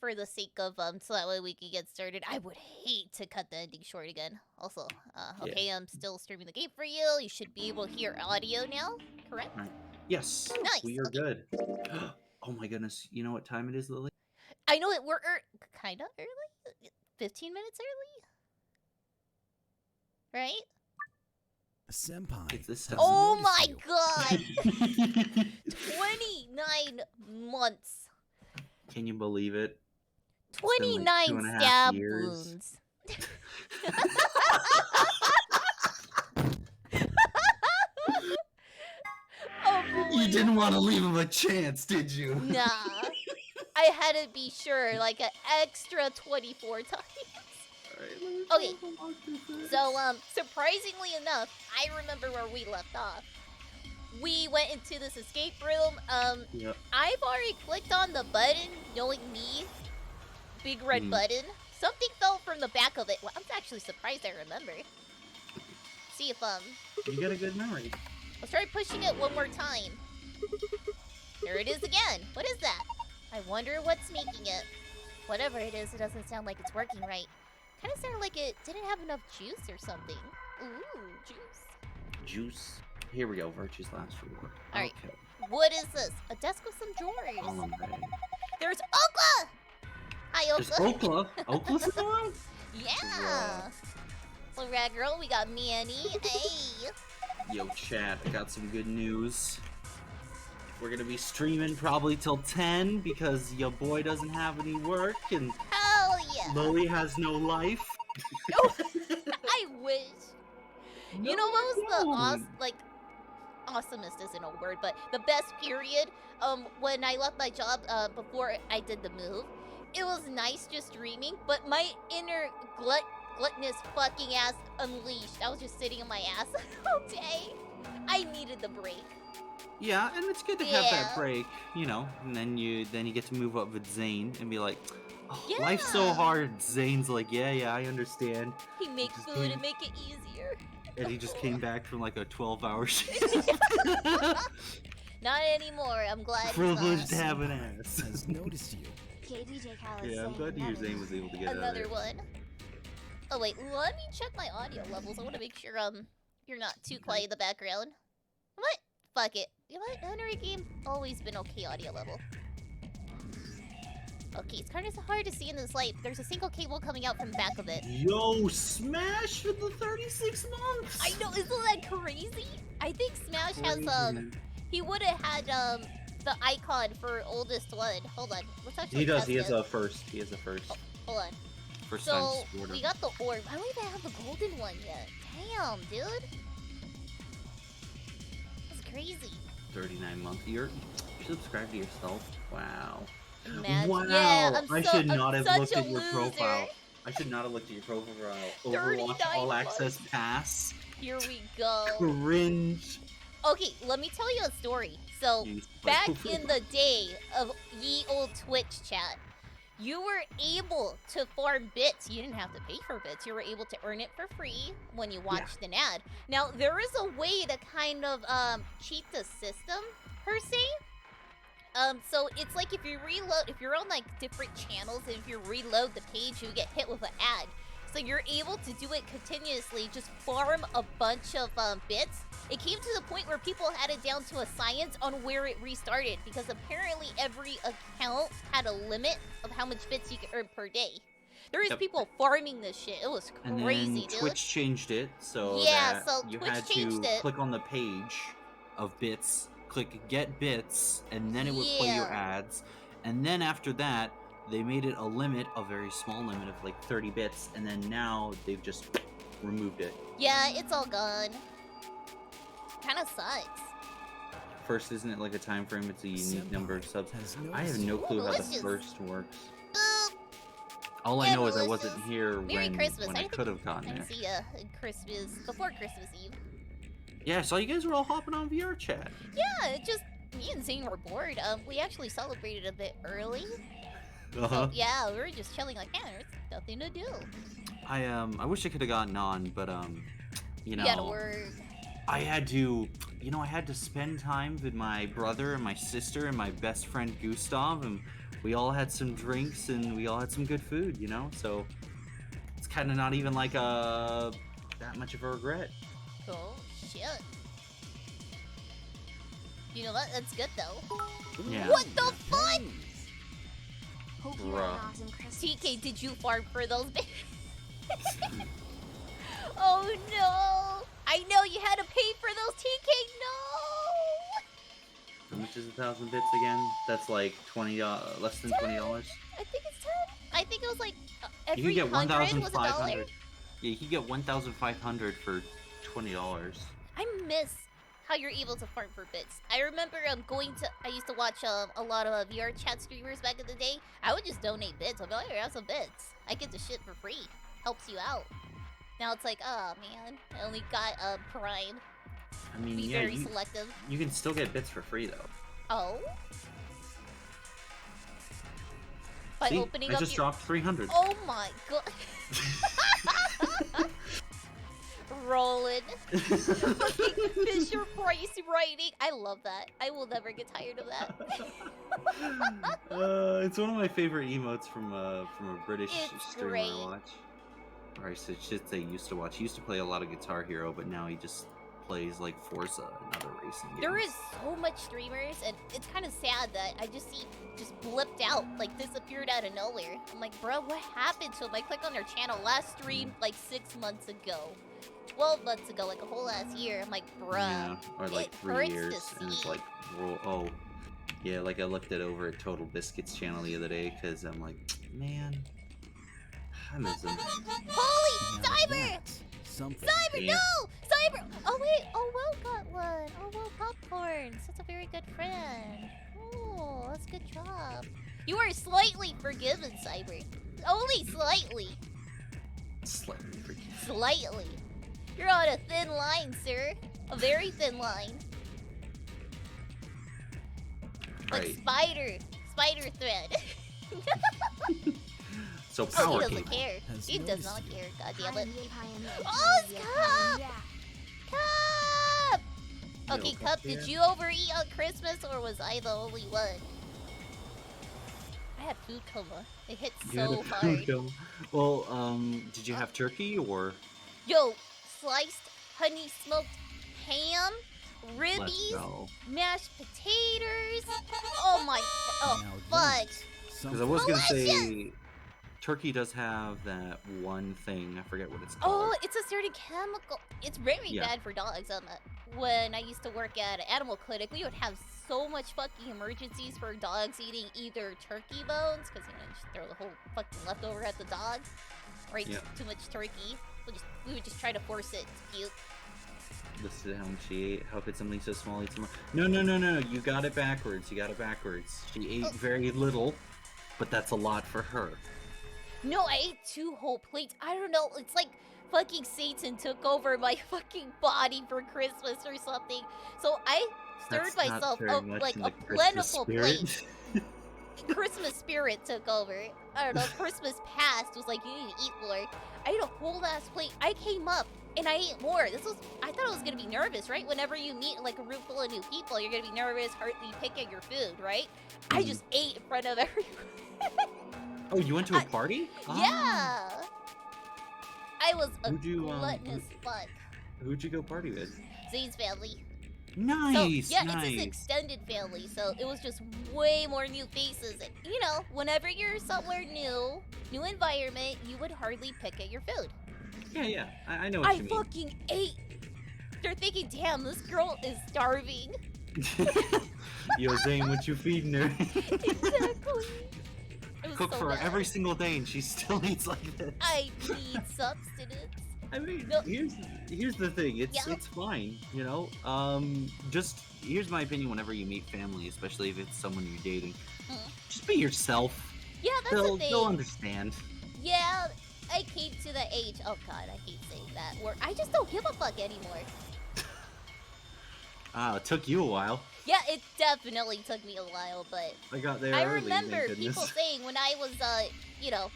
for the sake of so that way we can get started. I would hate to cut the ending short again. Also, okay, I'm still streaming the game for you. You should be able to hear audio now, correct? Right. Yes. Nice. We are Okay. good. Oh my goodness. You know what time it is, Lily? I know it. We're kind of early. 15 minutes early, right? Senpai. It's this Oh notice my you. god! 29 months. Can you believe it? 29 2.5 stab years. wounds. You didn't want to leave him a chance, did you? Nah. I had to be sure, like an extra 24 times. Okay, so surprisingly enough, I remember where we left off. We went into this escape room. Yep. I've already clicked on the button, knowing me, big red button. Something fell from the back of it. Well, I'm actually surprised I remember. See if You got a good memory. let's try pushing it one more time. There it is again. What is that? I wonder what's making it. Whatever it is, it doesn't sound like it's working right. Kind of sounded like it didn't have enough juice or something. Ooh, juice. Juice. Here we go. Virtue's last reward. Alright. Okay. What is this? A desk with some drawers. Alright. There's Okla! Hi, There's Okla. Okla. Okla's still on? Yeah. So, rad girl, we got Manny. Hey. Yo, chat. I got some good news. We're gonna be streaming probably till 10 because your boy doesn't have any work and Hell yeah. Lily has no life. I wish. You know what was the awesomest isn't a word, but the best period when I left my job before I did the move. It was nice just streaming, but my inner gluttonous fucking ass unleashed. I was just sitting on my ass all day. I needed the break. Yeah, and it's good to have that break, you know, and then you get to move up with Zane and be like, oh, life's so hard. Zane's like, yeah, I understand. He makes food and make it easier. And he just came back from like a 12-hour shift. Not anymore. I'm glad. Privileged to have an ass. Has noticed you. Yeah, I'm glad to hear Zane was able to get another out one. Oh wait, let me check my audio levels. I want to make sure you're not too quiet in the background. What? Fuck it. You know what? Henry game's always been okay audio level. Okay, it's kind of hard to see in this light. There's a single cable coming out from the back of it. Yo, Smash for the 36 months! I know, isn't that crazy? I think Smash has, he would have had, the icon for oldest one. Hold on, let's actually He does, test he has it. a first. He has a first. Oh, hold on. First So, time supporter. we got the orb. I don't even have the golden one yet. Damn, dude. That's crazy. 39 months. You subscribe to yourself? Wow. Imagine. Wow! Yeah, I should not have looked such at a your loser. profile. I should not have looked at your profile. 39 Overwatch All months. Access Pass. Here we go. Cringe. Okay, let me tell you a story. So, back in the day of ye old Twitch chat, you were able to farm bits. You didn't have to pay for bits. You were able to earn it for free when you watched an ad. Now, there is a way to kind of cheat the system, per se. So it's like if you reload, if you're on like different channels, and if you reload the page, you get hit with an ad. So you're able to do it continuously, just farm a bunch of bits. It came to the point where people had it down to a science on where it restarted, because apparently every account had a limit of how much bits you could earn per day. There is people farming this shit. It was And crazy, then dude. Twitch changed it so Yeah, that so you Twitch had changed to it. click on the page of bits, click get bits, and then it would play your ads. And then after that, they made it a limit, a very small limit of like 30 bits, and then now they've just removed it. Yeah, it's all gone. Kinda sucks. First, isn't it like a time frame? It's a unique number of subs. no I have no clue how the delicious. first works. Boop. All I Yeah, know is I delicious. wasn't here Merry when Christmas. I think could have gotten I it. see Christmas, before Christmas Eve. Yeah, I saw you guys were all hopping on VR chat. Yeah, it just, me and Zane were bored. We actually celebrated a bit early. Uh-huh. So, yeah, we were just chilling like, yeah, there's nothing to do. I wish I could have gotten on, but you know, You gotta work. I had to, I had to spend time with my brother and my sister and my best friend Gustav, and we all had some drinks and we all had some good food, you know. So it's kind of not even like that much of a regret. Oh shit. You know what? That's good though. Yeah. What the fuck? Hope you had an Bruh. awesome Christmas. TK, did you farm for those babies? Oh no! I know you had to pay for those, TK. No. How much is 1,000 bits again? That's like less than $20. I think it's 10. I think it was like You every can get 100 was $1. 1,500. Yeah, you can get 1,500 for $20. I miss how you're able to farm for bits. I remember I used to watch a lot of VR chat streamers back in the day. I would just donate bits. I'd be like, here, have some bits. I get the shit for free. Helps you out. Now it's like, oh man, I only got Prime. I mean, Be yeah, very selective. you can still get bits for free though. Oh. By See, opening I up just dropped 300. Oh my god. Rolling. Fucking Fisher Price writing. I love that. I will never get tired of that. It's one of my favorite emotes from a British It's streamer great. I watch. Or I should say used to watch. He used to play a lot of Guitar Hero, but now he just plays like Forza and other racing games. There is so much streamers, and it's kind of sad that I just blipped out, like disappeared out of nowhere. I'm like, bro, what happened to him? I clicked on their channel last stream like 6 months ago, 12 months ago, like a whole ass year. I'm like, bruh. Yeah, or like it 3 hurts to years, and it's see. like, oh, yeah. Like I looked it over at Total Biscuits channel the other day because I'm like, man, I miss him. Holy Cyber! Something. Cyber, Yeah. no! Cyber! Oh wait, oh Will got one. Oh Will Popcorns. That's a very good friend. Oh, that's a good job. You are slightly forgiven, Cyber. Only slightly. Slightly freaking. Slightly. You're on a thin line, sir. A very thin line. Like Right. spider thread. So Oh, power he doesn't cable. care. Has He no does not secret. care. God damn it. Pioneer, Oh, it's pioneer, Cup! yeah. Cup! Okay, Yo, Cup, yeah. did you overeat on Christmas or was I the only one? I had food coma. It hit You had so a hard. food coma. Well, did you have turkey or? Yo, sliced honey smoked ham, Let's ribbies, go. mashed potatoes. Oh my, oh Now fudge. Because I was gonna say, Delicious! turkey does have that one thing. I forget what it's called. Oh, it's a certain chemical. It's very Yeah. bad for dogs. When I used to work at an animal clinic, we would have so much fucking emergencies for dogs eating either turkey bones, because just throw the whole fucking leftover at the dog, or eat Yeah. too much turkey. We would just try to force it to puke. This is how much she ate. How could something so small eat so much? No. You got it backwards. She ate Oh. very little, but that's a lot for her. No, I ate 2 whole plates. I don't know. It's like fucking Satan took over my fucking body for Christmas or something. So I stirred That's not myself very up much like in a the Christmas plentiful spirit. plate. Christmas spirit took over. I don't know. Christmas past was like, you need to eat more. I ate a whole ass plate. I came up and I ate more. I thought I was gonna be nervous, right? Whenever you meet like a room full of new people, you're gonna be nervous, hardly pick at your food, right? I just ate in front of everyone. Oh, you went to a party? Ah. Yeah. I was a Who'd you, gluttonous fuck. Who'd you go party with? Zane's family. Nice. So, yeah, nice. it's his extended family, so it was just way more new faces. And, you know, whenever you're somewhere new environment, you would hardly pick at your food. Yeah. I know what I you mean. fucking ate. They're thinking, damn, this girl is starving. Yo, Zane, what you feeding her? Exactly. It was Cook so for her bad. every single day, and she still eats like this. I need substance. I mean, No. here's the thing. Yeah. It's fine, you know. Just here's my opinion. Whenever you meet family, especially if it's someone you're dating, Mhm. just be yourself. Yeah, that's the thing. They'll understand. Yeah, I came to the age. Oh god, I hate saying that. Where I just don't give a fuck anymore. It took you a while. Yeah, it definitely took me a while, but I got there I early. remember thank goodness. people saying when I was, you know,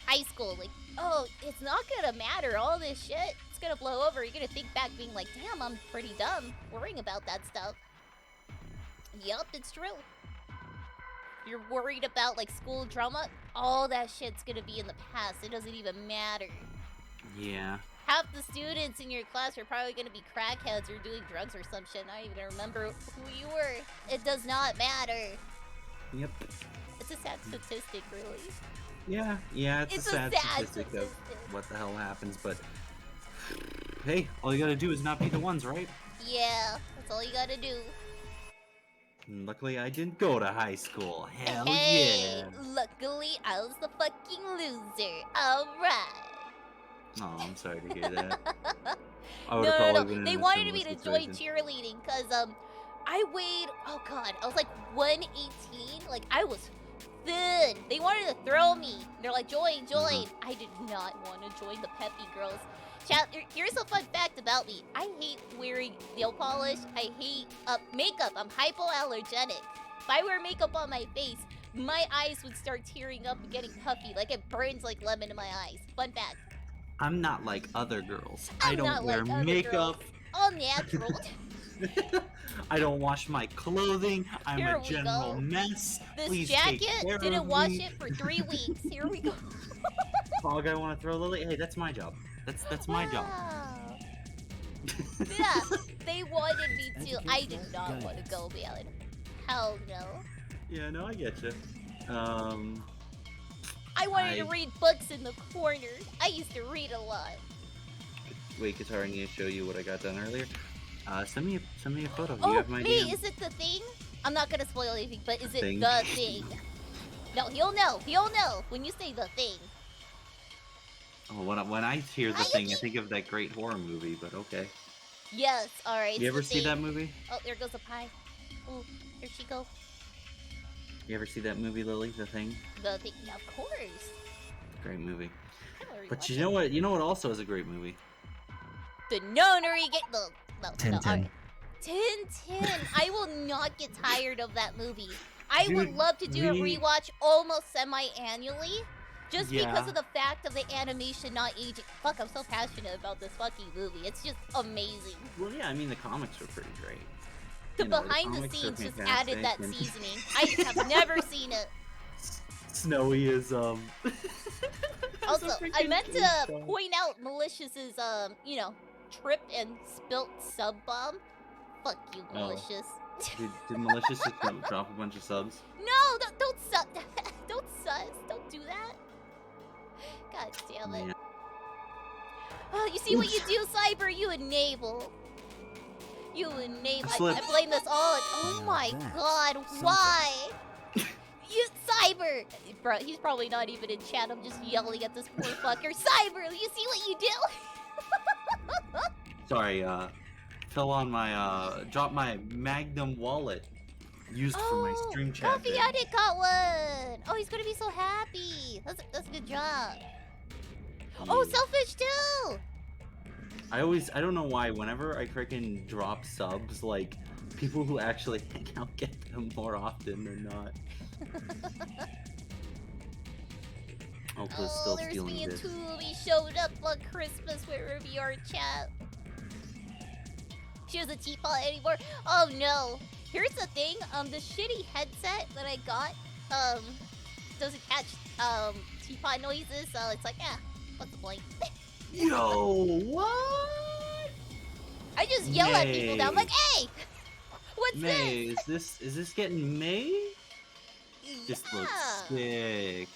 high school, like, oh, it's not gonna matter. All this shit, it's gonna blow over. You're gonna think back, being like, damn, I'm pretty dumb, worrying about that stuff. Yup, it's true. You're worried about like school drama. All that shit's gonna be in the past. It doesn't even matter. Yeah. Half the students in your class are probably gonna be crackheads or doing drugs or some shit. Not even remember who you were. It does not matter. Yep. It's a sad statistic, really. Yeah, it's a sad statistic of what the hell happens, but hey, all you gotta do is not be the ones, right? Yeah, that's all you gotta do. And luckily, I didn't go to high school. Hell Hey, yeah! luckily I was the fucking loser. Alright. Oh, I'm sorry to hear that. I No, would've no, no. probably been in They a wanted similar me to join situation. cheerleading because I weighed, oh god, I was like 118. Like I was thin. They wanted to throw me. They're like, join. I did not want to join the peppy girls. Chat, here's a fun fact about me. I hate wearing nail polish. I hate makeup. I'm hypoallergenic. If I wear makeup on my face, my eyes would start tearing up and getting puffy. Like it burns like lemon in my eyes. Fun fact. I'm not like other girls. I'm I don't not wear like other makeup. girls. All natural. I don't wash my clothing. I'm Here a we general go. mess. This Please jacket take care didn't of wash me. it for 3 weeks. Here we go. Fog, I want to throw Lily. Hey, that's my job. That's my job. Wow. Yeah, they wanted me to. I did not want to go, man. Hell no. Yeah, no, I get you. I wanted to read books in the corner. I used to read a lot. Wait, guitar, I need to show you what I got done earlier. Send me a photo. You Oh, have my wait, DM? is it the thing? I'm not gonna spoil anything, but is it Thing. the thing? No, he'll know. He'll know when you say the thing. Oh, when I hear the thing, I think of that great horror movie. But okay. Yes, all right. You ever see that movie? Oh, there goes a pie. Oh, here she goes. You ever see that movie, Lily? The Thing. The thing, yeah, of course. Great movie. I wanna But rewatch you know what? You know what also is a great movie? The nonary get the Tintin. alright. Tintin. I will not get tired of that movie. I would Dude, love to do a we- rewatch almost semi-annually. Just Yeah. because of the fact of the animation not aging. Fuck, I'm so passionate about this fucking movie. It's just amazing. Well, yeah. I mean, the comics were pretty great. The You know, behind the comics are scenes just added that fantastic, and seasoning. I have never seen it. Snowy is Also, I meant to point out Malicious's you know, trip and spilt sub bomb. Fuck you, Oh. Malicious. Did Malicious just drop a bunch of subs? No, don't sus. Don't sus. Don't do that. God damn it. Yeah. Oh, you see what you do, Cyber? You enable. You enable. I Slip. blame this all. Oh Now my that's god, something. why? You Cyber. Bro, he's probably not even in chat. I'm just yelling at this poor fucker. Cyber, you see what you do? Sorry, fell on my dropped my Magnum wallet used for my stream chat. Coffee bit. Addict got one. Oh, he's gonna be so happy. That's a good job. Oh, Yeah. Selfish too. I don't know why, whenever I freaking drop subs, like, people who actually hang out get them more often than not. Okla's Oh, still there's stealing me and this. Toolie showed up on Christmas wherever you are, chat. She doesn't teapot anymore. Oh no. Here's the thing, the shitty headset that I got, doesn't catch, teapot noises, so it's like, what's the point? Yo, what? I just yell at people now. I'm May. like, hey! What's May, is this getting May? this? This looks sick.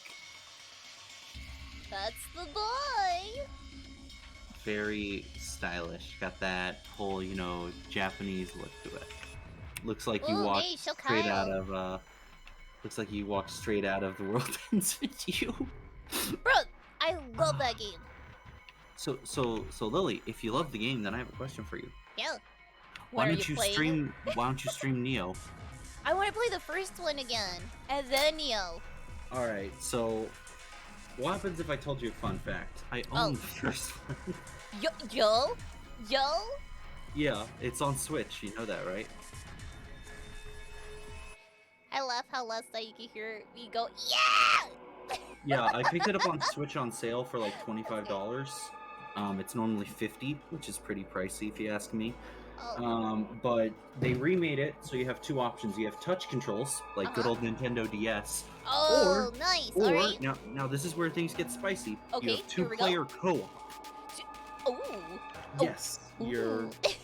That's the boy. Very stylish. Got that whole, you know, Japanese look to it. Looks like you Ooh, walked hey, show straight out Kyle. of looks like you walked straight out of The World Ends With You. Bro, I love that game. So Lily, if you love the game, then I have a question for you. Yeah. Why What are don't you playing? stream why don't you stream Neo? I want to play the first one again, and then Neo. Alright, so what happens if I told you a fun fact? I own the first one. Yo? Yeah, it's on Switch, you know that, right? I laugh how last night you could hear me go, yeah! Yeah, I picked it up on Switch on sale for like $25. It's normally $50, which is pretty pricey if you ask me. But they remade it so you have two options. You have touch controls, like good old Nintendo DS. Oh, nice. Or Alright. now this is where things get spicy. Okay, you have here we go. two-player co-op. Ooh. Yes, Ooh.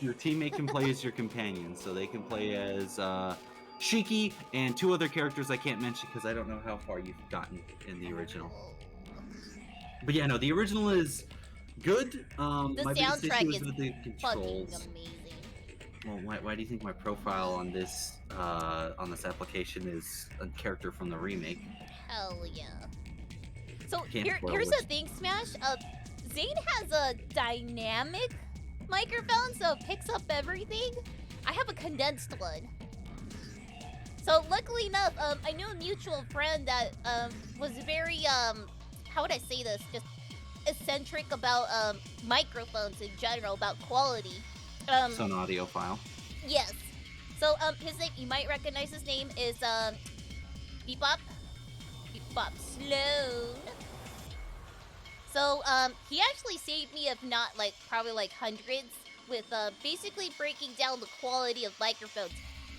your teammate can play as your companion, so they can play as Shiki and two other characters I can't mention because I don't know how far you've gotten in the original. But yeah, no, the original is good. The My biggest issue soundtrack is is with the fucking controls. amazing. Well, why do you think my profile on this application is a character from the remake? Hell yeah. So Can't spoil here's which- the thing, Smash. Zane has a dynamic microphone, so it picks up everything. I have a condensed one. So luckily enough, I knew a mutual friend that was very how would I say this? Just eccentric about microphones in general, about quality. So an audiophile. Yes. So his name, you might recognize his name, is Bebop Sloan. So he actually saved me, if not like probably like hundreds, with basically breaking down the quality of microphones.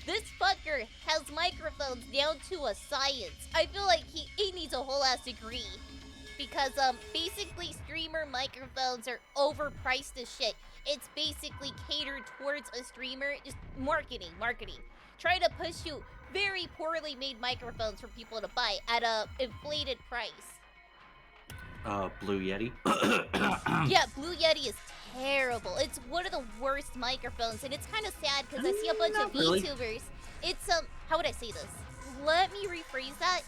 This fucker has microphones down to a science. I feel like he needs a whole ass degree. Because basically streamer microphones are overpriced as shit. It's basically catered towards a streamer, just marketing. Try to push you very poorly made microphones for people to buy at a inflated price. Blue Yeti. Yeah, Blue Yeti is terrible. It's one of the worst microphones, and it's kind of sad because I see a bunch of really. VTubers. It's how would I say this? Let me rephrase that.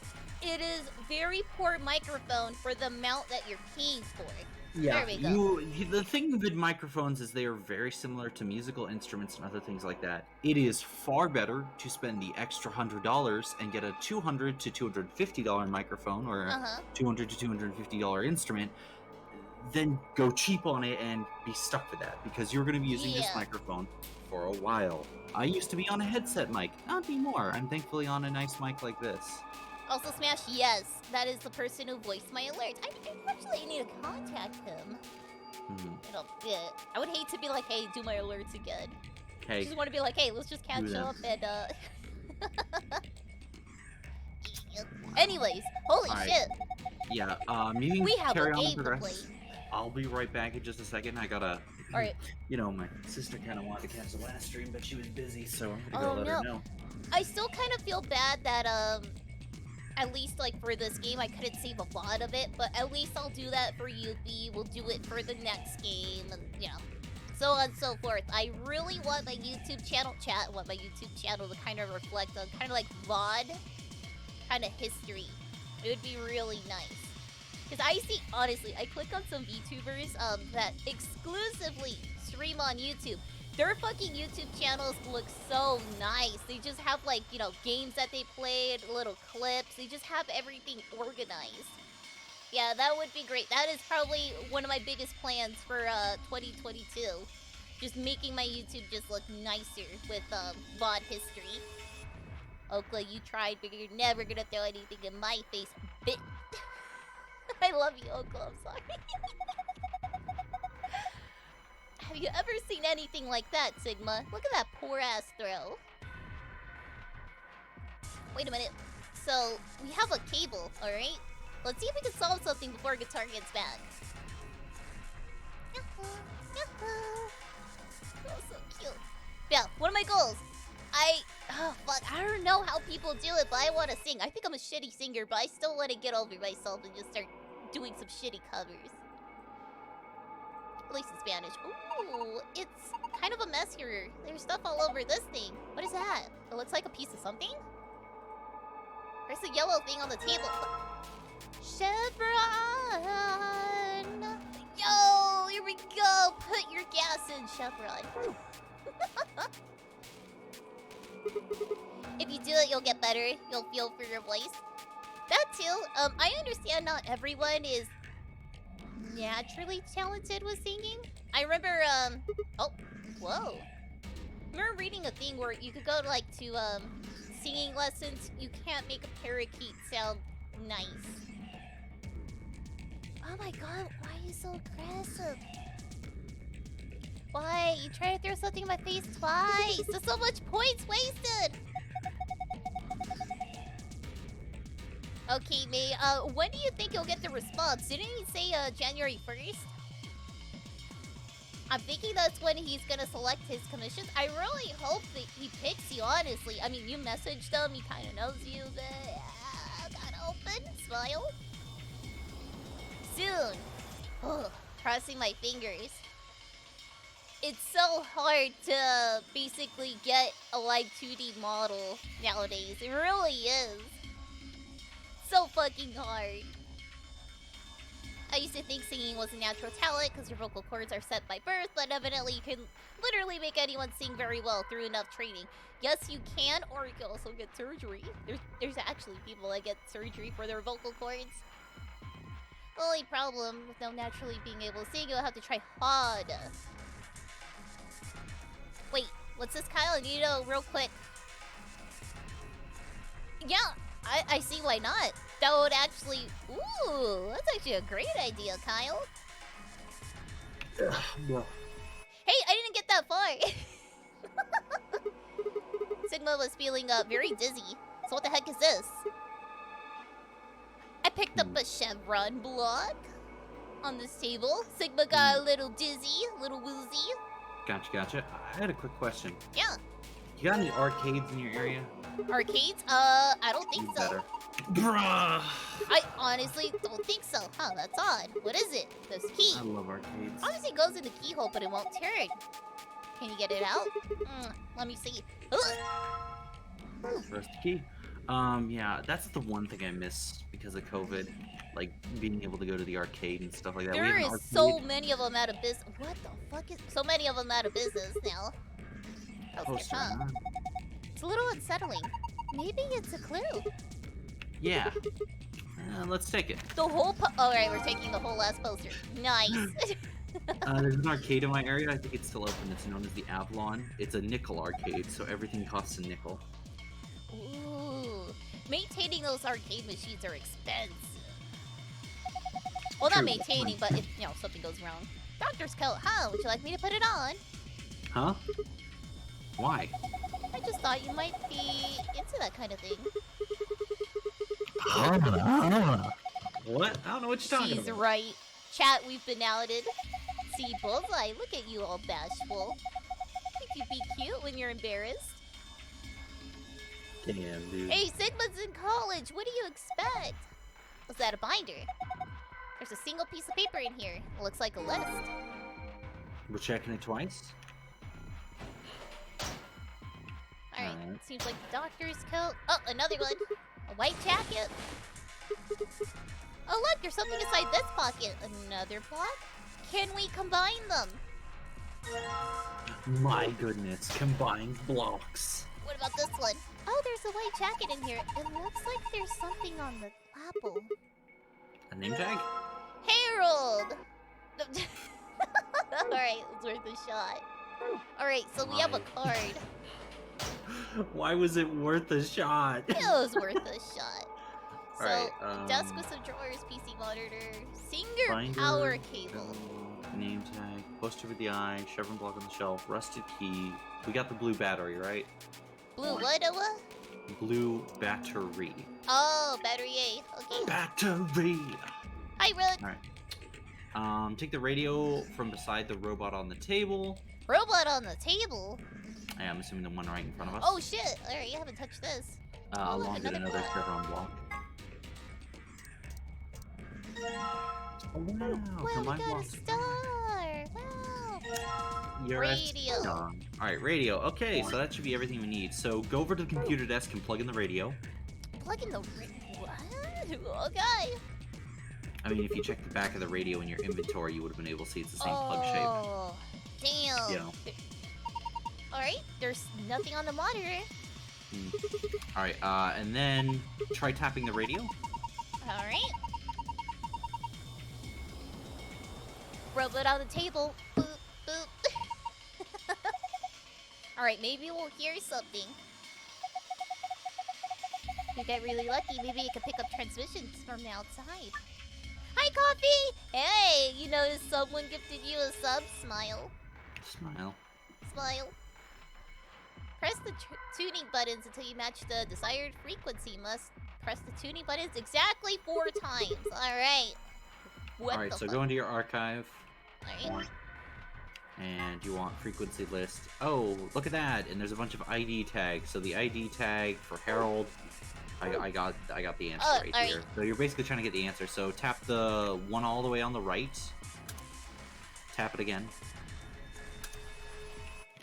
It is very poor microphone for the amount that you're paying for it. Yeah, There we go. the thing with microphones is they are very similar to musical instruments and other things like that. It is far better to spend the extra $100 and get a $200 to $250 microphone or a $200 to $250 instrument than go cheap on it and be stuck with that because you're going to be using this microphone for a while. I used to be on a headset mic, not anymore. I'm thankfully on a nice mic like this. Also, Smash, yes, that is the person who voiced my alerts. I actually need to contact him. I would hate to be like, hey, do my alerts again. Hey. I just want to be like, hey, let's just catch up and Anyways, holy shit. Yeah, meeting We have carry a on game the to progress. play. I'll be right back in just a second. I gotta. Alright. You know, my sister kind of wanted to catch the last stream, but she was busy, so I'm gonna go let her know. I still kind of feel bad that at least like for this game I couldn't save a VOD of it, but at least I'll do that for UB. We'll do it for the next game, and you know, so on and so forth. I really want my YouTube channel to kind of reflect on kind of like VOD kind of history. It would be really nice. Because I see, honestly, I click on some VTubers that exclusively stream on YouTube. Their fucking YouTube channels look so nice. They just have like, you know, games that they played, little clips. They just have everything organized. Yeah, that would be great. That is probably one of my biggest plans for 2022. Just making my YouTube just look nicer with VOD history. Okla, you tried, but you're never gonna throw anything in my face, bitch. I love you, Okla. I'm sorry. Have you ever seen anything like that, Sigma? Look at that poor ass throw. Wait a minute. So, we have a cable, alright? Let's see if we can solve something before Guitar gets back. Yahoo! Yahoo! That's so cute. Yeah, what are my goals? Oh fuck, I don't know how people do it, but I want to sing. I think I'm a shitty singer, but I still want to get over myself and just start doing some shitty covers. At least in Spanish. Ooh, it's kind of a mess here. There's stuff all over this thing. What is that? It looks like a piece of something? There's a yellow thing on the table. Chevron! Yo, here we go. Put your gas in, Chevron. If you do it, you'll get better. You'll feel for your voice. That too. I understand not everyone is naturally talented with singing. I remember, oh, whoa. I remember reading a thing where you could go to singing lessons. You can't make a parakeet sound nice. Oh my god, why are you so aggressive? Why? You tried to throw something in my face twice. There's so much points wasted. Okay, May. When do you think you'll get the response? Didn't he say January 1st? I'm thinking that's when he's gonna select his commissions. I really hope that he picks you, honestly. I mean, you messaged him, he kind of knows you, but gotta open. Smile. Soon. Ugh, crossing my fingers. It's so hard to basically get a live 2D model nowadays. It really is. So fucking hard. I used to think singing was a natural talent because your vocal cords are set by birth, but evidently you can literally make anyone sing very well through enough training. Yes, you can, or you can also get surgery. There's actually people that get surgery for their vocal cords. Only problem with no naturally being able to sing, you'll have to try hard. Wait, what's this, Kyle? I need to know real quick. Yeah, I see why not. That would actually... Ooh, that's actually a great idea, Kyle. Yeah. Hey, I didn't get that far. Sigma was feeling very dizzy. So what the heck is this? I picked up a chevron block on this table. Sigma got a little dizzy, a little woozy. Gotcha. I had a quick question. Yeah. You got any arcades in your area? Arcades? I don't think so. Better. Bruh. I honestly don't think so. Huh, that's odd. What is it? This key. I love arcades. Obviously it goes in the keyhole, but it won't turn. Can you get it out? Let me see. First key. Yeah, that's the one thing I miss because of COVID. Like, being able to go to the arcade and stuff like that. There is so many of them out of business. What the fuck is... So many of them out of business now. Okay, huh? It's a little unsettling. Maybe it's a clue. Yeah. Let's take it. The whole alright, we're taking the whole last poster. Nice. There's an arcade in my area. I think it's still open. It's known as the Avalon. It's a nickel arcade, so everything costs a nickel. Ooh. Maintaining those arcade machines are expensive. Well, not True. maintaining, but if, you know, something goes wrong. Doctor's coat, huh? Would you like me to put it on? Huh? Why? I just thought you might be into that kind of thing. What? I don't know what you're talking She's about. right. Chat, we've been outed. See, Bullseye, look at you all bashful. Think you'd be cute when you're embarrassed. Damn, dude. Hey, Sigma's in college. What do you expect? Was that a binder? There's a single piece of paper in here. It looks like a list. We're checking it twice? Alright, seems like the doctor's coat. Oh, another one. A white jacket. Oh look, there's something inside this pocket. Another block? Can we combine them? My goodness, combined blocks. What about this one? Oh, there's a white jacket in here. It looks like there's something on the lapel. A name tag? Harold! Alright, it's worth a shot. Alright, so we have a card. Why was it worth a shot? It was worth a shot. So, Alright, desk with some drawers, PC monitor, Singer binder, power cable. Name tag, poster with the eye, chevron block on the shelf, rusted key. We got the blue battery, right? Blue what? Blue battery. Oh, battery A. Okay. Battery! Hi, Rook. Alright. Take the radio from beside the robot on the table. Robot on the table? Yeah, I'm assuming the one right in front of us. Oh, shit. Alright, you haven't touched this. Oh, look, Along with another block. chevron block. Oh, wow. Wow, we combined got a blocks. star. Wow. You're Radio. Alright, radio. Okay, so that should be everything we need. So go over to the computer desk and plug in the radio. Plug in the... What? Okay. I mean, if you check the back of the radio in your inventory, you would have been able to see it's the same plug shape. Oh, damn. You know. Alright, there's nothing on the monitor. Alright, and then try tapping the radio. Alright. Robot on the table. Boop, boop. Alright, maybe we'll hear something. If we get really lucky, maybe it can pick up transmissions from outside. Hi, Coffee! Hey, you noticed someone gifted you a sub? Smile. Smile. Smile. Press the tuning buttons until you match the desired frequency. Must press the tuning buttons exactly 4 times. Alright. Alright, so go into your archive. Alright. And you want frequency list. Oh, look at that! And there's a bunch of ID tags. So the ID tag for Harold, I got the answer right all here. right. So you're basically trying to get the answer. So tap the one all the way on the right. Tap it again.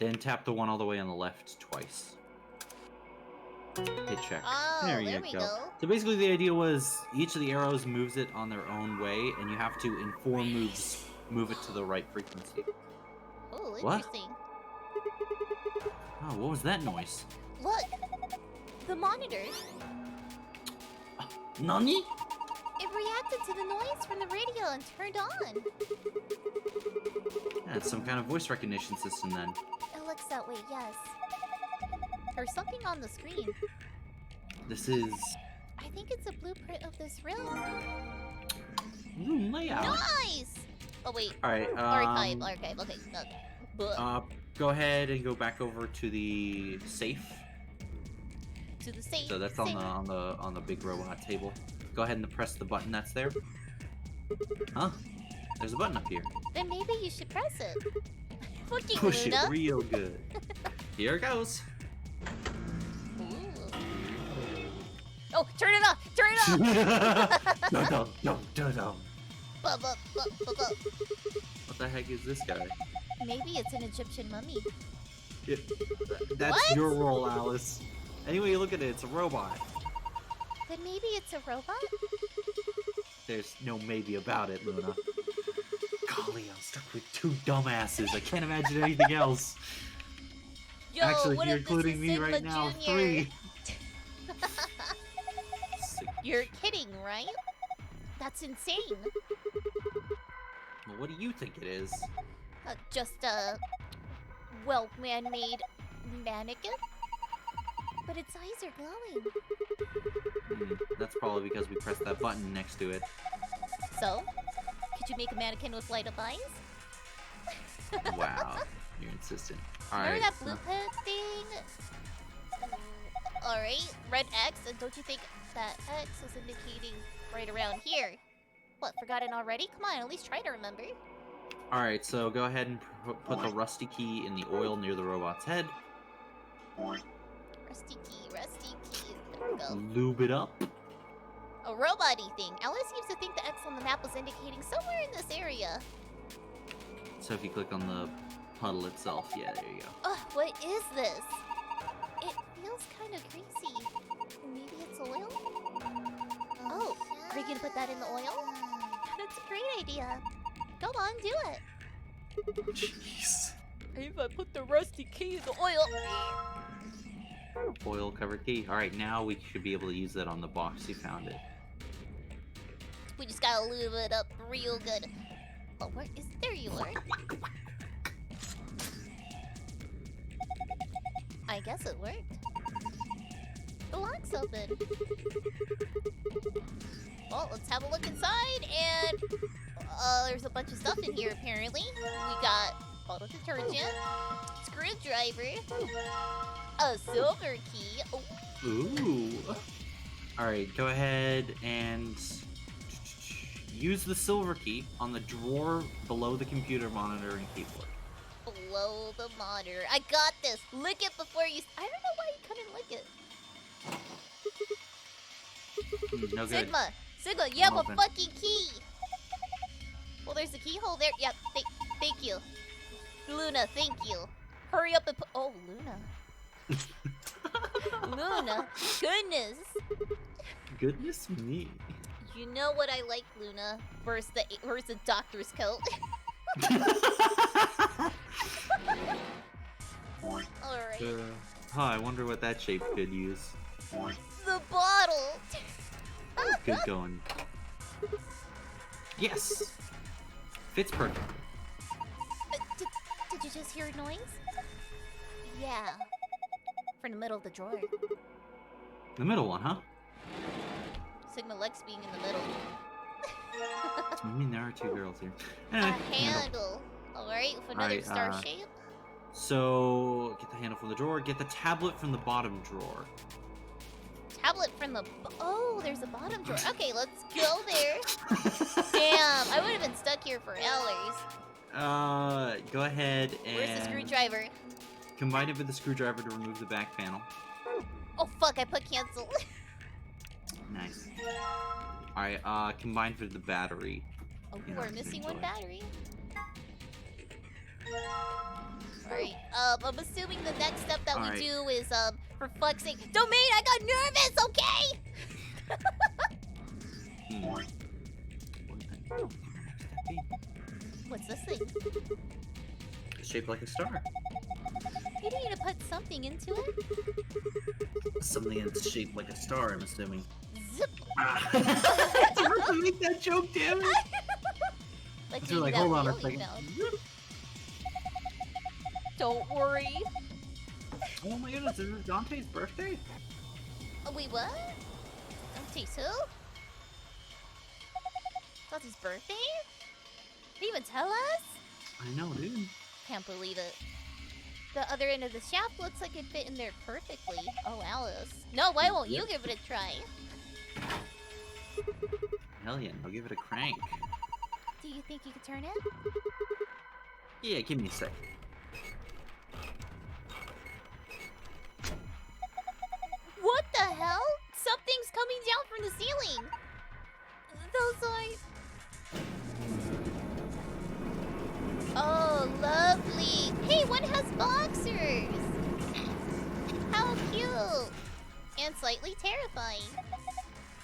Then tap the one all the way on the left twice. Hit check. Oh, there there you we go. go. So basically the idea was each of the arrows moves it on their own way, and you have to, in 4 moves, move it to the right frequency. Oh, What? interesting. Oh, what was that noise? Look! The monitor. Nani? It reacted to the noise from the radio and turned on. That's some kind of voice recognition system then. It looks that way, yes. There's something on the screen. This is I think it's a blueprint of this room. room layout. Nice! Oh, wait. Alright, Archive. Okay. No. go ahead and go back over to the safe. To the safe. So that's on the big robot table. Go ahead and press the button that's there. Huh? There's a button up here. Then maybe you should press it. Fucking Push Luna. it real good. Here it goes. Ooh. Oh, turn it off! Turn it off! Dum-dum. Bu-bu-bu-bu-bu. What the heck is this guy? Maybe it's an Egyptian mummy. That's What? your role, Alice. Anyway you look at it, it's a robot. Then maybe it's a robot? There's no maybe about it, Luna. Golly, I'm stuck with 2 dumbasses. I can't imagine anything else. Yo, Actually, what you're if this including is me Sigma right now. Junior? 3. You're kidding, right? That's insane. Well, what do you think it is? Just a, well, man-made mannequin? But its eyes are glowing. That's probably because we pressed that button next to it. So, could you make a mannequin with light up eyes? Wow, you're insistent. Remember Alright. that blueprint thing? Alright, red X, and don't you think that X is indicating right around here? What, forgotten already? Come on, at least try to remember. Alright, so go ahead and put the rusty key in the oil near the robot's head. Rusty key, rusty key. There we go. Lube it up. A robot-y thing. Alice seems to think the X on the map was indicating somewhere in this area. So if you click on the puddle itself, yeah, there you go. Ugh, what is this? It feels kind of greasy. Maybe it's oil? Oh, are you gonna put that in the oil? That's a great idea. Go on, do it. Jeez. If I put the rusty key in the oil. Oil covered key. Alright, now we should be able to use that on the box you found it. We just gotta lube it up real good. Oh, where is, there you are. I guess it worked. The lock's open. Well, let's have a look inside, and there's a bunch of stuff in here apparently. We got bottle detergent, screwdriver, a silver key. Oh. Ooh. Alright, go ahead and use the silver key on the drawer below the computer monitor and keyboard. Below the monitor. I got this. Lick it before you. I don't know why you couldn't lick it. No good. Sigma, you have a Open. fucking key. Well, there's a keyhole there. Yep. Thank you, Luna. Thank you. Hurry up and put. Oh, Luna. Luna. Goodness. Goodness me. You know what I like, Luna? Where's the doctor's coat? Alright. Huh, I wonder what that shape could use. The bottle! Good going. Yes! Fits perfect. Did you just hear a noise? Yeah. From the middle of the drawer. The middle one, huh? Sigma likes being in the middle. I mean, there are 2 girls here. A handle. Alright. Alright, with another star shape. So, get the handle from the drawer. Get the tablet from the bottom drawer. Tablet from the... Oh, there's a bottom drawer. Okay, let's go there. Damn, I would have been stuck here for hours. Go ahead and... Where's the screwdriver? Combine it with the screwdriver to remove the back panel. Oh, fuck, I put cancel. Nice. Alright, combine with the battery. Oh, You know, we're missing one enjoy. battery. Alright, I'm assuming the next step that we do is, for fuck's sake... Domain, I got nervous, okay? What's this thing? It's shaped like a star. You need to put something into it? Something that's shaped like a star, I'm assuming. Zip! I have to make that joke, damn it! Like, You're like, hold on a second. Don't worry. Oh my goodness, this is Dante's birthday? Oh, wait, what? Dante's who? Dante's birthday? Didn't even tell us? I know, dude. Can't believe it. The other end of the shaft looks like it fit in there perfectly. Oh, Alice. No, why won't you give it a try? Hell yeah, I'll give it a crank. Do you think you could turn it? Yeah, give me a sec. What the hell? Something's coming down from the ceiling. Those are... Oh, lovely. Hey, one has boxers. How cute. And slightly terrifying.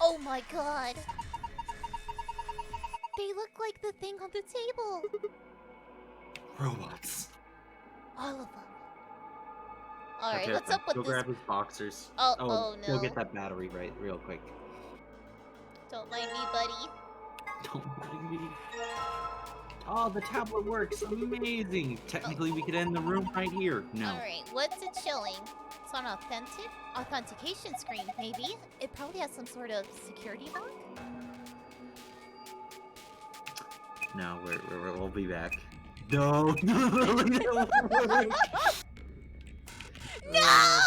Oh my god. They look like the thing on the table. Robots. All of them. Alright, Okay, what's up with go this? grab his boxers. Oh, no. Go get that battery right real quick. Don't mind me, buddy. Don't mind me. Oh, the tablet works. Amazing. Technically, we could end the room right here. No. Alright, what's it showing? It's on authentication screen, maybe? It probably has some sort of security lock? No, we'll be back. No. No!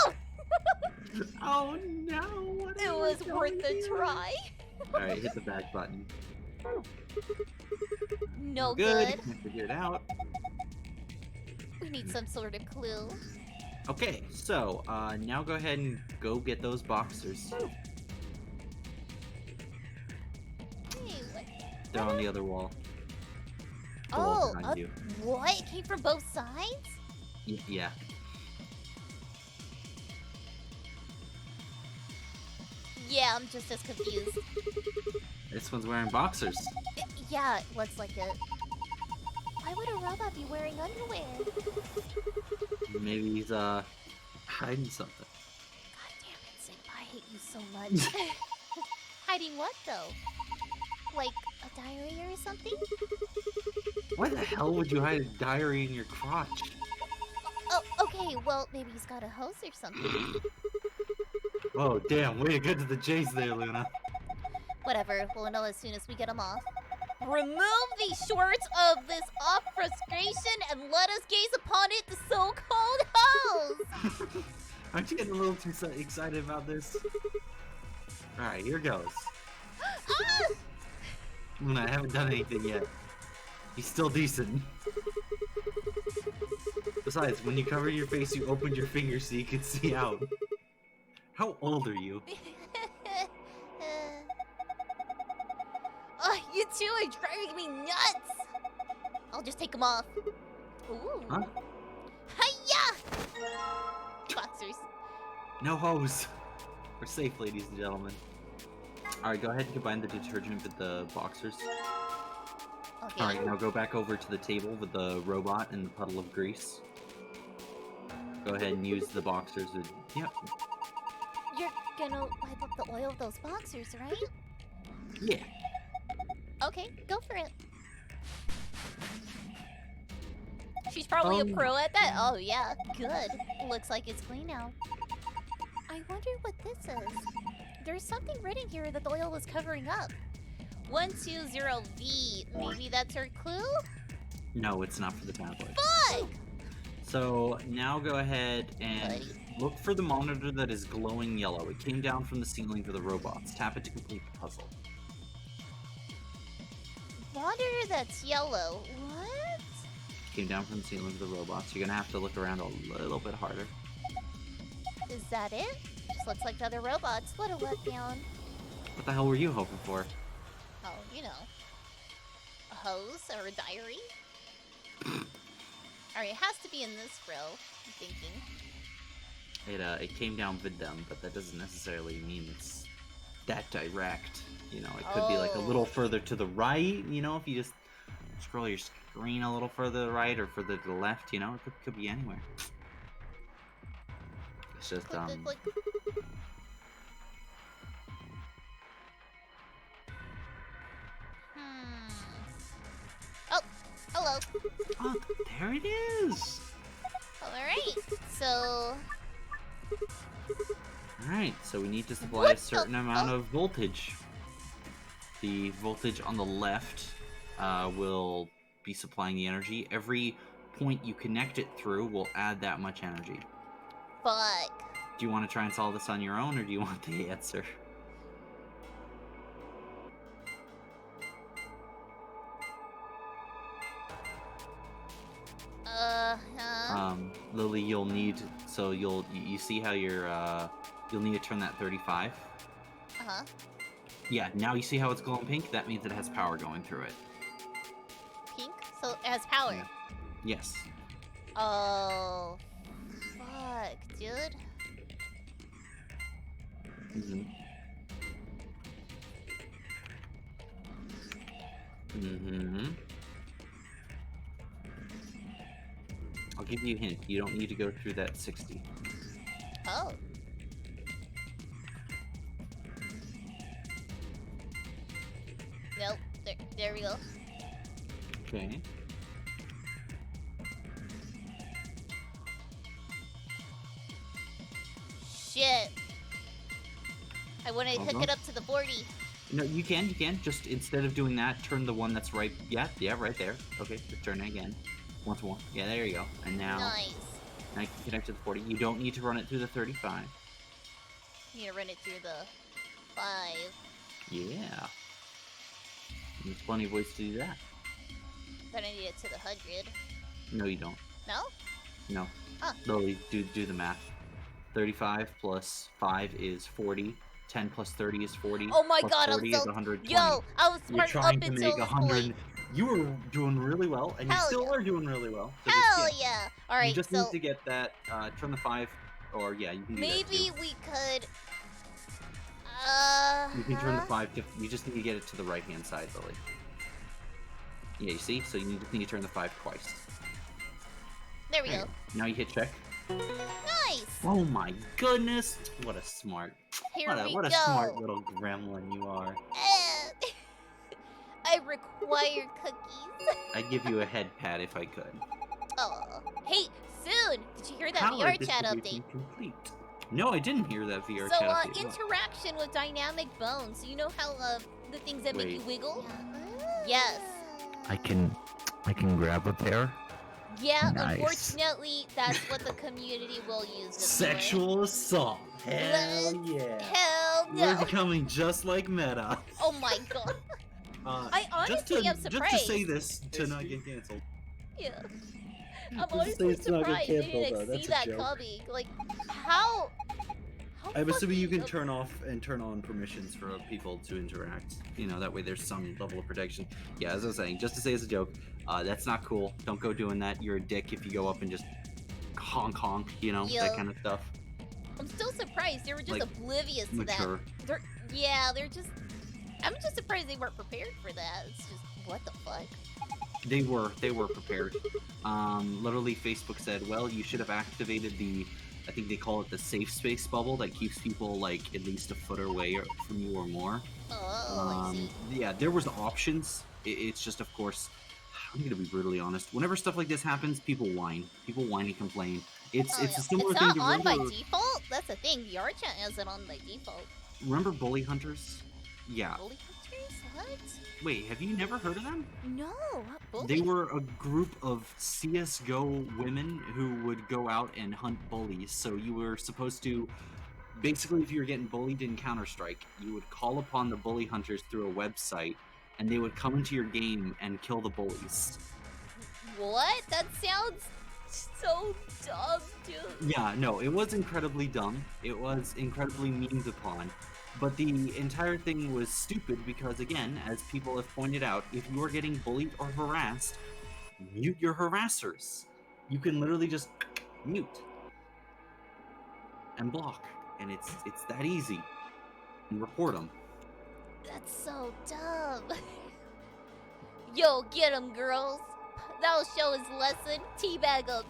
Oh no! What It was worth a try. Alright, hit the back button. No Good. good. Can't figure it out. We need some sort of clue. Okay, so now go ahead and go get those boxers. Hey, what? They're on the other wall. The wall behind you. What? It came from both sides? Yeah. Yeah, I'm just as confused. This one's wearing boxers. Yeah, it looks like it. Why would a robot be wearing underwear? Maybe he's hiding something. God damn it, Sid, I hate you so much. Hiding what, though? Like a diary or something? Why the hell would you hide a diary in your crotch? Oh, okay, well, maybe he's got a hose or something. Oh, damn, way to get to the chase there, Luna. Whatever, we'll know as soon as we get him off. Remove the shorts of this obfuscation and let us gaze upon it, the so-called hose! Aren't you getting a little too excited about this? Alright, here goes. Ah! Luna, I haven't done anything yet. He's still decent. Besides, when you cover your face, you opened your fingers so you could see out. How old are you? You two are driving me nuts! I'll just take them off. Ooh. Huh? Hiya! Boxers. No hose. We're safe, ladies and gentlemen. Alright, go ahead and combine the detergent with the boxers. Okay. Alright, now go back over to the table with the robot and the puddle of grease. Go ahead and use the boxers with... Yep. You're gonna wipe up the oil of those boxers, right? Yeah. Okay, go for it. She's probably a pro at that. Oh yeah, good. Looks like it's clean now. I wonder what this is. There's something written here that the oil was covering up. 120V. Maybe that's her clue? No, it's not for the tablet. Fuck! So now go ahead and Buddy. look for the monitor that is glowing yellow. It came down from the ceiling for the robots. Tap it to complete the puzzle. Monitor that's yellow. What? Came down from the ceiling for the robots. You're gonna have to look around a little bit harder. Is that it? Just looks like the other robots. What a letdown. What the hell were you hoping for? Oh, you know. A hose or a diary? Alright, it has to be in this row, I'm thinking. It came down with them, but that doesn't necessarily mean it's that direct. You know, it could be like a little further to the right, you know, if you just scroll your screen a little further to the right or further to the left, you know, it could be anywhere. It's just, Click. Oh, hello. Oh, there it is! Alright, so... Alright, so we need to supply What a certain the amount fuck? of voltage. The voltage on the left will be supplying the energy. Every point you connect it through will add that much energy. Fuck. Do you want to try and solve this on your own, or do you want the answer? Lily, you'll need, so you see how you'll need to turn that 35. Uh-huh. Yeah, now you see how it's glowing pink? That means it has power going through it. Pink? So it has power. Yeah. Yes. Oh. Fuck, dude. I'll give you a hint. You don't need to go through that 60. Oh. Nope. There we go. Okay. Shit. I want to Hold hook on. it up to the 40. No, you can. Just instead of doing that, turn the one that's right. Yeah, right there. Okay, just turn it again. Once more. Yeah, there you go. And now, Nice. now you can connect to the 40. You don't need to run it through the 35. You need to run it through the 5. Yeah. There's plenty of ways to do that. Then I need it to the 100. No, you don't. No? No. Huh. Lily, do the math. 35 plus 5 is 40. 10 plus 30 is 40. Oh my plus god, 40 I'm is so... 120. Yo, I was You're smart trying up to until make this 100. point. You were doing really well, and you Hell still yeah. are doing really well. So Hell just, yeah! You Alright, just so need to get that, turn the 5, or yeah, you can do that maybe too. we could... You can turn the 5 to, you just need to get it to the right-hand side, Lily. Yeah, you see? So you just need to turn the 5 twice. There we There go. you go. Now you hit check. Nice! Oh my goodness! What a smart, Here what a we go. smart little gremlin you are. I require cookies. I'd give you a head pat if I could. Oh. Hey, soon! Did you hear that Power VR chat distribution update? complete. No, I didn't hear that VR So, chat update. What? interaction with dynamic bones. You know how, the things that make you Wait. wiggle? Yes. I can grab a pair. Yeah, Nice. unfortunately, that's what the community will use this Sexual assault. Hell Let's- yeah. for. Hell We're no. becoming just like Meta. Oh my god. I honestly am surprised. Just to say this to not get canceled. Yeah. I'm Just honestly it's not gonna surprised they cancel, didn't though. see That's a that joke. coming. Like, how I'm assuming you can fucking- turn off and turn on permissions for people to interact. You know, that way there's some level of protection. Yeah, as I was saying, just to say as a joke, that's not cool. Don't go doing that. You're a dick if you go up and just honk, you know, Yo. that kind of stuff. I'm still surprised they were just Like, oblivious to Mature. that. They're just. I'm just surprised they weren't prepared for that. It's just, what the fuck? They were prepared. Literally Facebook said, well, you should have activated the, I think they call it the safe space bubble that keeps people like at least a foot away from you or more. Oh, I see. Yeah, there was options. It's just, of course, I'm gonna be brutally honest. Whenever stuff like this happens, people whine. People whine and complain. It's Oh, a yeah. similar It's thing not to on by remember. default? That's the thing. VR chat has it on by default. Remember bully hunters? Yeah. Bully hunters? What? Wait, have you never heard of them? No. What They bullies? were a group of CS:GO women who would go out and hunt bullies. So you were supposed to, basically, if you were getting bullied in Counter-Strike, you would call upon the bully hunters through a website, and they would come into your game and kill the bullies. What? That sounds so dumb, dude. Yeah, no, it was incredibly dumb. It was incredibly memed upon. But the entire thing was stupid because, again, as people have pointed out, if you are getting bullied or harassed, mute your harassers. You can literally just mute and block, and it's that easy. And report them. That's so dumb. Yo, get him, girls. That'll show his lesson. Teabag him.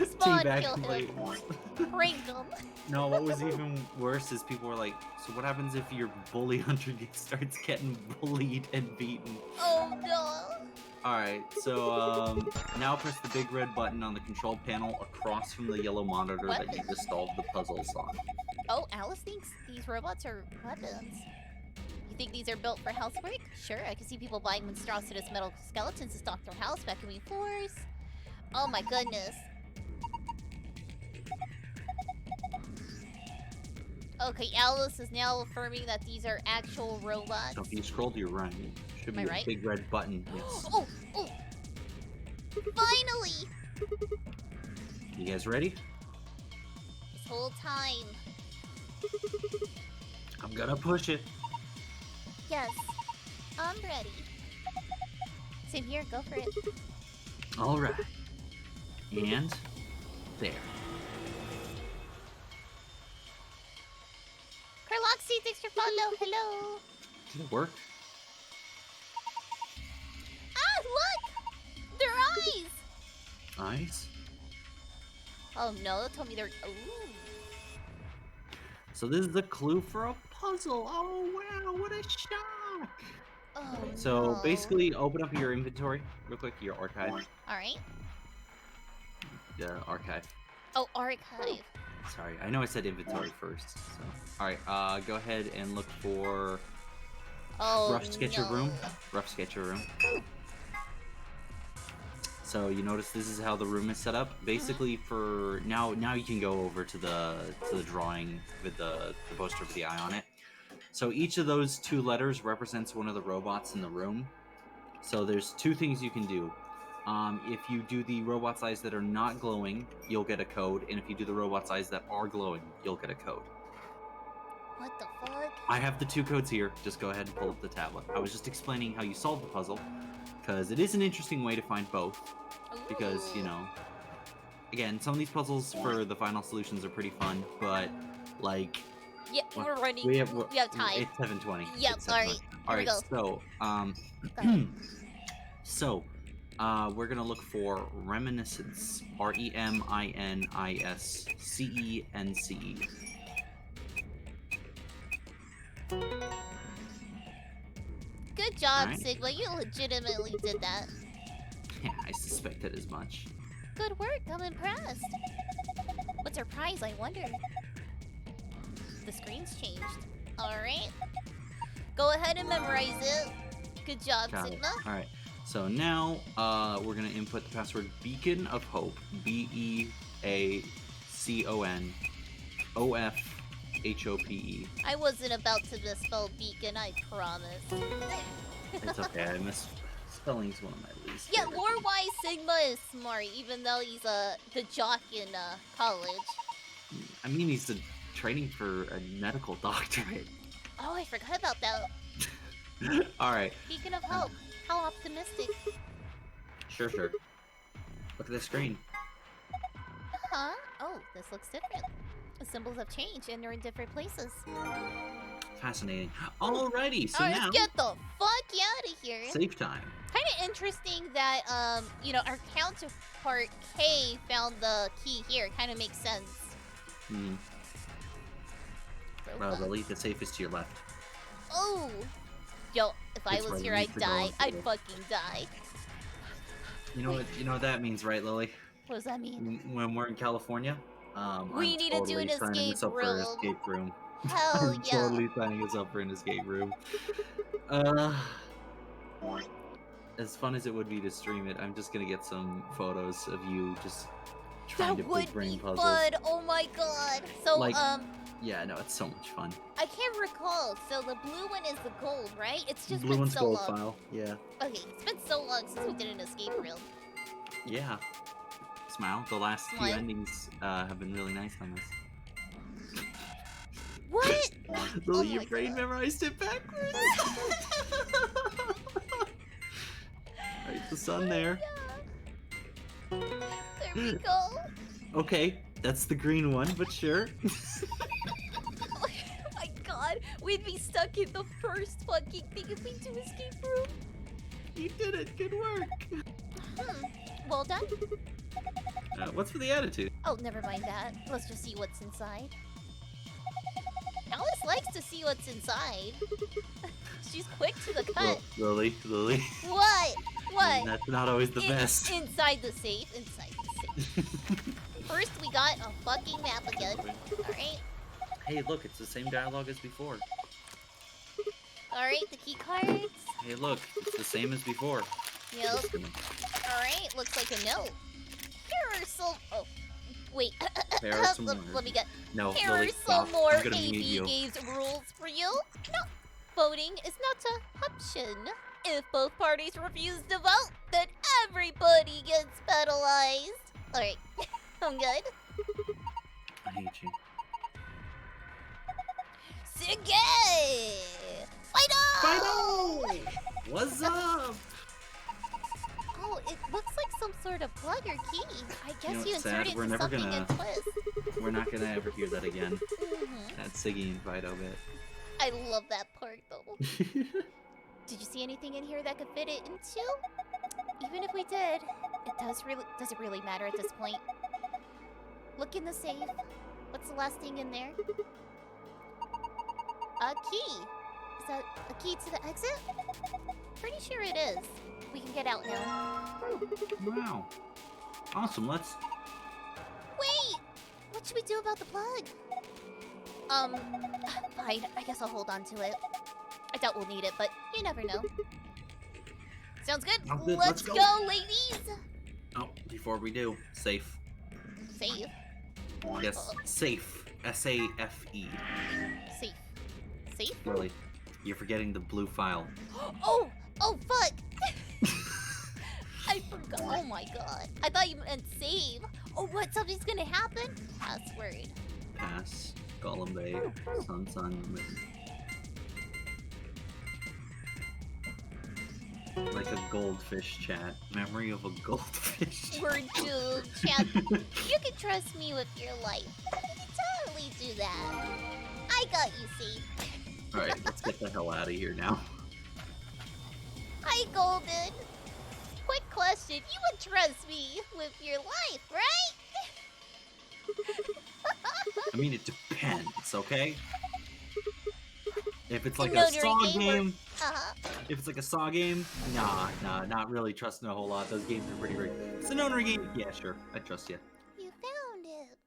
Spawn kill him. Prank him. No, what was even worse is people were like, so what happens if your bully hunter starts getting bullied and beaten? Oh no. Alright, so now press the big red button on the control panel across from the yellow monitor that you just solved the puzzles on. Oh, Alice thinks these robots are weapons. You think these are built for housework? Sure, I can see people buying monstrous metal skeletons to stock their house, vacuuming floors. Oh my goodness. Okay, Alice is now affirming that these are actual robots. So if you scroll to your right, should be Am I a right? big red button. Yes. Oh, oh! Finally! You guys ready? This whole time. I'm gonna push it. Yes, I'm ready. Same here, go for it. Alright. And there. Carloxy, thanks for follow. Hello. Did it work? Ah, look! Their eyes! Eyes? Oh no, tell me they're. Ooh. So this is a clue for a puzzle. Oh wow, what a shock! Oh So no. basically, open up your inventory real quick, your archive. Alright. The archive. Oh, archive. Sorry, I know I said inventory first. So, all right, go ahead and look for Oh, rough sketch of no. room. Rough sketch of room. So you notice this is how the room is set up. Basically, for now you can go over to the drawing with the poster with the eye on it. So each of those two letters represents one of the robots in the room. So there's two things you can do. If you do the robot's eyes that are not glowing, you'll get a code, and if you do the robot's eyes that are glowing, you'll get a code. What the fuck? I have the two codes here. Just go ahead and pull up the tablet. I was just explaining how you solve the puzzle, because it is an interesting way to find both. Because, you Ooh. know, again, some of these puzzles for the final solutions are pretty fun, but, like... Yeah, we're running. We have time. It's 7:20. Yep, It's alright. 7:20. Here we Alright, go. so, Go ahead. we're gonna look for reminiscence. REMINISCENCE. Good job, Alright. Sigma. You legitimately did that. Yeah, I suspected as much. Good work. I'm impressed. What's our prize, I wonder? The screen's changed. Alright. Go ahead and memorize it. Good job, Got it. Sigma. Alright, so now we're gonna input the password Beacon of Hope. BEACONOFHOPE. I wasn't about to misspell beacon, I promise. It's okay, I miss spelling's one of my least. Yeah, favorite. lore-wise, Sigma is smart, even though he's the jock in college. I mean, he's training for a medical doctorate. Oh, I forgot about that. Alright, Beacon of hope. How optimistic. sure. Look at the screen. Huh? Oh, this looks different. The symbols have changed and they're in different places. Fascinating. Alrighty, so Alright, now, let's get the fuck out of here. save time. Kind of interesting that, you know, our counterpart K found the key here. Kind of makes sense. Hmm. Robot. Lily, the safe is to your left. Oh! Yo, if I It's was right, here, you I'd need to go die. into I'd the- fucking die. You know what that means, right, Lily? What does that mean? When we're in California, We I'm need to do totally an signing escape this up for an room. escape room. Hell I'm yeah. totally signing us up for an escape room. As fun as it would be to stream it, I'm just gonna get some photos of you just trying That to would big brain be puzzles. fun. Oh my god. So, Like- Yeah, no, it's so much fun. I can't recall. So the blue one is the gold, right? It's just Blue been one's so gold long. file. Yeah. Okay, it's been so long since we did an escape room. Yeah. Smile. The last few Smile. endings have been really nice on this. What? Lily, Oh your my brain God. memorized it backwards. Right, the sun there. There we go. Okay, that's the green one, but sure. Oh my god, we'd be stuck in the first fucking thing if we do escape room. You did it. Good work. Well done. What's for the attitude? Oh, never mind that. Let's just see what's inside. Alice likes to see what's inside. She's quick to the cut. Lily. What? What? That's not always the best. Inside the safe. Inside the safe. First, we got a fucking map again. Alright. Hey, look, it's the same dialogue as before. Alright, the key cards. Hey, look, it's the same as before. Yep. Just gonna Alright, looks like a note. Here are some. Oh, wait. There are some let me get. No, Here Lily, are stop. some more I'm gonna mute AB you. Games rules for you. No, voting is not an option. If both parties refuse to vote, then everybody gets penalized. Alright, I'm good. I hate you. Sige! Fido! What's up? Oh, it looks like some sort of plug or key. I guess know you what's insert sad? it We're into never something gonna- and twist. We're not gonna ever hear that again. Mhm. That Siggy and Fido bit. I love that part though. Did you see anything in here that could fit it into? Even if we did, does it really matter at this point? Look in the safe. What's the last thing in there? A key. Is that a key to the exit? Pretty sure it is. We can get out now. Wow. Awesome, let's... Wait! What should we do about the plug? Fine. I guess I'll hold on to it. I doubt we'll need it, but you never know. Sounds good. Sounds good. Let's Let's go. go, ladies! Oh, before we do, safe. Safe. Yes, safe. S-A-F-E. Safe. Safe? Lily, you're forgetting the blue file. Oh! Oh, fuck! I forgot. Oh my god. I thought you meant save. Oh, what? Something's gonna happen? Password. Pass. Gollum Bay. Sun. Like a goldfish chat. Memory of a goldfish. We're doomed, chat. You can trust me with your life. You can totally do that. I got you, see. Alright, let's get the hell out of here now. Hi, Golden. Quick question. You would trust me with your life, right? I mean, it depends, okay? If it's like No, a during Saw game game, Uh-huh. if it's like a Saw game, nah, not really trusting a whole lot. Those games are pretty rigged. If it's an owner game, yeah, sure, I trust you. You found it.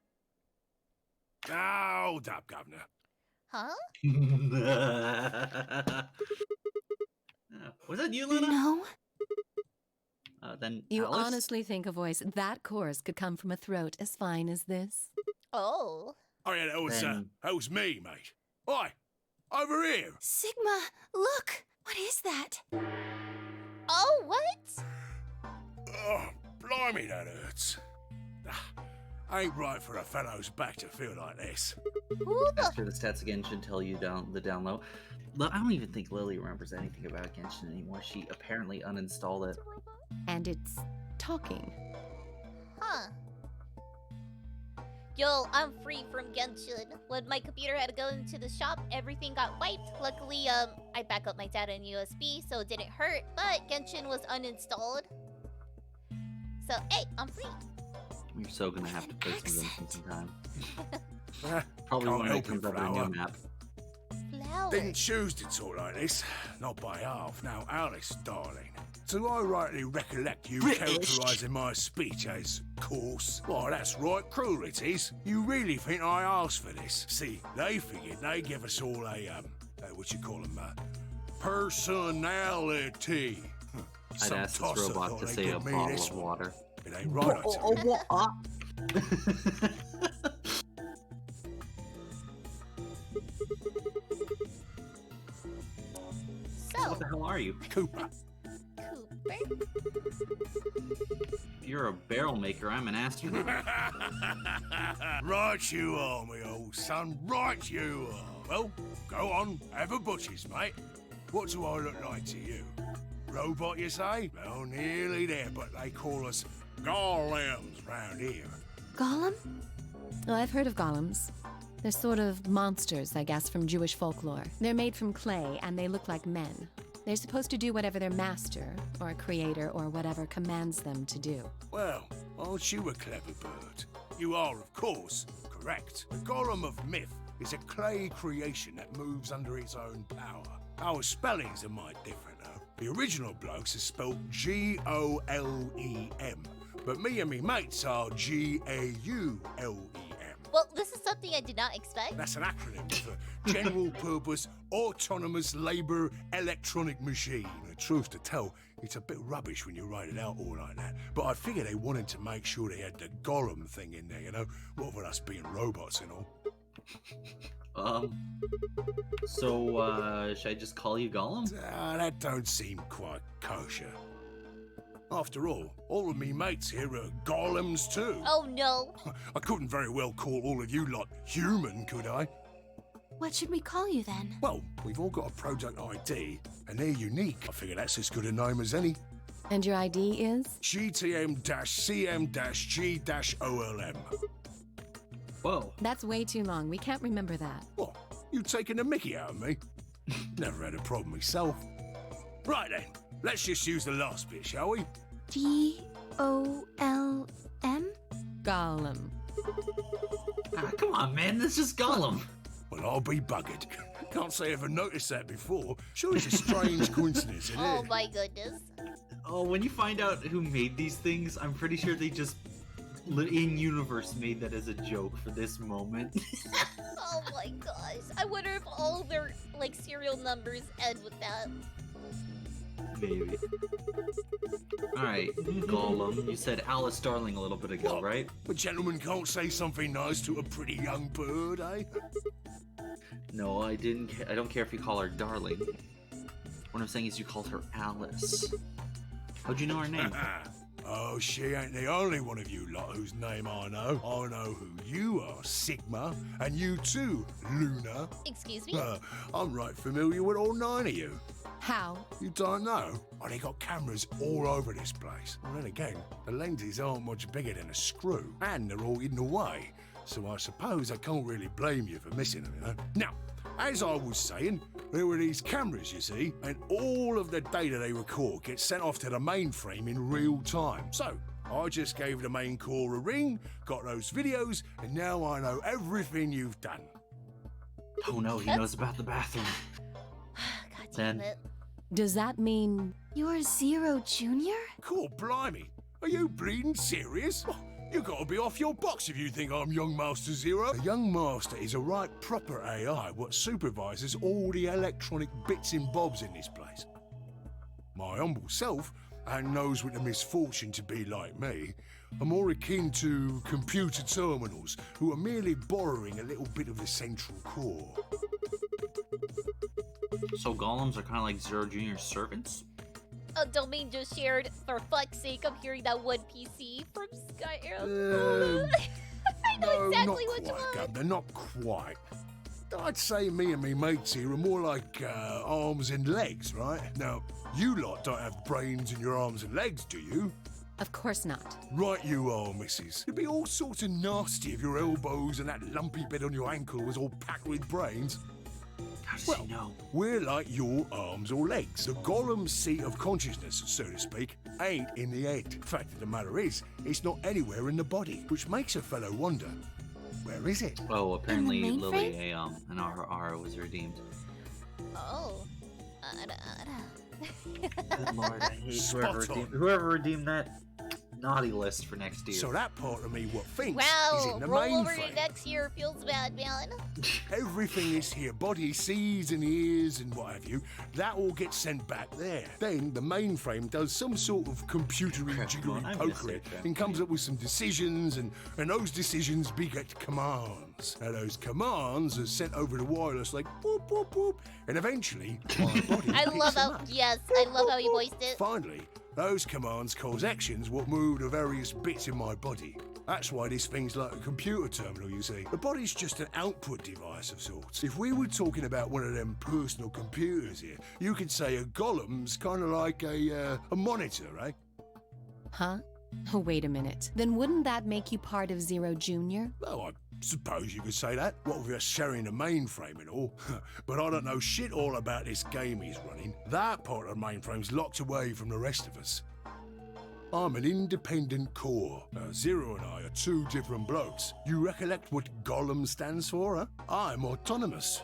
Hold up, Governor. Huh? Was that you, Luna? No. Then You Alice? honestly think a voice that coarse could come from a throat as fine as this? Oh. Oh, yeah, Then- that was me, mate. Oi, over here. Sigma, look! What is that? Oh, what? Oh, blimey, that hurts. Ain't right for a fellow's back to feel like this. Who the After the stats again should tell you the down low. I don't even think Lily remembers anything about Genshin anymore. She apparently uninstalled it. And it's talking. Huh. Yo, I'm free from Genshin. When my computer had to go into the shop, everything got wiped. Luckily, I back up my data in USB, so it didn't hurt, but Genshin was uninstalled. So, hey, I'm free. You're so gonna have to play some Genshin sometime. Ah, Probably Can't when it help comes it, up with a Flower. new map. Flower. Didn't choose to talk like this. Not by half. Now, Alice, darling. Do I rightly recollect you British. characterising my speech as coarse? Why, that's right, cruel it is. You really think I asked for this? See, they figured they'd give us all a, what you call them, personality. I'd Some ask this tosser robot thought to they'd say a give me bottle this of one. water. It ain't right, I tell you. So, What the hell are you? Cooper. Cooper? You're a barrel maker. I'm an astronaut. Right you are, me old son. Right you are. Well, go on, have a butcher's, mate. What do I look like to you? Robot, you say? Well, nearly there, but they call us golems round here. Gollum? Oh, I've heard of golems. They're sort of monsters, I guess, from Jewish folklore. They're made from clay, and they look like men. They're supposed to do whatever their master, or creator, or whatever commands them to do. Well, aren't you a clever bird? You are, of course, correct. The golem of myth is a clay creation that moves under its own power. Our spellings are might different, though. The original blokes are spelled Golem, but me and me mates are Gaulem. Well, this is something I did not expect. That's an acronym for General Purpose Autonomous Labour Electronic Machine. The truth to tell, it's a bit rubbish when you write it out all like that. But I figure they wanted to make sure they had the golem thing in there, you know? What with us being robots and all. So, should I just call you Gollum? That don't seem quite kosher. After all of me mates here are golems too. Oh no. I couldn't very well call all of you lot human, could I? What should we call you then? Well, we've all got a product ID, and they're unique. I figure that's as good a name as any. And your ID is? GTM-CM-G-OLM. Whoa. That's way too long. We can't remember that. What? You taking a mickey out of me? Never had a problem myself. Right then, let's just use the last bit, shall we? G-O-L-M? Gollum. Ah, come on, man. This is Gollum. Well, I'll be buggered. Can't say I ever noticed that before. Sure, it's a strange coincidence, isn't Oh it? my goodness. Oh, when you find out who made these things, I'm pretty sure they just in-universe made that as a joke for this moment. Oh my gosh. I wonder if all their, like, serial numbers end with that. Maybe. Alright, Gollum. You said Alice Darling a little bit ago, What? right? A gentleman can't say something nice to a pretty young bird, eh? No, I didn't. I don't care if you call her Darling. What I'm saying is you called her Alice. How'd you know her name? Oh, she ain't the only one of you lot whose name I know. I know who you are, Sigma, and you too, Luna. Excuse me? I'm right familiar with all 9 of you. How? You don't know? Oh, they got cameras all over this place. Well, then again, the lenses aren't much bigger than a screw, and they're all hidden away. So I suppose I can't really blame you for missing them, you know? Now, as I was saying, there were these cameras, you see, and all of the data they record gets sent off to the mainframe in real time. So, I just gave the main core a ring, got those videos, and now I know everything you've done. Oh no, he knows about the bathroom. God damn Then- it. Does that mean... You're Zero Junior? Cool, blimey. Are you bleeding serious? Oh, you gotta be off your box if you think I'm Young Master Zero. A Young Master is a right proper AI what supervises all the electronic bits and bobs in this place. My humble self, and those with the misfortune to be like me, are more akin to computer terminals who are merely borrowing a little bit of the central core. So Golems are kind of like Zero Junior's servants? A domain just shared. For fuck's sake, I'm hearing that one PC from Skyrim. I know No, exactly not what you quite, want. Governor, not quite. I'd say me and me mates here are more like arms and legs, right? Now, you lot don't have brains in your arms and legs, do you? Of course not. Right you are, missus. It'd be all sorts of nasty if your elbows and that lumpy bit on your ankle was all packed with brains. How does Well, he know? we're like your arms or legs. The Gollum seat of consciousness, so to speak, ain't in the head. Fact of the matter is, it's not anywhere in the body, which makes a fellow wonder, where is it? Oh, apparently mainframe? Lily, an RR was redeemed. Oh. Good lord, I hate Spot on. whoever redeemed that naughty list for next year. So that part of me what thinks is Wow, in the roll over mainframe. your next year feels bad, man. Everything this here body sees and ears and what have you, that all gets sent back there. Then the mainframe does some sort of computery jiggery I miss pokery it, and comes up with some decisions, and those decisions beget commands. Now those commands are sent over the wireless like boop boop boop, and eventually my body I picks love them how, up. yes, I love how you voiced it. Finally, those commands cause actions what move the various bits in my body. That's why this thing's like a computer terminal, you see. The body's just an output device of sorts. If we were talking about one of them personal computers here, you could say a golem's kind of like a monitor, right? Huh? Oh, wait a minute. Then wouldn't that make you part of Zero Junior? Well, I suppose you could say that. What with us sharing the mainframe and all. But I don't know shit all about this game he's running. That part of the mainframe's locked away from the rest of us. I'm an independent core. Zero and I are two different blokes. You recollect what Golem stands for, huh? I'm autonomous.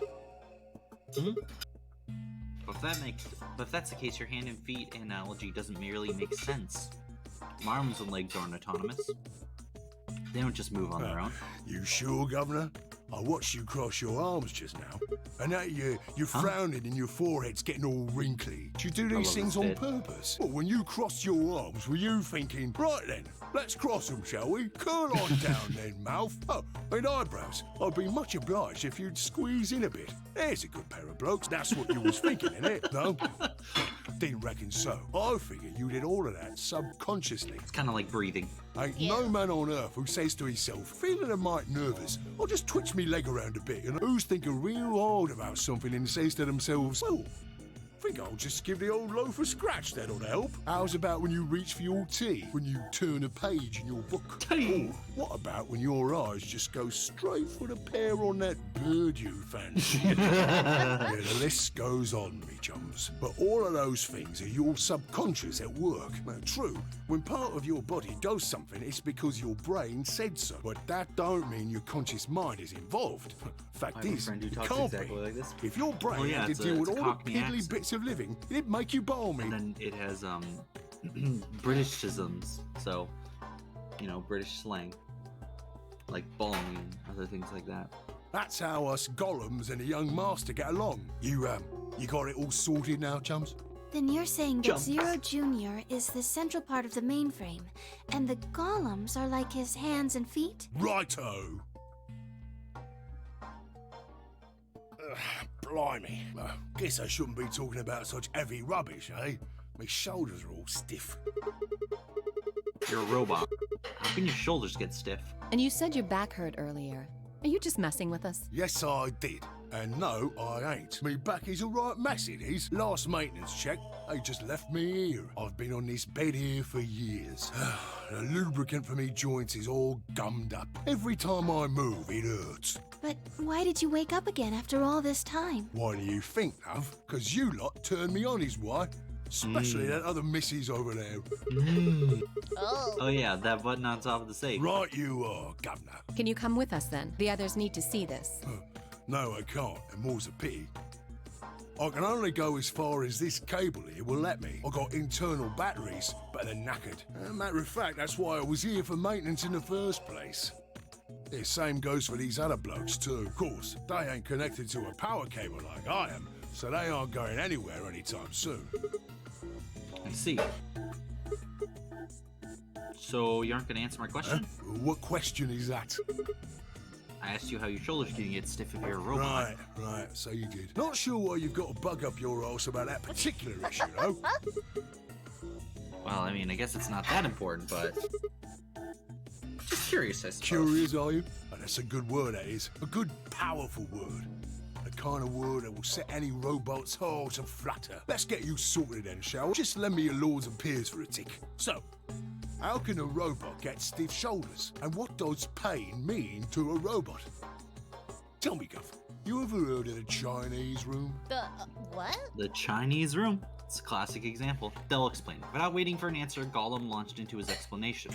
But if that's the case, your hand and feet analogy doesn't merely make sense. My arms and legs aren't autonomous. They don't just move on their own. You sure, Governor? I watched you cross your arms just now, and now you're frowning and your forehead's getting all wrinkly. Do you do these love things this on bit. purpose? Well, when you crossed your arms, were you thinking, right then, let's cross them, shall we? Curl on down then, mouth. Oh, and eyebrows. I'd be much obliged if you'd squeeze in a bit. There's a good pair of blokes. That's what you was thinking, innit? No? Didn't reckon so. I figured you did all of that subconsciously. It's kind of like breathing. Ain't no man on earth who says to himself, feeling a mite nervous, I'll just twitch me leg around a bit, and who's thinking real hard about something and says to themselves, well, I think I'll just give the old loaf a scratch, that'll help. How's about when you reach for your tea, when you turn a page in your book? Tea. Or what about when your eyes just go straight for the pear on that bird you fancy? Yeah, the list goes on, me chums. But all of those things are your subconscious at work. Now, true, when part of your body does something, it's because your brain said so. But that don't mean your conscious mind is involved. Fact I have a is, friend who it talks can't exactly be. like this. If your brain Oh, yeah, had it's to deal with a all the Cockney piddly accent. bits of living, it'd make you balmy. And then it has Britishisms, so British slang, like balmy and other things like that. That's how us golems and a young master get along. You got it all sorted now, chums? Then you're saying that Jumps. Zero Junior is the central part of the mainframe, and the golems are like his hands and feet? Righto. Blimey. Guess I shouldn't be talking about such heavy rubbish, eh? My shoulders are all stiff. You're a robot. How can your shoulders get stiff? And you said your back hurt earlier. Are you just messing with us? Yes, I did. And no, I ain't. Me back is alright mess, it is. Last maintenance check, they just left me here. I've been on this bed here for years. The lubricant for me joints is all gummed up. Every time I move, it hurts. But why did you wake up again after all this time? Why do you think, love? 'Cause you lot turned me on, is why. Especially that other missus over there. Oh yeah, that button on top of the safe. Right you are, Governor. Can you come with us then? The others need to see this. No, I can't, and more's a pity. I can only go as far as this cable here will let me. I got internal batteries, but they're knackered. Matter of fact, that's why I was here for maintenance in the first place. The same goes for these other blokes too. Of course, they ain't connected to a power cable like I am, so they aren't going anywhere anytime soon. I see. So you aren't going to answer my question? What question is that? I asked you how your shoulders can get stiff if you're a robot. Right, so you did. Not sure why you've got a bug up your arse about that particular issue, though. Well, I mean, I guess it's not that important, but just curious, I suppose. Curious, are you? Oh, that's a good word, that is. A good, powerful word. The kind of word that will set any robot's heart aflutter. Let's get you sorted then, shall we? Just lend me your lords and peers for a tick. So, how can a robot get stiff shoulders? And what does pain mean to a robot? Tell me, Guff, you ever heard of the Chinese room? The what? The Chinese room. It's a classic example. They'll explain it. Without waiting for an answer, Gollum launched into his explanation.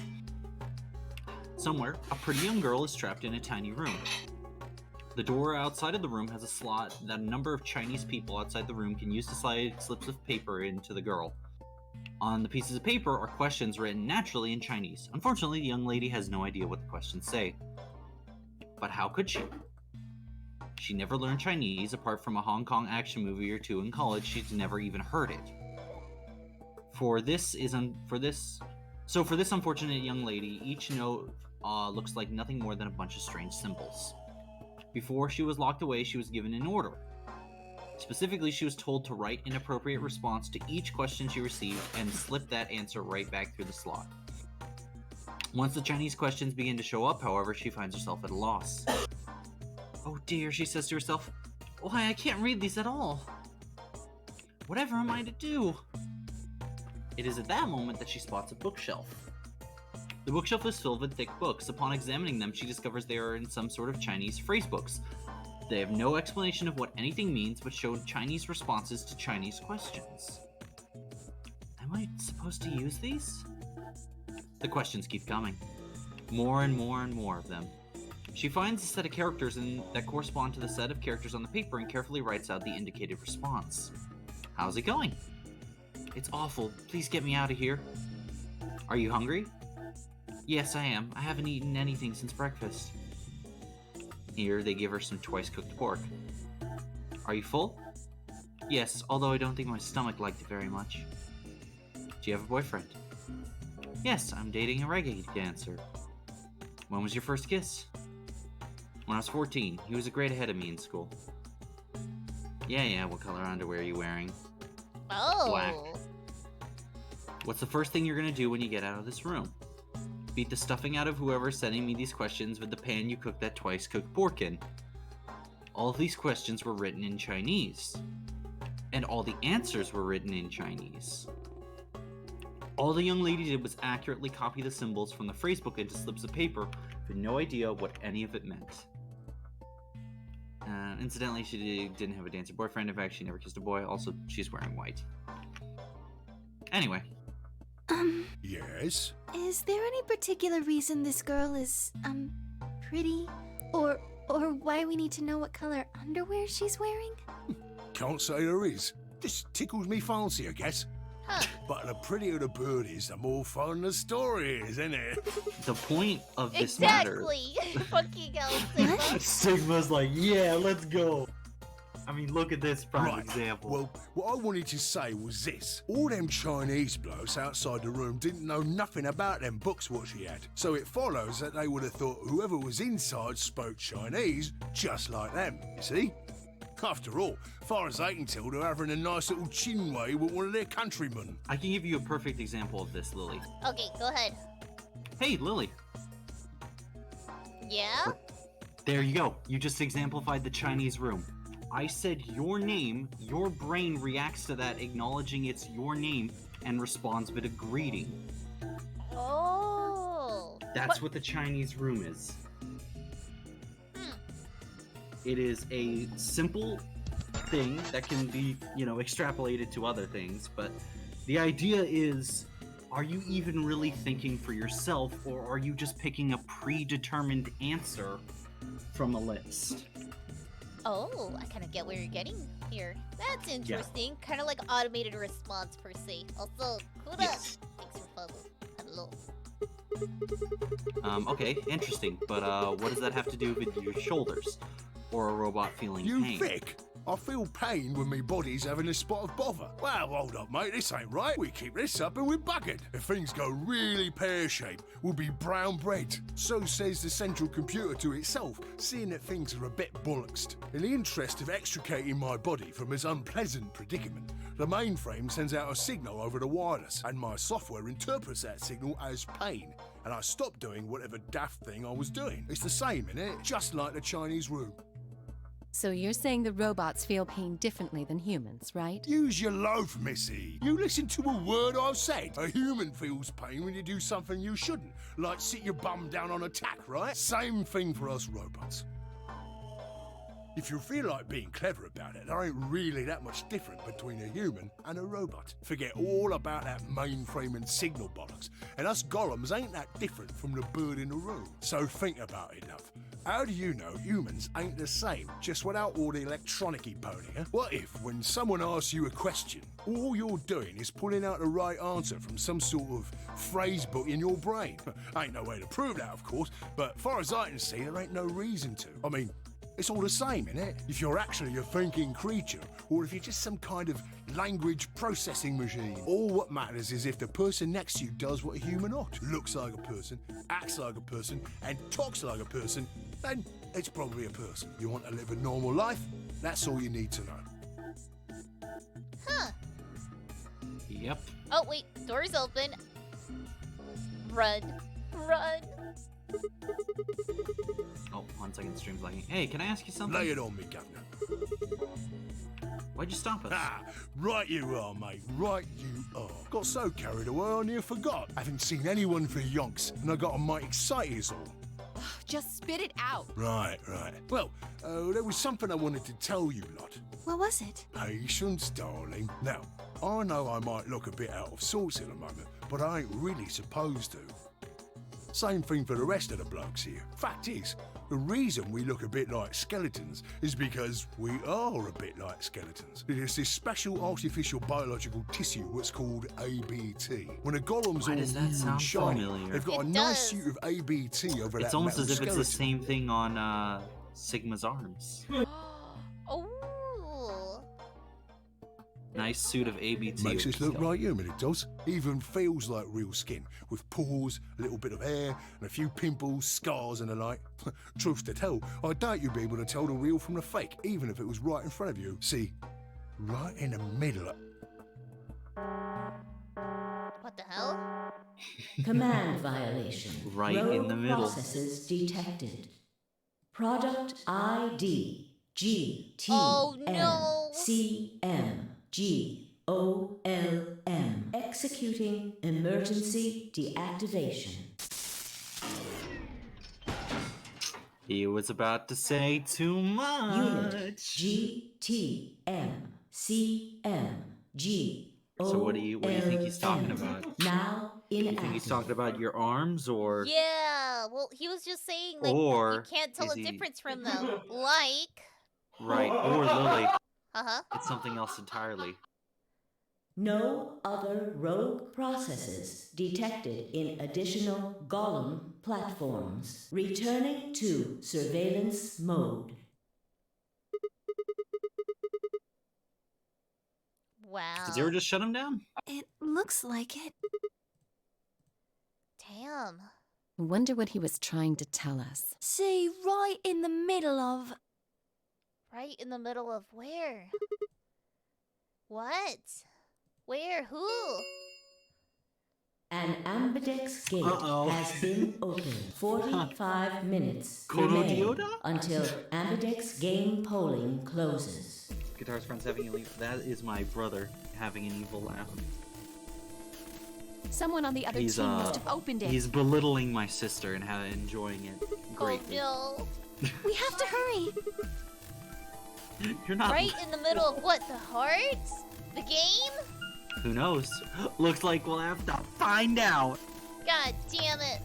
Somewhere, a pretty young girl is trapped in a tiny room. The door outside of the room has a slot that a number of Chinese people outside the room can use to slide slips of paper into the girl. On the pieces of paper are questions written naturally in Chinese. Unfortunately, the young lady has no idea what the questions say. But how could she? She never learned Chinese. Apart from a Hong Kong action movie or two in college, she's never even heard it. For this unfortunate young lady, each note looks like nothing more than a bunch of strange symbols. Before she was locked away, she was given an order. Specifically, she was told to write an appropriate response to each question she received and slip that answer right back through the slot. Once the Chinese questions begin to show up, however, she finds herself at a loss. Oh dear, she says to herself. Why, I can't read these at all. Whatever am I to do? It is at that moment that she spots a bookshelf. The bookshelf is filled with thick books. Upon examining them, she discovers they are in some sort of Chinese phrase books. They have no explanation of what anything means, but show Chinese responses to Chinese questions. Am I supposed to use these? The questions keep coming. More and more and more of them. She finds a set of characters that correspond to the set of characters on the paper and carefully writes out the indicated response. How's it going? It's awful. Please get me out of here. Are you hungry? Yes, I am. I haven't eaten anything since breakfast. Here, they give her some twice-cooked pork. Are you full? Yes, although I don't think my stomach liked it very much. Do you have a boyfriend? Yes, I'm dating a reggae dancer. When was your first kiss? When I was 14. He was a grade ahead of me in school. Yeah, what color underwear are you wearing? Oh. Black. What's the first thing you're gonna do when you get out of this room? Beat the stuffing out of whoever's sending me these questions with the pan you cooked that twice-cooked pork in. All of these questions were written in Chinese. And all the answers were written in Chinese. All the young lady did was accurately copy the symbols from the phrasebook into slips of paper with no idea what any of it meant. Incidentally, she didn't have a dancer boyfriend. In fact, she never kissed a boy. Also, she's wearing white. Anyway. Yes? Is there any particular reason this girl is, pretty? Or why we need to know what color underwear she's wearing? Can't say there is. Just tickles me fancy, I guess. Huh. But the prettier the bird is, the more fun the story is, isn't it? The point of this matter... Exactly! Fucking hell, Sigma. Sigma's like, yeah, let's go. I mean, look at this prime example. Well, what I wanted to say was this. All them Chinese blokes outside the room didn't know nothing about them books what she had. So it follows that they would have thought whoever was inside spoke Chinese just like them, you see? After all, far as I can tell, they're having a nice little chinway with one of their countrymen. I can give you a perfect example of this, Lily. Okay, go ahead. Hey, Lily. Yeah? There you go. You just exemplified the Chinese room. I said your name, your brain reacts to that, acknowledging it's your name, and responds with a greeting. Oh. That's what the Chinese room is. It is a simple thing that can be, extrapolated to other things, but the idea is, are you even really thinking for yourself, or are you just picking a predetermined answer from a list? Oh, I kind of get where you're getting here. That's interesting. Yeah. Kind of like automated response per se. Also, kuda. Yes. Thanks for follow. Hello. Okay, interesting. But what does that have to do with your shoulders? Or a robot feeling you pain? You thick? I feel pain when my body's having a spot of bother. Well, hold up, mate, this ain't right. We keep this up and we're buggered. If things go really pear-shaped, we'll be brown bread. So says the central computer to itself, seeing that things are a bit bollocksed. In the interest of extricating my body from this unpleasant predicament, the mainframe sends out a signal over the wireless, and my software interprets that signal as pain, and I stop doing whatever daft thing I was doing. It's the same, innit? Just like the Chinese room. So you're saying the robots feel pain differently than humans, right? Use your loaf, missy. You listen to a word I've said. A human feels pain when you do something you shouldn't, like sit your bum down on a tack, right? Same thing for us robots. If you feel like being clever about it, there ain't really that much different between a human and a robot. Forget all about that mainframe and signal bollocks. And us golems ain't that different from the bird in the room. So think about it, love. How do you know humans ain't the same, just without all the electronic-y pony, huh? What if, when someone asks you a question, all you're doing is pulling out the right answer from some sort of phrase book in your brain? Ain't no way to prove that, of course, but far as I can see, there ain't no reason to. I mean, it's all the same, innit? If you're actually a thinking creature, or if you're just some kind of language processing machine. All what matters is if the person next to you does what a human ought. Looks like a person, acts like a person, and talks like a person, then it's probably a person. You want to live a normal life? That's all you need to know. Huh. Yep. Oh, wait. Door's open. Run. Run. Oh, 1 second, stream's lagging. Hey, can I ask you something? Lay it on me, Governor. Why'd you stop us? Ah, right you are, mate. Right you are. Got so carried away I near forgot. Haven't seen anyone for yonks, and I got a mite excited is all. Just spit it out. Right. Well, there was something I wanted to tell you lot. What was it? Patience, darling. Now, I know I might look a bit out of sorts in a moment, but I ain't really supposed to. Same thing for the rest of the blokes here. Fact is, the reason we look a bit like skeletons is because we are a bit like skeletons. There's this special artificial biological tissue what's called ABT. When a golem's Why all does that new and sound shiny, familiar? they've got It a nice does. suit of ABT over It's that almost metal as if it's the skeleton. same thing on Sigma's arms. Oh. Nice suit of ABT. Makes us look right human, it does. Even feels like real skin, with pores, a little bit of hair, and a few pimples, scars and the like. Truth to tell, I doubt you'd be able to tell the real from the fake, even if it was right in front of you. See, right in the middle of... What the hell? Command violation. Right in the Rogue middle. Processes detected. Product ID Oh, no. GTMCMGOLM. Executing emergency deactivation. He was about to say too Unit much. GTMCMGOLM. So what do you think he's talking about? Now Do you inactive. think he's talking about your arms or Yeah, well, he was just saying, like, Or you can't tell is the he- difference from them. Like, right or Lily? uh-huh. It's something else entirely. No other rogue processes detected in additional Golem platforms. Returning to surveillance mode. Wow. Did Zero just shut him down? It looks like it. Damn. I wonder what he was trying to tell us. See, right in the middle of... Right in the middle of where? What? Where? Who? An ambidex gate Uh-oh. has been opened. 45 minutes Kono remain Dioda? until ambidex game polling closes. Guitar's friends having a leave. That is my brother having an evil laugh. Someone on the other He's team must have opened it. he's belittling my sister and enjoying it greatly. Oh We have to hurry. You're no. not. Right in the middle of what? The heart? The game? Who knows? Looks like we'll have to find out. God damn it.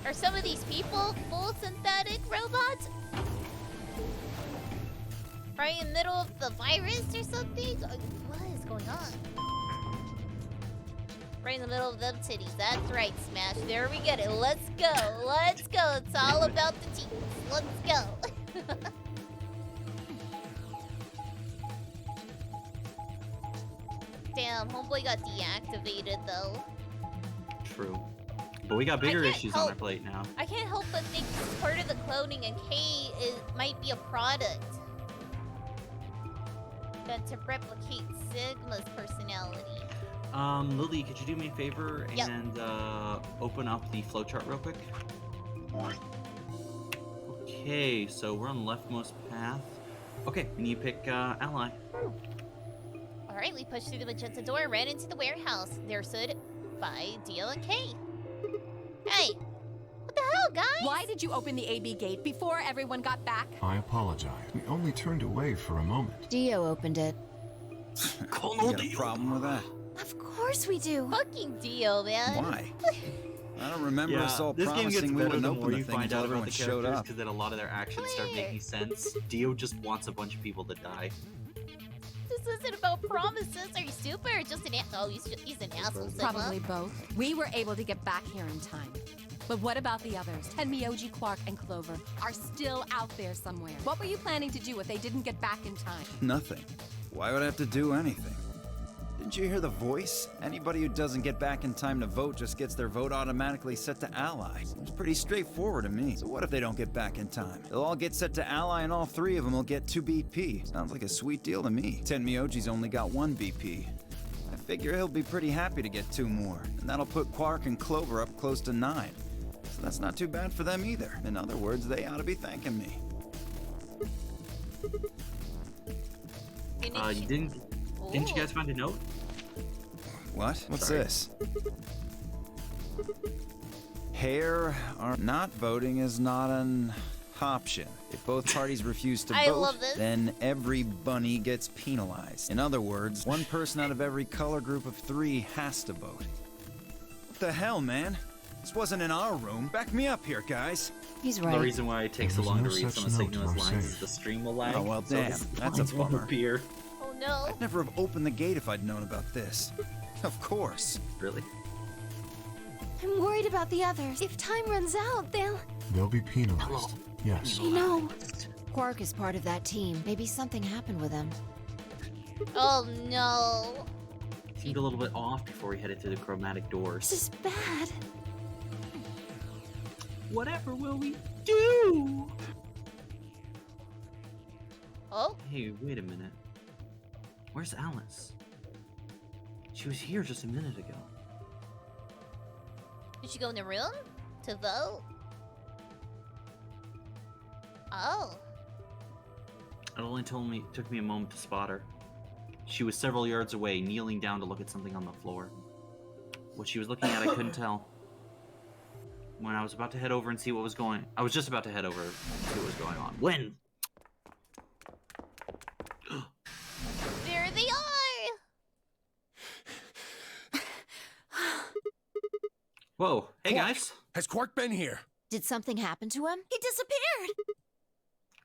Are some of these people full synthetic robots? Right in the middle of the virus or something? What is going on? Right in the middle of them titties. That's right, Smash. There we get it. Let's go. Let's go. It's all about the titties. Let's go. Damn, homeboy got deactivated though. True. But we got bigger can't issues on help- our plate now. I can't help but think it's part of the cloning and K might be a product. Meant to replicate Sigma's personality. Lily, could you do me a favor Yep. and open up the flowchart real quick? Okay, so we're on the leftmost path. Okay, we need to pick ally. Alright, we pushed through the magenta door and ran into the warehouse. There stood by DL and K. Hey! What the hell, guys? Why did you open the AB gate before everyone got back? I apologize. We only turned away for a moment. Dio opened it. You got a problem with that? Of course we do. Fucking Dio, man. Why? I don't remember us all this game gets promising we better wouldn't the open more the you thing find until out about everyone the showed characters, up. because then a lot of their actions start making sense. Dio just wants a bunch of people to die. This isn't about promises. Are you stupid or just an oh, he's an asshole. Probably both. We were able to get back here in time. But what about the others? Tenmyoji, Quark, and Clover are still out there somewhere. What were you planning to do if they didn't get back in time? Nothing. Why would I have to do anything? Didn't you hear the voice? Anybody who doesn't get back in time to vote just gets their vote automatically set to ally. It's pretty straightforward to me. So what if they don't get back in time? They'll all get set to ally and all 3 of them will get 2 BP. Sounds like a sweet deal to me. Tenmyoji's only got 1 BP. I figure he'll be pretty happy to get 2 more. And that'll put Quark and Clover up close to 9. So that's not too bad for them either. In other words, they ought to be thanking me. Didn't you guys find a note? What? What's Sorry. this? Hair are not voting is not an option. If both parties refuse to I vote, love this. then every bunny gets penalized. In other words, 1 person out of every color group of 3 has to vote. What the hell, man? This wasn't in our room. Back me up here, guys. He's The right. reason why it takes so There's long no to read such some of note to Sigma's our lines is save. the stream will lag. Oh, well, so damn. this That's a lines won't bummer. appear. Oh no. I'd never have opened the gate if I'd known about this. Of course. Really? I'm worried about the others. If time runs out, They'll be penalized. Yes. I know. Quark is part of that team. Maybe something happened with him. Oh no. Seemed a little bit off before he headed through the chromatic doors. This is bad. Whatever will we do? Oh, Hey, wait a minute. Where's Alice? She was here just a minute ago. did you go in the room to vote? Oh. It only took me a moment to spot her. She was several yards away, kneeling down to look at something on the floor. What she was looking at, I couldn't tell. When I was about to head over and see what was going... I was just about to head over and see what was going on. When? There they are! Whoa. Hey, Quark, guys. Has Quark been here? Did something happen to him? He disappeared!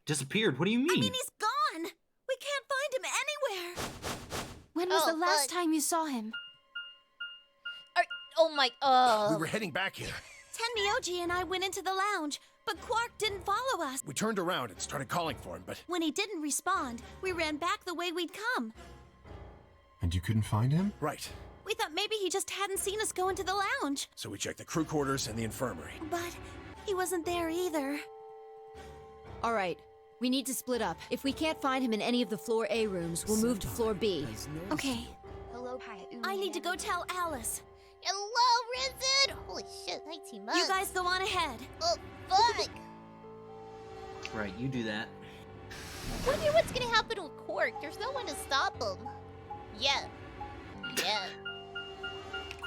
Disappeared? What do you mean? I mean, he's gone! We can't find him anywhere! When was Oh, the last fuck. time you saw him? Oh my, We were heading back here. Tenmyoji and I went into the lounge, but Quark didn't follow us. We turned around and started calling for him, but When he didn't respond, we ran back the way we'd come. And you couldn't find him? right. We thought maybe he just hadn't seen us go into the lounge. So we checked the crew quarters and the infirmary. But he wasn't there either. All right, we need to split up. If we can't find him in any of the floor A rooms, we'll move to floor B. Okay. Hello, Paiyumi. I need to go tell Alice. hello, Risen! Holy shit, 19 months. You guys go on ahead. Oh, fuck! Right, you do that. Wonder what's gonna happen with Quark. There's no one to stop him. Yeah. Yeah.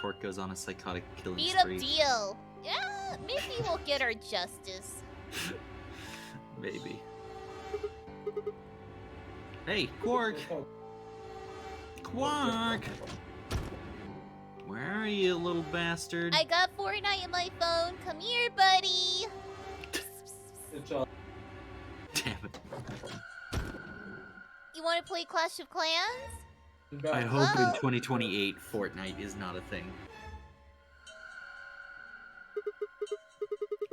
Quark goes on a psychotic killing Beat up spree. Dio. Yeah, maybe we'll get our justice. Maybe. Hey, Quark! Quark! Where are you, little bastard? I got Fortnite in my phone. Come here, buddy. Damn it. You want to play Clash of Clans? I hope Oh. in 2028 Fortnite is not a thing.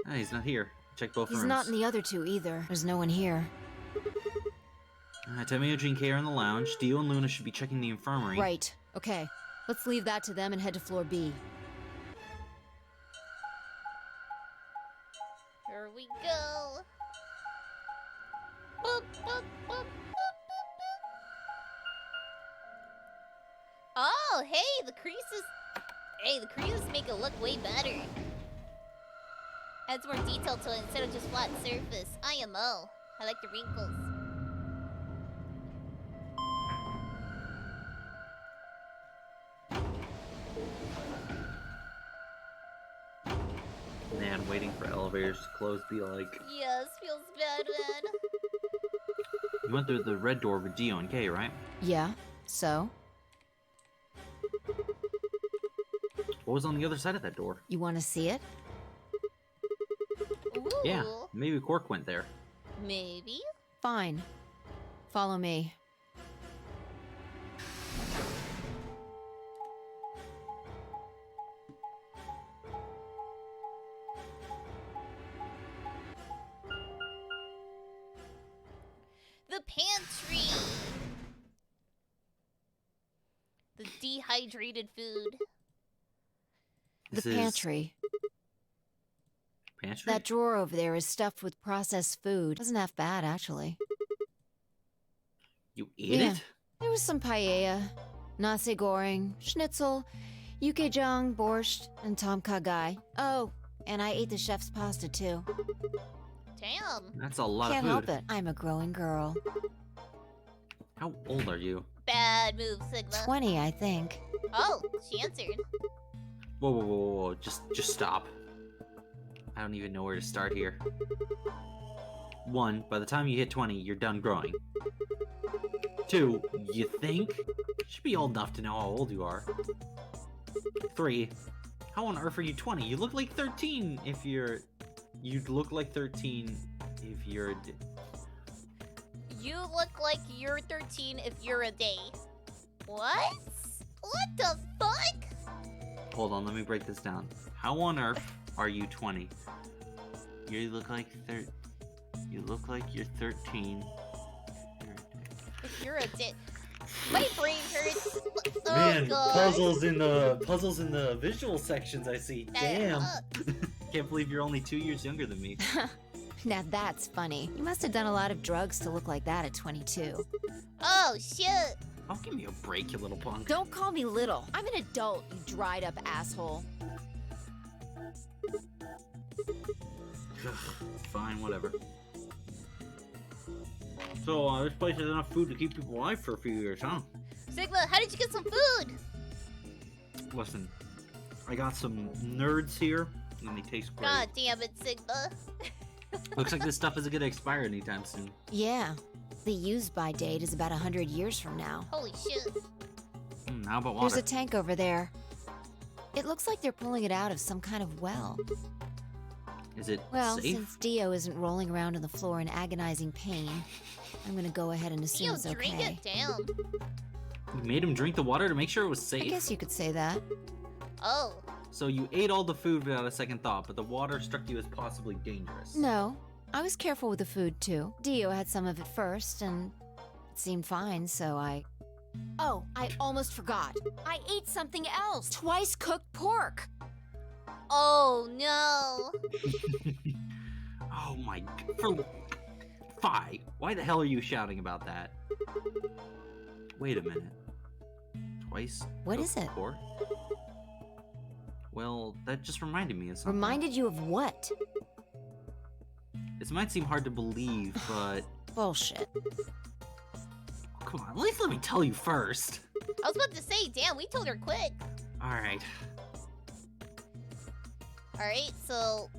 Ah, he's not here. Check both He's rooms. not in the other 2 either. There's no one here. Tenmyoji and Kay are in the lounge. Dio and Luna should be checking the infirmary. Right. Okay. Let's leave that to them and head to floor B. Here we go. Boop, boop, boop, boop, boop, boop. Oh, hey, the creases. Hey, the creases make it look way better. Adds more detail to it instead of just flat surface. IMO. I like the wrinkles. Man, waiting for elevators to close be like... Yes, feels bad, man. You went through the red door with Dio and Kay, right? Yeah, so? What was on the other side of that door? You want to see it? Ooh. Yeah, maybe Quark went there. Maybe. Fine. Follow me. The pantry. The dehydrated food. This The is pantry. Pantry? That drawer over there is stuffed with processed food. Wasn't half bad, actually. You ate it? There was some paella, nasi goreng, schnitzel, yukejang, borscht, and tom kha gai. Oh, and I ate the chef's pasta too. Damn. That's a lot Can't of help food. it. I'm a growing girl. How old are you? Bad move, Sigma. 20, I think. Oh, she answered. Whoa, whoa, whoa, whoa, whoa. Just stop. I don't even know where to start here. 1, by the time you hit 20, you're done growing. 2, you think? You should be old enough to know how old you are. 3, how on earth are you 20? You look like 13 if you're... You'd look like 13 if you're... You look like you're 13 if you're a day. What? What the fuck? Hold on, let me break this down. How on earth are you 20? You look like You look like you're 13. If you're a day. My brain hurts. Oh, Man, God. puzzles in the visual sections I see. Damn. Can't believe you're only 2 years younger than me. Now that's funny. You must have done a lot of drugs to look like that at 22. Oh, shit. Oh, give me a break, you little punk. Don't call me little. I'm an adult, you dried up asshole. Fine, whatever. So, this place has enough food to keep people alive for a few years, huh? Sigma, how did you get some food? Listen, I got some nerds here, and they taste great. God damn it, Sigma. Looks like this stuff isn't gonna expire anytime soon. Yeah. The use-by date is about 100 years from now. Holy shit. How about water? There's a tank over there. It looks like they're pulling it out of some kind of well. Is it Well, safe? since Dio isn't rolling around on the floor in agonizing pain, I'm gonna go ahead and assume Dio, it's okay. drink it down. You made him drink the water to make sure it was safe? I guess you could say that. Oh. So you ate all the food without a second thought, but the water struck you as possibly dangerous. No, I was careful with the food too. Dio had some of it first, and it seemed fine, so I... Oh, I almost forgot. I ate something else. Twice cooked pork. Oh, no. Oh my god. Fi, why the hell are you shouting about that? Wait a minute. Twice? What is it? Pork? Well, that just reminded me of something. Reminded you of what? This might seem hard to believe, but... Bullshit. Come on, at least let me tell you first. I was about to say, damn, we told her quick. Alright. Alright, so...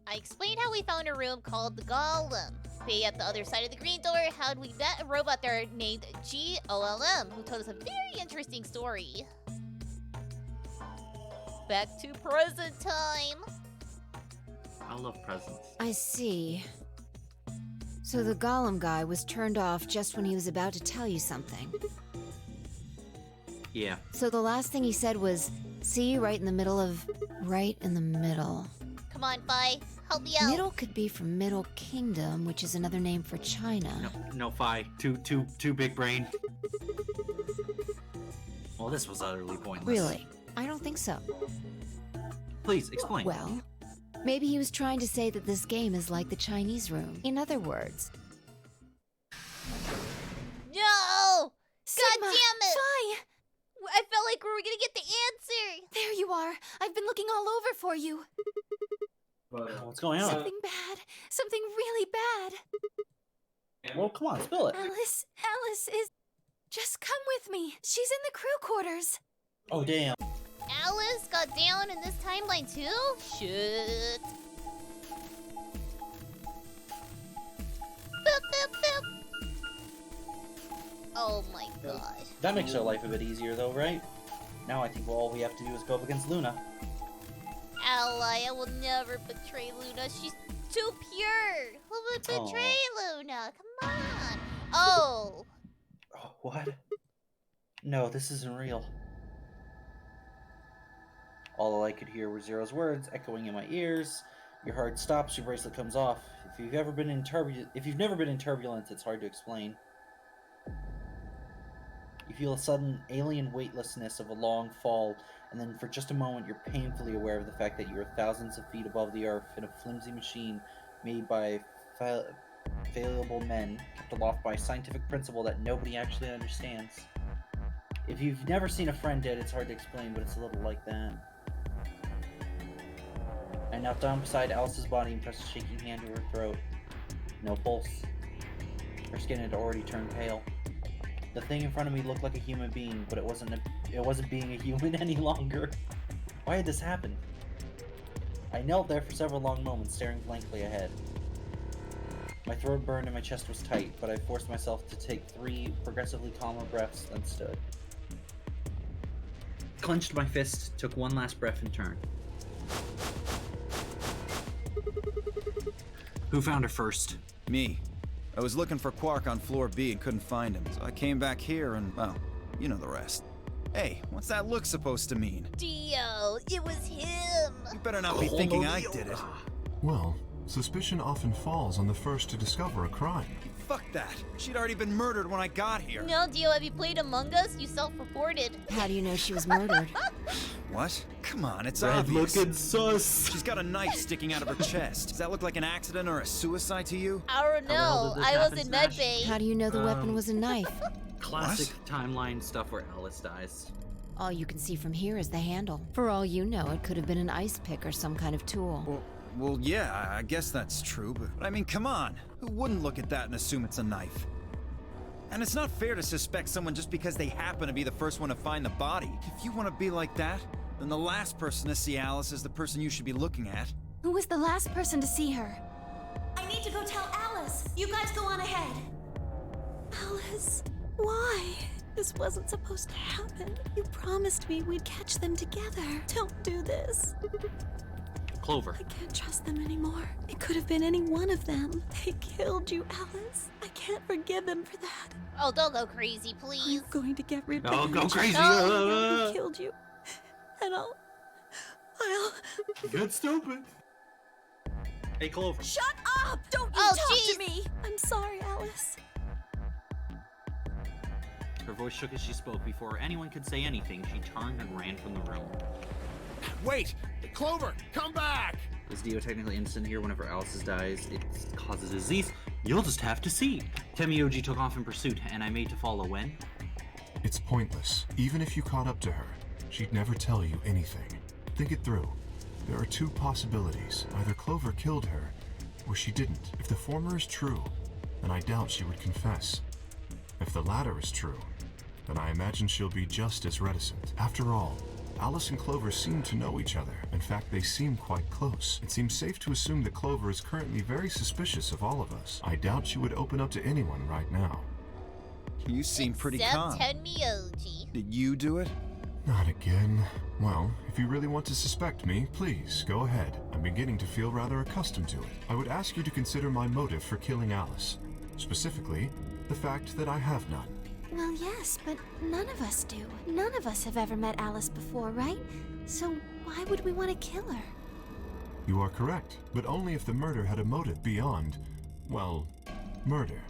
I explained how we found a room called the Golem. They at the other side of the green door, how'd we met a robot there named GOLM, who told us a very interesting story. Back to present time. I love presents. I see. So the Golem guy was turned off just when he was about to tell you something. Yeah. So the last thing he said was, see you right in the middle of... Right in the middle. Come on, Fi. Help me out. Middle could be from Middle Kingdom, which is another name for China. No, Fi. Too big brain. Well, this was utterly pointless. Really? I don't think so. Please, explain. Well, maybe he was trying to say that this game is like the Chinese room. In other words... No! Sigma, God damn it! Fi! I felt like we were gonna get the answer! There you are. I've been looking all over for you. What's going on? Something bad. Something really bad. Well, come on, spill it. Alice is... Just come with me. She's in the crew quarters. Oh, damn. Alice got down in this timeline too? Shit. Boop, boop, boop. Oh my gosh. That makes our life a bit easier, though, right? Now I think all we have to do is go up against Luna. Ally, I will never betray Luna. She's too pure. Who would betray Luna? Come on. Oh. What? No, this isn't real. All I could hear were Zero's words echoing in my ears. Your heart stops, your bracelet comes off. If you've never been in turbulence, it's hard to explain. You feel a sudden alien weightlessness of a long fall, and then for just a moment you're painfully aware of the fact that you are thousands of feet above the earth in a flimsy machine made by fallible men, kept aloft by a scientific principle that nobody actually understands. If you've never seen a friend dead, it's hard to explain, but it's a little like that. I knelt down beside Alice's body and pressed a shaking hand to her throat. No pulse. Her skin had already turned pale. The thing in front of me looked like a human being, but it wasn't being a human any longer. Why had this happened? I knelt there for several long moments, staring blankly ahead. My throat burned and my chest was tight, but I forced myself to take 3 progressively calmer breaths, then stood. Clenched my fist, took one last breath, and turned. Who found her first? Me. I was looking for Quark on floor B and couldn't find him, so I came back here and, well, you know the rest. Hey, what's that look supposed to mean? Dio, it was him. You better not be thinking I did it. Well, suspicion often falls on the first to discover a crime. Fuck that. She'd already been murdered when I got here. No, Dio, have you played Among Us? You self-reported. How do you know she was murdered? What? Come on, it's Red obvious. looking sus. She's got a knife sticking out of her chest. Does that look like an accident or a suicide to you? I don't know. I was in medbay. How do you know the weapon was a knife? Classic timeline stuff where Alice dies. All you can see from here is the handle. For all you know, it could have been an ice pick or some kind of tool. Well, yeah, I guess that's true, but I mean, come on. Who wouldn't look at that and assume it's a knife? And it's not fair to suspect someone just because they happen to be the first one to find the body. If you want to be like that, then the last person to see Alice is the person you should be looking at. Who was the last person to see her? I need to go tell Alice. You guys go on ahead. Alice, why? This wasn't supposed to happen. You promised me we'd catch them together. Don't do this. Clover. I can't trust them anymore. It could have been any one of them. They killed you, Alice. I can't forgive them for that. Oh, don't go crazy, please. I'm going to get revenge. Oh, go crazy. Who killed you. And I'll... Get stupid. Hey, Clover. Shut up! Don't you talk to me! I'm sorry, Alice. Her voice shook as she spoke. Before anyone could say anything, she turned and ran from the room. Wait! Clover, come back! Is Dio technically innocent here? Whenever Alice dies, it causes disease. You'll just have to see. Temioji took off in pursuit, and I made to follow when? It's pointless. Even if you caught up to her, she'd never tell you anything. Think it through. There are 2 possibilities. Either Clover killed her, or she didn't. If the former is true, then I doubt she would confess. If the latter is true, then I imagine she'll be just as reticent. After all, Alice and Clover seem to know each other. In fact, they seem quite close. It seems safe to assume that Clover is currently very suspicious of all of us. I doubt she would open up to anyone right now. You seem pretty calm. Temioji. Did you do it? Not again. Well, if you really want to suspect me, please, go ahead. I'm beginning to feel rather accustomed to it. I would ask you to consider my motive for killing Alice. Specifically, the fact that I have none. Well, yes, but none of us do. None of us have ever met Alice before, right? So why would we want to kill her? You are correct, but only if the murder had a motive beyond, well, murder.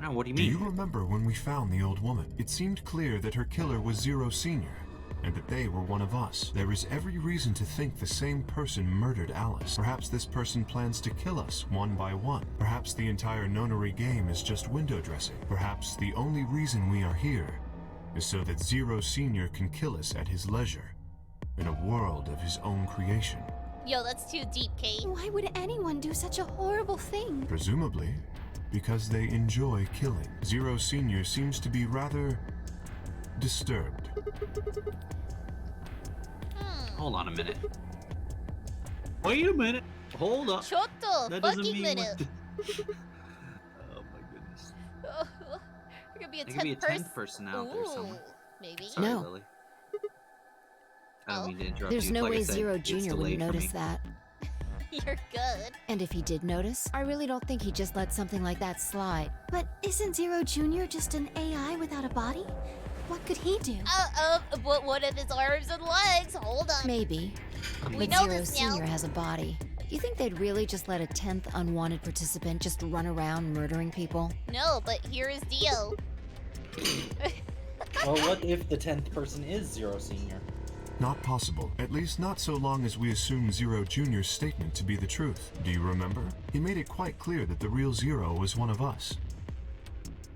Now, what do you mean? Do you remember when we found the old woman? It seemed clear that her killer was Zero Senior, and that they were one of us. There is every reason to think the same person murdered Alice. Perhaps this person plans to kill us one by one. Perhaps the entire nonary game is just window dressing. Perhaps the only reason we are here is so that Zero Senior can kill us at his leisure, in a world of his own creation. Yo, that's too deep, Kate. Why would anyone do such a horrible thing? Presumably, because they enjoy killing. Zero Senior seems to be rather disturbed. Hold on a minute. Wait a minute. Hold up. Chotto, That doesn't fucking mean minute. Oh my goodness. You're gonna be a It could be a 10th person. 10th person out there somewhere. Maybe. Sorry, No. Lily. I don't Oh. mean to interrupt There's you. no Like I way said, Zero it's Jr. would delayed for notice me. that. You're good. And if he did notice, I really don't think he'd just let something like that slide. But isn't Zero Jr. just an AI without a body? What could he do? But what if his arms and legs? Hold on. Maybe. We But know Zero this now. Sr. has a body. You think they'd really just let a 10th unwanted participant just run around murdering people? No, but here is Dio. Well, what if the 10th person is Zero Senior? Not possible, at least not so long as we assume Zero Jr.'s statement to be the truth. Do you remember? He made it quite clear that the real Zero was one of us.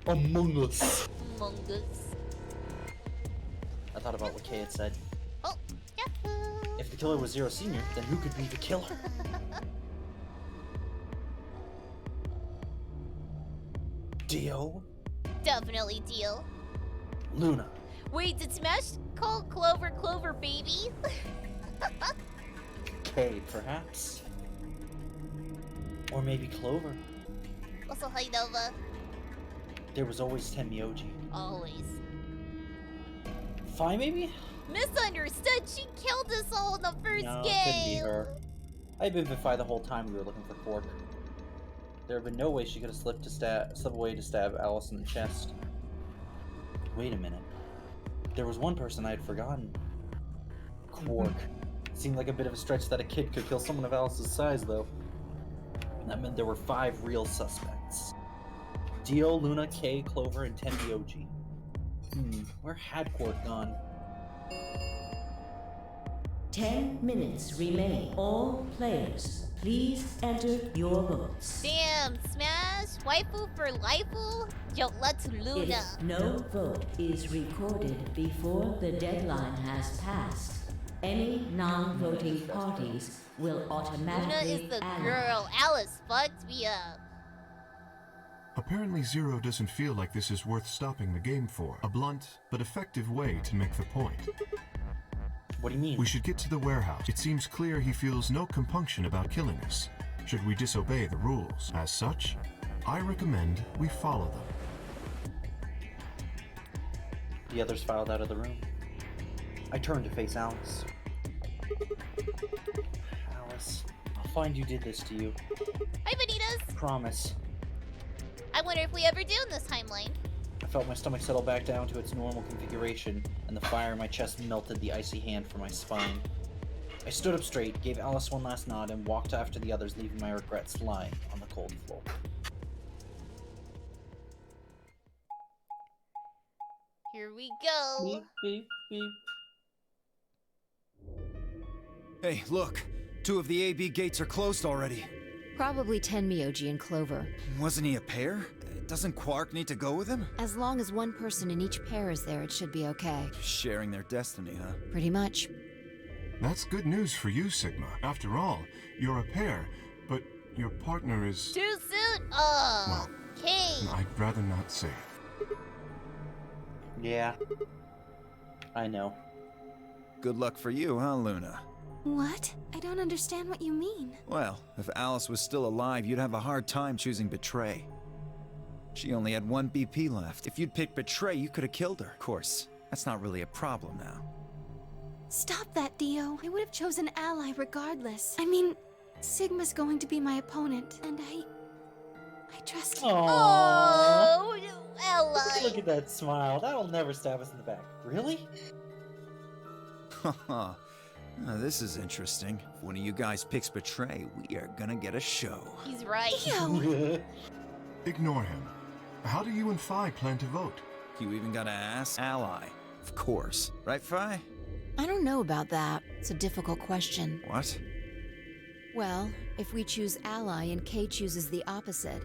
Among Us. Among Us. I thought about what Kay had said. Oh, Yahoo! If the killer was Zero Senior, then who could be the killer? Dio? Definitely Dio. Luna. Wait, did Smash call Clover Clover baby? Kay, perhaps? Or maybe Clover. Also, hi Nova. There was always Tenmyoji. Always. Fi, maybe? Misunderstood. She killed us all in the first No, game. couldn't be her. I've been with Fi the whole time we were looking for Quark. There had been no way she could have slipped away to stab Alice in the chest. Wait a minute. There was one person I had forgotten. Quark. Seemed like a bit of a stretch that a kid could kill someone of Alice's size, though. That meant there were 5 real suspects. Dio, Luna, Kay, Clover, and Tenmyoji. Where had Quark gone? 10 minutes remain. All players, please enter your votes. Damn, Smash, waifu for lifeu? Yo, let's Luna. If no vote is recorded before the deadline has passed, any non-voting parties will Luna automatically is the ally. girl. Alice fucked me up. Apparently Zero doesn't feel like this is worth stopping the game for. A blunt, but effective way to make the point. What do you mean? We should get to the warehouse. It seems clear he feels no compunction about killing us. Should we disobey the rules? As such, I recommend we follow them. The others filed out of the room. I turned to face Alice. Alice, I'll find who did this to you. Hi, Vanitas. Promise. I wonder if we ever do in this timeline. I felt my stomach settle back down to its normal configuration, and the fire in my chest melted the icy hand from my spine. I stood up straight, gave Alice one last nod, and walked after the others, leaving my regrets lying on the cold floor. Here we go. Beep, beep, beep. Hey, look. 2 of the AB gates are closed already. Probably Tenmyoji and Clover. Wasn't he a pair? Doesn't Quark need to go with him? As long as one person in each pair is there, it should be okay. Sharing their destiny, huh? Pretty much. That's good news for you, Sigma. After all, you're a pair, but your partner is... Too soon? Oh, okay. I'd rather not say. Yeah. I know. Good luck for you, huh, Luna? What? I don't understand what you mean. Well, if Alice was still alive, you'd have a hard time choosing Betray. She only had 1 BP left. If you'd picked Betray, you could have killed her. Of course, that's not really a problem now. Stop that, Dio. I would have chosen Ally regardless. I mean, Sigma's going to be my opponent, and I trust him. Oh, Ella. Look at that smile. That'll never stab us in the back. Really? Haha. This is interesting. If one of you guys picks Betray, we are gonna get a show. He's right. Dio! Ignore him. How do you and Phi plan to vote? You even gotta ask Ally. Of course. Right, Phi? I don't know about that. It's a difficult question. What? Well, if we choose Ally and Kay chooses the opposite,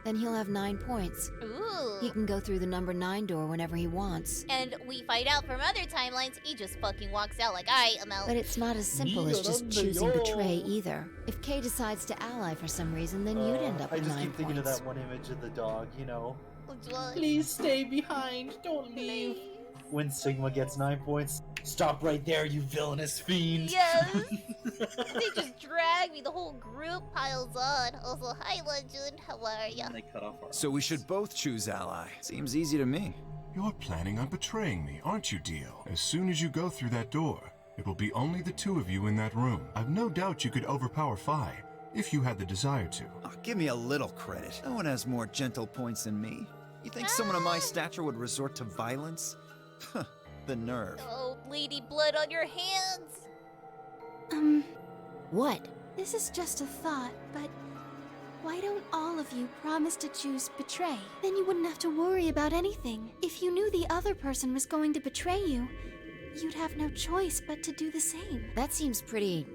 then he'll have 9 points. Ooh. He can go through the number 9 door whenever he wants. And we find out from other timelines, he just fucking walks out like, I'm out. But it's not as simple as just choosing Betray either. If Kay decides to ally for some reason, then you'd end up I with just 9 keep thinking of points. that one image of the dog, you know. Which one? Please stay behind, don't leave. When Sigma gets 9 points, stop right there, you villainous fiend. Yes. They just drag me. The whole group piles on. Also, hi, Legend. How are ya? And they cut off our So we should both choose Ally. Seems easy to me. You're planning on betraying me, aren't you, Dio? As soon as you go through that door, it will be only the two of you in that room. I've no doubt you could overpower Phi, if you had the desire to. Oh, give me a little credit. No one has more gentle points than me. You think someone of my stature would resort to violence? The nerve. Oh, lady blood on your hands. What? This is just a thought, but why don't all of you promise to choose betray? Then you wouldn't have to worry about anything. If you knew the other person was going to betray you, you'd have no choice but to do the same. That seems pretty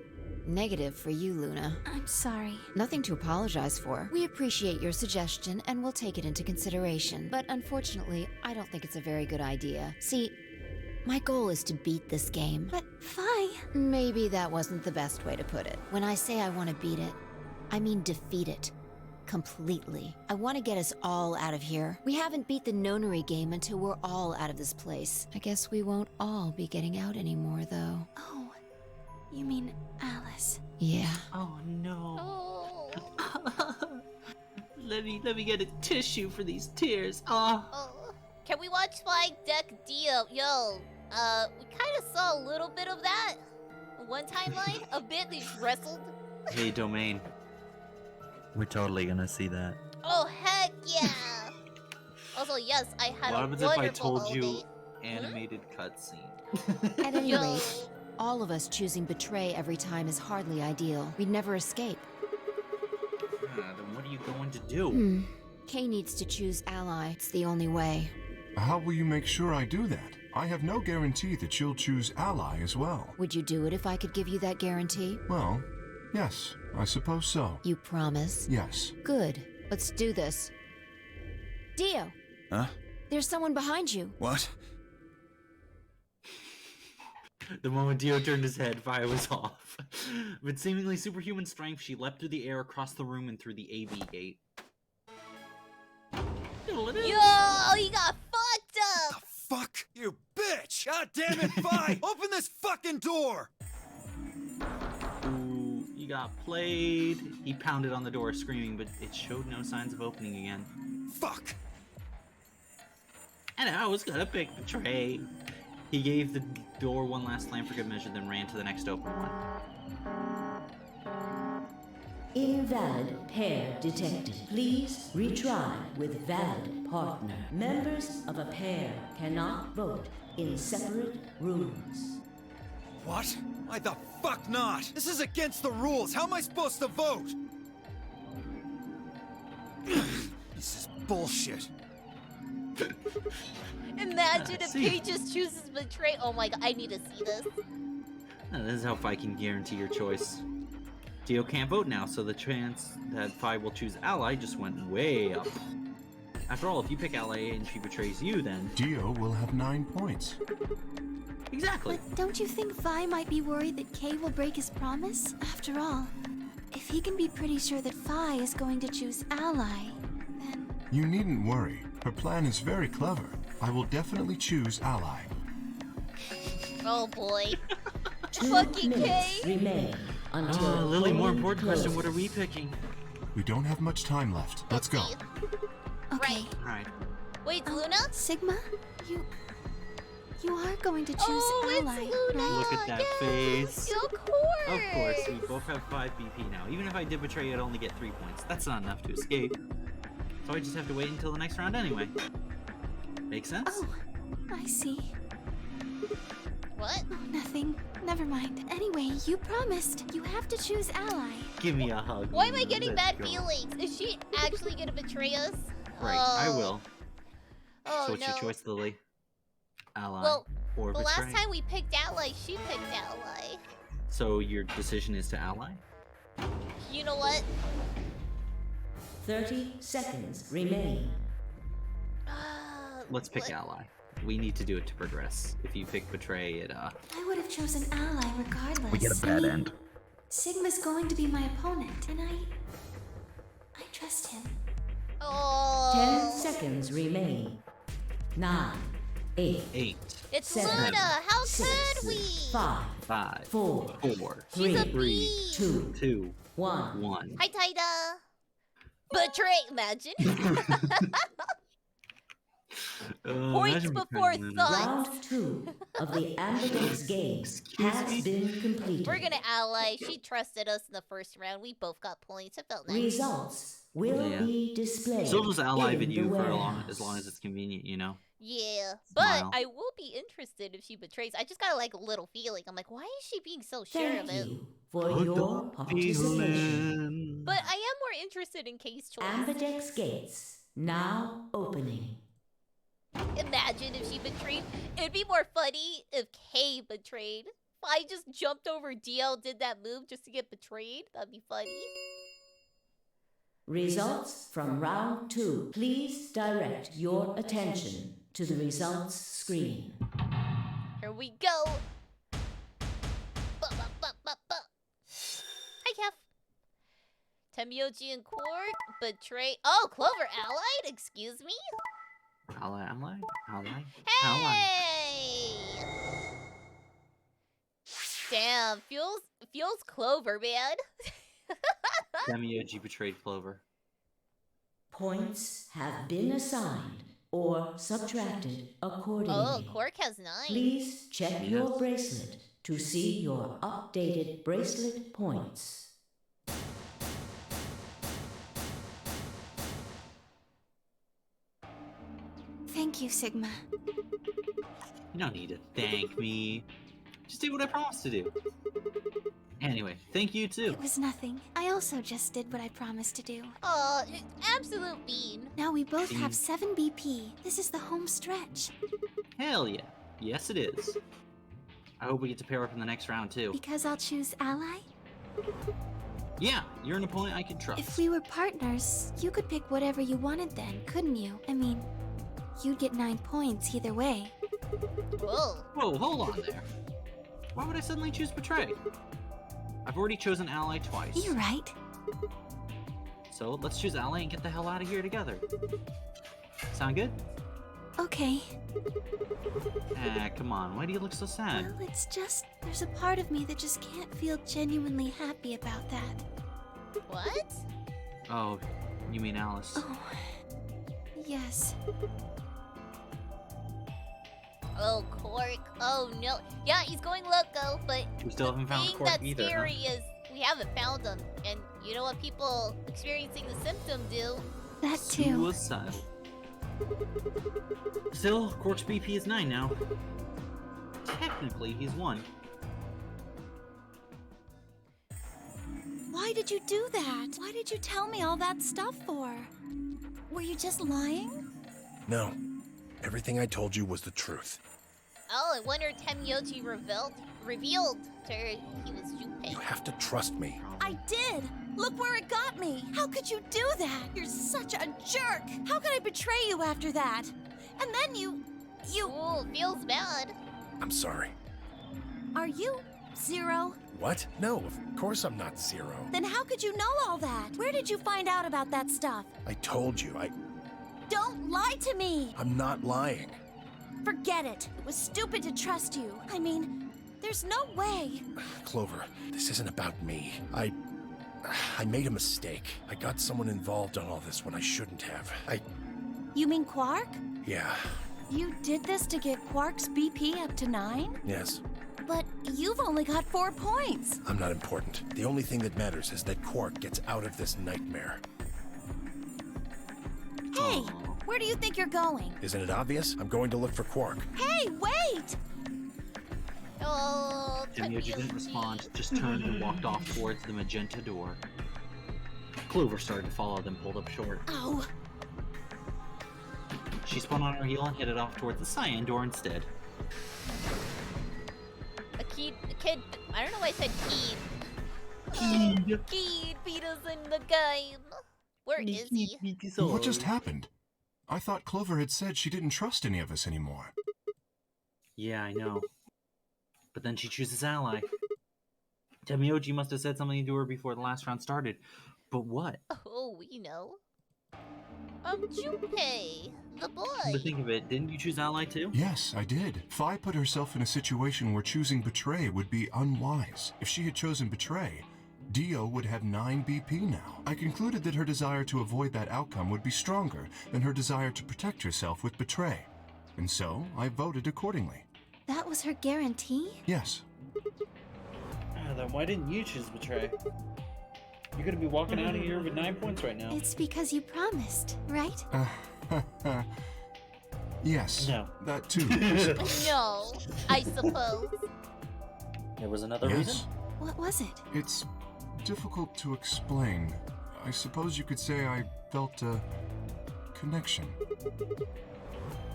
negative for you, Luna. I'm sorry. Nothing to apologize for. We appreciate your suggestion and we'll take it into consideration. But unfortunately, I don't think it's a very good idea. See, my goal is to beat this game. But Phi... Maybe that wasn't the best way to put it. When I say I want to beat it, I mean defeat it. Completely. I want to get us all out of here. We haven't beat the nonary game until we're all out of this place. I guess we won't all be getting out anymore, though. Oh, you mean Alice? Yeah. Oh no. Oh. let me get a tissue for these tears. Oh. Can we watch Flying Deck Dio? Yo, we kind of saw a little bit of that. One timeline, a bit they wrestled. Hey, Domain. We're totally gonna see that. Oh, heck yeah! Also, yes, I had What a happens wonderful if I told holiday. you animated cutscene? At any Yo. rate, all of us choosing betray every time is hardly ideal. We'd never escape. Then what are you going to do? Kay needs to choose ally. It's the only way. How will you make sure I do that? I have no guarantee that you'll choose ally as well. Would you do it if I could give you that guarantee? Well, yes, I suppose so. You promise? Yes. Good. Let's do this. Dio! Huh? There's someone behind you. What? The moment Dio turned his head, fire was off. With seemingly superhuman strength, she leapt through the air across the room and through the AV gate. Yo, he got fucked up! Fuck you, bitch! God damn it, Phi! Open this fucking door! Ooh, you got played. He pounded on the door, screaming, but it showed no signs of opening again. Fuck! And I was gonna pick betray. He gave the door one last slam for good measure, then ran to the next open one. Invalid pair detected. Please retry with valid partner. Members of a pair cannot vote in separate rooms. What? Why the fuck not? This is against the rules. How am I supposed to vote? This is bullshit. Imagine if he just chooses betray. Oh my god, I need to see this. This is how Phi can guarantee your choice. Dio can't vote now, so the chance that Phi will choose ally just went way up. After all, if you pick ally and she betrays you, then... Dio will have 9 points. Exactly. But don't you think Vi might be worried that Kay will break his promise? After all, if he can be pretty sure that Vi is going to choose ally, then... You needn't worry. Her plan is very clever. I will definitely choose ally. Oh boy. 2 Fucking minutes Kay. remain until Lily, more voting important question, what are closes. we picking? We don't have much time left. Let's go. see. Okay. Alright. Wait, Luna? Sigma, you are going to choose Oh, ally, it's Luna. right? Look at that Yes, face. Of course. Of course, we both have 5 BP now. Even if I did betray, I'd only get 3 points. That's not enough to escape. So I just have to wait until the next round anyway. Make sense? Oh, I see. What? Oh, nothing. Never mind. Anyway, you promised. You have to choose ally. Give me a hug. Why am I getting Let's bad go. feelings? Is she actually gonna betray us? Right, I will. Oh, So what's no. your choice, Lily? Ally Well, or the betray? last time we picked ally, she picked ally. So your decision is to ally? You know what? 30 seconds remain. Let's pick ally. We need to do it to progress. If you pick betray, it I would have chosen ally regardless. We get a bad end. Sigma's going to be my opponent, and I trust him. Oh. 10 seconds remain. 9, 8, 8. It's 7, Luna. How 6, could we? 5, 5, 4, 4, She's a 3, bee. 2, 2, 1. 1. Hi, Taida. Betray. Imagine. Points imagine before betraying thought. Round 2 of the Ambidex game has been completed. We're gonna ally. She trusted us in the first round. We both got points. It felt nice. Results will Yeah. be displayed Still just ally in with the you for warehouse. as long as it's convenient, you know. Yeah, Smile. but I will be interested if she betrays. I just got like a little feeling. I'm like, why is she being so sure of Thank it? you for your participation. But I am more interested in Kay's choice. Ambidex gates now opening. Imagine if she betrayed. It'd be more funny if Kay betrayed. If I just jumped over DL, did that move just to get betrayed. That'd be funny. Results from round 2. Please direct your attention to the results screen. Here we go. Hi, Kev. Temioji and Quark betray. Oh, Clover allied? Excuse me? Ally. Hey! Damn, feels Clover, man. Demioji betrayed Clover. Points have been assigned or subtracted accordingly. Oh, Quark has 9. Please check your bracelet to see your updated bracelet points. Thank you, Sigma. You don't need to thank me. Just do what I promised to do. Anyway, thank you too. It was nothing. I also just did what I promised to do. Oh, absolute bean. Now we both Bean. have 7 BP. This is the home stretch. Hell yeah. Yes, it is. I hope we get to pair up in the next round too. Because I'll choose ally? Yeah, you're an opponent I can trust. If we were partners, you could pick whatever you wanted then, couldn't you? I mean, you'd get 9 points either way. Whoa. Whoa, hold on there. Why would I suddenly choose Betray? I've already chosen Ally twice. You're right. So let's choose Ally and get the hell out of here together. Sound good? Okay. Ah, come on. Why do you look so sad? Well, it's just, there's a part of me that just can't feel genuinely happy about that. What? Oh, you mean Alice. Oh, yes. Oh, Quark. Oh, no. Yeah, he's going loco, but We still haven't found the thing Quark that's either, huh? scary is we haven't found him. And you know what people experiencing the symptom do? That too. Suicide. Still, Quark's BP is 9 now. Technically, he's 1. Why did you do that? Why did you tell me all that stuff for? Were you just lying? No. Everything I told you was the truth. Oh, I wonder if Temyoji revealed to her he was Junpei. You have to trust me. I did! Look where it got me! How could you do that? You're such a jerk! How could I betray you after that? And then you... Ooh, feels bad. I'm sorry. Are you Zero? What? No, of course I'm not Zero. Then how could you know all that? Where did you find out about that stuff? I told you, Don't lie to me! I'm not lying. Forget it. It was stupid to trust you. I mean, there's no way. Clover, this isn't about me. I made a mistake. I got someone involved on all this when I shouldn't have. You mean Quark? Yeah. You did this to get Quark's BP up to 9? Yes. But you've only got 4 points. I'm not important. The only thing that matters is that Quark gets out of this nightmare. Hey, where do you think you're going? Isn't it obvious? I'm going to look for Quark. Hey, wait! Oh, Temyoji didn't respond, just turned and walked off towards the magenta door. Clover started to follow, then pulled up short. Oh. She spun on her heel and headed off towards the cyan door instead. A kid, I don't know why I said kid. Kid beat us in the game. Where is he? What just happened? I thought Clover had said she didn't trust any of us anymore. Yeah, I know. But then she chooses ally. Temyoji must have said something to her before the last round started. But what? Oh, we know. Junpei, the boy. But think of it, didn't you choose ally too? Yes, I did. Fi put herself in a situation where choosing Betray would be unwise. If she had chosen Betray, Dio would have 9 BP now. I concluded that her desire to avoid that outcome would be stronger than her desire to protect herself with Betray. and so I voted accordingly. That was her guarantee? Yes. Then why didn't you choose Betray? You're gonna be walking out of here with 9 points right now. It's because you promised, right? Yes. No. That too. No, I suppose. There was another Yes. reason? What was it? It's difficult to explain. I suppose you could say I felt a connection.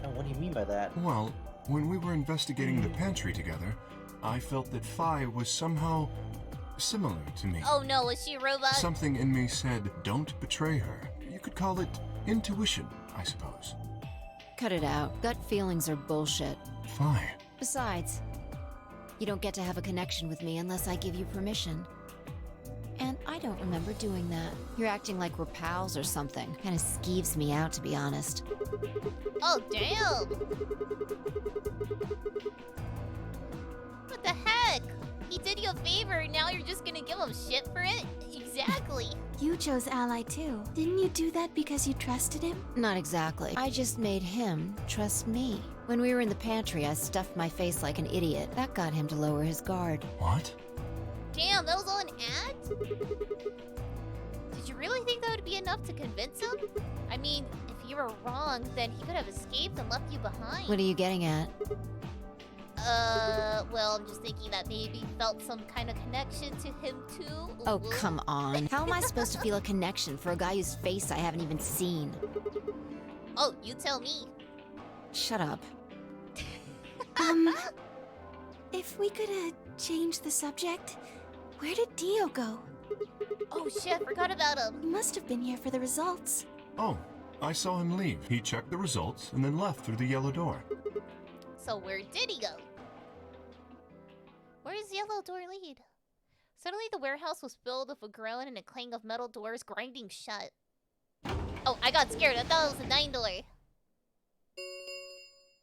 Oh, what do you mean by that? Well, when we were investigating the pantry together, I felt that Phi was somehow similar to me. Oh no, is she a robot? Something in me said, don't betray her. You could call it intuition, I suppose. Cut it out. Gut feelings are bullshit. Phi. Besides, you don't get to have a connection with me unless I give you permission. And I don't remember doing that. You're acting like we're pals or something. Kinda skeeves me out, to be honest. Oh, damn! What the heck? He did you a favor, and now you're just gonna give him shit for it? Exactly. You chose Ally too. Didn't you do that because you trusted him? Not exactly. I just made him trust me. When we were in the pantry, I stuffed my face like an idiot. That got him to lower his guard. What? Damn, that was all an ad? Did you really think that would be enough to convince him? I mean, if you were wrong, then he could have escaped and left you behind. What are you getting at? Well, I'm just thinking that maybe you felt some kind of connection to him too. Oh, come on. How am I supposed to feel a connection for a guy whose face I haven't even seen? Oh, you tell me. Shut up. If we could, change the subject, where did Dio go? Oh shit, I forgot about him. He must have been here for the results. Oh, I saw him leave. He checked the results and then left through the yellow door. So where did he go? Where does the yellow door lead? Suddenly the warehouse was filled with a groan and a clang of metal doors grinding shut. Oh, I got scared. I thought it was a 9-door.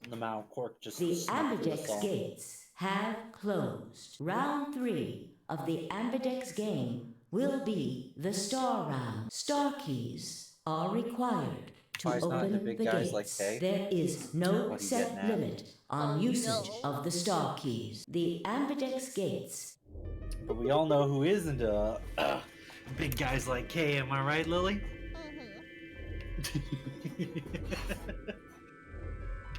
The Mao Cork just... The Ambidex gates have closed. Round 3 of the Ambidex game will be the Star Round. Star keys are required to Why is not open the big guys gates. like Kay? There is no What are you set getting at? limit on Oh, usage no. of the Star keys. The Ambidex gates. But we all know who isn't big guys like Kay, am I right, Lily?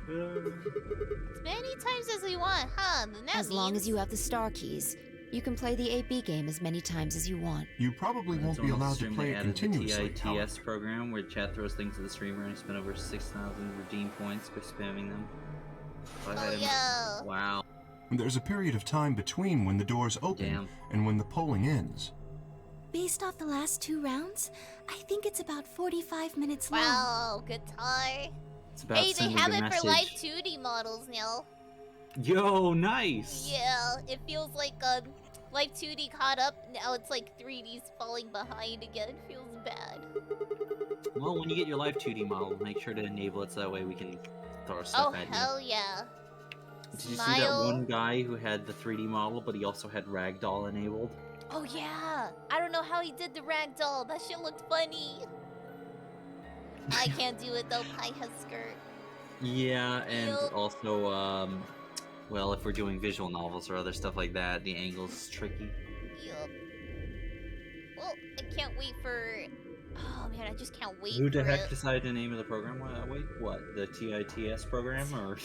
As many times as we want, huh? And that As long as you have the star keys, you can play the 8B game as many times as you want. You probably won't be allowed to play it continuously. The TITS program where chat throws things to the streamer and you spend over 6,000 redeem points by spamming them. yeah. Wow. There's a period of time between when the doors open and when the polling ends. Based off the last 2 rounds, I think it's about 45 minutes long. Wow, good tie. It's about Hey, they sending have a it message. for live 2D models now. Yo, nice! Yeah, it feels like live 2D caught up. Now it's like 3D's falling behind again. Feels bad. Well, when you get your live 2D model, make sure to enable it so that way we can throw stuff Oh, at you. hell yeah. Did you see that one guy who had the 3D model, but he also had ragdoll enabled? Oh yeah. I don't know how he did the ragdoll. That shit looked funny. I can't do it though. Pi has skirt. Yeah, and Yup. also, well, if we're doing visual novels or other stuff like that, the angle's tricky. Yup. Well, I can't wait for... Oh man, I just can't wait Who the for heck it. decided the name of the program? Wait, what? The TITS program, or...?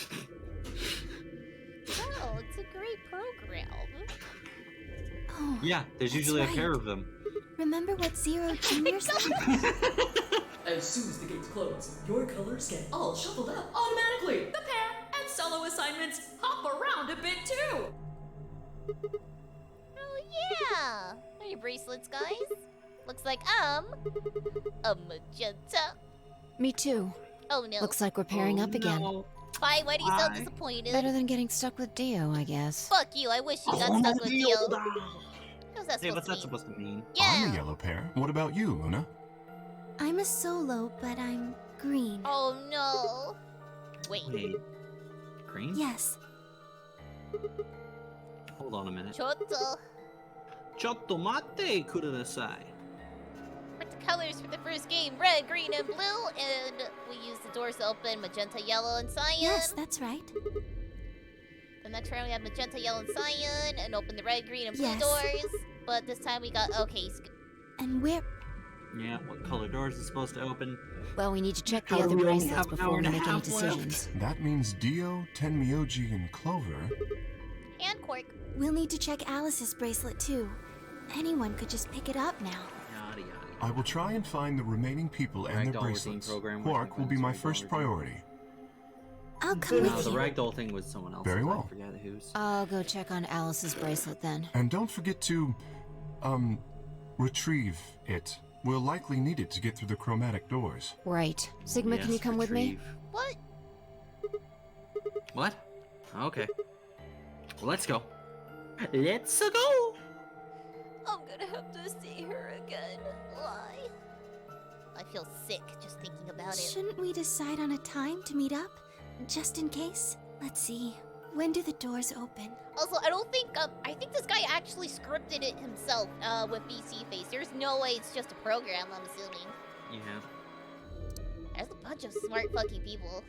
Oh, it's a great program. Oh, Yeah, there's that's usually a pair right. of them. Remember what Zero Junior said? As soon as the gates close, your colors get all shuffled up automatically. The pair and solo assignments hop around a bit too. Oh yeah! Are your bracelets, guys? Looks like a magenta. Me too. Oh no. Looks like we're pairing up again. Bye, why are you so disappointed? Better than getting stuck with Dio, I guess. Fuck you, I wish you got stuck with Dio. What's that Hey, what's that supposed to supposed to mean? I'm a yellow pair. What about you, Luna? I'm a solo, but I'm green. Oh no. Wait. Wait. Green? Yes. Hold on a minute. Chotto. Chotto mate, kudasai. colors for the first game: red, green, and blue. And we use the doors to open magenta, yellow, and cyan. Yes, that's right. The next round we have magenta, yellow, and cyan, and open the red, green, and blue Yes. doors. But this time we got And where? Yeah, what color doors is supposed to open? Well, we need to check the How other we only bracelets have an before hour we and a make any half left. decisions. That means Dio, Tenmyoji, and Clover. and Quark. We'll need to check Alice's bracelet too. Anyone could just pick it up now. Yada yada. I will try and find the remaining people and their Ragdoll routine bracelets. program, Quark will be my first priority. I'll come No, with the you. ragdoll thing was someone else. Very well. I forget whose. I'll go check on Alice's bracelet then. And don't forget to, retrieve it. We'll likely need it to get through the chromatic doors. Right. Sigma, can you come with me? What? What? Okay. Well, let's go. Let's go. I'm gonna have to see her again. Why? I feel sick just thinking about it. Shouldn't we decide on a time to meet up? Just in case? Let's see. When do the doors open? Also, I don't think, I think this guy actually scripted it himself, with BC Face. There's no way it's just a program, I'm assuming. Yeah. There's a bunch of smart fucking people.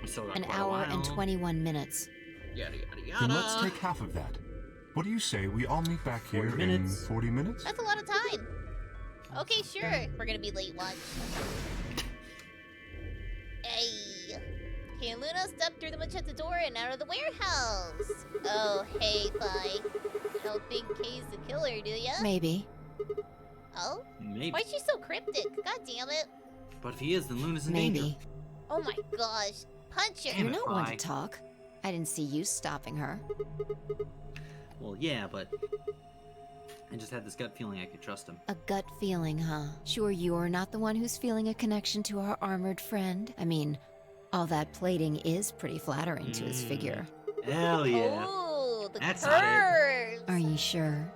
We still got An quite a hour and while. 21 minutes. Yada yada Then yada. let's take half of that. What do you say we all meet back 40 here minutes. in 40 minutes? That's a lot of time. Okay, sure. We're gonna be late lunch. Hey. Can Luna step through the magenta door and out of the warehouse? Oh, hey, Fi. You don't think Kay's the killer, do ya? Maybe. Oh? Maybe. Why is she so cryptic? God damn it. But if he is, then Luna's in danger. Maybe. Oh my gosh. Punch her. Damn You're it, not one to Vi. talk. I didn't see you stopping her. Well, yeah, but I just had this gut feeling I could trust him. A gut feeling, huh? Sure you're not the one who's feeling a connection to our armored friend? I mean, all that plating is pretty flattering to his figure. Hell yeah. Oh, the That's not it. curves. Are you sure?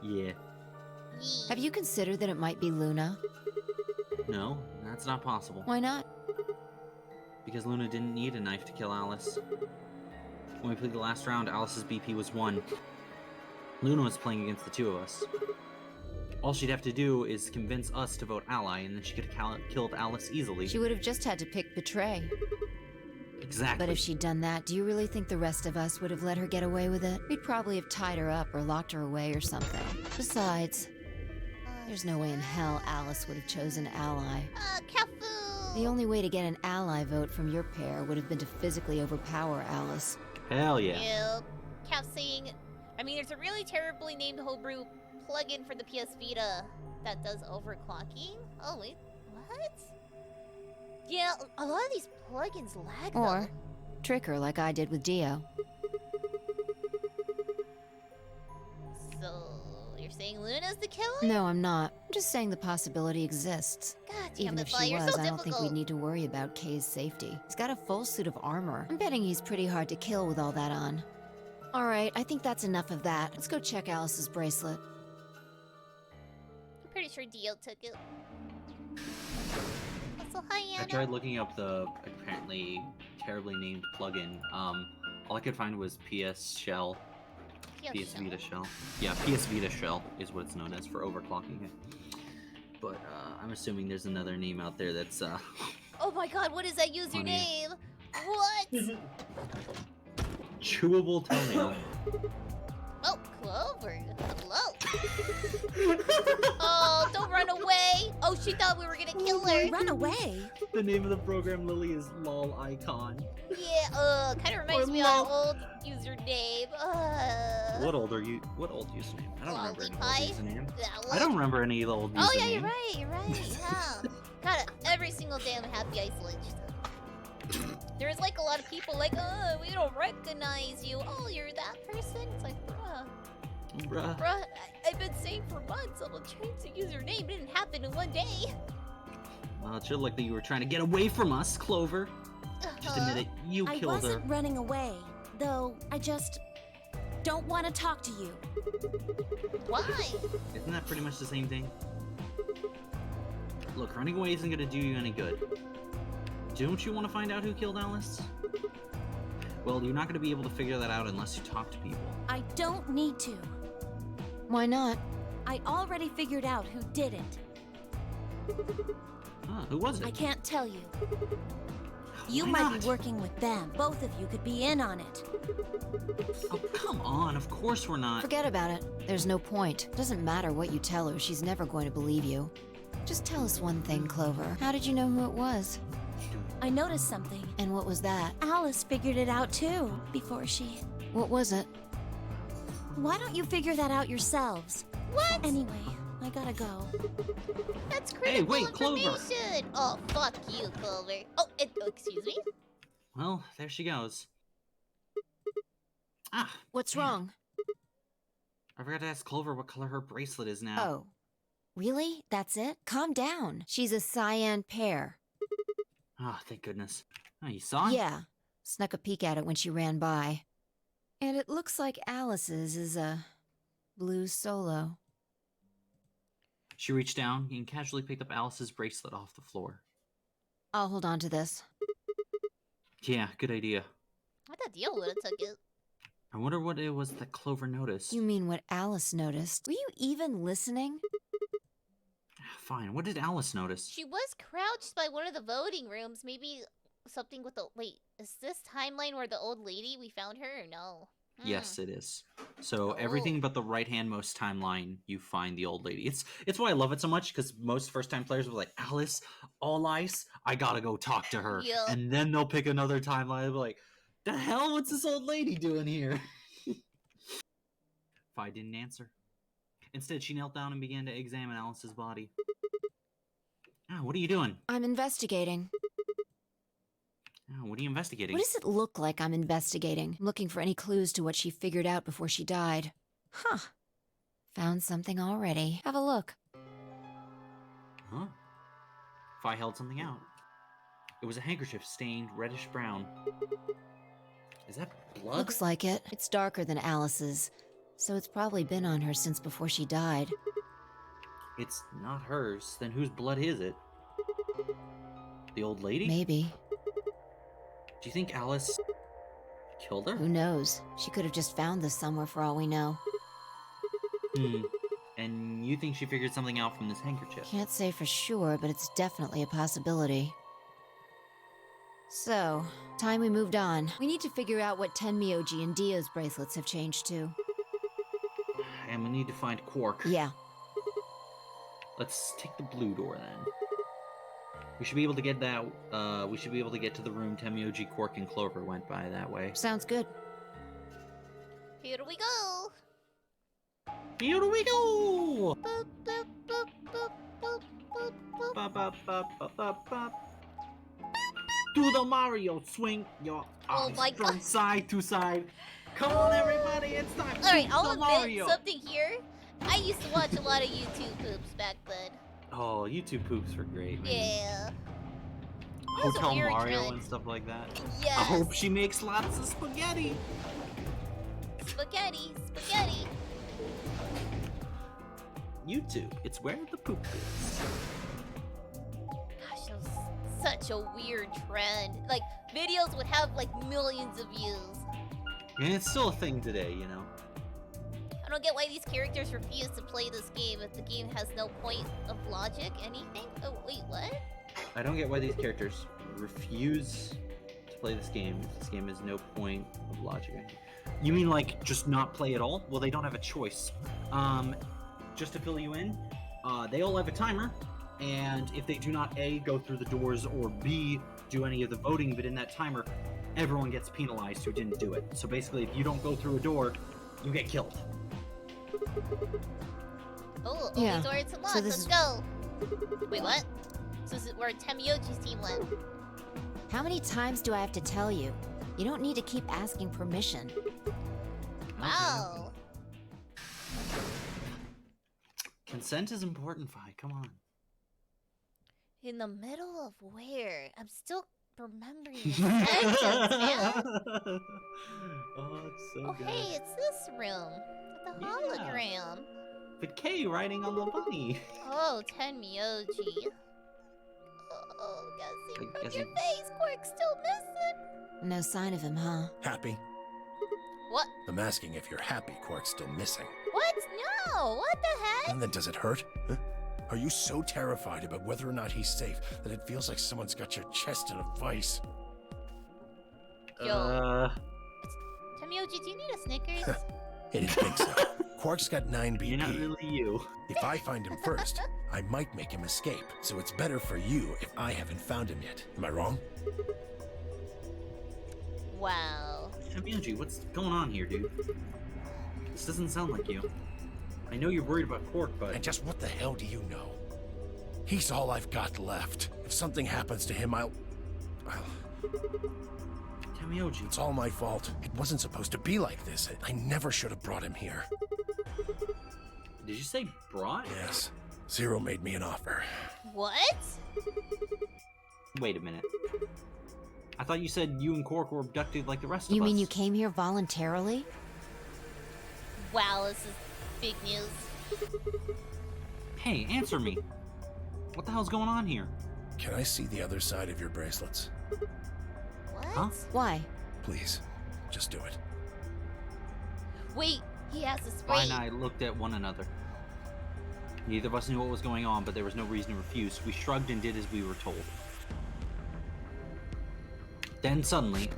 Yeah. Have you considered that it might be Luna? No, that's not possible. Why not? Because Luna didn't need a knife to kill Alice. When we played the last round, Alice's BP was 1. Luna was playing against the two of us. All she'd have to do is convince us to vote ally, and then she could have killed Alice easily. She would have just had to pick betray. Exactly. But if she'd done that, do you really think the rest of us would have let her get away with it? We'd probably have tied her up or locked her away or something. Besides, there's no way in hell Alice would have chosen ally. Cafu. The only way to get an ally vote from your pair would have been to physically overpower Alice. Hell yeah. Yep. Cap saying, I mean, there's a really terribly named homebrew plugin for the PS Vita that does overclocking. Oh, wait, what? Yeah, a lot of these plugins lag, Or trick her like I did with Dio. though. So, you're saying Luna's the killer? No, I'm not. I'm just saying the possibility exists. God damn Even it, if Fi, she you're was, so I don't think we'd difficult. need to worry about Kay's safety. He's got a full suit of armor. I'm betting he's pretty hard to kill with all that on. Alright, I think that's enough of that. Let's go check Alice's bracelet. I'm pretty sure Dio took it. Also, hi, I Anna. tried looking up the apparently terribly named plugin. All I could find was PS Shell. PS Vita Shell. Yeah, PS Vita Shell is what it's known as for overclocking it. But I'm assuming there's another name out there that's Oh my god, what is that username? What? chewable toenail. Oh, Clover. Hello. Oh, don't run away. Oh, she thought we were gonna kill her. Run away. The name of the program, Lily, is lol icon. Yeah, kind of reminds me of an old username. What old username? I don't remember any old Lollipie? username. Yeah, I don't remember any old username. Oh yeah, you're right. Yeah. God, every single day I'm happy I switched. There's like a lot of people like, oh, we don't recognize you. Oh, you're that person? It's like, bruh, I've been saying for months I'll change the username. It didn't happen in one day. Well, it should look like you were trying to get away from us, Clover. Just admit it, you I killed her. wasn't running away, though I just don't want to talk to you. Why? Isn't that pretty much the same thing? Look, running away isn't gonna do you any good. Don't you want to find out who killed Alice? Well, you're not gonna be able to figure that out unless you talk to people. I don't need to. Why not? I already figured out who did it. Huh, who was it? I can't tell you. You Why might not? be working with them. Both of you could be in on it. Oh, come on. Of course we're not. Forget about it. There's no point. Doesn't matter what you tell her, she's never going to believe you. Just tell us one thing, Clover. How did you know who it was? I noticed something. And what was that? Alice figured it out too, before she... What was it? Why don't you figure that out yourselves? What? Anyway, I gotta go. That's critical Hey, wait, Clover. information. Oh, fuck you, Clover. Oh, excuse me? Well, there she goes. Ah, What's damn. wrong? I forgot to ask Clover what color her bracelet is now. Oh. Really? That's it? Calm down. She's a cyan pear. Ah, thank goodness. Oh, you saw it? Yeah. Snuck a peek at it when she ran by. And it looks like Alice's is a blue solo. She reached down and casually picked up Alice's bracelet off the floor. I'll hold on to this. Yeah, good idea. I thought Dio would have took it. I wonder what it was that Clover noticed. You mean what Alice noticed? Were you even listening? Fine, what did Alice notice? She was crouched by one of the voting rooms. Maybe something with the... Wait, is this timeline where the old lady, we found her or no? Yes, it is. So everything but the right-handmost timeline, you find the old lady. It's why I love it so much, because most first-time players will be like, Alice, all ice, I gotta go talk to her. Yep. And then they'll pick another timeline and be like, the hell, what's this old lady doing here? Fi didn't answer. Instead, she knelt down and began to examine Alice's body. Ah, what are you doing? I'm investigating. Ah, what are you investigating? What does it look like I'm investigating? I'm looking for any clues to what she figured out before she died. Huh. Found something already. Have a look. Huh? Fi held something out. It was a handkerchief stained reddish-brown. Is that blood? Looks like it. It's darker than Alice's, so it's probably been on her since before she died. It's not hers. Then whose blood is it? The old lady? Maybe. Do you think Alice killed her? Who knows? She could have just found this somewhere for all we know. And you think she figured something out from this handkerchief? Can't say for sure, but it's definitely a possibility. So, time we moved on. We need to figure out what Tenmyoji and Dio's bracelets have changed to. And we need to find Quark. Yeah. Let's take the blue door then. We should be able to get that. We should be able to get to the room Tenmyoji, Quark, and Clover went by that way. Sounds good. Here we go. Here we go. Boop, boop, boop, boop, boop, boop, boop. Bop, bop, bop, bop, bop, bop. Do the Mario swing your arms my from God. side to side. Come on, everybody, it's time. All right, to I'll the admit Mario. something here. I used to watch a lot of YouTube poops back then. Oh, YouTube poops were great, man. Yeah. That was a Hotel weird Mario trend. and stuff like that. Yes. I hope she makes lots of spaghetti. Spaghetti, spaghetti. YouTube, it's where the poop is. Gosh, that was such a weird trend. Like, videos would have like millions of views. And it's still a thing today, you know. I don't get why these characters refuse to play this game if the game has no point of logic, anything. Oh, wait, what? I don't get why these characters refuse to play this game if this game has no point of logic. You mean like just not play at all? Well, they don't have a choice. Just to fill you in, they all have a timer, and if they do not A, go through the doors, or B, do any of the voting within that timer, everyone gets penalized who didn't do it. So basically, if you don't go through a door, you get killed. Oh, Yeah. these words and lots. So this Let's go. Wait, what? So this is where Tenmyoji's team went. How many times do I have to tell you? You don't need to keep asking permission. Wow. Consent is important, Fi. Come on. In the middle of where? I'm still remembering the sentence, man. Oh, it's so Oh, good. hey, it's this room. The hologram. But Kay riding on the bunny. Oh, Tenmyoji. Oh, Gussie, I from guess your he- face, Quark's still missing. No sign of him, huh? Happy? What? I'm asking if you're happy Quark's still missing. What? Oh, what the heck? And then does it hurt? Huh? Are you so terrified about whether or not he's safe that it feels like someone's got your chest in a vice? Yo. Tamioji, do you need a Snickers? I didn't think so. Quark's got 9 BP. You're not really you. If I find him first, I might make him escape. So it's better for you if I haven't found him yet. Am I wrong? Wow. Tamioji, what's going on here, dude? This doesn't sound like you. I know you're worried about Quark, but... And just what the hell do you know? He's all I've got left. If something happens to him, I'll... Tamioji. It's all my fault. It wasn't supposed to be like this. I never should have brought him here. Did you say brought? Yes. Zero made me an offer. What? Wait a minute. I thought you said you and Quark were abducted like the rest of us. You mean you came here voluntarily? Wow, this is big news. Hey, answer me. What the hell's going on here? Can I see the other side of your bracelets? What? Huh? Why? Please, just do it. Wait, he has a spray. Vi and I looked at one another. Neither of us knew what was going on, but there was no reason to refuse. We shrugged and did as we were told. Then suddenly...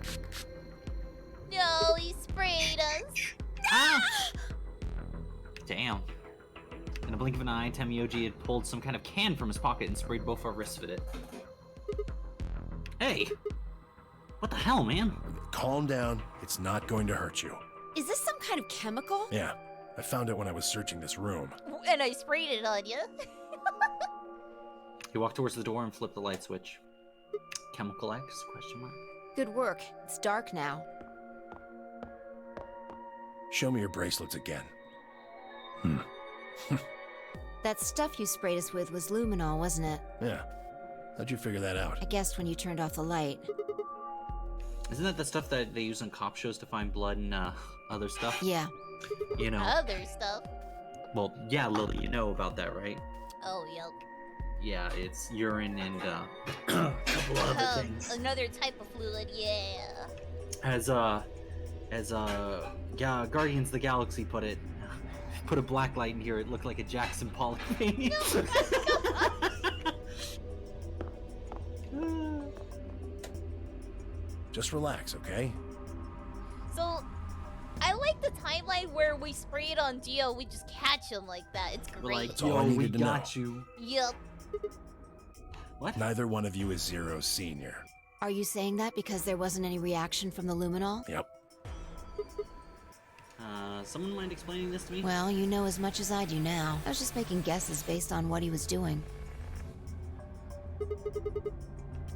No, he sprayed us. Ah! Damn. In a blink of an eye, Tamioji had pulled some kind of can from his pocket and sprayed both our wrists with it. Hey! What the hell, man? Calm down. It's not going to hurt you. Is this some kind of chemical? Yeah. I found it when I was searching this room. And I sprayed it on you. He walked towards the door and flipped the light switch. Chemical X? Question mark. Good work. It's dark now. Show me your bracelets again. That stuff you sprayed us with was luminol, wasn't it? Yeah. How'd you figure that out? I guessed when you turned off the light. Isn't that the stuff that they use on cop shows to find blood and other stuff? Yeah. You know. Other stuff. Well, yeah, Lily, you know about that, right? Oh, yep. Yeah, it's urine and a couple other things. Another type of fluid, yeah. As Guardians of the Galaxy put it, put a black light in here, it looked like a Jackson Pollock painting. Just relax, okay? So, I like the timeline where we spray it on Geo, we just catch him like that. It's great. We're like, That's all I yo, we needed to got know. you. Yep. What? Neither one of you is Zero Senior. Are you saying that because there wasn't any reaction from the luminol? Yep. Someone mind explaining this to me? Well, you know as much as I do now. I was just making guesses based on what he was doing.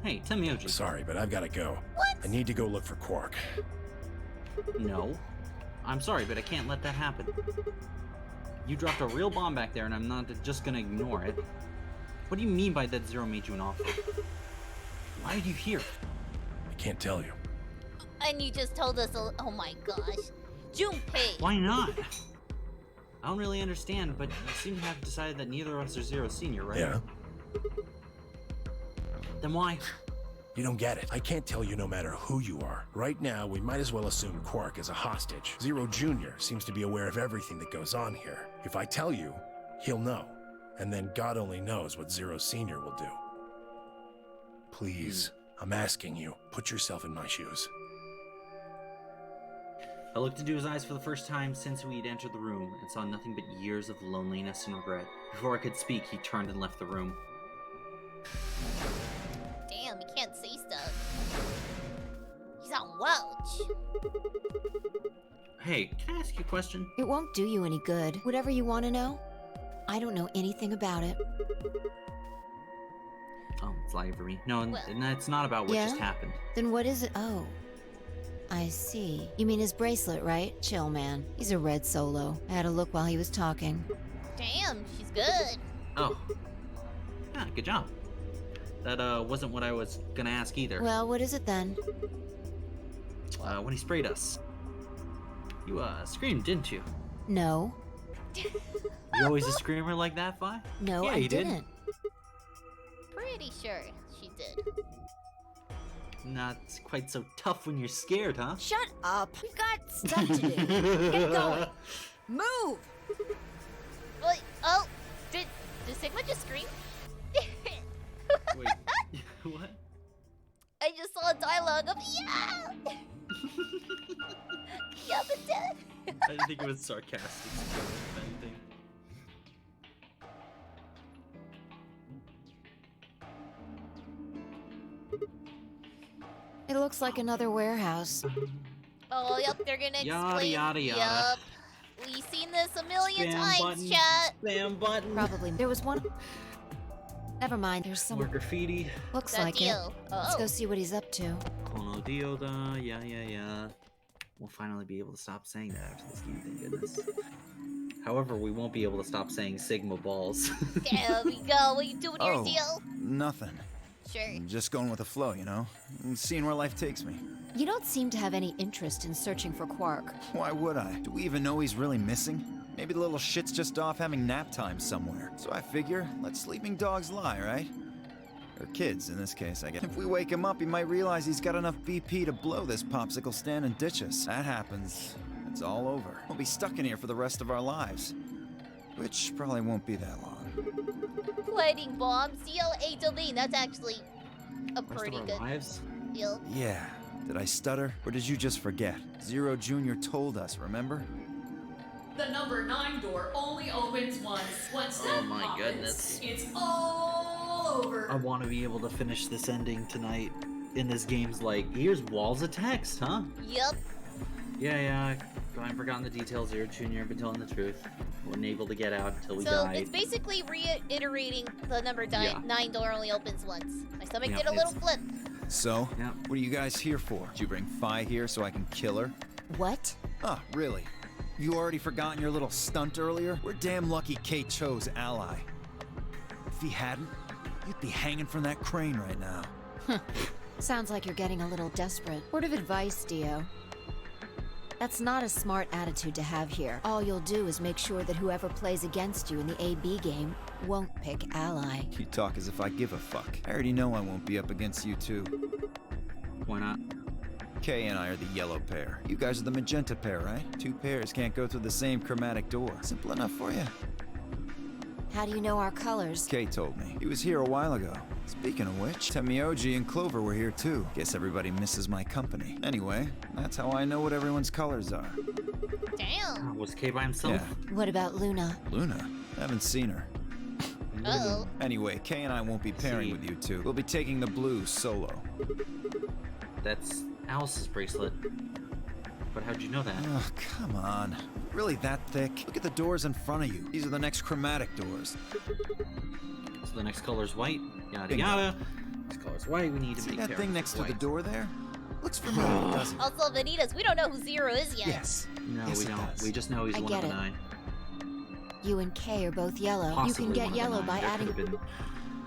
Hey, Tamioji. Sorry, but I've got to go. What? I need to go look for Quark. No. I'm sorry, but I can't let that happen. You dropped a real bomb back there, and I'm not just gonna ignore it. What do you mean by that Zero made you an offer? Why are you here? I can't tell you. And you just told us, oh my gosh. Junpei. Why not? I don't really understand, but you seem to have decided that neither of us are Zero Senior, right? Yeah. Then why? You don't get it. I can't tell you no matter who you are. Right now, we might as well assume Quark is a hostage. Zero Jr. seems to be aware of everything that goes on here. If I tell you, he'll know. And then God only knows what Zero Senior will do. Please, I'm asking you, put yourself in my shoes. I looked into his eyes for the first time since we'd entered the room and saw nothing but years of loneliness and regret. Before I could speak, he turned and left the room. Damn, he can't say stuff. He's on watch. Hey, can I ask you a question? It won't do you any good. Whatever you want to know, I don't know anything about it. Oh, it's lying for me. No, Well- it's not about what Yeah? just happened. Then what is it? Oh. I see. You mean his bracelet, right? Chill, man. He's a red solo. I had a look while he was talking. Damn, she's good. Oh. Yeah, good job. That wasn't what I was gonna ask either. Well, what is it then? When he sprayed us. You screamed, didn't you? No. You always a screamer like that, Vi? No, Yeah, I you did. didn't. Pretty sure she did. Not quite so tough when you're scared, huh? Shut up. We've got stuff to do. Get going. Move! didn't think it was sarcastic, if anything. It looks like another warehouse. Oh, yep, they're gonna Yada, explain. yada, yada. Yup. We've seen this a million Spam times, button. chat. Spam button. Probably. There was one. Never mind, there's some. More graffiti. Looks That like deal. it. Let's go see what he's up to. Kono Dioda, yeah. We'll finally be able to stop saying that after this game, thank goodness. However, we won't be able to stop saying Sigma balls. There we go. What you doing your deal? Nothing. Sure. I'm just going with the flow, you know? And seeing where life takes me. You don't seem to have any interest in searching for Quark. Why would I? Do we even know he's really missing? Maybe the little shit's just off having nap time somewhere. So I figure, let sleeping dogs lie, right? Or kids, in this case, I guess. If we wake him up, he might realize he's got enough BP to blow this popsicle stand and ditch us. That happens, it's all over. We'll be stuck in here for the rest of our lives. Which probably won't be that long. Planting bombs. CLA domain. That's actually a pretty good lives? deal. Yeah. Did I stutter? Or did you just forget? Zero Jr. told us, remember? The number 9 door only opens once. Once Oh that my happens, goodness. it's all over. I want to be able to finish this ending tonight. In this game's like, here's walls of text, huh? Yep. Yeah. I've forgotten the details here, Junior. Been telling the truth. Wasn't able to get out until we So died. it's basically reiterating the number 9 door only opens once. My stomach Yeah, did a little flip. So, what are you guys here for? Did you bring Fi here so I can kill her? What? Oh, really? You already forgotten your little stunt earlier? We're damn lucky Kate chose ally. If he hadn't, you'd be hanging from that crane right now. Sounds like you're getting a little desperate. Word of advice, Dio. That's not a smart attitude to have here. All you'll do is make sure that whoever plays against you in the AB game won't pick ally. You talk as if I give a fuck. I already know I won't be up against you two. Why not? Kay and I are the yellow pair. You guys are the magenta pair, right? Two pairs can't go through the same chromatic door. Simple enough for you. How do you know our colors? Kay told me. He was here a while ago. Speaking of which, Temioji and Clover were here too. Guess everybody misses my company. Anyway, that's how I know what everyone's colors are. Damn. Was Kay by himself? Yeah. What about Luna? Luna? Haven't seen her. Uh-oh. Anyway, Kay and I won't be pairing with you two. We'll be taking the blues solo. That's Alice's bracelet. But how'd you know that? Oh, come on. Really that thick? Look at the doors in front of you. These are the next chromatic doors. So the next color's white. Yada Bingo. yada. Next color's white. We need to See make that her thing next to the white. door there? Looks familiar, doesn't it? Also, Vanitas, we don't know who Zero is yet. Yes. No, Yes, we it don't. does. We just know he's I one get of the it. 9. You and Kay are both yellow. Possibly you can one get of the yellow 9. by There adding. could've been.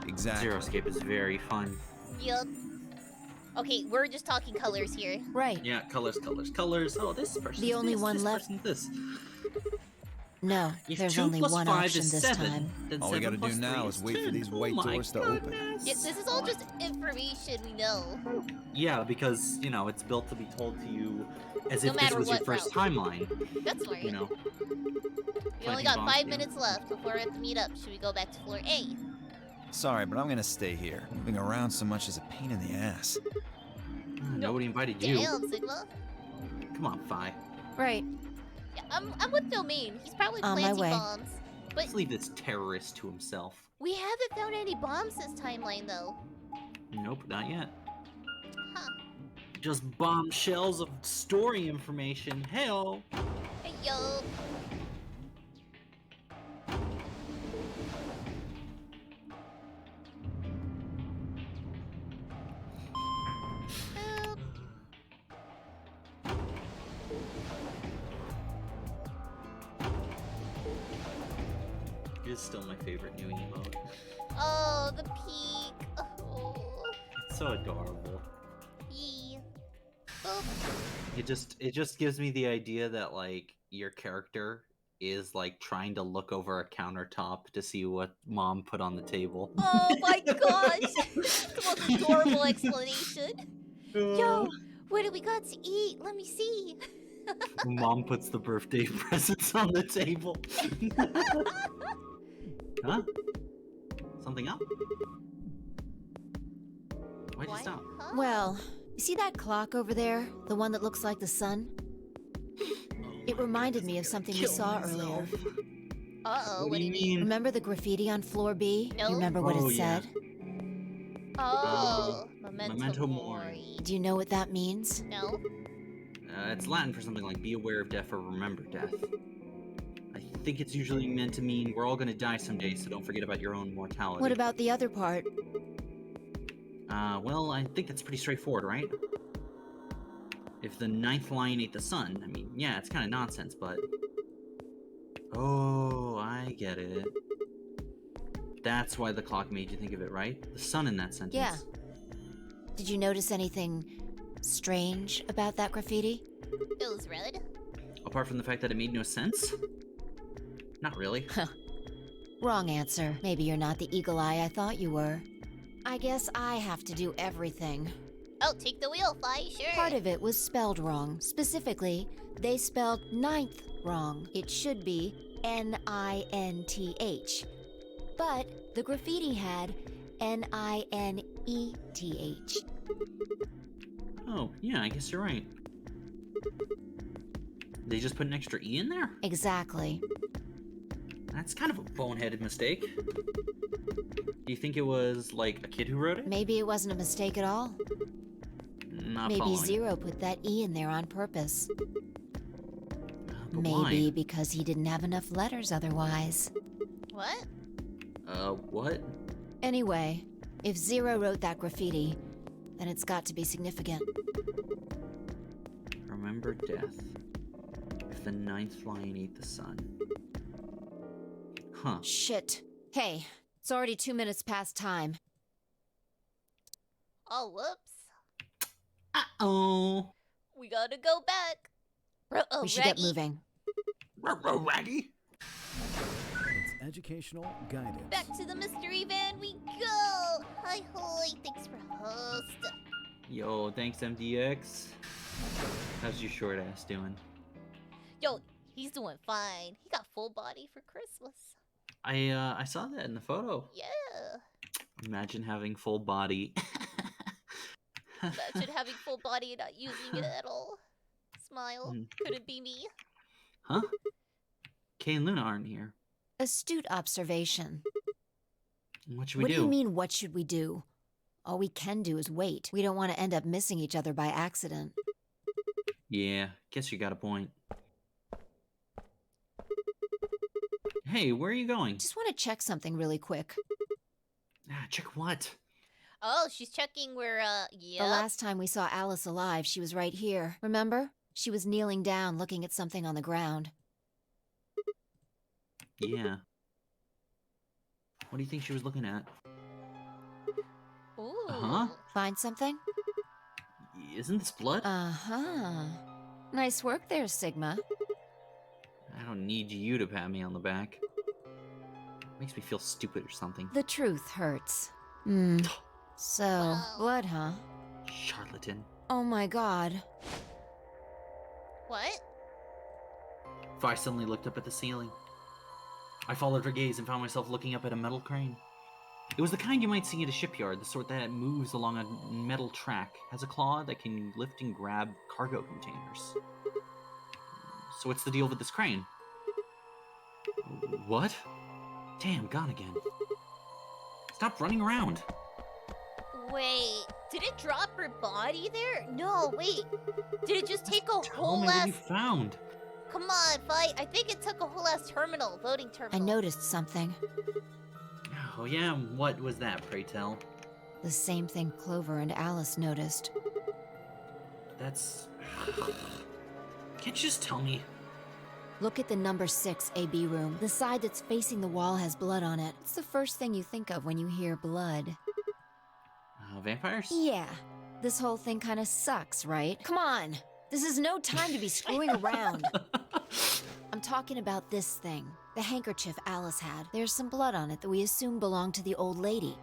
Exactly. Zero Escape is very fun. Yup. Okay, we're just talking colors here. Right. Yeah, colors. Oh, this person. The only one left. This. No, If there's 2 only plus one 5 option is this 7, time. then All we 7 gotta do plus now 3 is wait for 10. these white Oh my doors to open. goodness. Yeah, this is all just information we know. Yeah, because, you know, it's built to be told to you as No if this matter was your what first route. timeline. That's right. You know. We only got 5 minutes left before we have to meet up. Should we go back to floor A? Sorry, but I'm gonna stay here. Moving around so much is a pain in the ass. Nobody invited you. Damn, Sigma. Come on, Fi. Right. Yeah, I'm with Domain. He's probably On my planting way. bombs. But Let's leave this terrorist to himself. we haven't found any bombs this timeline, though. Nope, not yet. Huh. Just bombshells of story information. Hell. Hey, yo. Help. It is still my favorite new emote. Oh, the peak. Oh. It's so adorable. Yee. Boop. It just gives me the idea that like your character is like trying to look over a countertop to see what mom put on the table. Oh my gosh! The most adorable explanation. Yo, what do we got to eat? Let me see. Mom puts the birthday presents on the table. Huh? Something up? Why'd you What? stop? Well, you see that clock over there? The one that looks like the sun? It reminded me of something we saw earlier. Uh-oh, What do you mean? Remember the graffiti on floor B? No. You remember what Oh, it yeah. said? Oh, Memento memento mori. mori. Do you know what that means? No? It's Latin for something like be aware of death or remember death. I think it's usually meant to mean we're all gonna die someday, so don't forget about your own mortality. What about the other part? Well, I think that's pretty straightforward, right? If the 9th lion ate the sun, I mean, yeah, it's kind of nonsense, but... Oh, I get it. That's why the clock made you think of it, right? The sun in that sentence. Yeah. Did you notice anything strange about that graffiti? It was red? Apart from the fact that it made no sense? Not really. Wrong answer. Maybe you're not the eagle eye I thought you were. I guess I have to do everything. Oh, take the wheel, Fi, sure. Part of it was spelled wrong. Specifically, they spelled 9th wrong. It should be N-I-N-T-H. But the graffiti had N-I-N-E-T-H. Oh, yeah, I guess you're right. They just put an extra E in there? Exactly. That's kind of a boneheaded mistake. Do you think it was, like, a kid who wrote it? Maybe it wasn't a mistake at all. Not Maybe following. Zero put that E in there on purpose. But Maybe why? because he didn't have enough letters otherwise. What? What? Anyway, if Zero wrote that graffiti, then it's got to be significant. Remember death. If the 9th lion ate the sun. Huh. Shit. Hey, it's already 2 minutes past time. Oh, whoops. Uh-oh. We gotta go back. Oh, We should Raggy. get moving. Raggy. It's educational guidance. Back to the mystery van we go. Hi, hoy. Thanks for host. Yo, thanks, MDX. How's your short ass doing? Yo, he's doing fine. He got full body for Christmas. I saw that in the photo. Yeah. Imagine having full body. Imagine having full body and not using it at all. Smile. Could it be me? Huh? Kay and Luna aren't here. Astute observation. What should we What do? do you mean, what should we do? All we can do is wait. We don't want to end up missing each other by accident. Yeah, guess you got a point. Hey, where are you going? Just want to check something really quick. Check what? Oh, she's checking where, yeah. The last time we saw Alice alive, she was right here. Remember? She was kneeling down looking at something on the ground. Yeah. What do you think she was looking at? Ooh. Uh-huh. Find something? Isn't this blood? Uh-huh. Nice work there, Sigma. I don't need you to pat me on the back. Makes me feel stupid or something. The truth hurts. So, blood, huh? Charlatan. Oh my god. What? Vi suddenly looked up at the ceiling. I followed her gaze and found myself looking up at a metal crane. It was the kind you might see at a shipyard, the sort that moves along a metal track, has a claw that can lift and grab cargo containers. So what's the deal with this crane? What? Damn, gone again. Stop running around. Wait, did it drop her body there? No, wait. Did it just take a Tell whole me what ass... you found. Come on, fight. I think it took a whole ass terminal, voting I terminal. noticed something. Oh yeah, what was that, pray tell? The same thing Clover and Alice noticed. That's... Can't you just tell me? Look at the number 6 AB room. The side that's facing the wall has blood on it. It's the first thing you think of when you hear blood. Vampires? Yeah. This whole thing kind of sucks, right? Come on! This is no time to be screwing around. I'm talking about this thing. The handkerchief Alice had. There's some blood on it that we assume belonged to the old lady.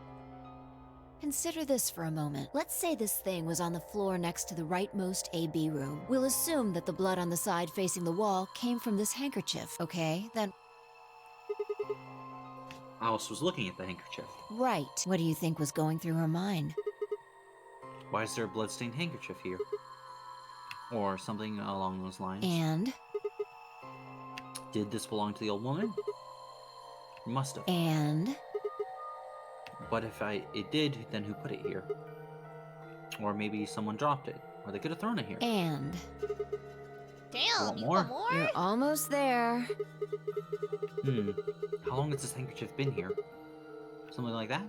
Consider this for a moment. Let's say this thing was on the floor next to the rightmost AB room. We'll assume that the blood on the side facing the wall came from this handkerchief, okay? Then... Alice was looking at the handkerchief. Right. What do you think was going through her mind? Why is there a bloodstained handkerchief here? Or something along those lines. And? Did this belong to the old woman? Must have. And? But if it did, then who put it here? Or maybe someone dropped it. Or they could have thrown it here. And? Damn, you more? want more? You're almost there. How long has this handkerchief been here? Something like that?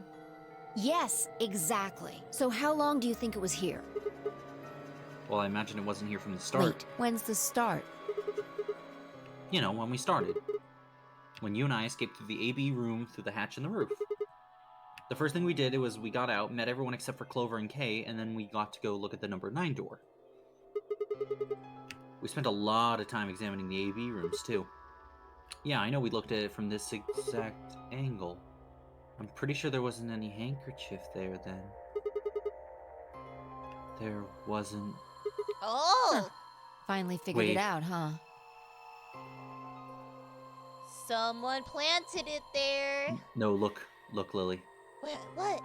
Yes, exactly. So how long do you think it was here? Well, I imagine it wasn't here from the start. Wait, when's the start? You know, when we started. When you and I escaped through the AB room through the hatch in the roof. The first thing we did was we got out, met everyone except for Clover and Kay, and then we got to go look at the number 9 door. We spent a lot of time examining the AB rooms, too. Yeah, I know we looked at it from this exact angle. I'm pretty sure there wasn't any handkerchief there then. There wasn't. Oh! Huh. Finally figured it out, huh? Someone planted it there. No, look, Lily. What?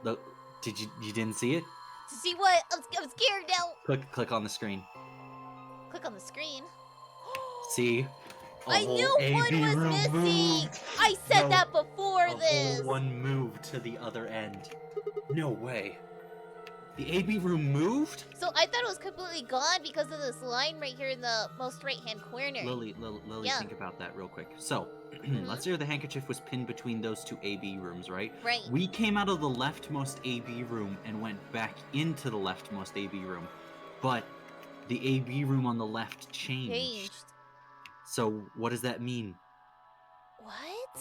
Look, you didn't see it? To see what? I'm scared now. Click on the screen. Click on the screen. See? I knew one was missing. I said that before this. The whole one moved to the other end. No way. The AB room moved? So I thought it was completely gone because of this line right here in the most right-hand corner. Lily, yeah. Think about that real quick. So, let's say the handkerchief was pinned between those two AB rooms, right? Right. We came out of the leftmost AB room and went back into the leftmost AB room. But the AB room on the left changed. So, what does that mean? What?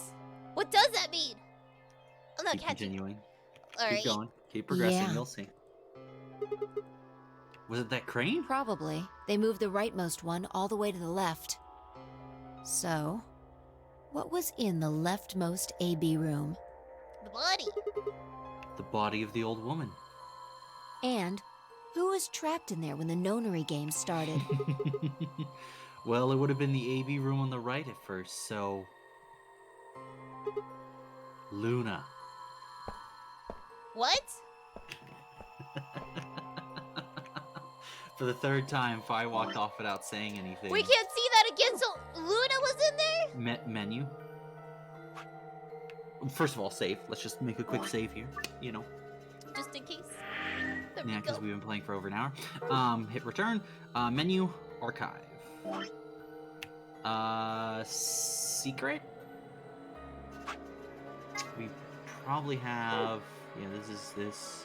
What does that mean? I'm not Keep catching. continuing. All Keep going. Keep progressing. Yeah. You'll see. Was it that crane? Probably. They moved the rightmost one all the way to the left. So, what was in the leftmost AB room? The body. The body of the old woman. And who was trapped in there when the nonary game started? Well, it would have been the AB room on the right at first, so... Luna. What? For the third time, Fi walked off without saying anything. We can't see that again, so Luna was in there? Menu. First of all, save. Let's just make a quick save here, you know. Just in case. There Yeah, we because go. we've been playing for over an hour. Hit return. Menu, archive. Secret? We probably have... Yeah, this.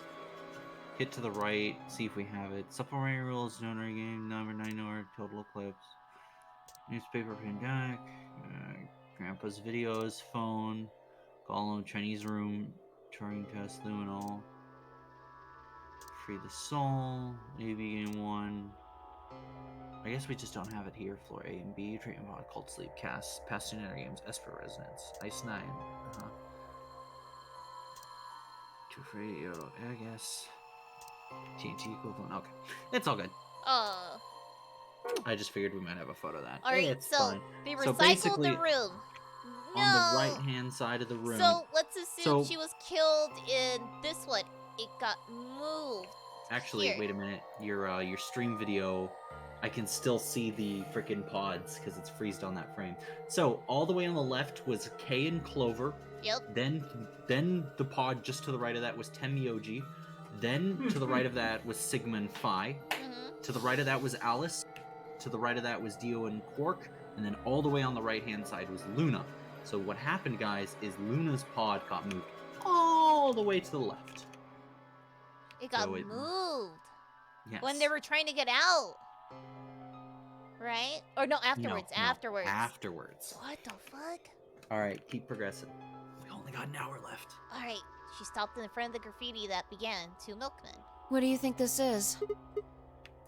Hit to the right, see if we have it. Supplementary rules, nonary game, number 9 or total eclipse. Newspaper pandemic, Grandpa's videos, phone, Gollum, Chinese room, Turing test, luminol. Free the soul, AB game 1. I guess we just don't have it here. Floor A and B, treatment mod, called sleep, cast, past nonary games, Esper resonance, Ice 9. Two free, I guess. TNT equivalent. Okay, it's all good. I just figured we might have a photo of that. Alright, It's so fine. they So recycled basically, the room. No. On the right-hand side of the room. So let's assume she was killed in this one. It got moved. Actually, here. wait a minute. Your stream video, I can still see the freaking pods because it's freezed on that frame. So all the way on the left was Kay and Clover. Yep. Then the pod just to the right of that was Temioji. Then to the right of that was Sigma and Phi. To the right of that was Alice. To the right of that was Dio and Quark. And then all the way on the right-hand side was Luna. So what happened, guys, is Luna's pod got moved all the way to the left. It got So it- moved. Yes. When they were trying to get out. Right? Or no, afterwards. No, Afterwards. Afterwards. What the fuck? All right, keep progressing. We only got an hour left. Alright, she stopped in front of the graffiti that began to Milkman. What do you think this is?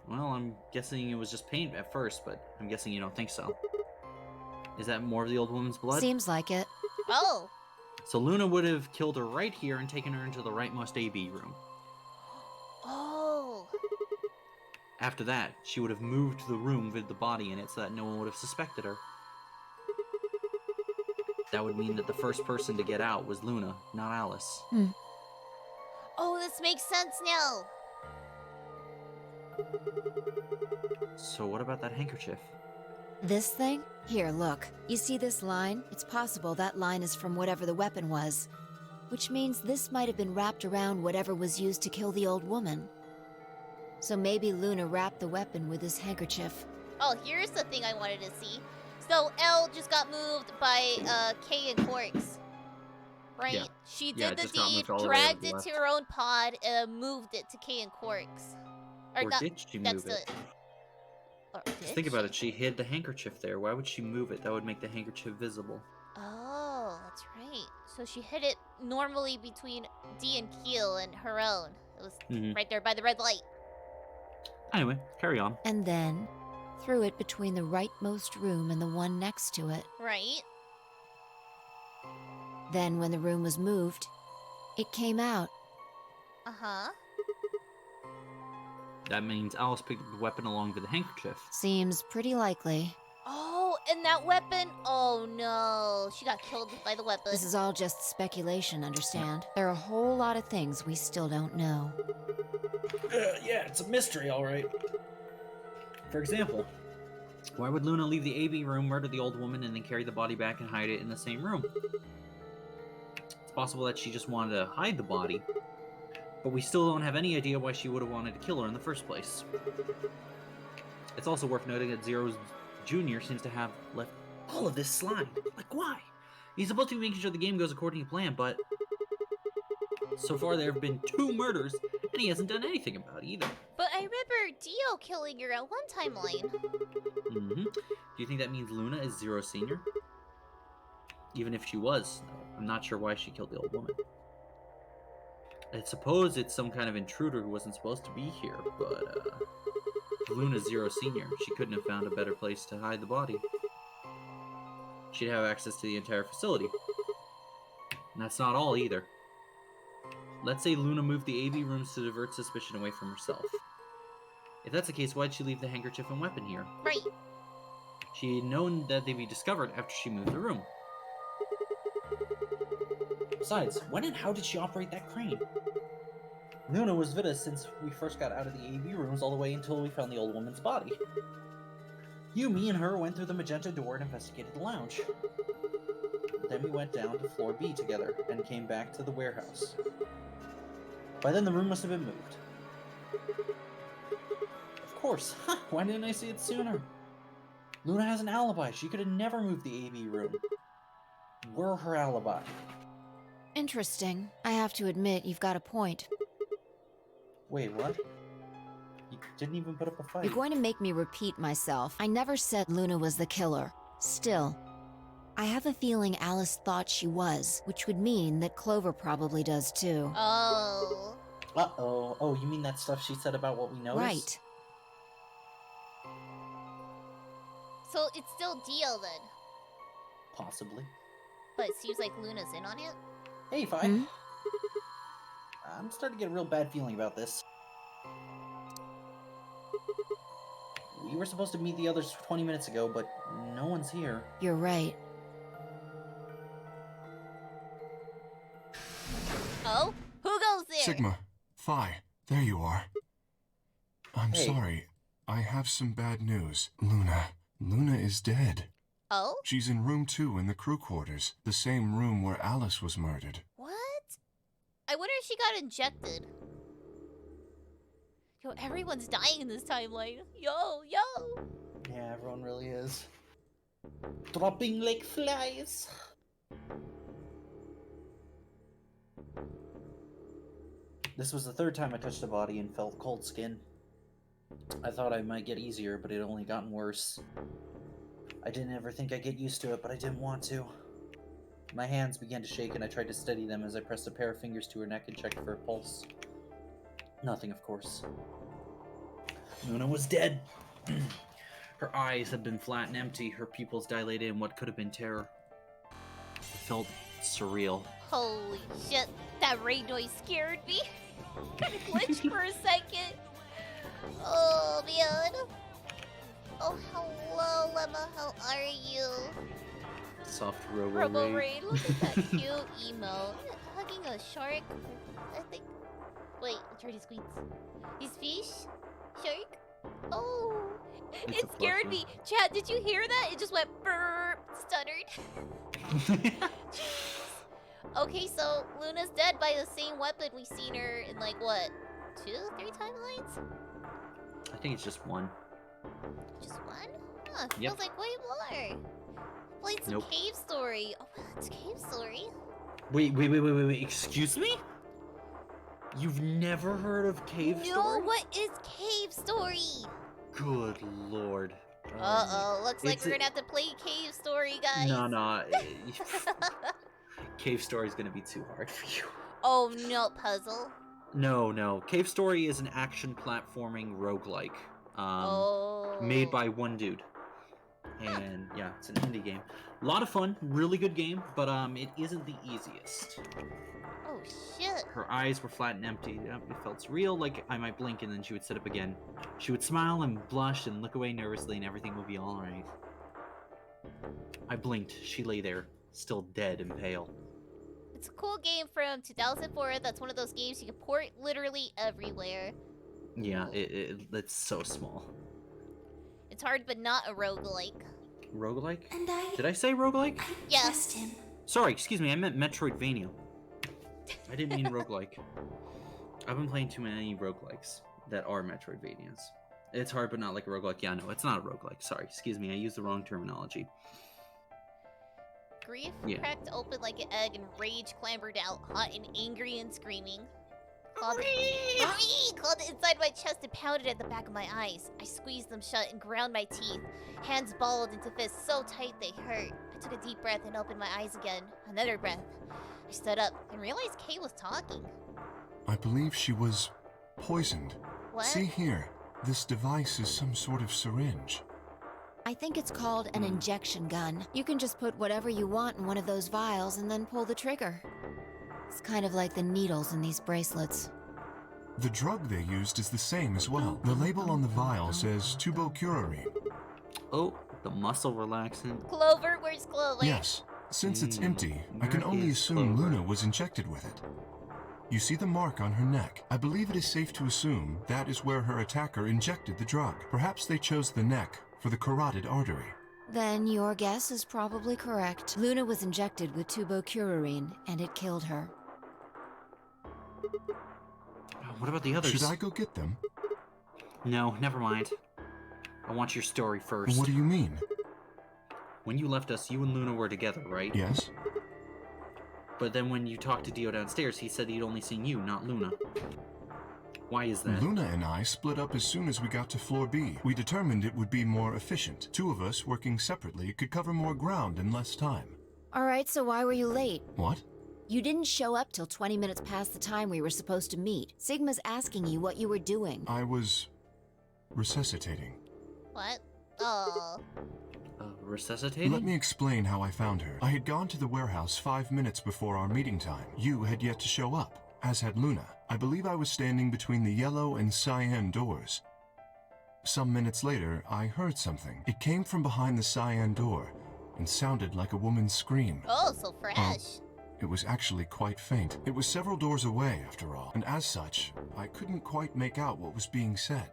Well, I'm guessing it was just paint at first, but I'm guessing you don't think so. Is that more of the old woman's blood? Seems like it. Oh! So Luna would have killed her right here and taken her into the rightmost AB room. Oh! After that, she would have moved to the room with the body in it so that no one would have suspected her. That would mean that the first person to get out was Luna, not Alice. Oh, this makes sense now! So what about that handkerchief? This thing? Here, look. You see this line? It's possible that line is from whatever the weapon was. Which means this might have been wrapped around whatever was used to kill the old woman. So maybe Luna wrapped the weapon with this handkerchief. Oh, here's the thing I wanted to see. So L just got moved by K and Corks. Right? Yeah. She Yeah, did it the just got deed, moved all the way dragged to the it left. to her own pod, and moved it to K and Corks. Or not, did she that's move it? Or Just did think about she? it. She hid the handkerchief there. Why would she move it? That would make the handkerchief visible. Oh, that's right. So she hid it normally between D and Keel and her own. It was right there by the red light. Anyway, carry on. And then threw it between the rightmost room and the one next to it. Right? Then when the room was moved, it came out. Uh-huh. That means Alice picked up the weapon along with the handkerchief. Seems pretty likely. Oh, and that weapon? Oh no, she got killed by the weapon. This is all just speculation, understand? There are a whole lot of things we still don't know. Yeah, it's a mystery, all right. For example, why would Luna leave the AB room, murder the old woman, and then carry the body back and hide it in the same room? It's possible that she just wanted to hide the body, but we still don't have any idea why she would have wanted to kill her in the first place. It's also worth noting that Zero's Jr. seems to have left all of this slime. Like, why? He's supposed to be making sure the game goes according to plan, but so far there have been 2 murders, and he hasn't done anything about it either. But I remember Dio killing her at one timeline. Do you think that means Luna is Zero Senior? Even if she was, I'm not sure why she killed the old woman. I suppose it's some kind of intruder who wasn't supposed to be here, but if Luna's Zero Senior, she couldn't have found a better place to hide the body. She'd have access to the entire facility. And that's not all either. Let's say Luna moved the AV rooms to divert suspicion away from herself. If that's the case, why'd she leave the handkerchief and weapon here? Right. She had known that they'd be discovered after she moved the room. Besides, when and how did she operate that crane? Luna was with us since we first got out of the AV rooms all the way until we found the old woman's body. Me and her went through the magenta door and investigated the lounge. Then we went down to floor B together and came back to the warehouse. By then the room must have been moved. Of course, why didn't I see it sooner? Luna has an alibi. She could have never moved the AV room. We're her alibi. Interesting. I have to admit, you've got a point. Wait, what? You didn't even put up a fight. You're going to make me repeat myself. I never said Luna was the killer. Still, I have a feeling Alice thought she was, which would mean that Clover probably does too. Oh. Uh-oh. Oh, you mean that stuff she said about what we noticed? Right. So it's still Dio then. Possibly. But it seems like Luna's in on it. Hey, Fi. I'm starting to get a real bad feeling about this. We were supposed to meet the others 20 minutes ago, but no one's here. You're right. Oh? Who goes there? Sigma, Phi, there you are. I'm Hey. sorry. I have some bad news. Luna is dead. Oh? She's in room 2 in the crew quarters, the same room where Alice was murdered. What? I wonder if she got injected. Yo, everyone's dying in this timeline. Yo. Yeah, everyone really is. Dropping like flies. This was the 3rd time I touched a body and felt cold skin. I thought I might get easier, but it only gotten worse. I didn't ever think I'd get used to it, but I didn't want to. My hands began to shake and I tried to steady them as I pressed a pair of fingers to her neck and checked for a pulse. Nothing, of course. Luna was dead. Her eyes had been flat and empty, her pupils dilated in what could have been terror. It felt surreal. Holy shit, that rain noise scared me. Kinda glitched for a second. Oh, man. Oh, hello, Lemma. How are you? Soft Robo Robo Raid. Raid, look at that cute emo. Hugging a shark, I think. Wait, I'm trying to squeeze. Is fish? Shark? Oh, It's it a scared pleasure. me. Chad, did you hear that? It just went burp, stuttered. Okay, so Luna's dead by the same weapon we've seen her in like what, 2, 3 timelines? I think it's just one. Just one? Huh, Yep. feels like way more. Played some Nope. Cave Story. Oh, it's Cave Story. Wait. Excuse me? You've never heard of Cave No, Story? what is Cave Story? Good lord. Uh-oh, looks like It's we're a- gonna have to play Cave Story, guys. No. Cave Story is gonna be too hard for you. Oh, no, puzzle. No. Cave Story is an action platforming roguelike. Made by one dude. And yeah, it's an indie game. A lot of fun, really good game, but it isn't the easiest. Oh, shit. Her eyes were flat and empty. It felt surreal, like I might blink and then she would sit up again. She would smile and blush and look away nervously and everything would be alright. I blinked. She lay there, still dead and pale. It's a cool game from 2004. That's one of those games you can port literally everywhere. Yeah, it's so small. It's hard, but not a roguelike. Roguelike? And Did I say roguelike? Yes. him. Sorry, excuse me, I meant Metroidvania. I didn't mean roguelike. I've been playing too many roguelikes that are Metroidvanias. It's hard, but not like a roguelike. Yeah, no, it's not a roguelike. Sorry, excuse me, I used the wrong terminology. Grief Yeah. cracked open like an egg and rage clambered out, hot and angry and screaming. Clawed it inside my chest and pounded at the back of my eyes. I squeezed them shut and ground my teeth. Hands balled into fists so tight they hurt. I took a deep breath and opened my eyes again. Another breath. I stood up and realized Kay was talking. I believe she was poisoned. What? See here, this device is some sort of syringe. I think it's called an injection gun. You can just put whatever you want in one of those vials and then pull the trigger. It's kind of like the needles in these bracelets. The drug they used is the same as well. The label on the vial says tubocurarine. Oh, the muscle relaxant. Clover, where's Clover? Yes. Since it's empty, I where can only is assume Clover? Luna was injected with it. You see the mark on her neck. I believe it is safe to assume that is where her attacker injected the drug. Perhaps they chose the neck for the carotid artery. Then your guess is probably correct. Luna was injected with tubocurarine, and it killed her. What about the others? Should I go get them? No, never mind. I want your story first. What do you mean? When you left us, you and Luna were together, right? Yes. But then when you talked to Dio downstairs, he said he'd only seen you, not Luna. Why is that? Luna and I split up as soon as we got to floor B. We determined it would be more efficient. Two of us working separately could cover more ground in less time. Alright, so why were you late? What? You didn't show up till 20 minutes past the time we were supposed to meet. Sigma's asking you what you were doing. I was resuscitating. What? Oh. Resuscitating? Let me explain how I found her. I had gone to the warehouse 5 minutes before our meeting time. You had yet to show up, as had Luna. I believe I was standing between the yellow and cyan doors. Some minutes later, I heard something. It came from behind the cyan door and sounded like a woman's scream. Oh, so fresh. It was actually quite faint. It was several doors away, after all, and as such, I couldn't quite make out what was being said.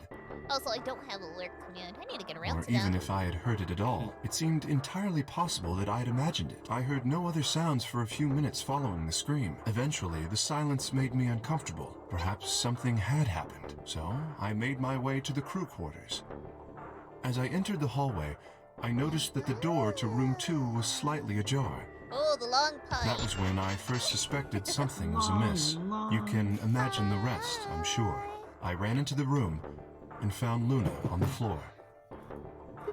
Also, I don't have a lurk command. I need to get around Or to even that. if I had heard it at all, it seemed entirely possible that I had imagined it. I heard no other sounds for a few minutes following the scream. Eventually, the silence made me uncomfortable. Perhaps something had happened, so I made my way to the crew quarters. As I entered the hallway, I noticed that the door to room 2 was slightly ajar. Oh, the long pipe. That was when I first suspected something was amiss. You can imagine the rest, I'm sure. I ran into the room and found Luna on the floor.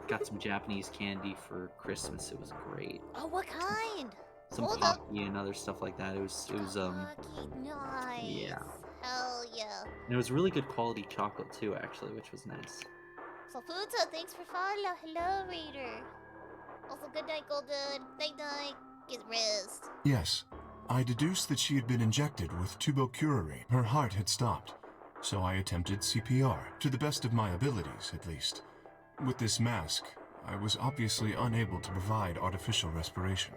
Got some Japanese candy for Christmas. It was great. Oh, what kind? Some Hold up. Pocky and other stuff like that. It was Pocky, nice. yeah. Hell yeah. And it was really good quality chocolate too, actually, which was nice. So Futa, thanks for follow. Hello, Raider. Also, good night, Golden. Night night. Get rest. Yes, I deduced that she had been injected with tubocurarine. Her heart had stopped, so I attempted CPR, to the best of my abilities, at least. With this mask, I was obviously unable to provide artificial respiration.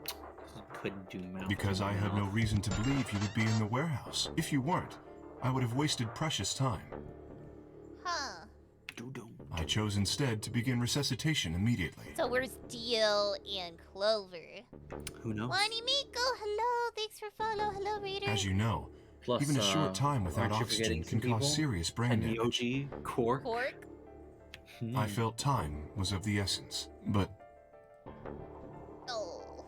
He couldn't do mouth. Because I had no reason to believe you would be in the warehouse. If you weren't, I would have wasted precious time. I chose instead to begin resuscitation immediately. So where's Dio and Clover? Who knows? Wanimiko, hello. Thanks for follow. Hello, reader. As you know, Plus, even a short time without aren't you oxygen forgetting can some cause people? serious brain And damage. Myoji, Cork. I felt time was of the essence, but Oh.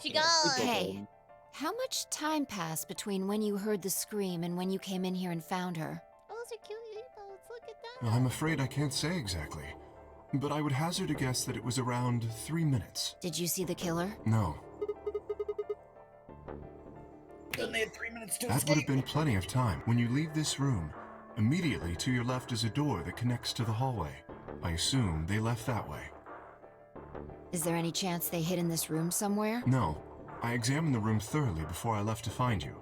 She gone. Hey, how much time passed between when you heard the scream and when you came in here and found her? Oh, those are cute emotes. Look at that. I'm afraid I can't say exactly. But I would hazard a guess that it was around 3 minutes. Did you see the killer? No. Then they had 3 minutes to That would have been plenty of time. When you leave this room, immediately to your left is a door that connects to the hallway. I assume they left that way. Is there any chance they hid in this room somewhere? No. I examined the room thoroughly before I left to find you.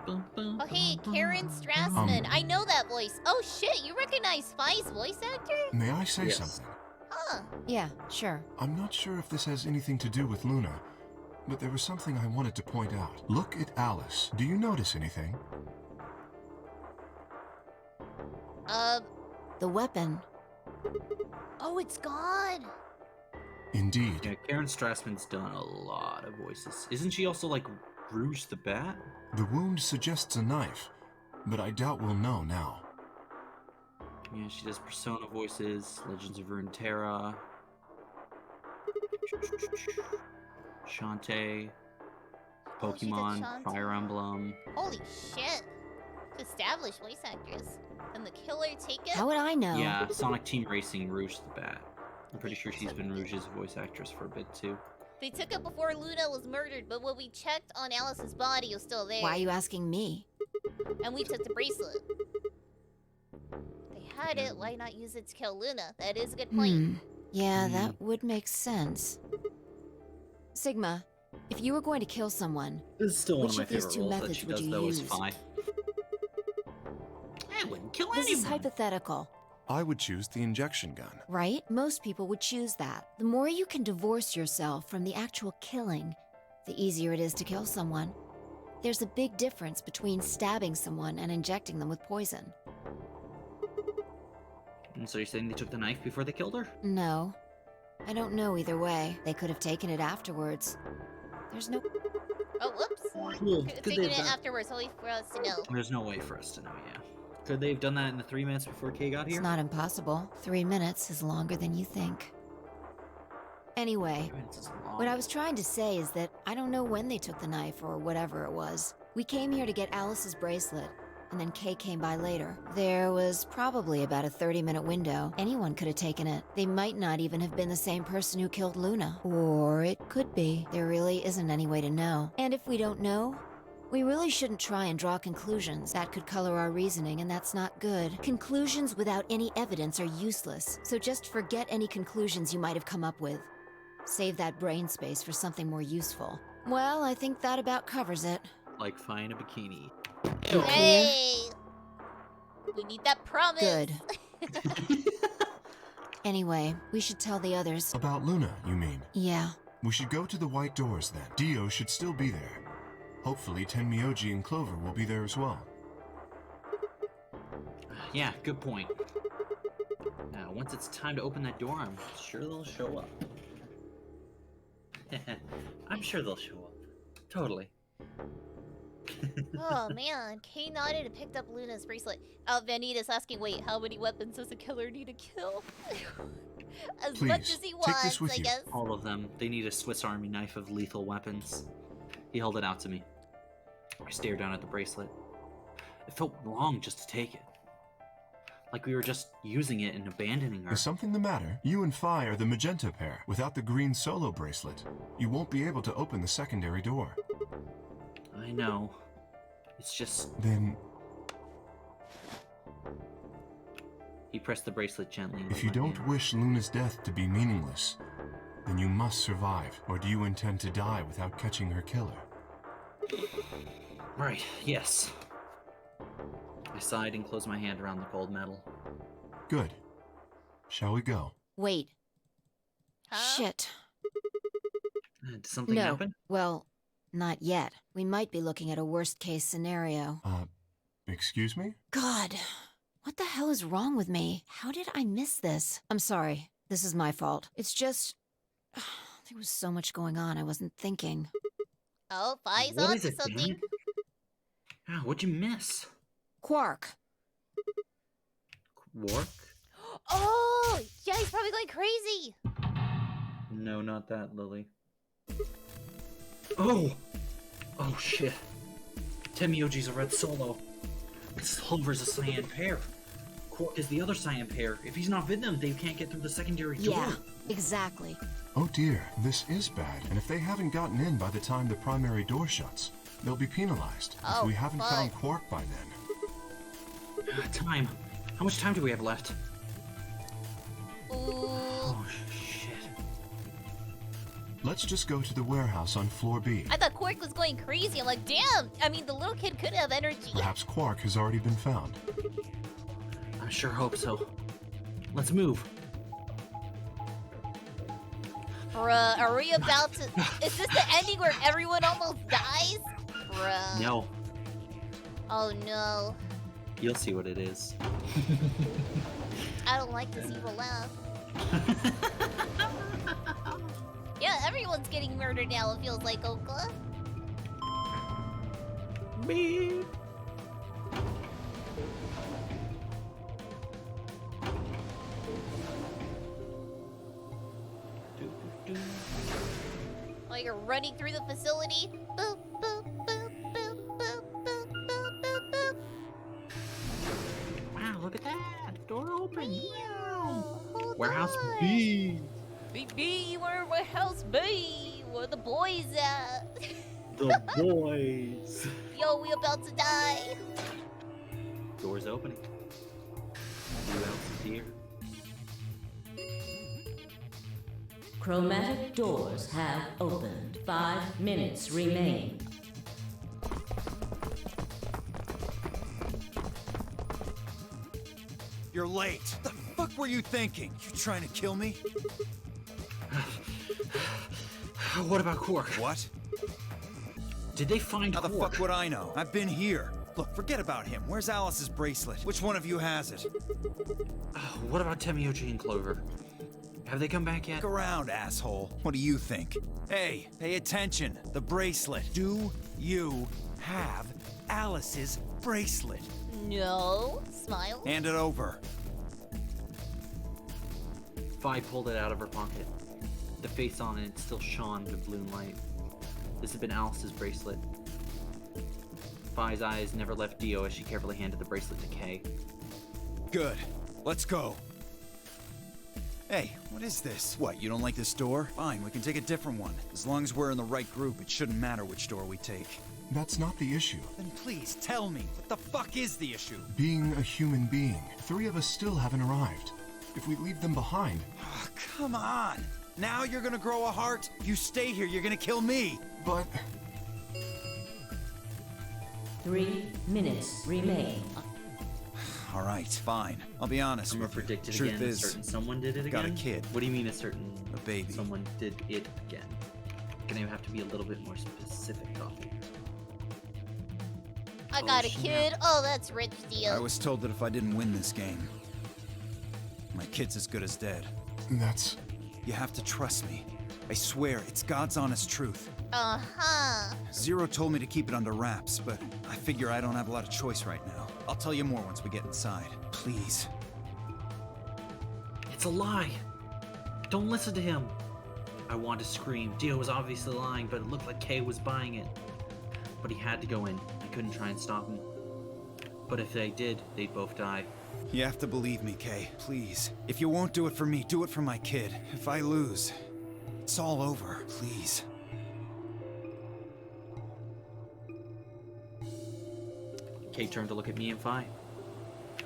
Oh, hey, Karen Strassman. I know that voice. Oh, shit. You recognize Spy's voice actor? May I say something? Huh. Yeah, sure. I'm not sure if this has anything to do with Luna, but there was something I wanted to point out. Look at Alice. Do you notice anything? The weapon. Oh, it's gone. Indeed. Yeah, Karen Strassman's done a lot of voices. Isn't she also like Rouge the Bat? The wound suggests a knife, but I doubt we'll know now. Yeah, she does Persona voices, Legends of Runeterra, Shantae, Pokemon, Shantae. Fire Emblem. Holy shit. Established voice actress. And the killer take it? How would I know? Yeah, Sonic Team Racing, Rouge the Bat. I'm pretty sure she's been Rouge's voice actress for a bit too. They took it before Luna was murdered, but when we checked on Alice's body, it was still there. Why are you asking me? And we took the bracelet. They had it, why not use it to kill Luna? That is a good point. Yeah, that would make sense. Sigma, if you were going to kill someone, This is still one which of my of these favorite two roles that methods she would does you though is use? Fi. I wouldn't kill This is anyone. hypothetical, I would choose the injection gun. right? Most people would choose that. The more you can divorce yourself from the actual killing, the easier it is to kill someone. There's a big difference between stabbing someone and injecting them with poison. And so you're saying they took the knife before they killed her? No. I don't know either way. They could have taken it afterwards. There's no... Oh, whoops. Cool. Taking it afterwards, only for us to know. There's no way for us to know, yeah. Could they have done that in the 3 minutes before Kay got here? It's not impossible. 3 minutes is longer than you think. Anyway, 3 minutes is long. what I was trying to say is that I don't know when they took the knife or whatever it was. We came here to get Alice's bracelet, and then Kay came by later. There was probably about a 30-minute window. Anyone could have taken it. They might not even have been the same person who killed Luna. Or it could be. There really isn't any way to know. And if we don't know, we really shouldn't try and draw conclusions. That could color our reasoning, and that's not good. Conclusions without any evidence are useless, so just forget any conclusions you might have come up with. Save that brain space for something more useful. Well, I think that about covers it. Like Fi in a bikini. Hey! We need that promise. Good. Anyway, we should tell the others. About Luna, you mean? Yeah. We should go to the white doors then. Dio should still be there. Hopefully Tenmyoji and Clover will be there as well. Yeah, good point. Now, once it's time to open that door, I'm sure they'll show up. I'm sure they'll show up. Totally. Oh man, Kay nodded and picked up Luna's bracelet. Vanita's asking, wait, how many weapons does a killer need to kill? As Please, much as he take wants, this with I you. guess. All of them. They need a Swiss Army knife of lethal weapons. He held it out to me. I stared down at the bracelet. It felt wrong just to take it. Like we were just using it and abandoning her. Is something the matter? You and Fi are the magenta pair. Without the green solo bracelet, you won't be able to open the secondary door. I know. It's just... Then, He pressed the bracelet gently into if you my don't hand. wish Luna's death to be meaningless, then you must survive. Or do you intend to die without catching her killer? Right, yes. I sighed and closed my hand around the cold metal. Good. Shall we go? Wait. Shit. Did something No. happen? Well, Not yet. We might be looking at a worst-case scenario. Excuse me? God, what the hell is wrong with me? How did I miss this? I'm sorry. This is my fault. It's just... there was so much going on, I wasn't thinking. Oh, Fi's What on is to it, something. Dan? Ah, what'd you miss? Quark. Quark? Oh, yeah, he's probably going crazy. No, not that, Lily. Oh! Oh, shit. Temioji's a red solo. Silver's a cyan pair. Quark is the other cyan pair. If he's not with them, they can't get through the secondary door. Yeah, exactly. Oh dear, this is bad. And if they haven't gotten in by the time the primary door shuts, they'll be penalized. Oh, if we haven't fun. found Quark by then. Time. How much time do we have left? Ooh. Oh, shit. Let's just go to the warehouse on floor B. I thought Quark was going crazy. I'm like, damn. I mean, the little kid could have energy. Perhaps Quark has already been found. I sure hope so. Let's move. Bruh, are we about to... Is this the ending where everyone almost dies? Bruh. No. Oh, no. You'll see what it is. I don't like this evil laugh. Yeah, everyone's getting murdered now, it feels like, Okla. Beep. While you're running through the facility. Boop, boop, boop, boop, boop, boop, boop, boop, boop. Wow, look at that. Door open. Meow. Hold Warehouse on. B. B, where Warehouse B? Where the boys at? The boys. Yo, we about to die. Door's opening. Who else is here? Chromatic doors have opened. 5 minutes remain. You're late. What the fuck were you thinking? You trying to kill me? What about Quark? What? Did they find How the Quark? fuck would I know? I've been here. Look, forget about him. Where's Alice's bracelet? Which one of you has it? What about Temioji and Clover? Have they come back yet? Look around, asshole. What do you think? Hey, pay attention. The bracelet. Do you have Alice's bracelet? No. Smile. Hand it over. Vi pulled it out of her pocket. The face on it still shone with blue light. This had been Alice's bracelet. Vi's eyes never left Dio as she carefully handed the bracelet to Kay. Good. Let's go. Hey, what is this? What, you don't like this door? Fine, we can take a different one. As long as we're in the right group, it shouldn't matter which door we take. That's not the issue. Then please tell me, what the fuck is the issue? Being a human being, 3 of us still haven't arrived. If we leave them behind... Oh, come on! Now you're gonna grow a heart? You stay here, you're gonna kill me! But... 3 minutes remain. Alright, Fine. I'll be honest I'm with gonna predict it Truth again. A is, certain someone did it again. got a kid. What do you mean a certain... A baby. Someone did it again. Gonna have to be a little bit more specific, Coffee. I got a kid. Oh, that's rich, Dio. I was told that if I didn't win this game, my kid's as good as dead. That's... You have to trust me. I swear, it's God's honest truth. Uh-huh. Zero told me to keep it under wraps, but I figure I don't have a lot of choice right now. I'll tell you more once we get inside. Please. It's a lie! Don't listen to him! I wanted to scream. Dio was obviously lying, but it looked like Kay was buying it. But he had to go in. I couldn't try and stop him. But if they did, they'd both die. You have to believe me, Kay. Please. If you won't do it for me, do it for my kid. If I lose, it's all over. Please. Kay turned to look at me and Fi.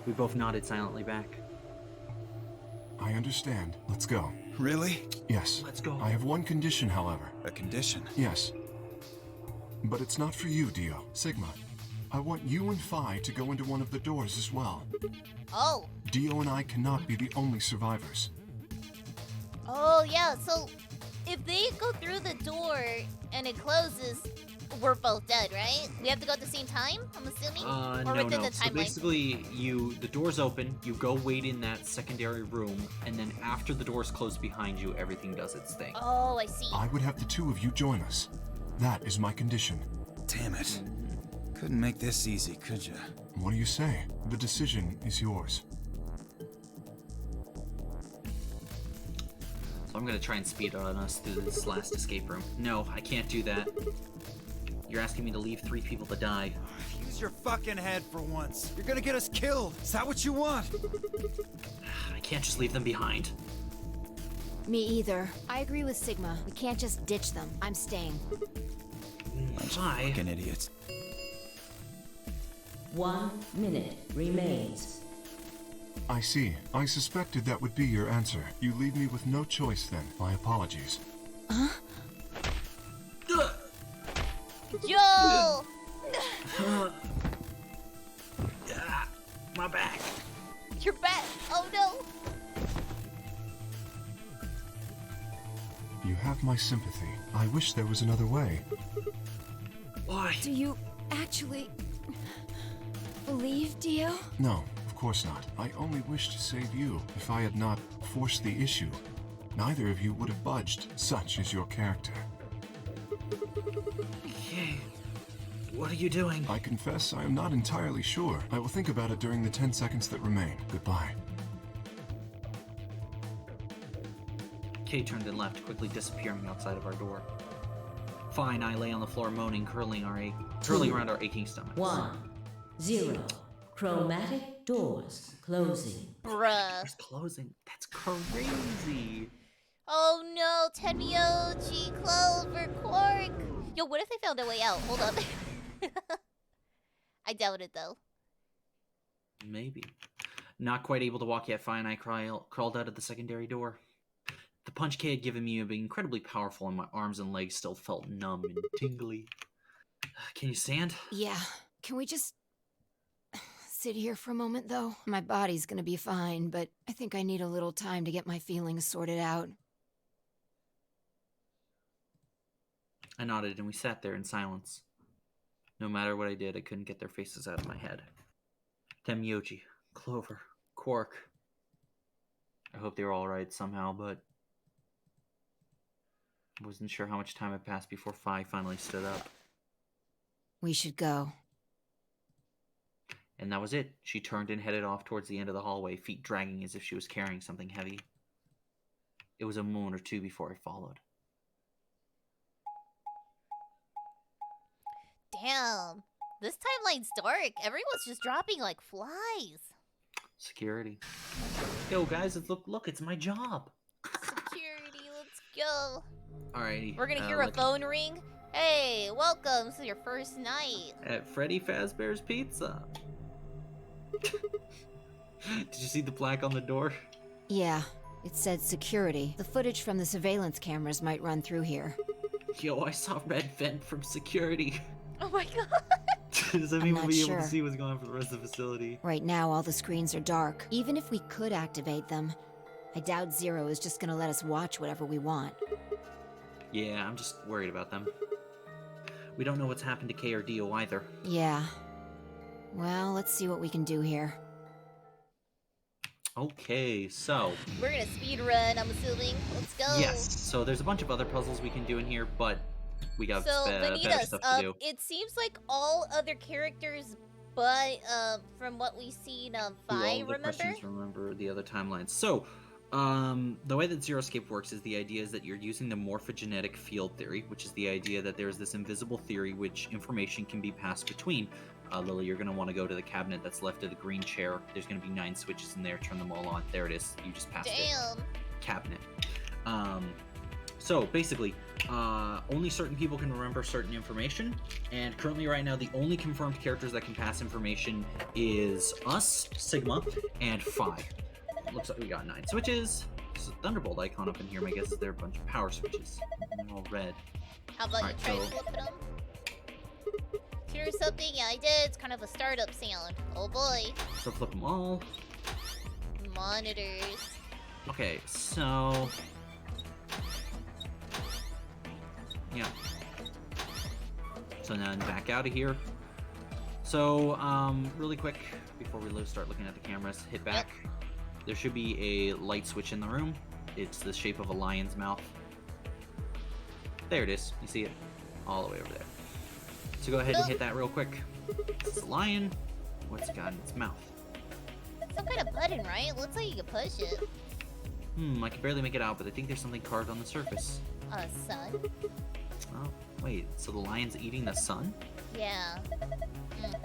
We both nodded silently back. I understand. Let's go. Really? Yes. Let's go. I have one condition, however. A condition? Yes. But it's not for you, Dio. Sigma. I want you and Fi to go into one of the doors as well. Oh. Dio and I cannot be the only survivors. Oh, yeah, so if they go through the door and it closes, we're both dead, right? We have to go at the same time, I'm assuming? Or No, within no. the So timeline? basically, the door's open, you go wait in that secondary room, and then after the door's closed behind you, everything does its thing. Oh, I see. I would have the two of you join us. That is my condition. Damn it. Couldn't make this easy, could ya? What do you say? The decision is yours. So I'm gonna try and speed on us through this last escape room. No, I can't do that. You're asking me to leave 3 people to die. Use your fucking head for once. You're gonna get us killed. Is that what you want? I can't just leave them behind. Me either. I agree with Sigma. We can't just ditch them. I'm staying. Why? Fucking idiots. 1 minute remains. I see. I suspected that would be your answer. You leave me with no choice then. My apologies. Huh? Yo! My back. Your back. Oh no. You have my sympathy. I wish there was another way. Why? Do you actually believe Dio? No, of course not. I only wish to save you. If I had not forced the issue, neither of you would have budged. Such is your character. Okay. What are you doing? I confess I am not entirely sure. I will think about it during the 10 seconds that remain. Goodbye. Kay turned and left, quickly disappearing outside of our door. Fi and I lay on the floor moaning, curling around our aching stomachs. 1 0. Chromatic doors closing. Bruh. It's closing. That's crazy. Oh no, Tenmyoji, Clover, Quark. Yo, what if they found a way out? Hold up. I doubt it though. Maybe. Not quite able to walk yet, Fi and I crawled out of the secondary door. The punch Kay had given me had been incredibly powerful, and my arms and legs still felt numb and tingly. Can you stand? Yeah. Can we just sit here for a moment, though? My body's gonna be fine, but I think I need a little time to get my feelings sorted out. I nodded, and we sat there in silence. No matter what I did, I couldn't get their faces out of my head. Tenmyoji, Clover, Quark. I hope they were alright somehow, but I wasn't sure how much time had passed before Fi finally stood up. We should go. And that was it. She turned and headed off towards the end of the hallway, feet dragging as if she was carrying something heavy. It was a moment or two before I followed. Damn. This timeline's dark. Everyone's just dropping like flies. Security. Yo, guys, look, it's my job. Security, let's go. Alrighty. We're gonna hear a phone ring. Hey, welcome to your first night. At Freddy Fazbear's Pizza. Did you see the plaque on the door? Yeah, it said security. The footage from the surveillance cameras might run through here. Yo, I saw red vent from security. Oh my god. Does that mean I'm we'll be not able to sure. see what's going on for the rest of the facility? Right now, all the screens are dark. Even if we could activate them, I doubt Zero is just gonna let us watch whatever we want. Yeah, I'm just worried about them. We don't know what's happened to Kay or Dio either. Yeah. Well, let's see what we can do here. Okay, so... We're gonna speed run, I'm assuming. Let's go. Yes, so there's a bunch of other puzzles we can do in here, but we got So, better Vanitas, stuff to do. it seems like all other characters but, from what we've seen of Do all Vi, the remember? questions, remember the other timelines. So, the way that Zero Escape works is the idea is that you're using the morphogenetic field theory, which is the idea that there's this invisible theory which information can be passed between. Lily, you're going to want to go to the cabinet that's left of the green chair. There's going to be 9 switches in there. Turn them all on. There it is. You just passed it. Damn. Cabinet. So basically, only certain people can remember certain information, and currently right now the only confirmed characters that can pass information is us, Sigma, and Fi. Looks like we got 9 switches. There's a Thunderbolt icon up in here. My guess is there are a bunch of power switches. They're all red. How about Alright, you try so- flipping them? Hear something? Yeah, I did. It's kind of a startup sound. Oh boy. So flip them all. Monitors. Okay, so... yeah. So then back out of here. So, really quick, before we start looking at the cameras, hit back. Yep. There should be a light switch in the room. It's the shape of a lion's mouth. There it is. You see it? All the way over there. So go ahead and hit that real quick. It's a lion. What's it got in its mouth? Some kind of button, right? It looks like you can push it. I can barely make it out, but I think there's something carved on the surface. A sun? Oh, wait. So the lion's eating the sun? Yeah.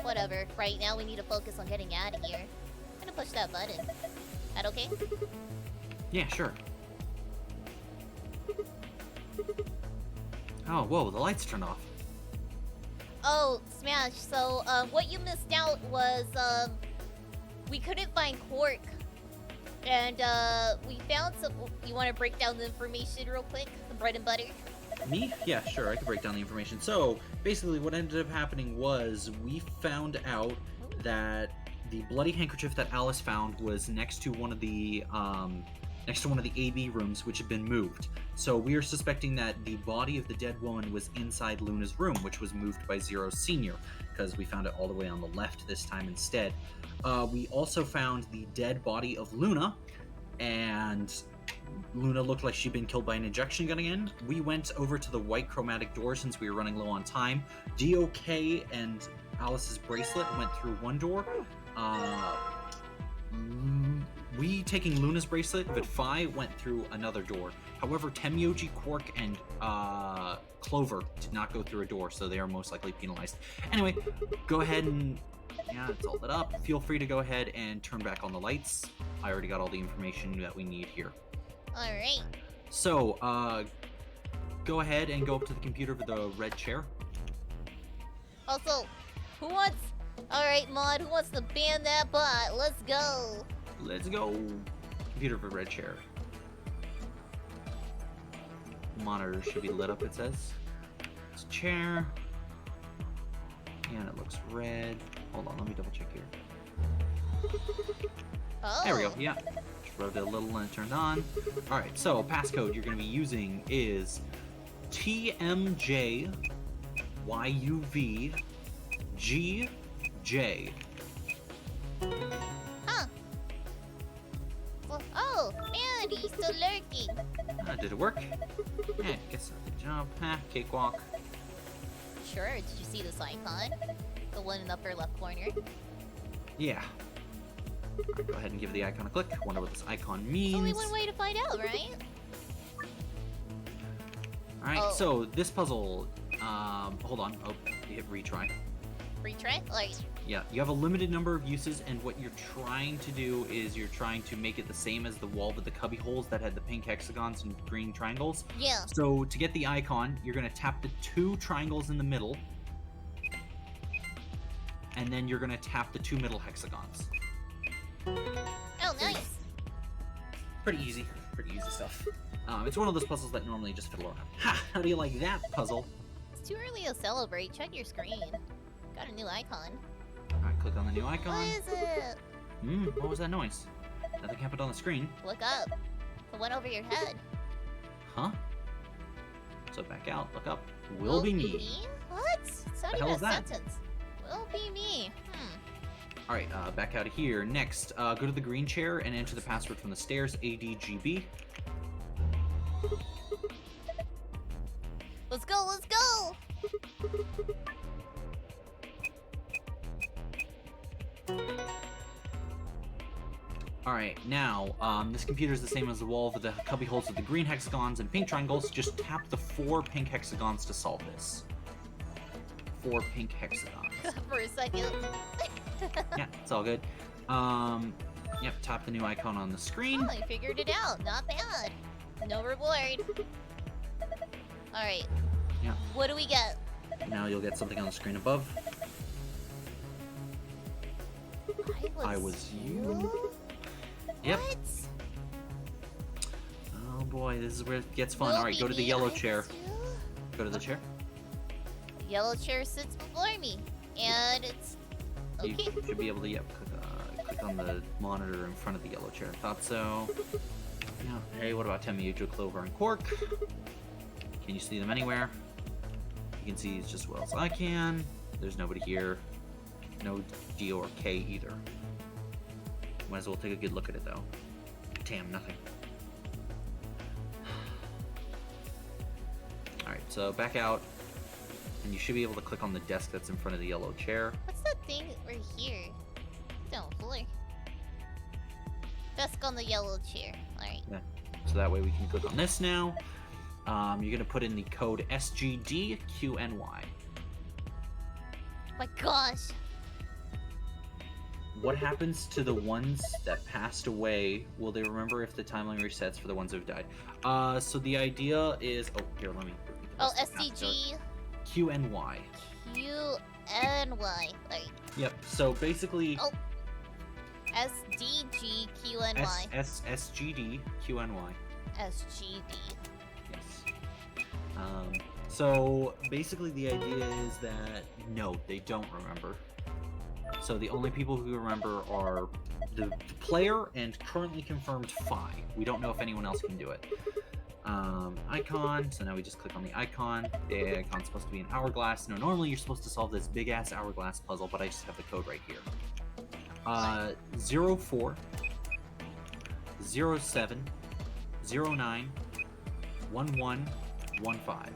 Whatever. Right now we need to focus on getting out of here. I'm gonna push that button. That okay? Yeah, sure. Oh, whoa, the lights turned off. Oh, Smash. So, what you missed out was, we couldn't find Quark. And, we found some... You want to break down the information real quick? The bread and butter? Me? Yeah, sure, I can break down the information. So, basically what ended up happening was we found out that the bloody handkerchief that Alice found was next to one of the AB rooms, which had been moved. So we are suspecting that the body of the dead woman was inside Luna's room, which was moved by Zero Senior, because we found it all the way on the left this time instead. We also found the dead body of Luna, and Luna looked like she'd been killed by an injection gun again. We went over to the white chromatic door since we were running low on time. DOK and Alice's bracelet went through one door. We, taking Luna's bracelet, Vidfi went through another door. However, Temyoji, Quark, and Clover did not go through a door, so they are most likely penalized. Anyway, go ahead and... Yeah, it's all lit up. Feel free to go ahead and turn back on the lights. I already got all the information that we need here. Alright. So, go ahead and go up to the computer for the red chair. Also, who wants... Alright, Mod, who wants to ban that bot? Let's go. Let's go. Computer for red chair. Monitor should be lit up, it says. It's a chair. And it looks red. Hold on, let me double check here. Oh. There we go, yeah. Just rubbed it a little and it turned on. Alright, so passcode you're going to be using is TMJYUVGJ. Huh. Well, oh, man, he's still lurking. Did it work? Yeah, guess so. Good job. Cakewalk. Sure, did you see this icon? The one in the upper left corner? Yeah. Right, go ahead and give the icon a click. Wonder what this icon means. Only one way to find out, right? Alright, so this puzzle, hold on. Oh, you hit retry. Retry? Like... Yeah, you have a limited number of uses, and what you're trying to do is you're trying to make it the same as the wall with the cubby holes that had the pink hexagons and green triangles. Yeah. So to get the icon, you're going to tap the 2 triangles in the middle, and then you're going to tap the 2 middle hexagons. Oh, nice. Pretty easy stuff. It's one of those puzzles that normally just fiddle around. Ha! How do you like that puzzle? It's too early to celebrate. Check your screen. Got a new icon. Alright, click on the new icon. What is it? What was that noise? Nothing happened on the screen. Look up. The one over your head. Huh? So back out, look up. Will be me. What? It's not even a sentence. Will be me. Alright, back out of here. Next, go to the green chair and enter the password from the stairs, ADGB. Let's go, let's go! Alright, now, this computer is the same as the wall with the cubby holes with the green hexagons and pink triangles. Just tap the 4 pink hexagons to solve this. 4 pink hexagons. For a second. Yeah, it's all good. Yep, tap the new icon on the screen. Oh, you figured it out. Not bad. No reward. Alright. Yeah. What do we get? Now you'll get something on the screen above. I was you? Yep. What? Oh boy, this is where it gets fun. Alright, go to the yellow chair. Go to the chair. The yellow chair sits before me. And it's... Okay. You should be able to, yep, click on the monitor in front of the yellow chair. Thought so. Yeah. Hey, what about Temyoji, Clover, and Quark? Can you see them anywhere? You can see as just well as I can. There's nobody here. No D or K either. Might as well take a good look at it though. Damn, nothing. Alright, so back out. And you should be able to click on the desk that's in front of the yellow chair. What's that thing right here? Don't floor. Desk on the yellow chair. Alright. Yeah. So that way we can click on this now. You're gonna put in the code SGDQNY. My gosh. What happens to the ones that passed away? Will they remember if the timeline resets for the ones who've died? So the idea is... Oh, here, let me... Oh, SDG... QNY. QNY. Right. Yep, so basically... Oh. SDGQNY. SGDQNY. SGD. Yes. So basically the idea is that, no, they don't remember. So the only people who remember are the player and currently confirmed Phi. We don't know if anyone else can do it. Icon, so now we just click on the icon. The icon's supposed to be an hourglass. No, normally you're supposed to solve this big-ass hourglass puzzle, but I just have the code right here. 04 07 09 1115.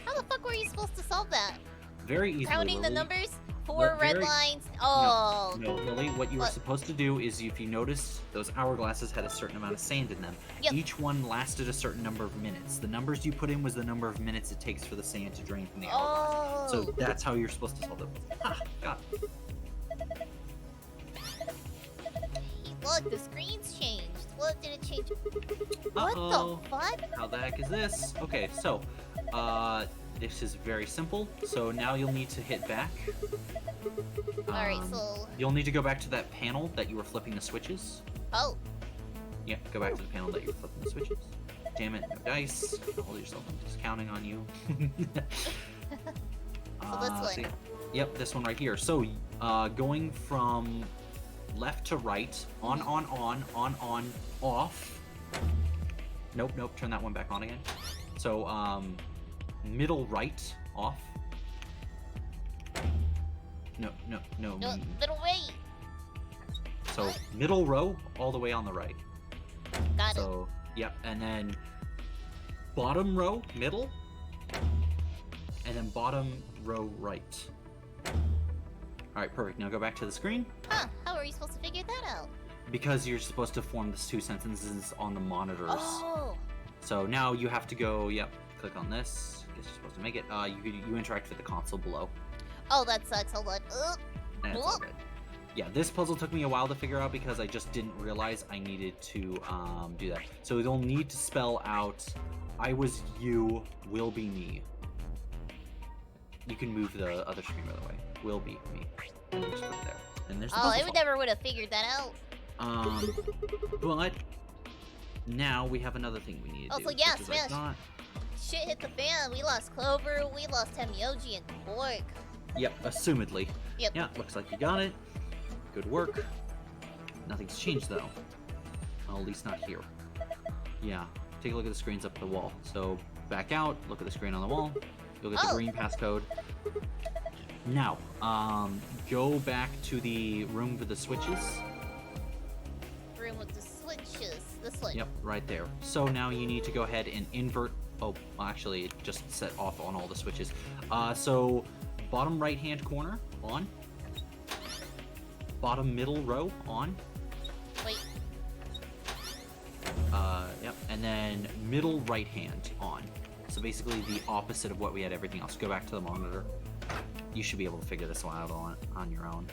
How the fuck were you supposed to solve that? Very easily, Counting the Lily. numbers? 4 red lines? Oh. No, Lily, what you were supposed to do is, if you noticed, those hourglasses had a certain amount of sand in them. Yep. Each one lasted a certain number of minutes. The numbers you put in was the number of minutes it takes for the sand to drain from the hourglass. So that's how you're supposed to solve it. Ha! Got it. Look, the screen's changed. What did it change? Uh-oh. What the fuck? How the heck is this? Okay, so, this is very simple. So now you'll need to hit back. Alright, so... You'll need to go back to that panel that you were flipping the switches. Oh. Yeah, go back to the panel that you were flipping the switches. Damn it, no dice. Hold yourself, I'm just counting on you. So this one. See, yep, this one right here. So, going from left to right, on, off. Nope, turn that one back on again. So, middle right, off. No. Middle right. So, middle row, all the way on the right. Got So, yep, and then bottom row, middle, and then bottom row, right. Alright, perfect. Now go back to the screen. Huh, how are you supposed to figure that out? Because you're supposed to form these two sentences on the monitors. Oh. So now you have to go, yep, click on this. Guess you're supposed to make it. You interact with the console below. Oh, that sucks. Hold on. And it's all good. Yeah, this puzzle took me a while to figure out because I just didn't realize I needed to do that. So you'll need to spell out, I was you, will be me. You can move the other screen, by the way. Will be me. And then just put it there. And there's the puzzle I never would have figured that out. But now we have another thing we need to do. So yeah, which is I Smash. thought- Shit hit the fan. We lost Clover, we lost Temioji and Borg. Yep, assumedly. Yep. Yeah, looks like you got it. Good work. Nothing's changed though. Well, at least not here. Yeah, take a look at the screens up the wall. So back out, look at the screen on the wall. You'll get the green passcode. Now, go back to the room with the switches. Room with the switches. This one. Yep, right there. So now you need to go ahead and invert. Oh, actually, it just set off on all the switches. So bottom right hand corner on. Bottom middle row on. Wait. Yep, and then middle right hand on. So basically the opposite of what we had everything else. Go back to the monitor. You should be able to figure this one out on your own.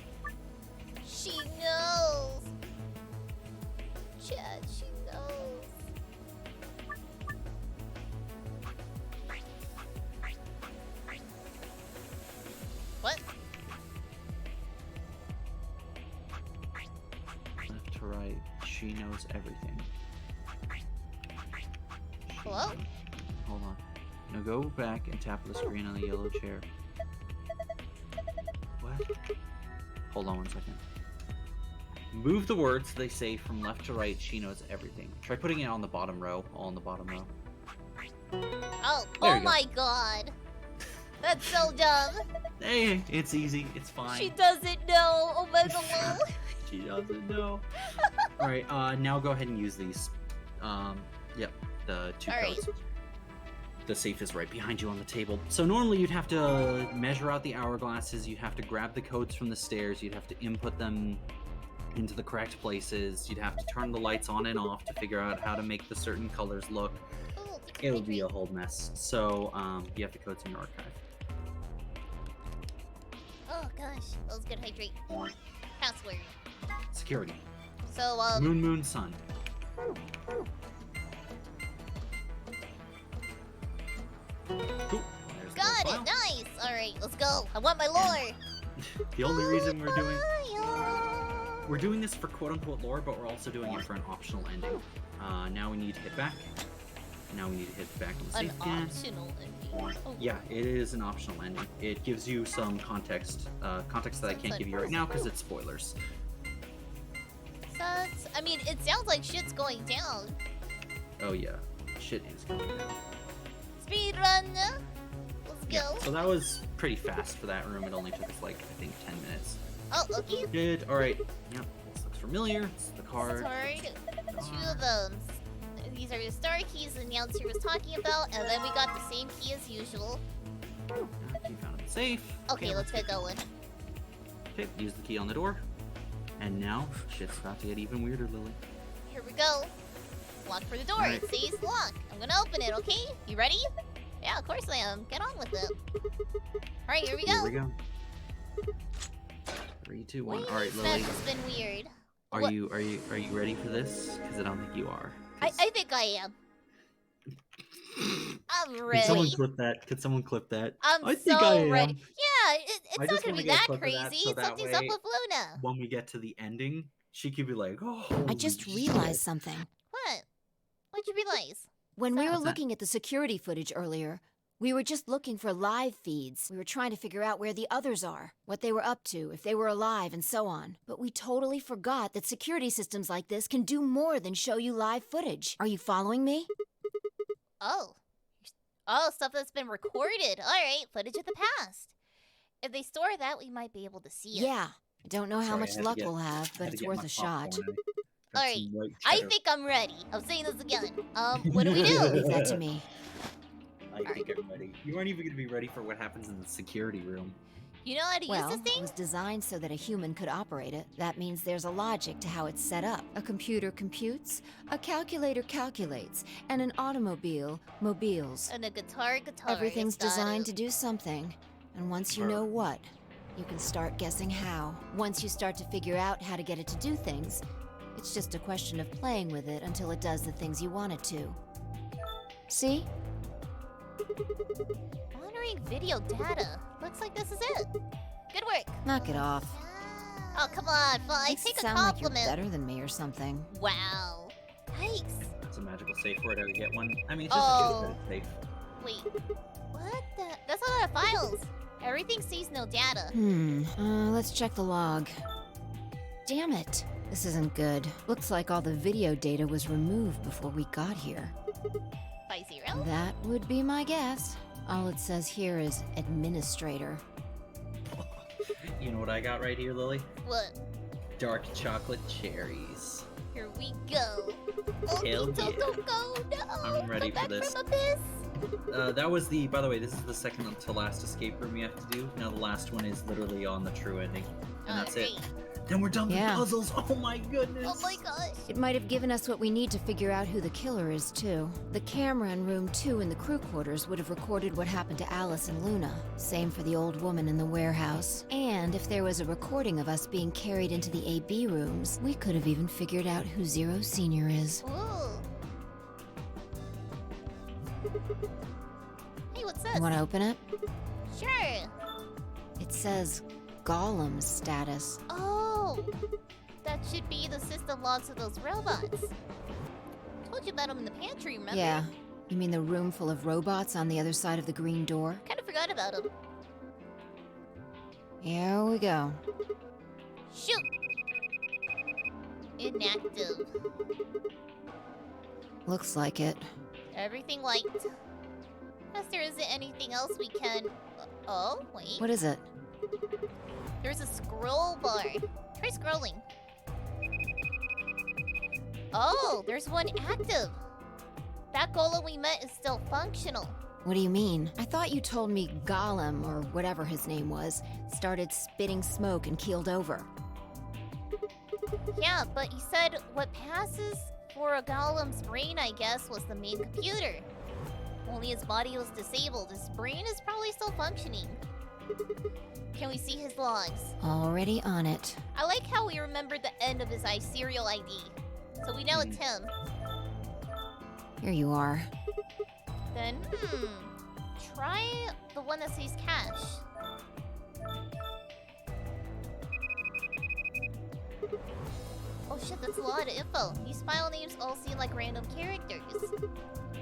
She knows. Chad, she knows. What? Left to right, she knows everything. Hello? Hold on. Now go back and tap the screen on the yellow chair. What? Hold on 1 second. Move the words they say from left to right. She knows everything. Try putting it on the bottom row. All on the bottom row. Oh, There oh you go. my god. That's so dumb. Hey, it's easy. It's fine. She doesn't know. Oh my god. She doesn't know. All right, now go ahead and use these. Yep, the 2 All codes. The safe is right behind you on the table. So normally you'd have to measure out the hourglasses. You'd have to grab the codes from the stairs. You'd have to input them into the correct places. You'd have to turn the lights on and off to figure out how to make the certain colors look. Oh, It would be a whole mess. So you have the codes in your archive. Oh gosh, let's get hydrate. Password. Security. So Moon, sun. Cool. There's the got file. it. Nice. All right, let's go. I want my lore. The only reason we're doing this for quote-unquote lore, but we're also doing it for an optional ending. Now we need to hit back. Now we need to hit back and save again. Optional ending. Oh. Yeah, it is an optional ending. It gives you some context that I can't give you right now because it's spoilers. Sucks. I mean, it sounds like shit's going down. Oh yeah, shit is going down. Speed run. Let's go. Yeah, so that was pretty fast for that room. It only took us like, I think, 10 minutes. Oh, okay. Good. All right. Yep. This looks familiar. It's the card. Two of them. These are the star keys the announcer was talking about, and then we got the same key as usual. You found it safe. Okay, let's get going. Okay, use the key on the door. And now, shit's about to get even weirder, Lily. Here we go. Lock for the door. Right. It says lock. I'm gonna open it, okay? You ready? Yeah, of course I am. Get on with it. Alright, here we go. Here we go. 3, 2, 1. All right, Lily. That's been weird. Are you ready for this? Because I don't think you are. I think I am. I'm ready. Can someone clip that? Could someone clip that? I'm I think so I am. ready. Yeah, it's not just gonna wanna be get a that clip of that crazy. so that Something's up way, with Luna. When we get to the ending, she could be like, "Oh." I just holy realized shit." something. What? What'd you realize? When we were What's that? looking at the security footage earlier, we were just looking for live feeds. We were trying to figure out where the others are, what they were up to, if they were alive, and so on. But we totally forgot that security systems like this can do more than show you live footage. Are you following me? Oh. Oh, stuff that's been recorded. Alright, footage of the past. If they store that, we might be able to see it. Yeah. I don't know how Sorry, I much had to luck get- we'll have, I but had to it's get worth my a shot. popcorn. Got Alright, some white I cheddar. think I'm ready. I'm saying this again. What do we do? Leave that to me. I think I'm ready. You aren't even gonna be ready for what happens in the security room. You know how to Well, use this it thing? was designed so that a human could operate it. That means there's a logic to how it's set up. A computer computes, a calculator calculates, and an automobile mobiles. And a guitar. Everything's designed to do something. And once you know what, you can start guessing how. Once you start to figure out how to get it to do things, it's just a question of playing with it until it does the things you want it to. See? Monitoring video data. Looks like this is it. Good work. Knock it off. Oh, come on, Fly. Makes it Take a sound like you're compliment. better than me or something. Wow. Yikes. It's a magical safe word. I would get one. I mean, it's just Oh. a good safe. Wait. What the? That's a lot of files. Everything sees no data. Let's check the log. Damn it. This isn't good. Looks like all the video data was removed before we got here. By 0? That would be my guess. All it says here is administrator. You know what I got right here, Lily? What? Dark chocolate cherries. Here we go. Oh, Hell Tito, yeah. don't go. No. I'm ready Come for back this. From abyss. That was the. By the way, this is the second to last escape room you have to do. Now the last one is literally on the true ending, and that's it. Then we're done with Yeah. puzzles. Oh my goodness. Oh my gosh. It might have given us what we need to figure out who the killer is, too. The camera in room 2 in the crew quarters would have recorded what happened to Alice and Luna. Same for the old woman in the warehouse. And if there was a recording of us being carried into the AB rooms, we could have even figured out who Zero Senior is. Ooh. Hey, what's this? You want to open it? Sure. It says Gollum status. Oh, that should be the system logs of those robots. Told you about them in the pantry, remember? Yeah. You mean the room full of robots on the other side of the green door? Kind of forgot about them. Here we go. Shoot. Inactive. Looks like it. Everything light. Guess there isn't anything else we can... Oh, wait. What is it? There's a scroll bar. Try scrolling. Oh, there's one active. That golem we met is still functional. What do you mean? I thought you told me Golem, or whatever his name was, started spitting smoke and keeled over. Yeah, but you said what passes for a golem's brain, I guess, was the main computer. Only his body was disabled. His brain is probably still functioning. Can we see his logs? Already on it. I like how we remembered the end of his serial ID. So we know it's him. Here you are. Then, try the one that says cash. Oh shit, that's a lot of info. These file names all seem like random characters.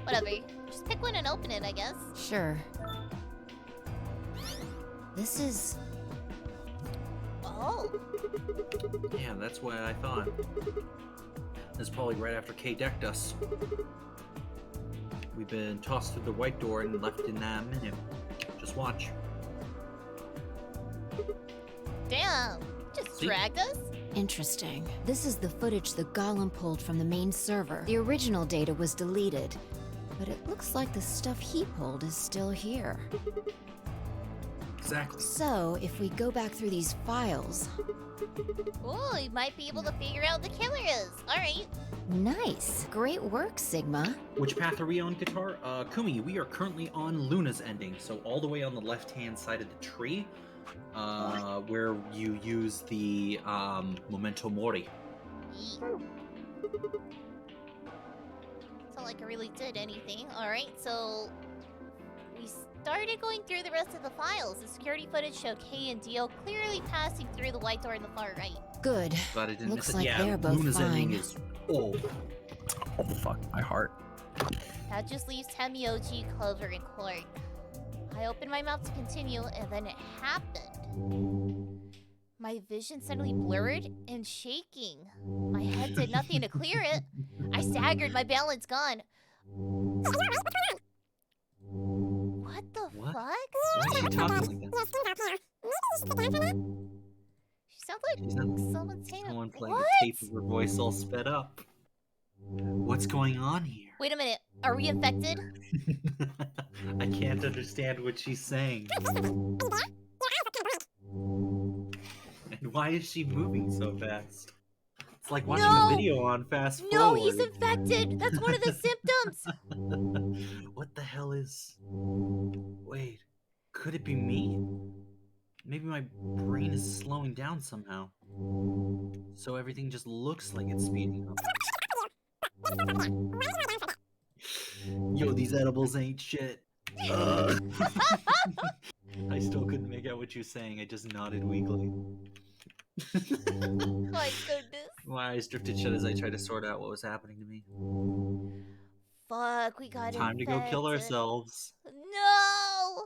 Whatever, just pick one and open it, I guess. Sure. This is... Oh. Yeah, that's what I thought. This is probably right after Kay decked us. We've been tossed through the white door and left in that minute. Just watch. Damn, just dragged us? Interesting. This is the footage the Golem pulled from the main server. The original data was deleted, but it looks like the stuff he pulled is still here. Exactly. So, if we go back through these files... Ooh, we might be able to figure out who the killer is. Alright. Nice. Great work, Sigma. Which path are we on, Guitar? Kumi, we are currently on Luna's ending, so all the way on the left-hand side of the tree, where you use the, Memento Mori. It's not like I really did anything. Alright, so... we started going through the rest of the files. The security footage showed Kay and Dio clearly passing through the white door in the far right. Good. Glad I didn't Looks miss it. like Yeah, they're both Luna's ending fine. is... Oh. Oh, fuck. My heart. That just leaves Temioji, Clover, and Clark. I opened my mouth to continue, and then it happened. My vision suddenly blurred and shaking. My head did nothing to clear it. I staggered, my balance gone. What the fuck? Why is she talking like that? She sounds like someone's saying Someone playing what? a tape of her voice all sped up. What's going on here? Wait a minute, are we infected? I can't understand what she's saying. And why is she moving so fast? It's like watching a video on fast forward. No, he's infected! That's one of the symptoms! What the hell is... Wait, could it be me? Maybe my brain is slowing down somehow. So everything just looks like it's speeding up. Yo, these edibles ain't shit. I still couldn't make out what you're saying. I just nodded weakly. My goodness. My eyes drifted shut as I tried to sort out what was happening to me. Fuck, we got Time to go kill infected. ourselves. No!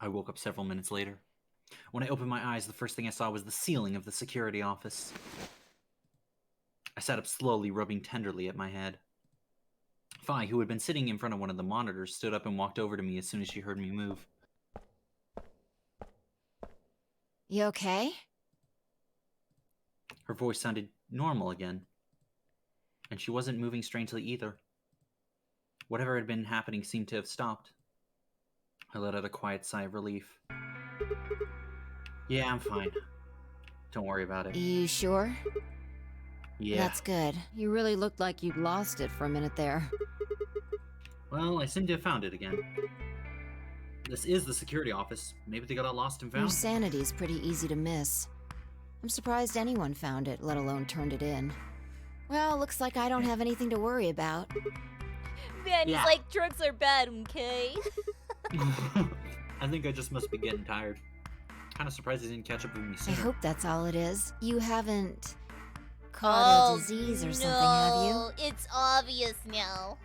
I woke up several minutes later. When I opened my eyes, the first thing I saw was the ceiling of the security office. I sat up slowly, rubbing tenderly at my head. Fi, who had been sitting in front of one of the monitors, stood up and walked over to me as soon as she heard me move. You okay? Her voice sounded normal again. And she wasn't moving strangely either. Whatever had been happening seemed to have stopped. I let out a quiet sigh of relief. Yeah, I'm fine. Don't worry about it. You sure? Yeah. That's good. You really looked like you'd lost it for a minute there. Well, I seem to have found it again. This is the security office. Maybe they got lost and Your found. sanity's pretty easy to miss. I'm surprised anyone found it, let alone turned it in. Well, looks like I don't have anything to worry about. Man, Yeah. he's like, drugs are bad, okay? I think I just must be getting tired. Kind of surprised they didn't catch up with me I sooner. hope that's all it is. You haven't caught a disease or something, have you? No, it's obvious now.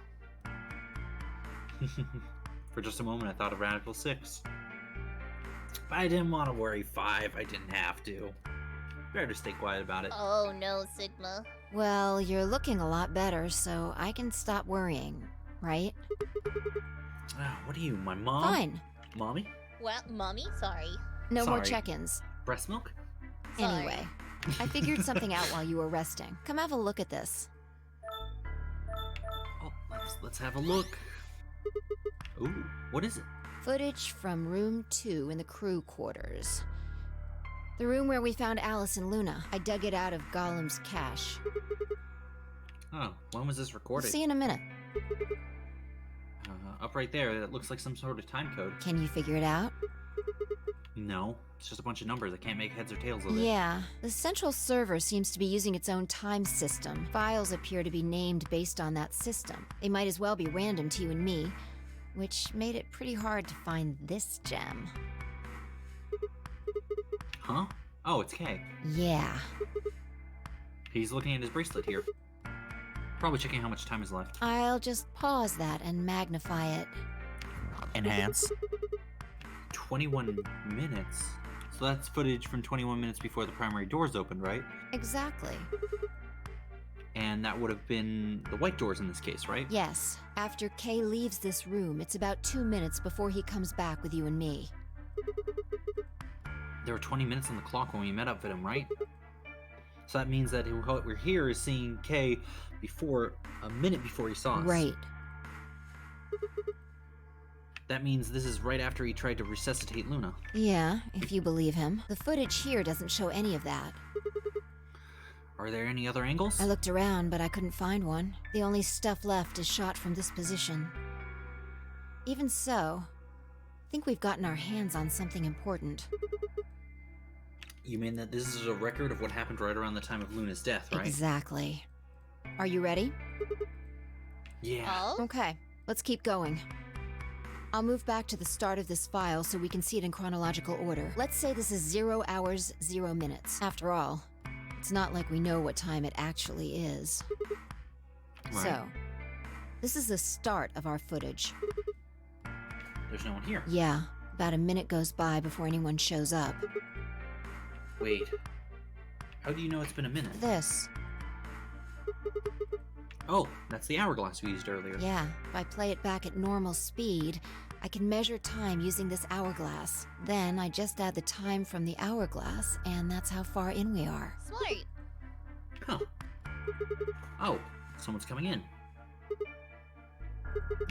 For just a moment, I thought of Radical 6. But I didn't want to worry 5. I didn't have to. Better stay quiet about it. Oh no, Sigma. Well, you're looking a lot better, so I can stop worrying. right? What are you, my mom? Fine. Mommy? Well, Mommy, sorry. No more Sorry. check-ins. Breast milk? Sorry. Anyway, I figured something out while you were resting. Come have a look at this. Oh, let's have a look. Ooh, what is it? Footage from room 2 in the crew quarters. The room where we found Alice and Luna. I dug it out of Gollum's cache. Oh, when was this recorded? See you in a minute. Up right there, that looks like some sort of time code. Can you figure it out? No, it's just a bunch of numbers. I can't make heads or tails of it. Yeah, the central server seems to be using its own time system. Files appear to be named based on that system. They might as well be random to you and me, which made it pretty hard to find this gem. Huh? Oh, it's Kay. Yeah. He's looking at his bracelet here. Probably checking how much time is left. I'll just pause that and magnify it. Enhance. 21 minutes? So that's footage from 21 minutes before the primary doors opened, right? Exactly. And that would have been the white doors in this case, right? Yes. After Kay leaves this room, it's about 2 minutes before he comes back with you and me. There were 20 minutes on the clock when we met up with him, right? So that means that what we're here is seeing Kay a minute before he saw us. Right. That means this is right after he tried to resuscitate Luna. Yeah, if you believe him. The footage here doesn't show any of that. Are there any other angles? I looked around, but I couldn't find one. The only stuff left is shot from this position. Even so, I think we've gotten our hands on something important. You mean that this is a record of what happened right around the time of Luna's death, right? Exactly. Are you ready? Yeah. Oh? Okay, let's keep going. I'll move back to the start of this file so we can see it in chronological order. Let's say this is 0 hours, 0 minutes. After all, it's not like we know what time it actually is. Right. So, this is the start of our footage. There's no one here. Yeah, about a minute goes by before anyone shows up. Wait. How do you know it's been a minute? This. Oh, that's the hourglass we used earlier. Yeah, if I play it back at normal speed, I can measure time using this hourglass. Then I just add the time from the hourglass, and that's how far in we are. Smart. Huh. Oh, someone's coming in.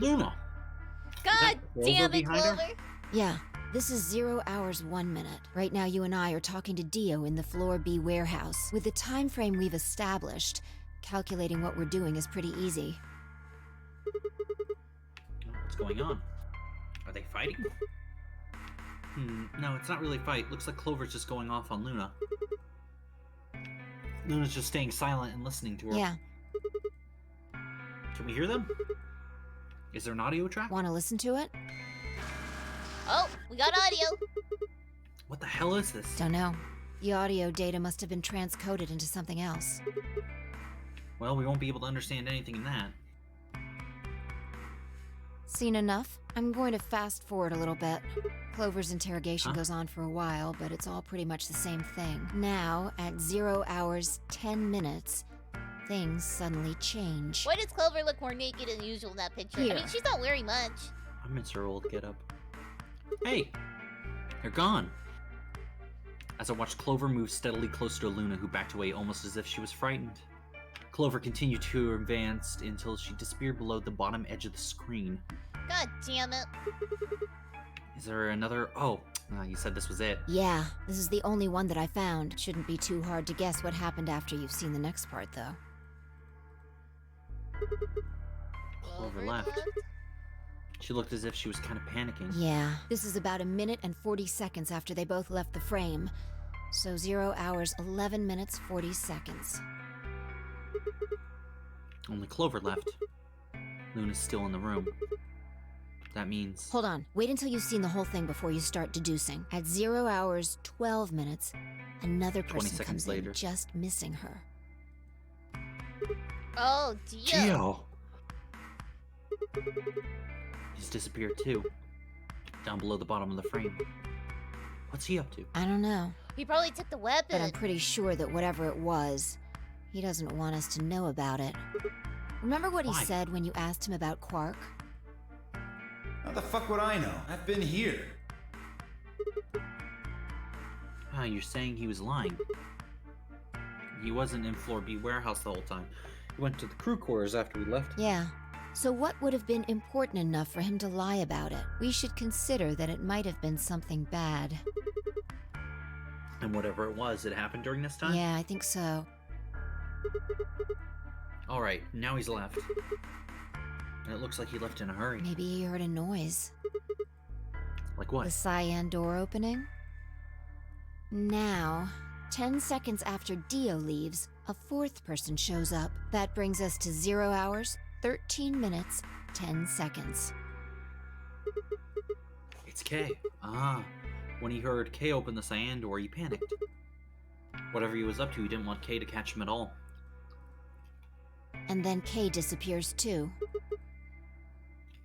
Luna! God damn it, behind her? Clover! Yeah, this is 0 hours, 1 minute. Right now you and I are talking to Dio in the Floor B warehouse. With the time frame we've established, calculating what we're doing is pretty easy. What's going on? Are they fighting? No, it's not really a fight. Looks like Clover's just going off on Luna. Luna's just staying silent and listening to her. Yeah. Can we hear them? Is there an audio track? Want to listen to it? Oh, we got audio. What the hell is this? Don't know. The audio data must have been transcoded into something else. Well, we won't be able to understand anything in that. Seen enough? I'm going to fast forward a little bit. Clover's interrogation goes on for a while, but it's all pretty much the same thing. Now, at 0 hours, 10 minutes, things suddenly change. Why does Clover look more naked than usual in that picture? Here. I mean, she's not wearing much. I miss her old getup. Hey! They're gone! As I watched Clover move steadily closer to Luna, who backed away almost as if she was frightened. Clover continued to advance until she disappeared below the bottom edge of the screen. God damn it. Is there another... Oh, you said this was it. Yeah, this is the only one that I found. Shouldn't be too hard to guess what happened after you've seen the next part, though. Clover left. She looked as if she was kind of panicking. Yeah, this is about 1 minute and 40 seconds after they both left the frame. So 0 hours, 11 minutes, 40 seconds. Only Clover left. Luna's still in the room. That means... Hold on. Wait until you've seen the whole thing before you start deducing. At 0 hours, 12 minutes, another 20 person seconds comes later. in, just missing her. Oh, Dio. Gio! He's disappeared too. Down below the bottom of the frame. What's he up to? I don't know, He probably took the weapon. but I'm pretty sure that whatever it was, he doesn't want us to know about it. Remember what he Why? said when you asked him about Quark? How the fuck would I know? I've been here. Ah, you're saying he was lying. He wasn't in Floor B warehouse the whole time. He went to the crew quarters after we left. Yeah. So what would have been important enough for him to lie about it? We should consider that it might have been something bad. And whatever it was, it happened during this time? Yeah, I think so. Alright, now he's left. And it looks like he left in a hurry. Maybe he heard a noise. Like what? The cyan door opening? Now, 10 seconds after Dio leaves, a fourth person shows up. That brings us to 0 hours, 13 minutes, 10 seconds. It's Kay. Ah. When he heard Kay open the cyan door, he panicked. Whatever he was up to, he didn't want Kay to catch him at all. And then Kay disappears too.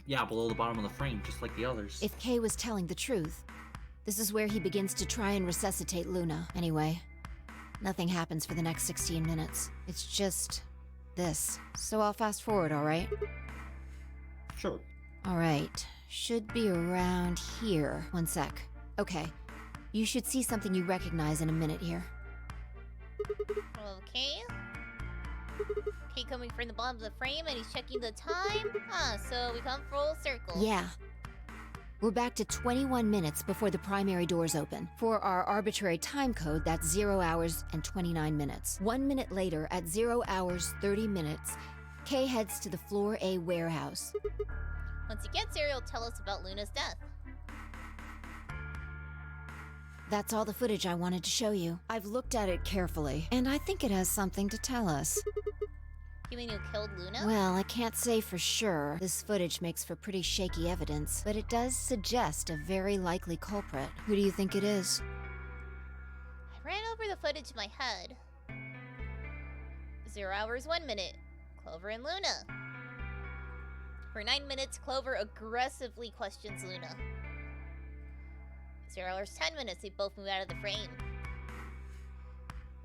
Yeah, below the bottom of the frame, just like the others. If Kay was telling the truth, this is where he begins to try and resuscitate Luna. Anyway, nothing happens for the next 16 minutes. It's just this. So I'll fast forward, alright? Sure. Alright, should be around here. One sec. Okay, you should see something you recognize in a minute here. Okay. Okay, coming from the bottom of the frame, and he's checking the time. Ah, so we come full circle. Yeah. We're back to 21 minutes before the primary doors open. For our arbitrary time code, that's 0 hours and 29 minutes. 1 minute later, at 0 hours 30 minutes, Kay heads to the Floor A warehouse. Once he gets there, he'll tell us about Luna's death. That's all the footage I wanted to show you. I've looked at it carefully, and I think it has something to tell us. You mean who killed Luna? Well, I can't say for sure. This footage makes for pretty shaky evidence, but it does suggest a very likely culprit. Who do you think it is? I ran over the footage in my head. 0 hours 1 minute. Clover and Luna. For 9 minutes, Clover aggressively questions Luna. 0 hours 10 minutes, they both move out of the frame.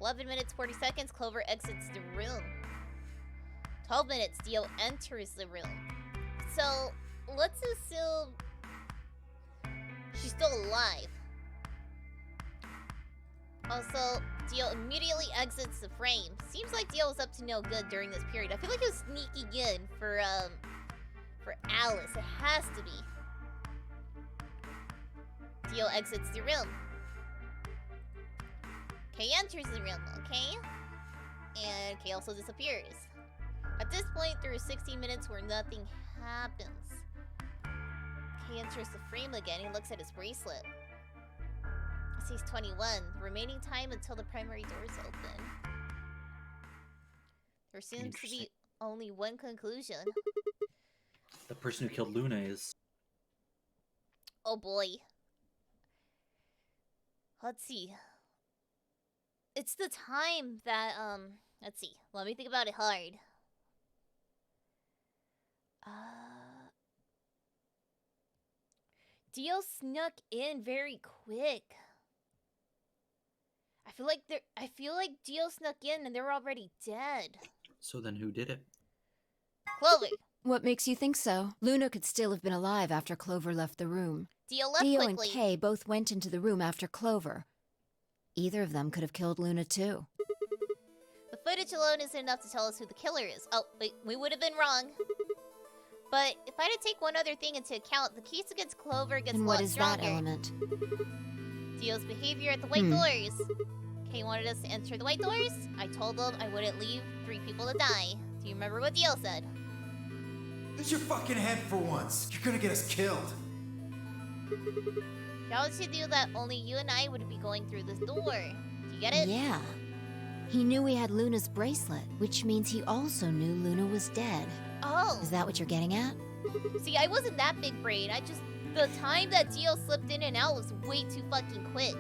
11 minutes 40 seconds, Clover exits the room. 12 minutes, Dio enters the room. So, let's assume she's still alive. Also, Dio immediately exits the frame. Seems like Dio was up to no good during this period. I feel like he was sneaking in for Alice. It has to be. Dio exits the room. Kay enters the room, okay? And Kay also disappears. At this point, there are 16 minutes where nothing happens. Kay enters the frame again. He looks at his bracelet. It says 21. Remaining time until the primary doors open. There seems to be only one conclusion. The person who killed Luna is... Oh boy. Let's see. It's the time that, let's see. Let me think about it hard. Dio snuck in very quick. I feel like Dio snuck in and they were already dead. So then who did it? Clover. What makes you think so? Luna could still have been alive after Clover left the room. Dio left Dio quickly. and Kay both went into the room after Clover. Either of them could have killed Luna too. The footage alone isn't enough to tell us who the killer is. Oh, wait, we would have been wrong. But if I had to take one other thing into account, the case against Clover gets And a what lot is stronger. that element? Dio's behavior at the white doors. Kay wanted us to enter the white doors. I told them I wouldn't leave 3 people to die. Do you remember what Dio said? Use your fucking head for once. You're gonna get us killed. How would you do that only you and I would be going through this door? Do you get it? Yeah. He knew we had Luna's bracelet, which means he also knew Luna was dead. Oh. Is that what you're getting at? See, I wasn't that big brain. The time that Dio slipped in and out was way too fucking quick.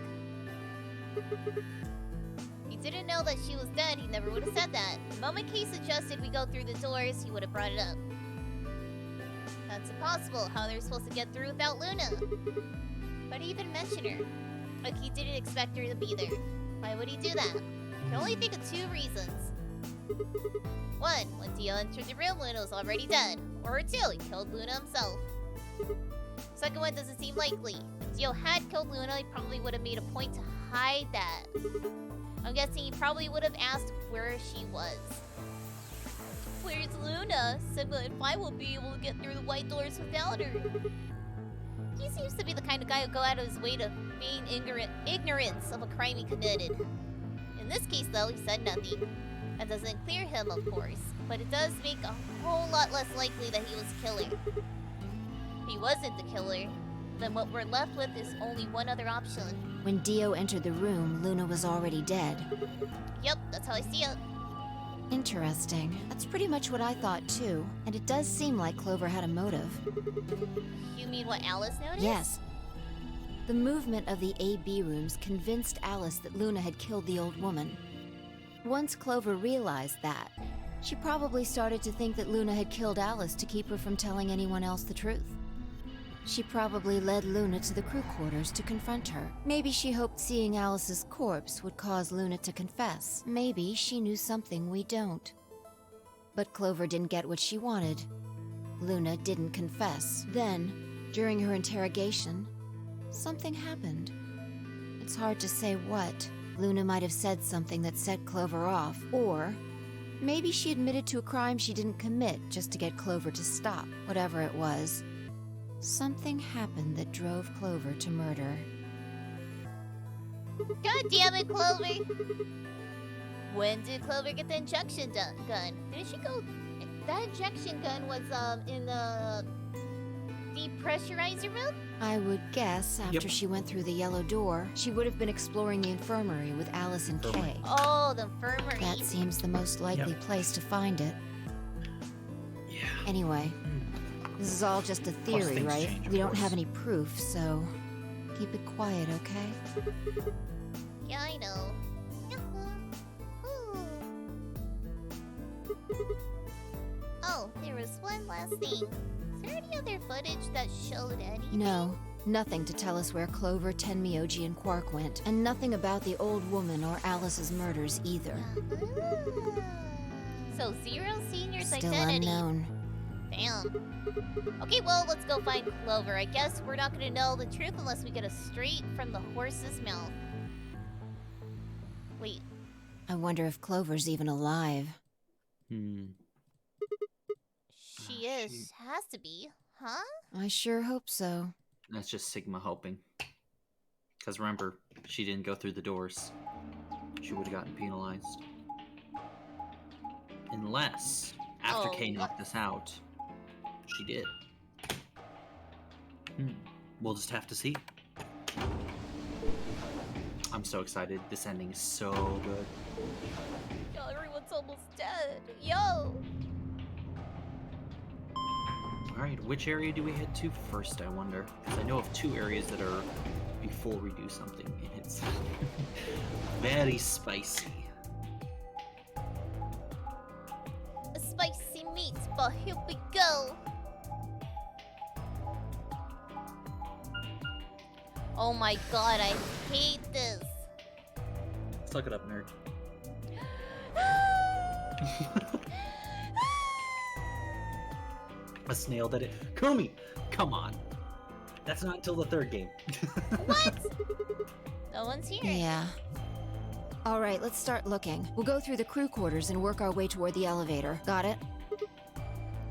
If he didn't know that she was dead, he never would have said that. The moment Kay suggested we go through the doors, he would have brought it up. That's impossible. How they're supposed to get through without Luna? But he even mentioned her. Like he didn't expect her to be there. Why would he do that? I can only think of 2 reasons. 1. When Dio entered the room, Luna was already dead. Or 2. He killed Luna himself. Second one doesn't seem likely. If Dio had killed Luna, he probably would have made a point to hide that. I'm guessing he probably would have asked where she was. Where's Luna? Sigma and I won't be able to get through the white doors without her. He seems to be the kind of guy who'll go out of his way to feign ignorance of a crime he committed. In this case, though, he said nothing. That doesn't clear him, of course, but it does make a whole lot less likely that he was the killer. If he wasn't the killer, then what we're left with is only one other option. When Dio entered the room, Luna was already dead. Yep, that's how I see it. Interesting. That's pretty much what I thought too. And it does seem like Clover had a motive. You mean what Alice noticed? Yes. The movement of the A-B rooms convinced Alice that Luna had killed the old woman. Once Clover realized that, she probably started to think that Luna had killed Alice to keep her from telling anyone else the truth. She probably led Luna to the crew quarters to confront her. Maybe she hoped seeing Alice's corpse would cause Luna to confess. Maybe she knew something we don't. But Clover didn't get what she wanted. Luna didn't confess. Then, during her interrogation, something happened. It's hard to say what. Luna might have said something that set Clover off, or maybe she admitted to a crime she didn't commit just to get Clover to stop. Whatever it was, something happened that drove Clover to murder. God damn it, Clover! When did Clover get the injection gun? Did she go... That injection gun was, in the... depressurizer room? I would guess after she went through the yellow door, she would have been exploring the infirmary with Alice and Kay. Oh, the infirmary. That seems the most likely place to find it. Yeah. Anyway, this is all just a theory, right? Change, We don't course. have any proof, so keep it quiet, okay? Yeah, I know. Oh, there was one last thing. Is there any other footage that showed anything? No, nothing to tell us where Clover, Tenmyoji, and Quark went, and nothing about the old woman or Alice's murders either. So Zero Senior's Still identity. unknown. Damn. Okay, well, let's go find Clover. I guess we're not gonna know the truth unless we get it straight from the horse's mouth. Wait. I wonder if Clover's even alive. She is. Has to be. Huh? I sure hope so. That's just Sigma hoping. Because remember, she didn't go through the doors. She would have gotten penalized. Unless, after Kay knocked us out, she did. We'll just have to see. I'm so excited. This ending is so good. Yo, everyone's almost dead. Yo! Alright, which area do we head to first, I wonder? Because I know of 2 areas that are before we do something, and it's very spicy. A spicy meat, but here we go. Oh my god, I hate this. Suck it up, nerd. A snail did it. Kumi! Come on. That's not until the 3rd game. What? No one's here. Yeah. Alright, let's start looking. We'll go through the crew quarters and work our way toward the elevator. Got it?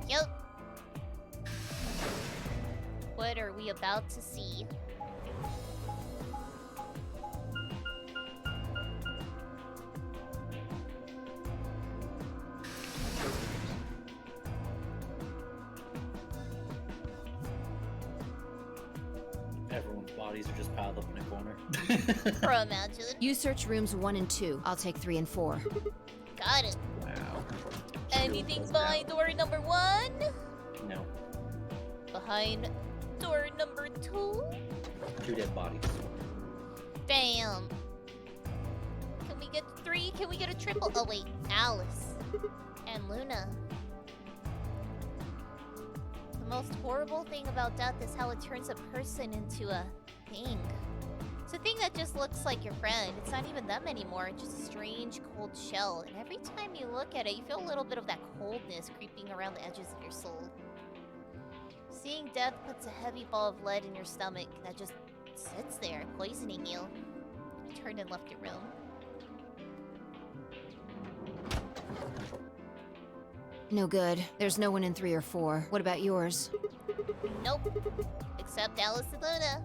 Yep. What are we about to see? Everyone's bodies are just piled up in a corner. Or imagine. You search rooms 1 and 2. I'll take 3 and 4. Got it. Wow. Anything behind door number 1? No. Behind door number 2? 2 dead bodies. Bam. Can we get 3? Can we get a triple? Oh wait, Alice. And Luna. The most horrible thing about death is how it turns a person into a thing. It's a thing that just looks like your friend. It's not even them anymore. It's just a strange, cold shell. And every time you look at it, you feel a little bit of that coldness creeping around the edges of your soul. Seeing death puts a heavy ball of lead in your stomach that just sits there, poisoning you. I turned and left the room. No good. There's no one in 3 or 4. What about yours? Nope. Except Alice and Luna.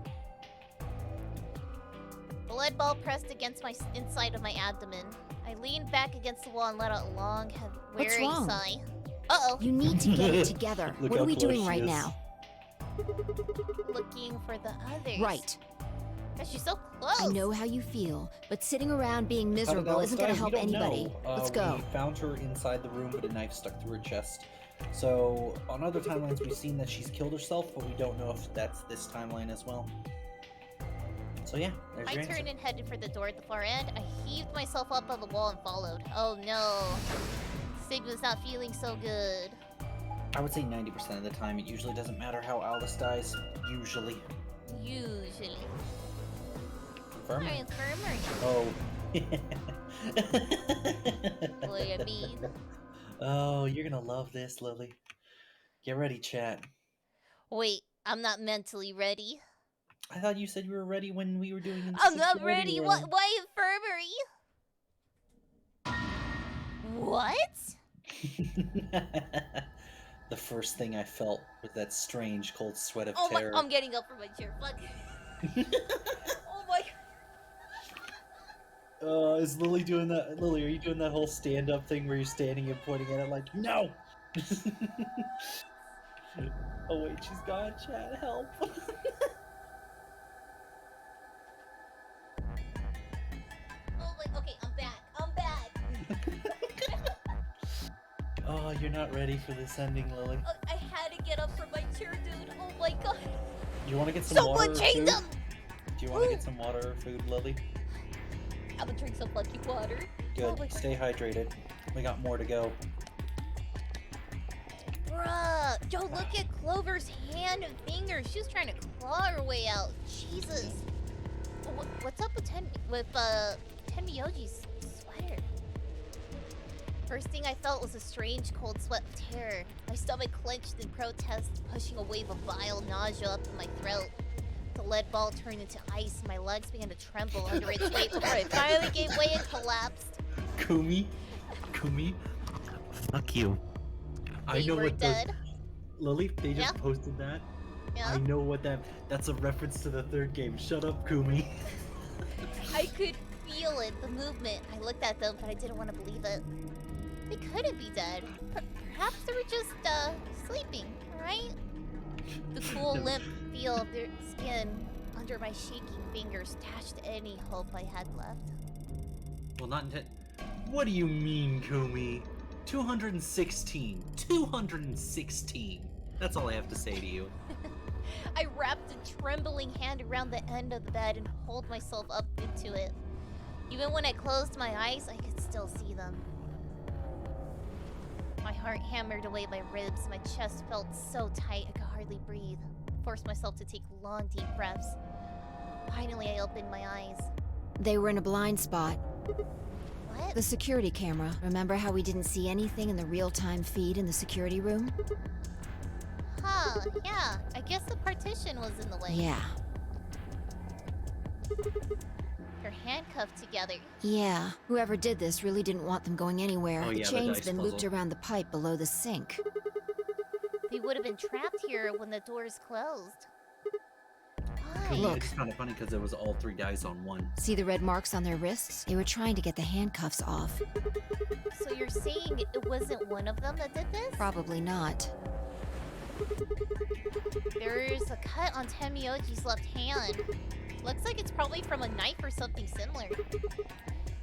The lead ball pressed against my inside of my abdomen. I leaned back against the wall and let out a long, What's weary wrong? sigh. Uh-oh. You need to get it together. Look What how are we close doing she right is. now? Looking for the others. Right. Gosh, she's so close. I know how you feel, but sitting around being How did miserable Alice isn't die? gonna We help don't anybody. know. Let's go. We found her inside the room, but a knife stuck through her chest. So, on other timelines, we've seen that she's killed herself, but we don't know if that's this timeline as well. So yeah, there's I your answer. turned and headed for the door at the far end. I heaved myself up on the wall and followed. Oh no. Sigma's not feeling so good. I would say 90% of the time, it usually doesn't matter how Alice dies. Usually. Usually. Infirmary. Infirmary. Oh. What do you mean? Oh, you're gonna love this, Lily. Get ready, chat. Wait, I'm not mentally ready. I thought you said you were ready when we were doing the I'm not security ready. room. Why infirmary? What? The first thing I felt was that strange cold sweat of Oh my! terror. I'm getting up from my chair. Fuck. Oh my! Is Lily doing that? Lily, are you doing that whole stand-up thing where you're standing and pointing at it like, no? Oh wait, she's gone, chat, help. Oh my! Okay, I'm back. I'm back. Oh, you're not ready for this ending, Lily. I had to get up from my chair, dude. Oh my god. Do you want to get some water Someone or chain food? them! Do you want to get some water or food, Lily? I'm gonna drink some fucking water. Good. Oh my god. Stay hydrated. We got more to go. Bruh. Yo, look at Clover's hand and fingers. She was trying to claw her way out. Jesus. What's up with Tenmyoji's sweater? First thing I felt was a strange cold sweat of terror. My stomach clenched in protest, pushing a wave of vile nausea up in my throat. The lead ball turned into ice, and my legs began to tremble under its weight before it finally gave way and collapsed. Kumi, fuck you. I know were what dead. Lily, they just Yeah? posted that. Yeah? I know what that's a reference to the third game. Shut up, Kumi. I could feel it, the movement. I looked at them, but I didn't want to believe it. They couldn't be dead. Perhaps they were just, sleeping, right? The cool, limp feel of their skin under my shaking fingers dashed any hope I had left. Well, not intent. What do you mean, Kumi? 216. 216. That's all I have to say to you. I wrapped a trembling hand around the end of the bed and hauled myself up into it. Even when I closed my eyes, I could still see them. My heart hammered away my ribs. My chest felt so tight I could hardly breathe. Forced myself to take long, deep breaths. Finally, I opened my eyes. They were in a blind spot. What? The security camera. Remember how we didn't see anything in the real-time feed in the security room? Huh, yeah. I guess the partition was in the way. Yeah. They're handcuffed together. Yeah. Whoever did this really didn't want them going anywhere. Oh, The yeah, the chain's dice been looped puzzle. around the pipe below the sink. They would have been trapped here when the doors closed. Why? Kumi, Look. it's kind of funny because it was all 3 guys on one. See the red marks on their wrists? They were trying to get the handcuffs off. So you're saying it wasn't one of them that did this? Probably not. There's a cut on Tenmyoji's left hand. Looks like it's probably from a knife or something similar.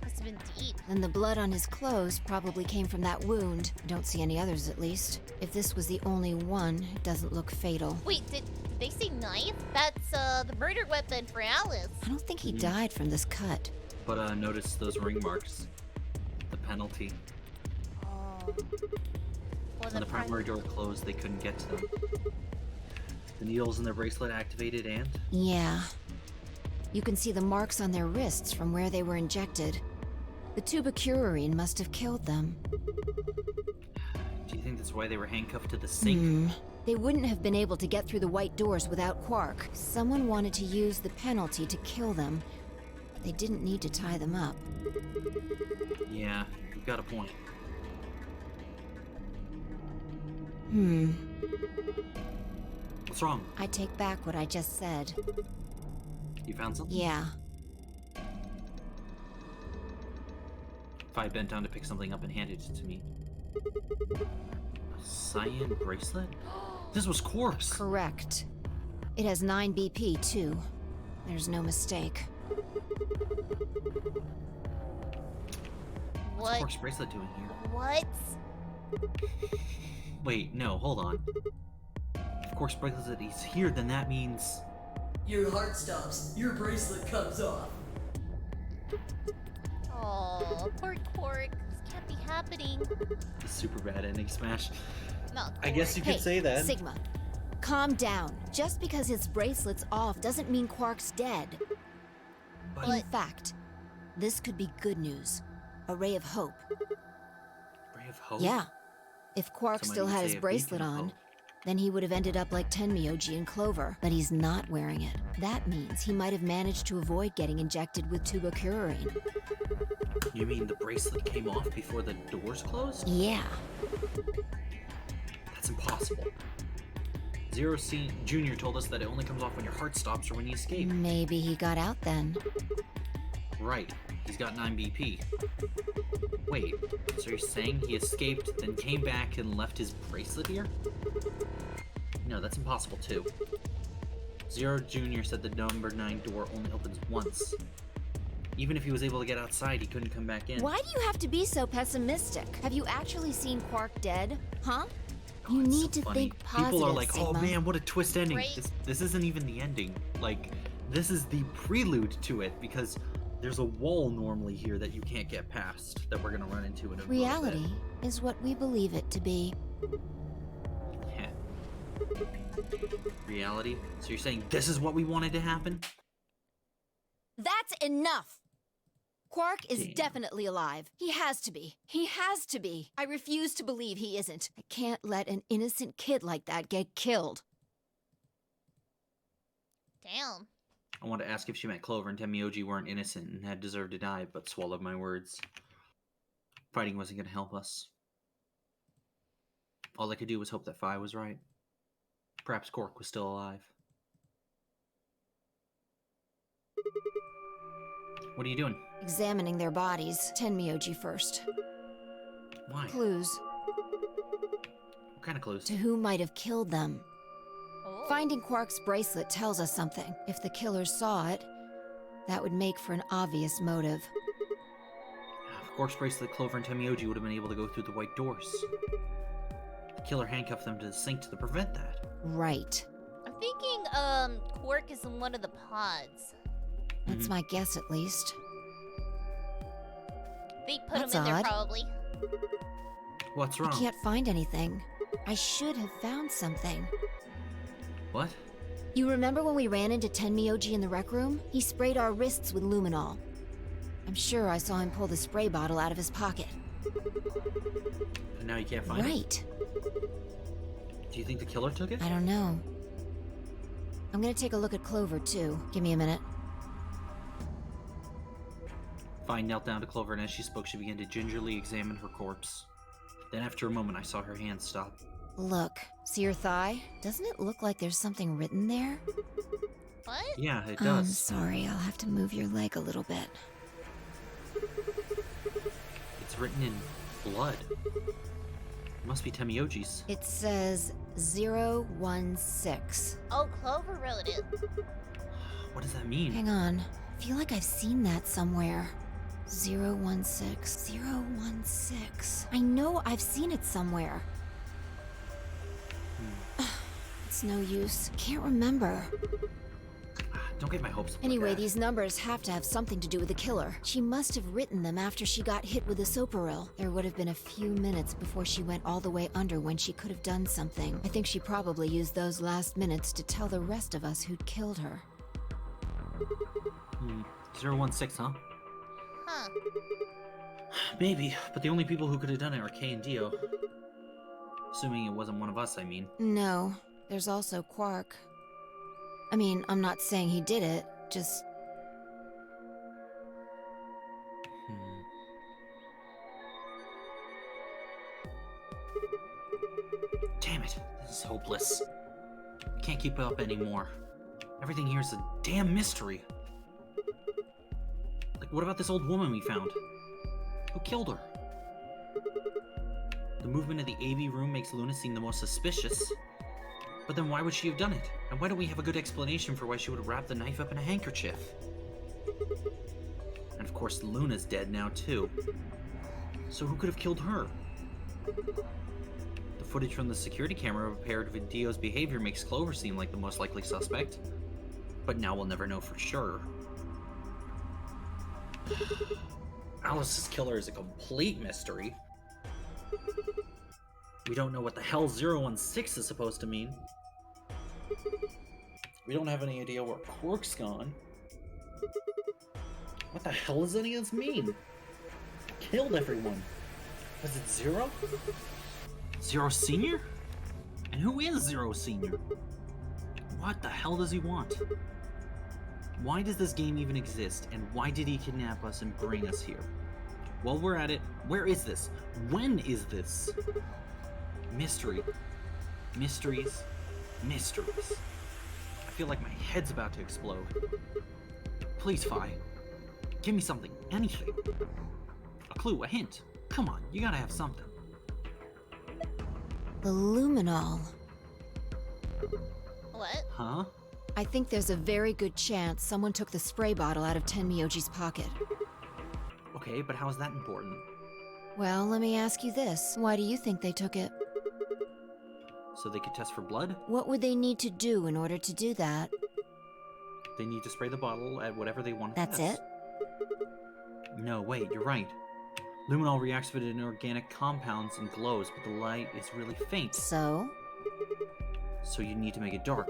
Must have been deep. And the blood on his clothes probably came from that wound. I don't see any others, at least. If this was the only one, it doesn't look fatal. Wait, did they say knife? That's the murder weapon for Alice. I don't think he died from this cut. But notice those ring marks. The penalty. Oh. When the primary door closed, they couldn't get to them. The needles in their bracelet activated and... Yeah. You can see the marks on their wrists from where they were injected. The tubacurine must have killed them. Do you think that's why they were handcuffed to the sink? They wouldn't have been able to get through the white doors without Quark. Someone wanted to use the penalty to kill them. They didn't need to tie them up. Yeah, you've got a point. What's wrong? I take back what I just said. You found something? Yeah. If I bent down to pick something up and handed it to me. A cyan bracelet? This was Quark's! Correct. It has 9 BP, too. There's no mistake. What's Quark's bracelet doing here? What? Wait, no, hold on. If Quark's bracelet is here, then that means... Your heart stops, your bracelet comes off. Oh, poor Quark. This can't be happening. Super bad ending smash. Not I guess you could say that. Sigma, calm down. Just because his bracelet's off doesn't mean Quark's dead. But in fact, this could be good news. A ray of hope. Ray of hope? Yeah. If Quark Somebody still would had say his a bracelet beacon of on, hope. then he would have ended up like Tenmyoji and Clover. But he's not wearing it. That means he might have managed to avoid getting injected with tubacurine. You mean the bracelet came off before the doors closed? Yeah. That's impossible. Zero C Jr. told us that it only comes off when your heart stops or when you escape. Maybe he got out then. Right. He's got 9 BP. Wait, so you're saying he escaped, then came back and left his bracelet here? No, that's impossible too. Zero Jr. said the number 9 door only opens once. Even if he was able to get outside, he couldn't come back in. Why do you have to be so pessimistic? Have you actually seen Quark dead? Huh? Oh, You it's need so to funny. think positive, People are like, oh Sigma. man, what a twist ending. Right. This isn't even the ending. Like, this is the prelude to it, because there's a wall normally here that you can't get past that we're gonna run into in a little Reality is what we believe it to be. bit. Yeah. Reality? So you're saying this is what we wanted to happen? That's enough! Quark is Damn. definitely alive. He has to be. He has to be. I refuse to believe he isn't. I can't let an innocent kid like that get killed. Damn. I wanted to ask if she meant Clover and Tenmyoji weren't innocent and had deserved to die, but swallowed my words. Fighting wasn't gonna help us. All I could do was hope that Phi was right. Perhaps Quark was still alive. What are you doing? Examining their bodies. Tenmyoji first. Why? Clues What kind of clues? to who might have killed them. Oh. Finding Quark's bracelet tells us something. If the killers saw it, that would make for an obvious motive. Of course, bracelet, Clover, and Tenmyoji would have been able to go through the white doors. The killer handcuffed them to the sink to prevent that. Right. I'm thinking, Quark is in one of the pods. That's my guess, at least. They put That's him in there odd. probably. What's I wrong? can't find anything. I should have found something. What? You remember when we ran into Tenmyoji in the rec room? He sprayed our wrists with luminol. I'm sure I saw him pull the spray bottle out of his pocket. And now you can't find it? Right. Do you think the killer took it? I don't know. I'm gonna take a look at Clover, too. Give me a minute. Phi knelt down to Clover, and as she spoke, she began to gingerly examine her corpse. Then, after a moment, I saw her hand stop. Look, see your thigh? Doesn't it look like there's something written there? What? Yeah, it I'm does. sorry, I'll have to move your leg a little bit. It's written in blood. It must be Tenmyoji's. It says 016. Oh, Clover wrote it. What does that mean? Hang on. I feel like I've seen that somewhere. 016. 016. I know I've seen it somewhere. It's no use. Can't remember. Don't get my hopes up. Anyway, like that. these numbers have to have something to do with the killer. She must have written them after she got hit with the soparil. There would have been a few minutes before she went all the way under when she could have done something. I think she probably used those last minutes to tell the rest of us who'd killed her. 016, huh? Huh. Maybe, but the only people who could have done it are Kay and Dio. Assuming it wasn't one of us, I mean. No, there's also Quark. I mean, I'm not saying he did it, just... Damn it, this is hopeless. I can't keep it up anymore. Everything here is a damn mystery. Like, what about this old woman we found? Who killed her? The movement of the AV room makes Luna seem the most suspicious. But then why would she have done it? And why don't we have a good explanation for why she would have wrapped the knife up in a handkerchief? And of course, Luna's dead now, too. So who could have killed her? The footage from the security camera paired with Dio's behavior makes Clover seem like the most likely suspect. But now we'll never know for sure. Alice's killer is a complete mystery. We don't know what the hell 016 is supposed to mean. We don't have any idea where Quark's gone. What the hell does any of this mean? Killed everyone. Was it Zero? Zero Senior? And who is Zero Senior? What the hell does he want? Why does this game even exist, and why did he kidnap us and bring us here? While we're at it, where is this? When is this? Mystery. Mysteries. Mysteries. I feel like my head's about to explode. Please, Fi. Give me something. Anything. A clue, a hint. Come on, you gotta have something. The luminol. What? Huh? I think there's a very good chance someone took the spray bottle out of Tenmyoji's pocket. Okay, but how is that important? Well, let me ask you this. Why do you think they took it? So they could test for blood? What would they need to do in order to do that? They need to spray the bottle at whatever they want to That's test. it? No, wait, you're right. Luminol reacts with inorganic compounds and glows, but the light is really faint. So? So you need to make it dark.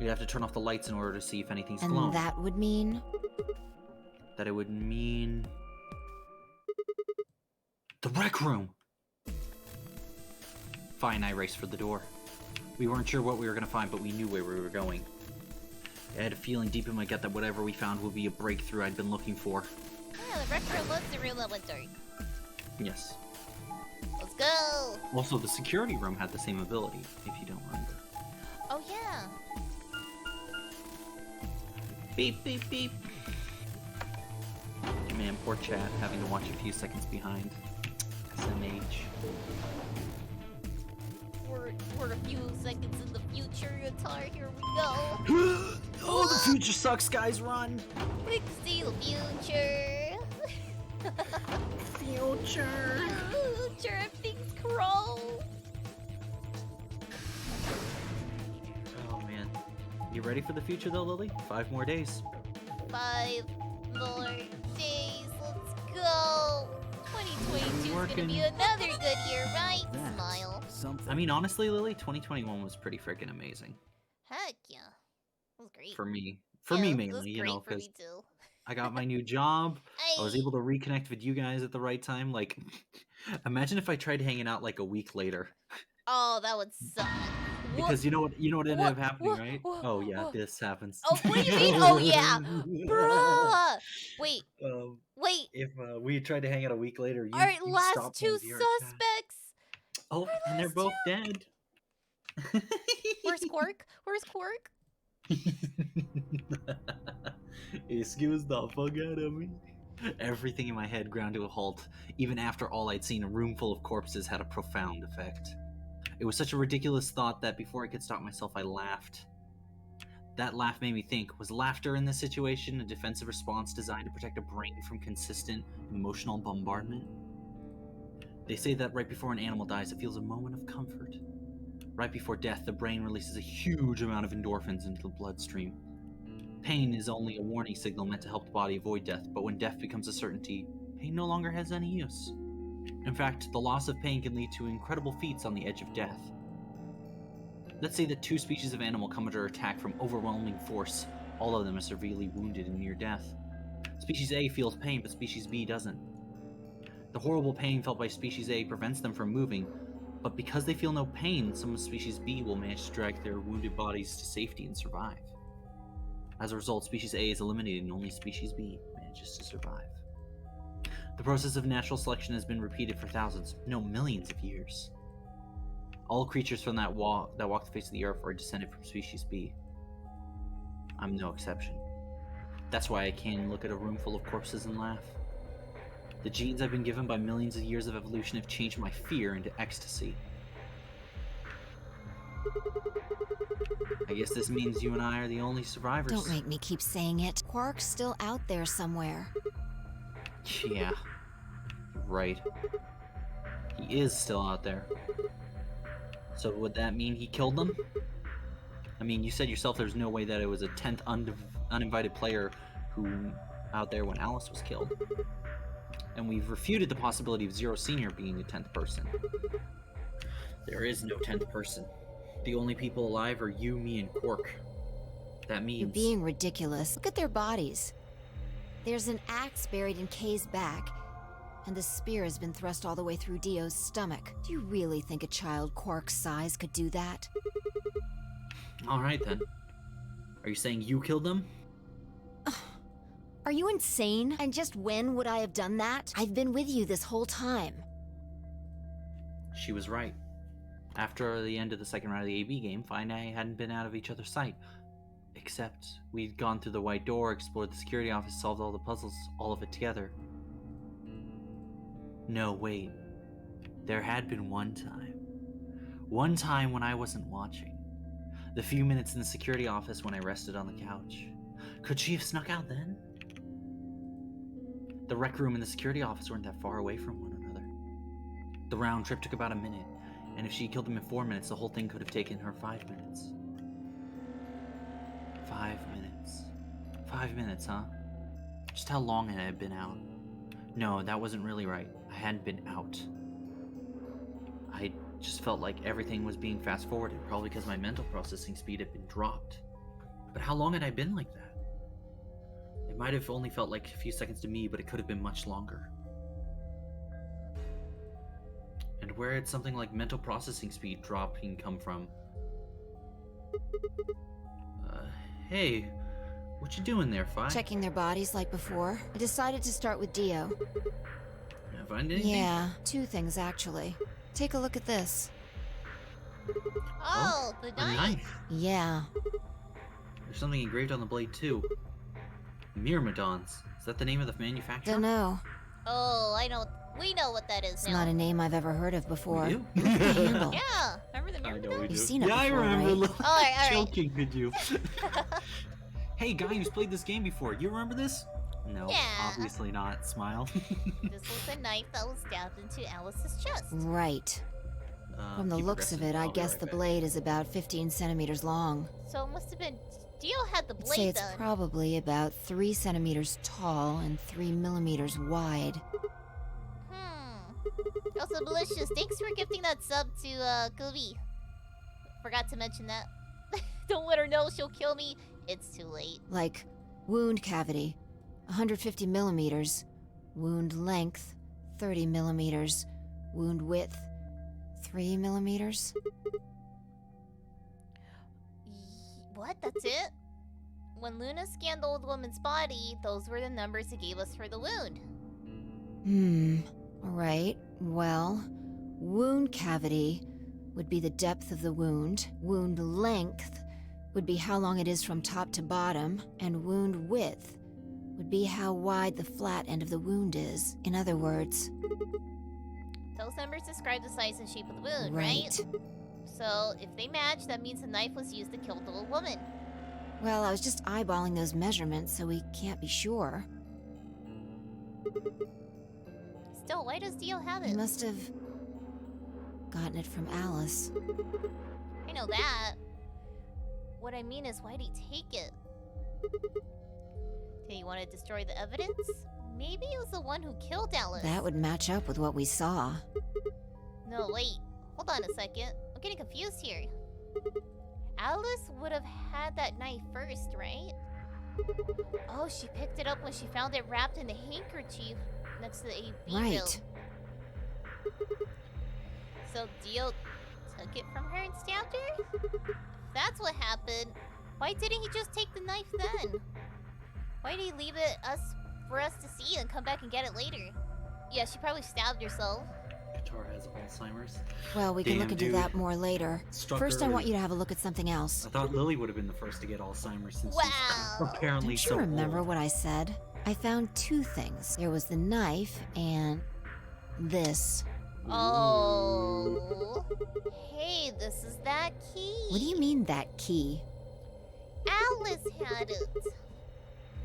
You'd have to turn off the lights in order to see if anything's And glowing. that would mean? That it would mean... the rec room! Fi and I raced for the door. We weren't sure what we were going to find, but we knew where we were going. I had a feeling deep in my gut that whatever we found would be a breakthrough I'd been looking for. Yeah, the rec room was the room that went dark. Yes. Let's go! Also, the security room had the same ability, if you don't remember. Oh, yeah. Beep, beep, beep. Man, poor chat, having to watch a few seconds behind. SMH. We're a few seconds in the future, Yatar. Here we go. Oh, the future sucks, guys, run! We can see the future. Future. Future of things crow. Oh, man. You ready for the future, though, Lily? 5 more days. 5 more days. Let's go. 2022 is gonna be another good year, right? Smile. I mean, honestly, Lily, 2021 was pretty freaking amazing. Heck yeah. It was great. For me. For Yeah, me, it mainly, was you great know, for because me too. I got my new job. I was able to reconnect with you guys at the right time. Like, imagine if I tried hanging out like a week later. Oh, that would suck. Because you know what ended up happening, right? Oh yeah, this happens. Oh, what do you mean? Oh yeah, bruh. Wait. Wait. If we tried to hang out a week later, All right, you last stopped 2 one of the arts. suspects. Oh, and they're both dead. Where's Quark? Where's Quark? Excuse the fuck out of me. Everything in my head ground to a halt. Even after all I'd seen, a room full of corpses had a profound effect. It was such a ridiculous thought that before I could stop myself, I laughed. That laugh made me think, was laughter in this situation a defensive response designed to protect a brain from consistent emotional bombardment? They say that right before an animal dies, it feels a moment of comfort. Right before death, the brain releases a huge amount of endorphins into the bloodstream. Pain is only a warning signal meant to help the body avoid death, but when death becomes a certainty, pain no longer has any use. In fact, the loss of pain can lead to incredible feats on the edge of death. Let's say that 2 species of animal come under attack from overwhelming force. All of them are severely wounded and near death. Species A feels pain, but Species B doesn't. The horrible pain felt by Species A prevents them from moving, but because they feel no pain, some of Species B will manage to drag their wounded bodies to safety and survive. As a result, Species A is eliminated and only Species B manages to survive. The process of natural selection has been repeated for thousands, no, millions of years. All creatures from that walk the face of the earth are descended from Species B. I'm no exception. That's why I can look at a room full of corpses and laugh. The genes I've been given by millions of years of evolution have changed my fear into ecstasy. I guess this means you and I are the only survivors. Don't make me keep saying it. Quark's still out there somewhere. Yeah, right. He is still out there. So would that mean he killed them? I mean, you said yourself there's no way that it was a 10th uninvited player who out there when Alice was killed. And we've refuted the possibility of Zero Senior being a 10th person. There is no 10th person. The only people alive are you, me, and Quark. That means... You're being ridiculous. Look at their bodies. There's an axe buried in Kay's back, and the spear has been thrust all the way through Dio's stomach. Do you really think a child Quark's size could do that? Alright then. Are you saying you killed them? Are you insane? And just when would I have done that? I've been with you this whole time. She was right. After the end of the second round of the AB game, Fi and I hadn't been out of each other's sight. Except we'd gone through the white door, explored the security office, solved all the puzzles, all of it together. No, wait. There had been one time. One time when I wasn't watching. The few minutes in the security office when I rested on the couch. Could she have snuck out then? The rec room and the security office weren't that far away from one another. The round trip took about a minute, and if she killed him in 4 minutes, the whole thing could have taken her 5 minutes. 5 minutes. 5 minutes, huh? Just how long had I been out? No, that wasn't really right. I hadn't been out. I just felt like everything was being fast-forwarded, probably because my mental processing speed had been dropped. But how long had I been like that? It might have only felt like a few seconds to me, but it could have been much longer. And where had something like mental processing speed dropping come from? Hey, what you doing there, Fi? Checking their bodies like before. I decided to start with Dio. Find anything? Yeah, 2 things actually. Take a look at this. Oh, the A knife. Yeah. There's something engraved on the blade too. Myrmidons. Is that the name of the manufacturer? Dunno. Oh, I know. We know what that is It's now. not a name I've ever heard of before. We do? Look at the handle. Yeah, remember the Myrmidon? You've seen it Yeah, before, I remember. right? All right. Joking with you. Hey, guy who's played this game before, you remember this? No, Yeah. obviously not. Smile. This was a knife that was stabbed into Alice's chest. Right. From the keep looks of progressing. it, I I'll be guess right the back. blade is about 15 centimeters long. So it must have been Dio had the I'd say blade it's then. probably about 3 centimeters tall and 3 millimeters wide. Also, malicious. Thanks for gifting that sub to Gobi. Forgot to mention that. Don't let her know she'll kill me. It's too late. Like, wound cavity, 150 millimeters. Wound length, 30 millimeters. Wound width, 3 millimeters. What? That's it? When Luna scanned the old woman's body, those were the numbers it gave us for the wound. Right. Well, wound cavity would be the depth of the wound. Wound length would be how long it is from top to bottom. And wound width would be how wide the flat end of the wound is. In other words... Those numbers describe the size and shape of the wound, right? So, if they match, that means the knife was used to kill the old woman. Well, I was just eyeballing those measurements, so we can't be sure. Still, why does Dio have He it? must have gotten it from Alice. I know that. What I mean is, why'd he take it? Did he want to destroy the evidence? Maybe he was the one who killed Alice. That would match up with what we saw. No, wait. Hold on a second. I'm getting confused here. Alice would have had that knife first, right? Oh, she picked it up when she found it wrapped in the handkerchief next to the AB Right. So Dio took it from her and stabbed her? If that's what happened, why didn't he just take the knife then? Why did he leave it for us to see and come back and get it later? Yeah, she probably stabbed herself. Katara has Alzheimer's. Well, we can Damn, look into dude. that more later. Struck First, I early. want you to have a look at something else. I thought Lily would have been the first to get Alzheimer's since Wow. she's apparently Don't you so remember old. what I said? I found two things. There was the knife and this. Oh. Hey, this is that key. What do you mean, that key? Alice had it.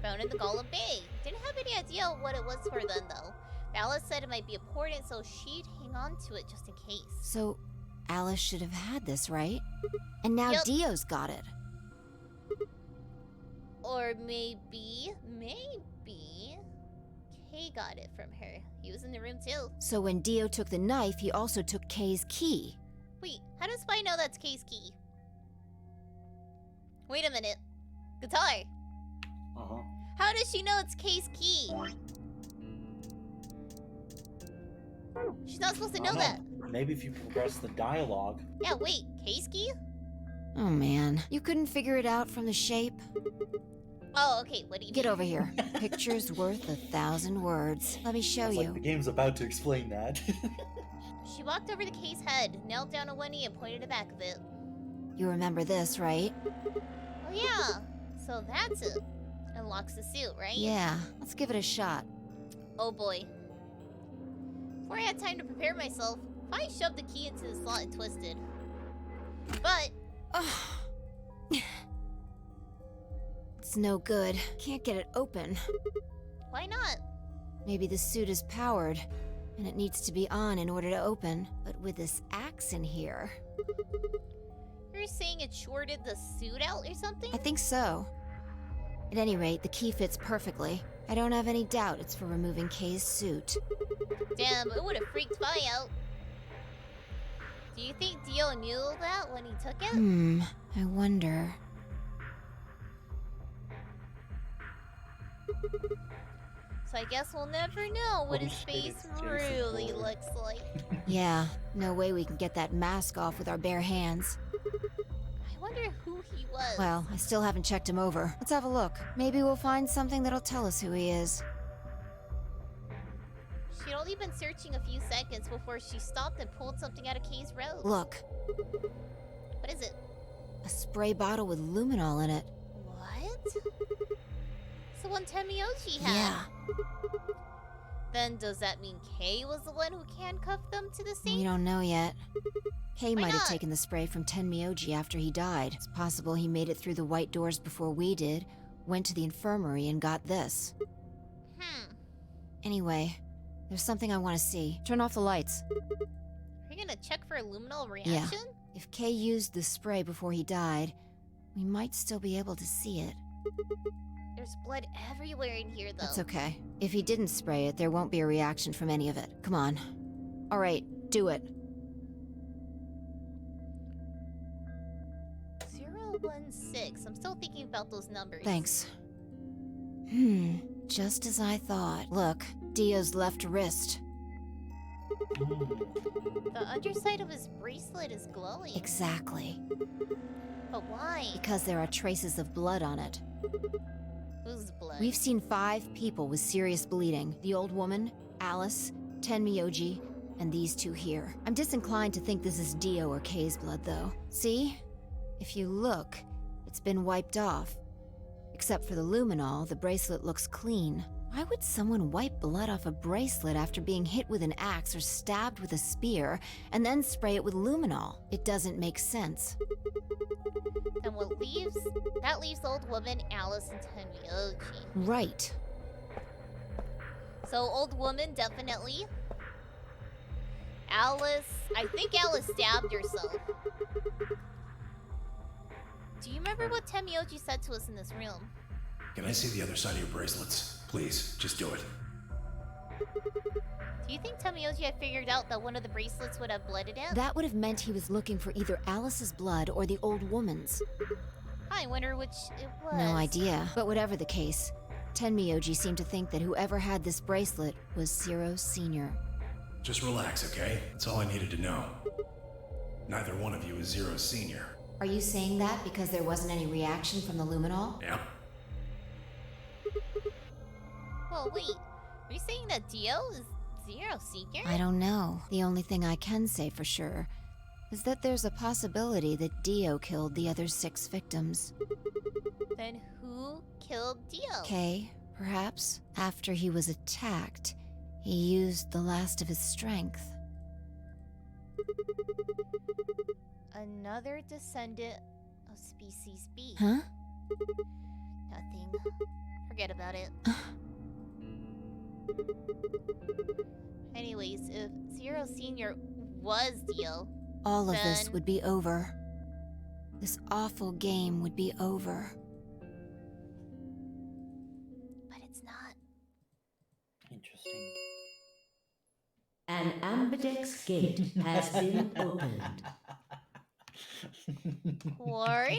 Found in the Golem Bay. Didn't have any idea what it was for then, though. Alice said it might be important, so she'd hang on to it just in case. So, Alice should have had this, right? And now Yep. Dio's got it. Or maybe, Kay got it from her. He was in the room too. So when Dio took the knife, he also took Kay's key. Wait, how does Spy know that's Kay's key? Wait a minute. Guitar. Uh-huh. How does she know it's Kay's key? She's not supposed to know that. Maybe if you progress the dialogue. Yeah, wait, Kay's key? Oh man, you couldn't figure it out from the shape? Oh, okay, what do you Get mean? over here. Picture's worth 1,000 words. Let me show It's you. like the game's about to explain that. She walked over to Kay's head, knelt down on one knee, and pointed the back of it. You remember this, right? Oh yeah, so that's it. Unlocks the suit, right? Yeah, let's give it a shot. Oh boy. Before I had time to prepare myself, I shoved the key into the slot and twisted. But It's no good. Can't get it open. why not? Maybe the suit is powered, and it needs to be on in order to open. But with this axe in here... You're saying it shorted the suit out or something? I think so. At any rate, the key fits perfectly. I don't have any doubt it's for removing Kay's suit. Damn, it would have freaked Vi out. Do you think Dio knew that when he took it? I wonder... So I guess we'll never know what his Holy shit, face it's Jason really Bourne. looks like. Yeah, no way we can get that mask off with our bare hands. I wonder who he was. Well, I still haven't checked him over. Let's have a look. Maybe we'll find something that'll tell us who he is. She'd only been searching a few seconds before she stopped and pulled something out of Kay's robe. Look, What is it? a spray bottle with luminol in it. What? It's the one Temioji had. Yeah, Then does that mean Kay was the one who handcuffed them to the we safe? don't know yet. Kay Why might have not? taken the spray from Tenmyoji after he died. It's possible he made it through the white doors before we did, went to the infirmary and got this. Anyway, there's something I want to see. Turn off the lights. Are you gonna check for a luminol Yeah. reaction? If Kay used the spray before he died, we might still be able to see it. There's blood everywhere in here, though. That's okay. If he didn't spray it, there won't be a reaction from any of it. Come on. All right, do it. 016. I'm still thinking about those numbers. Thanks. Just as I thought. Look, Dio's left wrist. The underside of his bracelet is glowing. Exactly. But why? Because there are traces of blood on it. Whose blood? We've seen 5 people with serious bleeding. The old woman, Alice, Tenmyoji, and these 2 here. I'm disinclined to think this is Dio or Kay's blood, though. See? If you look, it's been wiped off. Except for the luminol, the bracelet looks clean. Why would someone wipe blood off a bracelet after being hit with an axe or stabbed with a spear, and then spray it with luminol? It doesn't make sense. And what leaves? That leaves the old woman, Alice, and Tenmyoji. Right. So, old woman, definitely. Alice, I think Alice stabbed herself. Do you remember what Tenmyoji said to us in this room? Can I see the other side of your bracelets? Please, just do it. Do you think Tenmyoji had figured out that one of the bracelets would have blood in it? That would have meant he was looking for either Alice's blood or the old woman's. I wonder which it was. No idea. But whatever the case, Tenmyoji seemed to think that whoever had this bracelet was Zero Sr. Just relax, okay? That's all I needed to know. Neither one of you is Zero Senior. Are you saying that because there wasn't any reaction from the luminol? Yeah. Well, wait. Are you saying that Dio is Zero Senior? I don't know. The only thing I can say for sure is that there's a possibility that Dio killed the other 6 victims. Then who killed Dio? Kay, perhaps. After he was attacked, he used the last of his strength. Another descendant of species B. Huh? Nothing. Forget about it. Anyways, if Zero Senior was Dio, All of then... this would be over. This awful game would be over. But it's not. Interesting. An ambidex gate has been opened. Quark?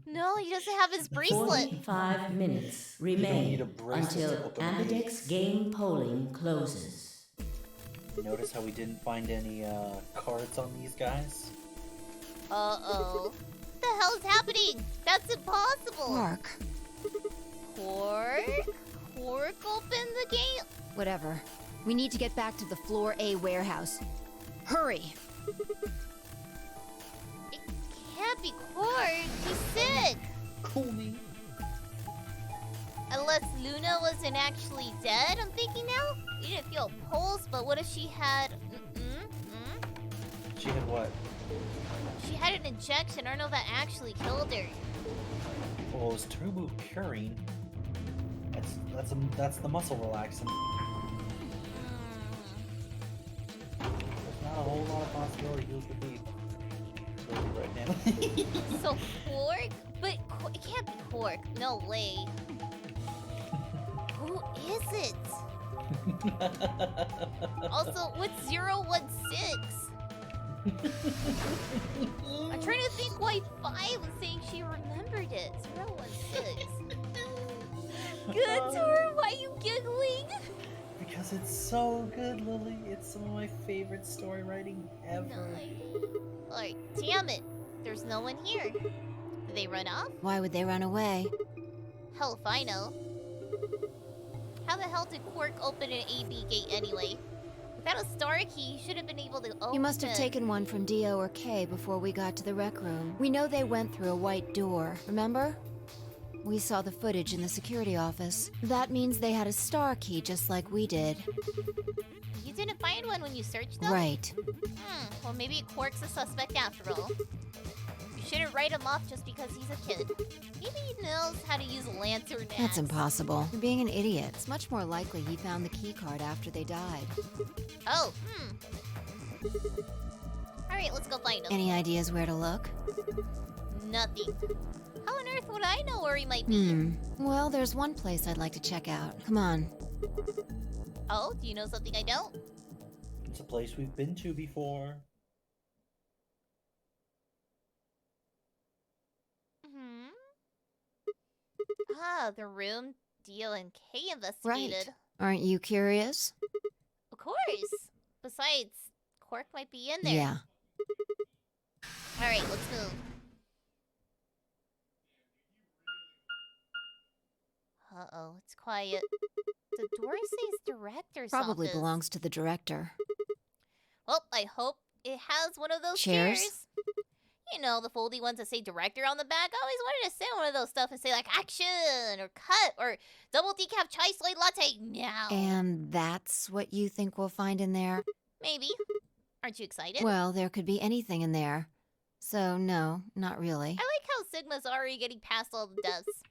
No, he doesn't have his bracelet. 45 minutes remain until ambidex game polling closes. Notice how we didn't find any cards on these guys? Uh-oh. What the hell is happening? That's impossible. Quark. Quark? Quark opened the gate? Whatever. We need to get back to the Floor A warehouse. Hurry! It can't be Quark. He's sick. Cool me. Unless Luna wasn't actually dead, I'm thinking now? You didn't feel a pulse, but what if she had... She had what? She had an injection. I don't know if that actually killed her. Well, it was turbo purine. That's the muscle relaxant. There's not a whole lot of possibility he could be right now. So Quark? But it can't be Quark. No way. Who is it? Also, what's 016? I'm trying to think why 5 was saying she remembered it. 016. Good, Tor, why are you giggling? Because it's so good, Lily. It's some of my favorite story writing ever. Alright, damn it. There's no one here. Did they run off? Why would they run away? Hell if I know. How the hell did Quark open an AB gate anyway? Without a star key, he should have been able to open. You must have taken one from Dio or Kay before we got to the rec room. We know they went through a white door, remember? We saw the footage in the security office. That means they had a star key just like we did. You didn't find one when you searched them? Right. Well, maybe Quark's a suspect after all. You shouldn't write him off just because he's a kid. Maybe he knows how to use a lantern axe. That's impossible. You're being an idiot. It's much more likely he found the key card after they died. Oh, Alright, let's go find him. Any ideas where to look? Nothing. How on earth would I know where he might be? Well, there's one place I'd like to check out. Come on. Oh, do you know something I don't? It's a place we've been to before. Ah, the room Dio and Kay investigated. Right. Aren't you curious? Of course. Besides, Quark might be in there. Yeah. Alright, let's move. Uh-oh, it's quiet. The door says director's Probably office. belongs to the director. Well, I hope it has one of those Chairs? chairs. You know, the foldy ones that say director on the back. I always wanted to say one of those stuff and say like action or cut or double decaf chai soy latte now. And that's what you think we'll find in there? Maybe. Aren't you excited? Well, there could be anything in there. So, no, not really. I like how Sigma's already getting past all the deaths.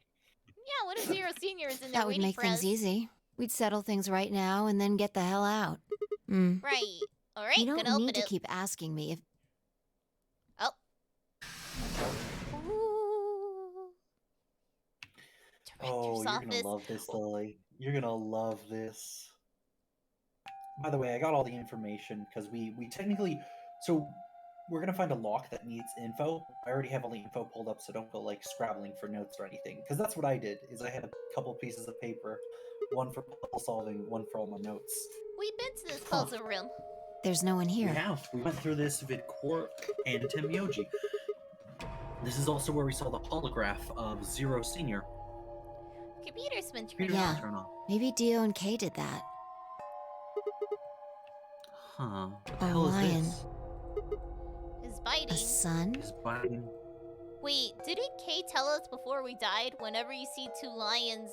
Yeah, what if Zero Senior is in there That would waiting make for things us? easy. We'd settle things right now and then get the hell out. Right. Alright, You gonna don't open need to it. keep asking me if... Oh. Ooh. Oh, you're gonna love this, Lily. You're gonna love this. By the way, I got all the information because we technically, so we're gonna find a lock that needs info. I already have all the info pulled up, so don't go like scrabbling for notes or anything. Because that's what I did. Is I had a couple pieces of paper, one for puzzle solving, one for all my notes. We've been to this puzzle room. There's no one here. We have. We went through this with Quark and Temyoji. This is also where we saw the holograph of Zero Senior. Computer's been Computer's Yeah. turn on. Maybe Dio and Kay did that. Huh. What the A hell lion. is Is biting. A sun? this? Is biting. Wait, didn't Kay tell us before we died? Whenever you see two lions,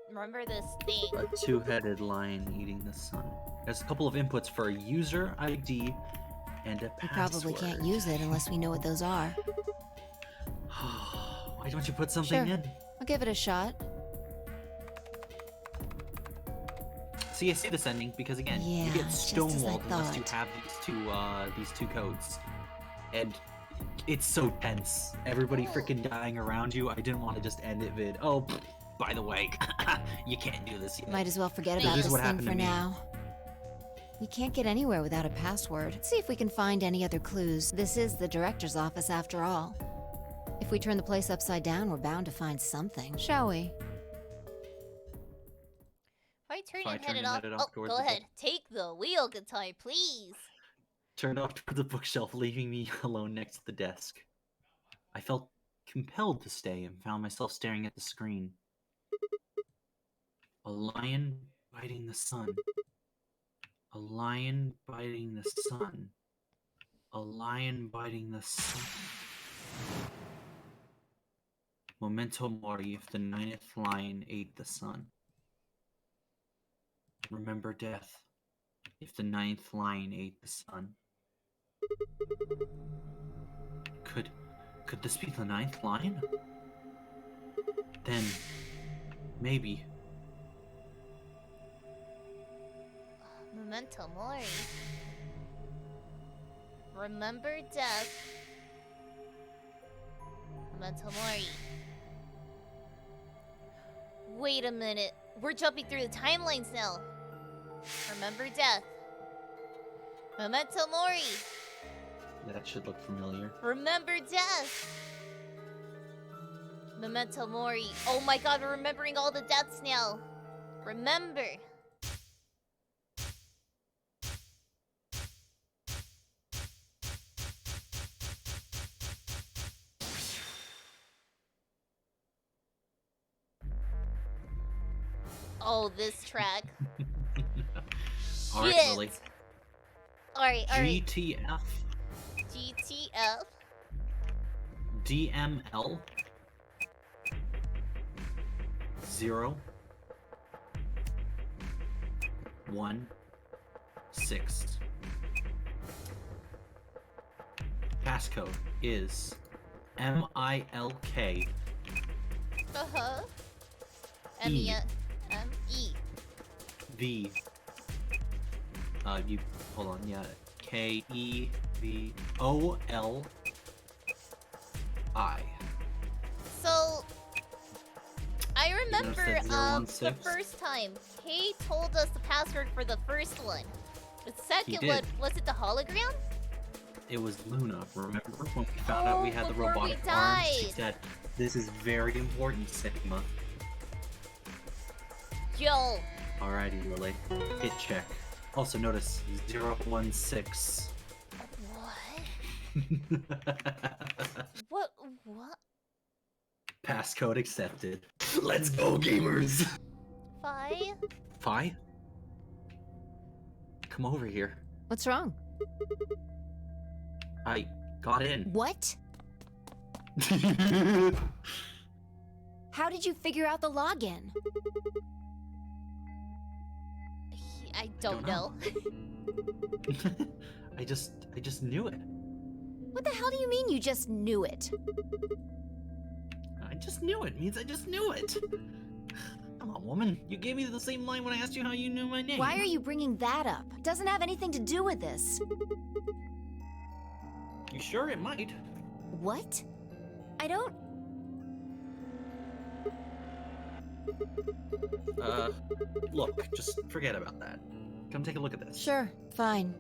remember this thing. A two-headed lion eating the sun. There's a couple of inputs for a user ID and a We password. probably can't use it unless we know what those are. Why don't you put something Sure. in? I'll give it a shot. See, I see this ending because again, Yeah, you get just as I stonewalled unless you thought. have these two codes, and it's so tense. Everybody freaking dying around you. I didn't want to just end it with, oh, pfft, by the way, you can't do this yet. Might as well forget This about is this what thing happened for to me. now. We can't get anywhere without a password. Let's see if we can find any other clues. This is the director's office after all. If we turn the place upside down, we're bound to find something, shall we? If I turn If I and turn head it and off. head it off Oh, towards go the ahead. Take the wheel, guitar, please. Turned off toward the bookshelf, leaving me alone next to the desk. I felt compelled to stay and found myself staring at the screen. A lion biting the sun. A lion biting the sun. A lion biting the sun. Memento mori if the ninth lion ate the sun. Remember death if the ninth lion ate the sun. Could this be the ninth lion? Then, maybe. Memento mori. Remember death. Memento mori. Wait a minute. We're jumping through the timelines now. Remember death. Memento mori. That should look familiar. Remember death. Memento mori. Oh my god, we're remembering all the deaths now. Remember. Oh, this track. Alright, Shit. Lily. Alright. GTF. GTF. DML. 0 1 6. Passcode is MILK. Uh-huh. E. M-E. V. You hold on, yeah. KEVOLI. So, I remember that the 016? first time Kay told us the password for the first one. The second did. one, was it the hologram? It was Luna. Remember when we found out we had the before we robotic arms? She died. said, "This is very important, Sigma." Yo. Alrighty, Lily. Hit check. Also notice 016. What? What? Passcode accepted. Let's go, gamers! 5? Fi? Come over here. What's wrong? I got in. What? How did you figure out the login? I don't know. I just knew it. What the hell do you mean you just knew it? I just knew it. Means I just knew it. Come on, woman. You gave me the same line when I asked you how you knew my name. Why are you bringing that up? Doesn't have anything to do with this. You sure it might? What? I don't... Look, just forget about that. Come take a look at this. Sure, fine.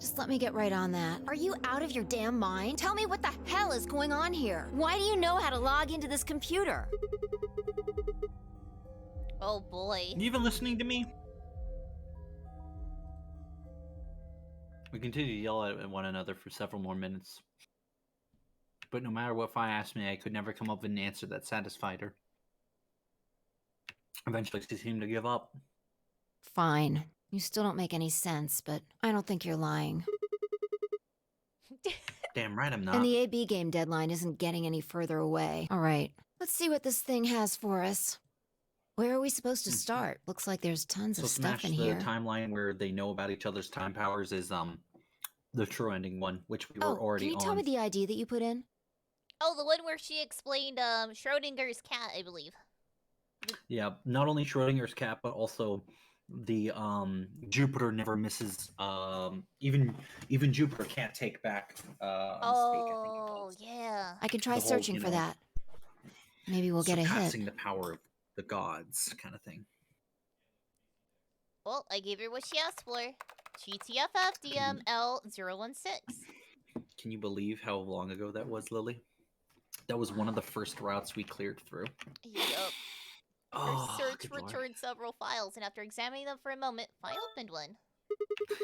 Just let me get right on that. Are you out of your damn mind? Tell me what the hell is going on here. Why do you know how to log into this computer? Oh boy. You even listening to me? We continued to yell at one another for several more minutes. But no matter what Fi asked me, I could never come up with an answer that satisfied her. Eventually, she seemed to give up. Fine. You still don't make any sense, but I don't think you're lying. Damn right I'm not. And the AB game deadline isn't getting any further away. All right, let's see what this thing has for us. Where are we supposed to start? Looks like there's tons of stuff in here. The timeline where they know about each other's time powers is the true ending one, which we were already on. Can you tell me the ID that you put in? Oh, the one where she explained Schrodinger's cat, I believe. Yeah, not only Schrodinger's cat, but also the Jupiter never misses. Even Jupiter can't take back Oh, yeah. I can try searching for that. Maybe we'll get a hit. Surpassing the power of the gods, kind of thing. Well, I gave her what she asked for. GTFF DML016. Can you believe how long ago that was, Lily? That was one of the first routes we cleared through. Yup. Her Oh, search good Lord. returned several files, and after examining them for a moment, I opened one.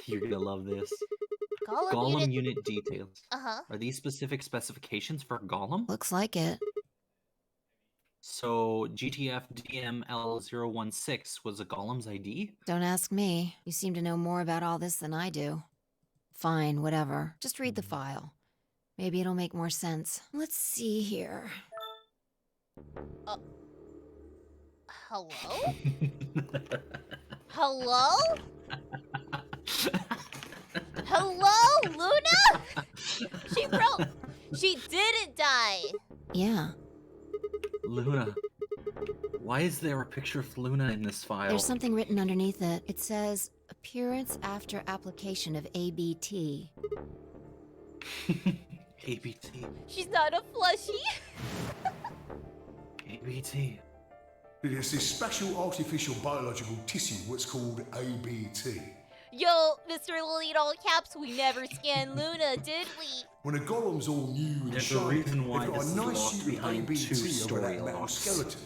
You're gonna love this. Golem unit details. Uh-huh. Are these specific specifications for Golem? Looks like it. So GTF DML016 was a Golem's ID? Don't ask me. You seem to know more about all this than I do. Fine, whatever. Just read the file. Maybe it'll make more sense. Let's see here. Hello? Hello? Hello, Luna? She didn't die. Yeah. Luna. Why is there a picture of Luna in this file? There's something written underneath it. It says, appearance after application of ABT. ABT. She's not a plushie. ABT. It is this special artificial biological tissue what's called ABT. Yo, Mr. Lily in all caps, we never scanned Luna, did we? When a golem's all new and There's a shiny, reason why they've got this a is nice locked sheet of behind ABT two over that story metal locks. skeleton.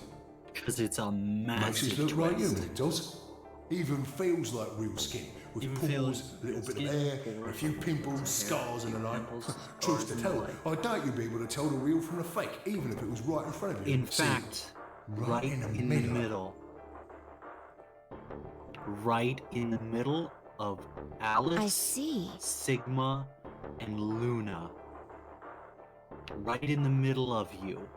Because it's a Makes massive it look twist. like human, it does. Even feels like real skin, with Even pores, feels a little bit skin, of hair, pores, a few pimples, scars and the like. pimples, Truth scars to and tell, the like. I doubt you'd be able to tell the real from the fake, even if it was right in front of you. In See, fact, right in the middle. Right in the middle of Alice, I see. Sigma, and Luna. Right in the middle of you.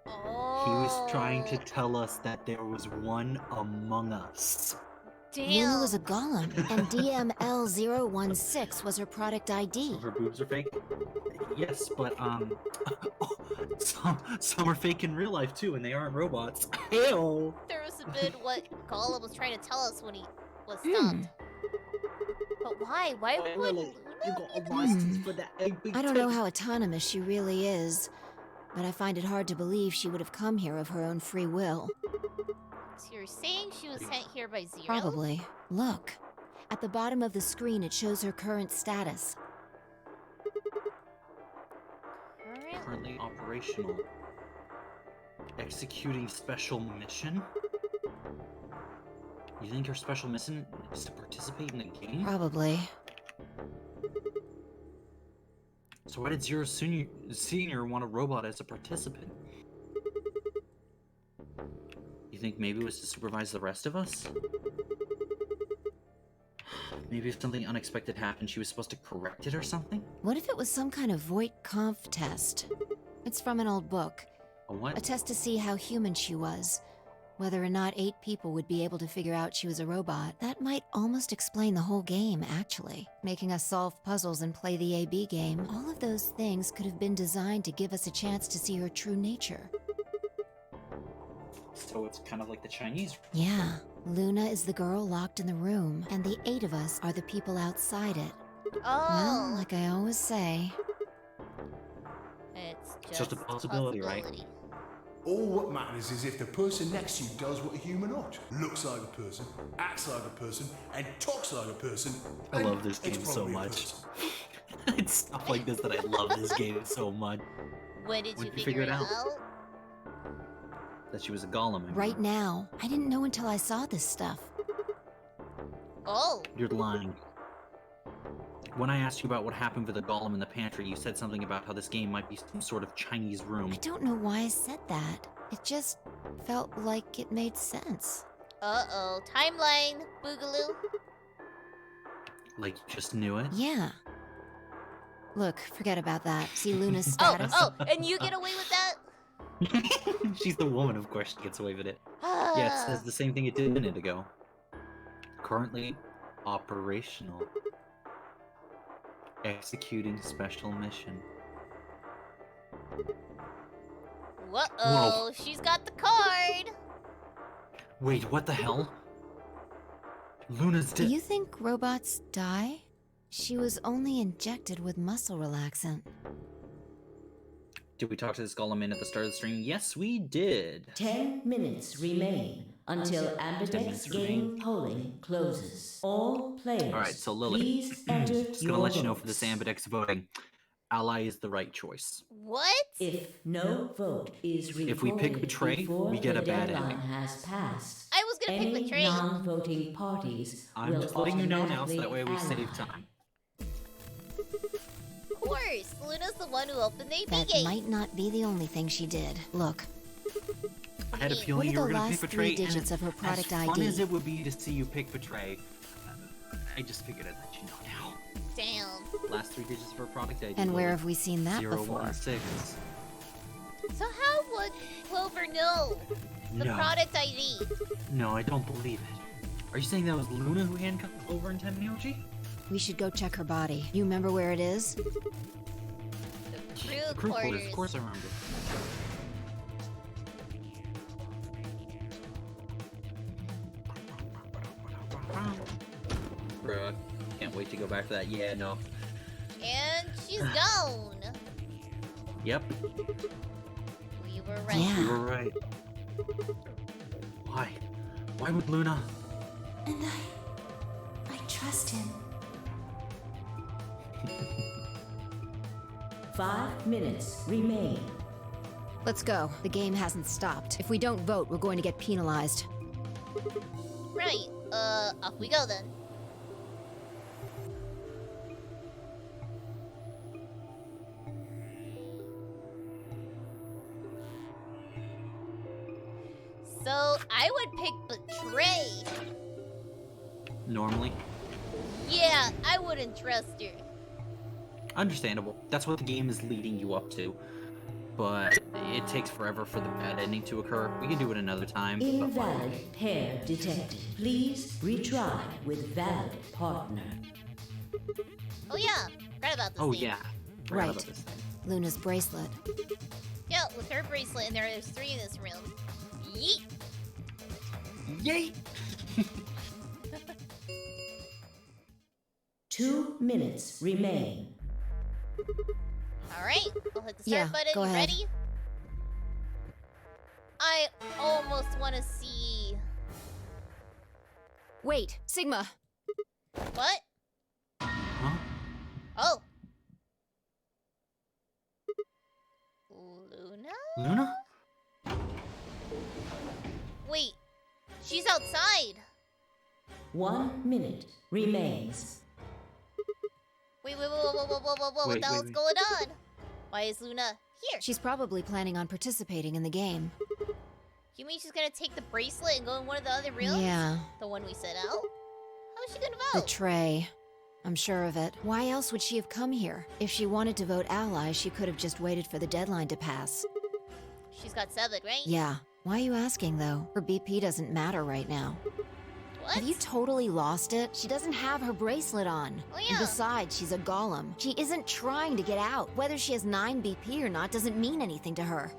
He was trying to tell us that there was one among us. Luna was a golem, and DML016 was her product ID. Her boobs are fake? Yes, but some are fake in real life too, and they aren't robots. Ew. There was a bit what Gollum was trying to tell us when he was stopped. But why? Why would Luna? You got a license for that ABT. I don't know how autonomous she really is, but I find it hard to believe she would have come here of her own free will. So you're saying she was sent here by Zero? Probably. Look. At the bottom of the screen, it shows her current status. Currently operational. Executing special mission? You think her special mission is to participate in the game? Probably. So why did Zero Senior want a robot as a participant? You think maybe it was to supervise the rest of us? Maybe if something unexpected happened, she was supposed to correct it or something? What if it was some kind of Voight-Kampff test? It's from an old book. A what? A test to see how human she was. Whether or not 8 people would be able to figure out she was a robot. That might almost explain the whole game, actually. Making us solve puzzles and play the AB game. All of those things could have been designed to give us a chance to see her true nature. So it's kind of like the Chinese. Yeah. Luna is the girl locked in the room, and the 8 of us are the people outside it. Oh. Well, like I always say... It's Just a possibility, right? All what matters is if the person next to you does what a human ought. Looks like a person, acts like a person, and talks like a person. I love this it's game so probably a much. person. It's stuff like this that I love this game so much. When did you When'd figure it out? That she was a golem. I mean. Right now. I didn't know until I saw this stuff. Oh. You're lying. When I asked you about what happened with the golem in the pantry, you said something about how this game might be some sort of Chinese room. I don't know why I said that. It just felt like it made sense. Uh-oh. Timeline, Boogaloo. Like you just knew it? Yeah. Look, forget about that. See Luna's status? Oh, and you get away with that? She's the woman, of course she gets away with it. Yeah, it says the same thing it did a minute ago. Currently operational. Executing special mission. Whoa, she's got the card! Wait, what the hell? Luna's Do dead. you think robots die? She was only injected with muscle relaxant. Did we talk to this golem in at the start of the stream? Yes, we did. 10 minutes remain until Ambidex game polling closes. All players, Alright, so Lily, please enter just gonna your let you know for votes. this Ambidex voting, Ally is the right choice. What? If no vote is recorded If we pick Betray, before we get the a bad deadline ending. has passed, I was gonna pick any Betray. non-voting parties I'm will just letting you know now so that automatically way we ally. save time. Of course, Luna's the one who opened the AP That gate. might not be the only thing she did. Look, I had a what feeling are you were the gonna last pick three Betray, digits and of her product as fun ID? as it would be to see you pick Betray, I just figured I'd let you know now. Damn. Last three digits of her product ID. and where have we seen that before? 016. So how would Clover know the No. product ID? No, I don't believe it. Are you saying that was Luna who handcuffed Clover and Tenmyoji? We should go check her body. You remember where it is? Crew The crew quarters, quarters. of course I remember. Bruh, can't wait to go back to that. Yeah, no. And she's gone. Yep, We were right. Yeah. you were right. Why? Why would Luna? And I trust him. 5 minutes remain. Let's go. The game hasn't stopped. If we don't vote, we're going to get penalized. Right. Off we go then. So, I would pick Betray. Normally. Yeah, I wouldn't trust her. Understandable. That's what the game is leading you up to. But it takes forever for the bad ending to occur. We can do it another time. But Invalid pair detected. Please retry with valid partner. Oh yeah, forgot about this oh thing. yeah. Forgot Right. about this thing. Luna's bracelet. Yeah, with her bracelet in there, there's 3 in this room. Yeet! Yay! 2 minutes remain. Alright, I'll hit the start Yeah, button. go You ahead. ready? I almost want to see... Wait, Sigma! What? Huh? Oh. Luna? Luna? Wait, she's outside. 1 minute remains. Wait, what Wait, the hell's wait. going on? Why is Luna here? She's probably planning on participating in the game. You mean she's gonna take the bracelet and go in one of the other rooms? Yeah. The one we set out? How is she gonna vote? Betray. I'm sure of it. Why else would she have come here? If she wanted to vote ally, she could have just waited for the deadline to pass. She's got 7, right? Yeah. Why are you asking, though? Her BP doesn't matter right now. What? Have you totally lost it? She doesn't have her bracelet on. Oh, yeah. And besides, she's a golem. She isn't trying to get out. Whether she has 9 BP or not doesn't mean anything to her.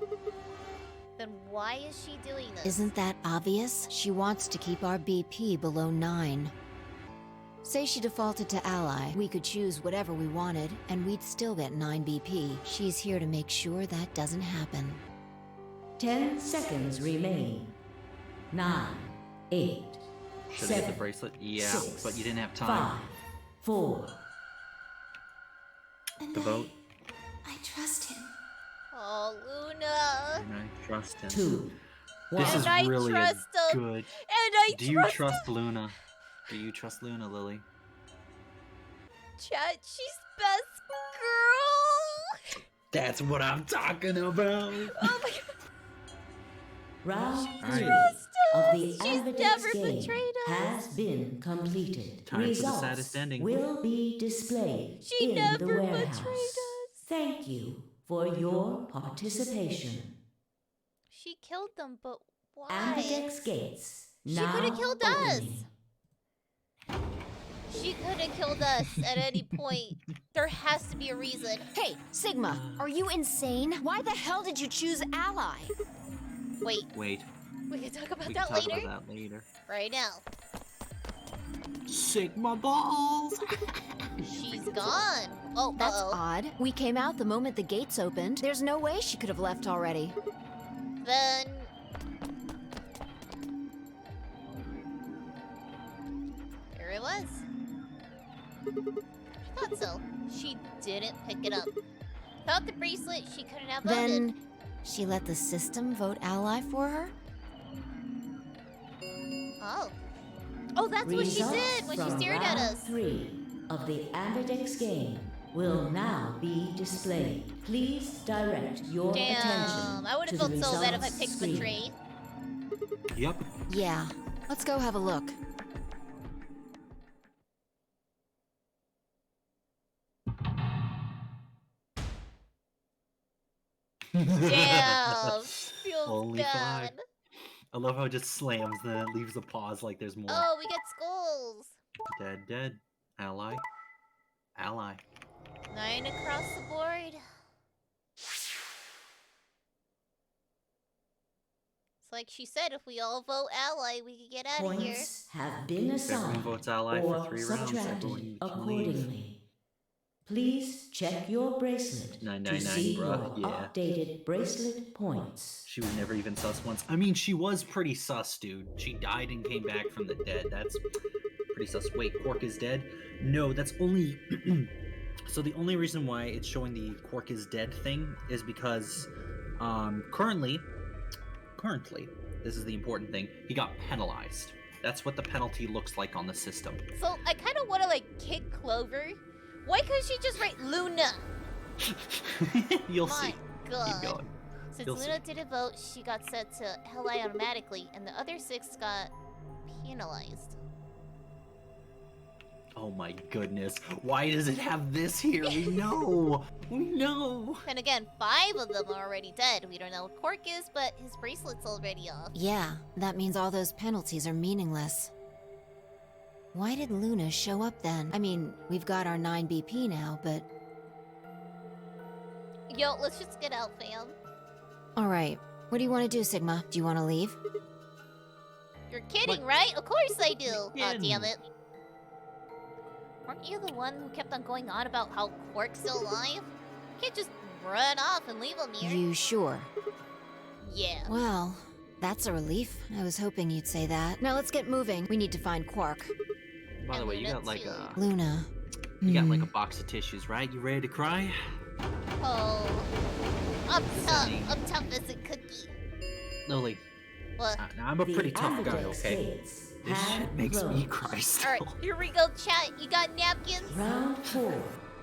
Then why is she doing this? Isn't that obvious? She wants to keep our BP below 9. Say she defaulted to ally, we could choose whatever we wanted, and we'd still get 9 BP. She's here to make sure that doesn't happen. 10 seconds remain. 9, 8, Should I 7, get the bracelet? Yeah, 6, but you didn't have 5, time. 4. And The vote? I trust him. Oh, Luna. And I trust him. 2, This 1. is I really trust him. good. And I Do you trust Luna? Do you trust Luna, Lily? Chat, she's best girl. That's what I'm talking about. Oh my god. Round Alright. 3 Trust of us. the She's Ambidex never game betrayed us. has been completed. Time for the Results saddest ending. will be displayed She in never the betrayed warehouse. us. Thank you for your participation. She killed them, but why? Ambidex gates She now could have killed opening. us. She could have killed us at any point. There has to be a reason. Hey, Sigma, are you insane? Why the hell did you choose Ally? Wait, Wait, we can talk about we that can talk later. about that later. Right now. Sigma balls! She's gone. Oh, That's uh-oh. odd. We came out the moment the gates opened. There's no way she could have left already. Then... there it was. I thought so. She didn't pick it up. Without the bracelet, she couldn't have voted. Then she let the system vote Ally for her? Oh. Oh, that's what she did when she from stared at round us. 3 of the Ambidex game will now be displayed. Please direct your Damn, attention I would to have the felt so bad if I results picked screen. Betray. Yep. Yeah. Let's go have a look. Damn, feels Only bad. 5. I love how it just slams, then it leaves a pause like there's more. Oh, we get skulls. Dead, dead. Ally. Ally. 9 across the board. It's like she said, if we all vote ally, we can get out of here. Points have been If everyone assigned votes ally or for 3 rounds, subtracted everyone can leave. accordingly. Please check your bracelet to 999, see bruh, your yeah. updated bracelet points. She was never even sus once. I mean, she was pretty sus, dude. She died and came back from the dead. That's pretty sus. Wait, Quark is dead? No, that's only... So the only reason why it's showing the Quark is dead thing is because currently, this is the important thing, he got penalized. That's what the penalty looks like on the system. So I kind of want to like kick Clover. Why couldn't she just write Luna? You'll My see. God. Keep going. Since You'll Luna didn't vote, she got set to ally automatically, and the other 6 got penalized. Oh my goodness. Why does it have this here? We know. We know. And again, 5 of them are already dead. We don't know what Quark is, but his bracelet's already off. Yeah, that means all those penalties are meaningless. Why did Luna show up then? I mean, we've got our 9 BP now, but... Yo, let's just get out, fam. Alright, what do you want to do, Sigma? Do you want to leave? You're kidding, right? Of course I do. Oh, Kidding. damn it. Weren't you the one who kept on going on about how Quark's still alive? You can't just run off and leave him here. You sure? Yeah. Well, that's a relief. I was hoping you'd say that. Now let's get moving. We need to find Quark. By the way, you Luna got like too. a Luna. you got like a box of tissues, right? You ready to cry? Oh. I'm What's tough. that mean? I'm tough as a cookie. Lily, What? I'm a pretty The tough guy, Ambidex okay? gates This have shit makes me closed. cry still. Alright, here we go, chat. You got napkins? Round 4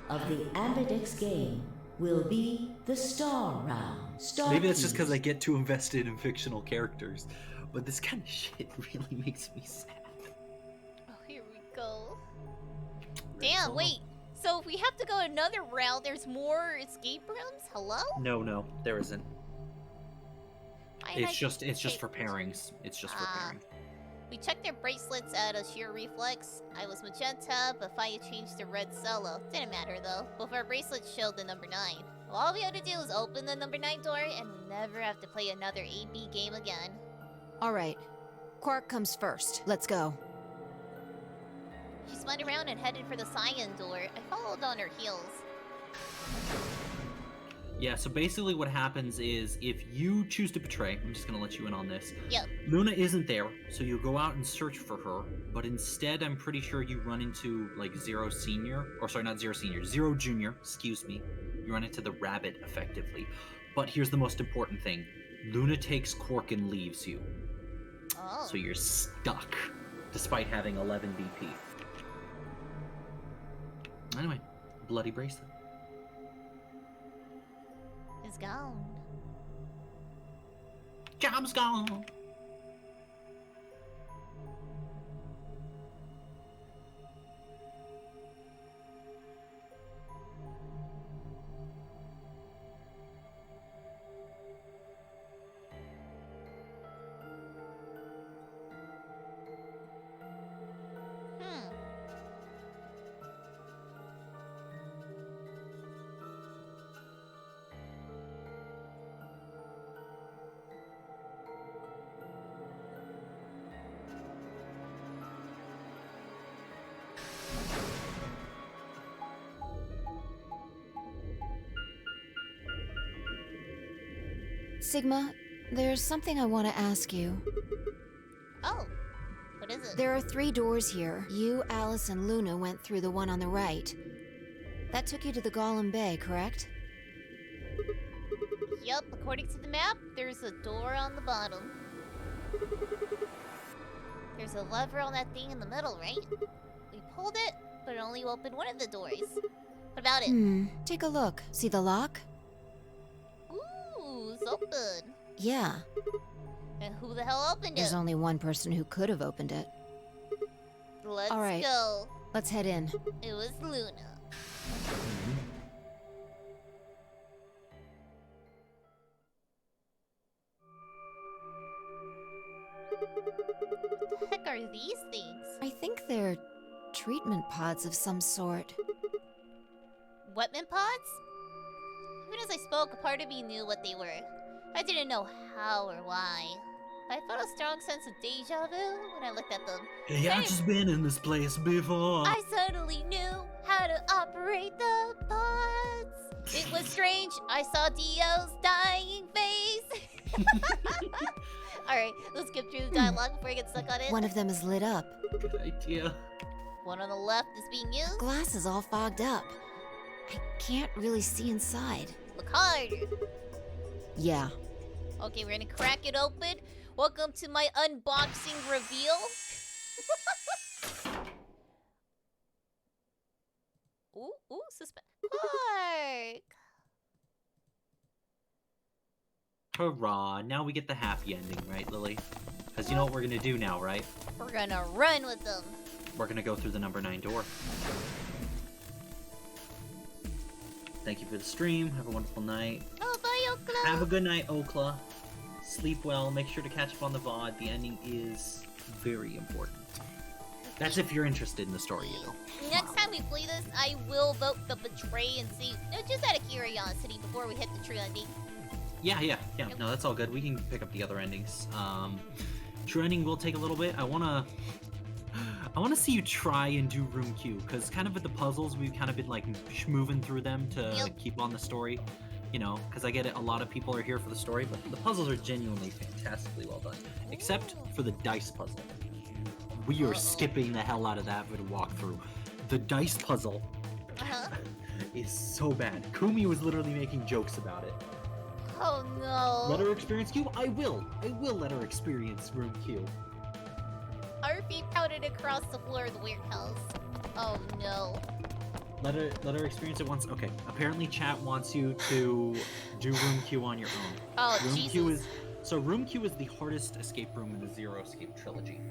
of the Ambidex game will be the Star Round. Star Maybe that's just keys. because I get too invested in fictional characters, but this kind of shit really makes me sad. Oh, here we go. Damn, wait. So if we have to go another round, there's more escape rooms? Hello? No, there isn't. Why did I It's just for take- pairings. It's just for Ah. pairings. We checked their bracelets at a sheer reflex. I was magenta, but Faya changed to red solo. Didn't matter though. Both our bracelets showed the number 9. All we had to do was open the number 9 door and we'll never have to play another AB game again. Alright, Quark comes first. Let's go. She spun around and headed for the cyan door. I followed on her heels. Yeah, so basically what happens is if you choose to betray, I'm just going to let you in on this. Yep. Luna isn't there, so you go out and search for her, but instead I'm pretty sure you run into like Zero Senior, or sorry, not Zero Senior, Zero Junior, excuse me. You run into the rabbit effectively. But here's the most important thing. Luna takes Quark and leaves you. Oh. So you're stuck, despite having 11 BP. Anyway, bloody bracelet. It's gone. Job's gone. Sigma, there's something I want to ask you. Oh, what is it? There are 3 doors here. You, Alice, and Luna went through the one on the right. That took you to the Golem Bay, correct? Yep, according to the map, there's a door on the bottom. There's a lever on that thing in the middle, right? We pulled it, but it only opened one of the doors. What about it? Take a look. See the lock? Ooh, it's open. Yeah. And who the hell opened There's it? only one person who could have opened it. Let's All right. go. Let's head in. It was Luna. What the heck are these things? I think they're treatment pods of some sort. Weapon pods? Even as I spoke, a part of me knew what they were. I didn't know how or why. But I felt a strong sense of deja vu when I looked at them. Hey, I've just been in this place before. I suddenly knew how to operate the pods. It was strange. I saw Dio's dying face. Alright, let's skip through the dialogue before I get stuck on it. One of them is lit up. Good idea. One on the left is being used. Glass is all fogged up. I can't really see inside. Look harder. Yeah. Okay, we're gonna crack it open. Welcome to my unboxing reveal. Ooh, suspense. Park. Hurrah, now we get the happy ending, right, Lily? Because you know what we're gonna do now, right? We're gonna run with them. We're gonna go through the number 9 door. Thank you for the stream. Have a wonderful night. Oh, bye, Okla. Have a good night, Okla. Sleep well. Make sure to catch up on the VOD. The ending is very important. That's if you're interested in the story, you know. Next time we play this, I will vote the betray and see. No, just out of curiosity before we hit the true ending. Yeah. No, that's all good. We can pick up the other endings. True ending will take a little bit. I wanna see you try and do room Q, because kind of with the puzzles, we've kind of been like moving through them to keep on the story. You know, because I get it, a lot of people are here for the story, but the puzzles are genuinely fantastically well done. Except for the dice puzzle. We are skipping the hell out of that for the walkthrough. The dice puzzle is so bad. Kumi was literally making jokes about it. Oh no. Let her experience Q? I will let her experience room Q. Our feet pounded across the floor of the weird house. Oh no. Let her experience it once. Okay. Apparently, chat wants you to do room Q on your own. Oh, room Jesus. Q is room Q is the hardest escape room in the Zero Escape trilogy.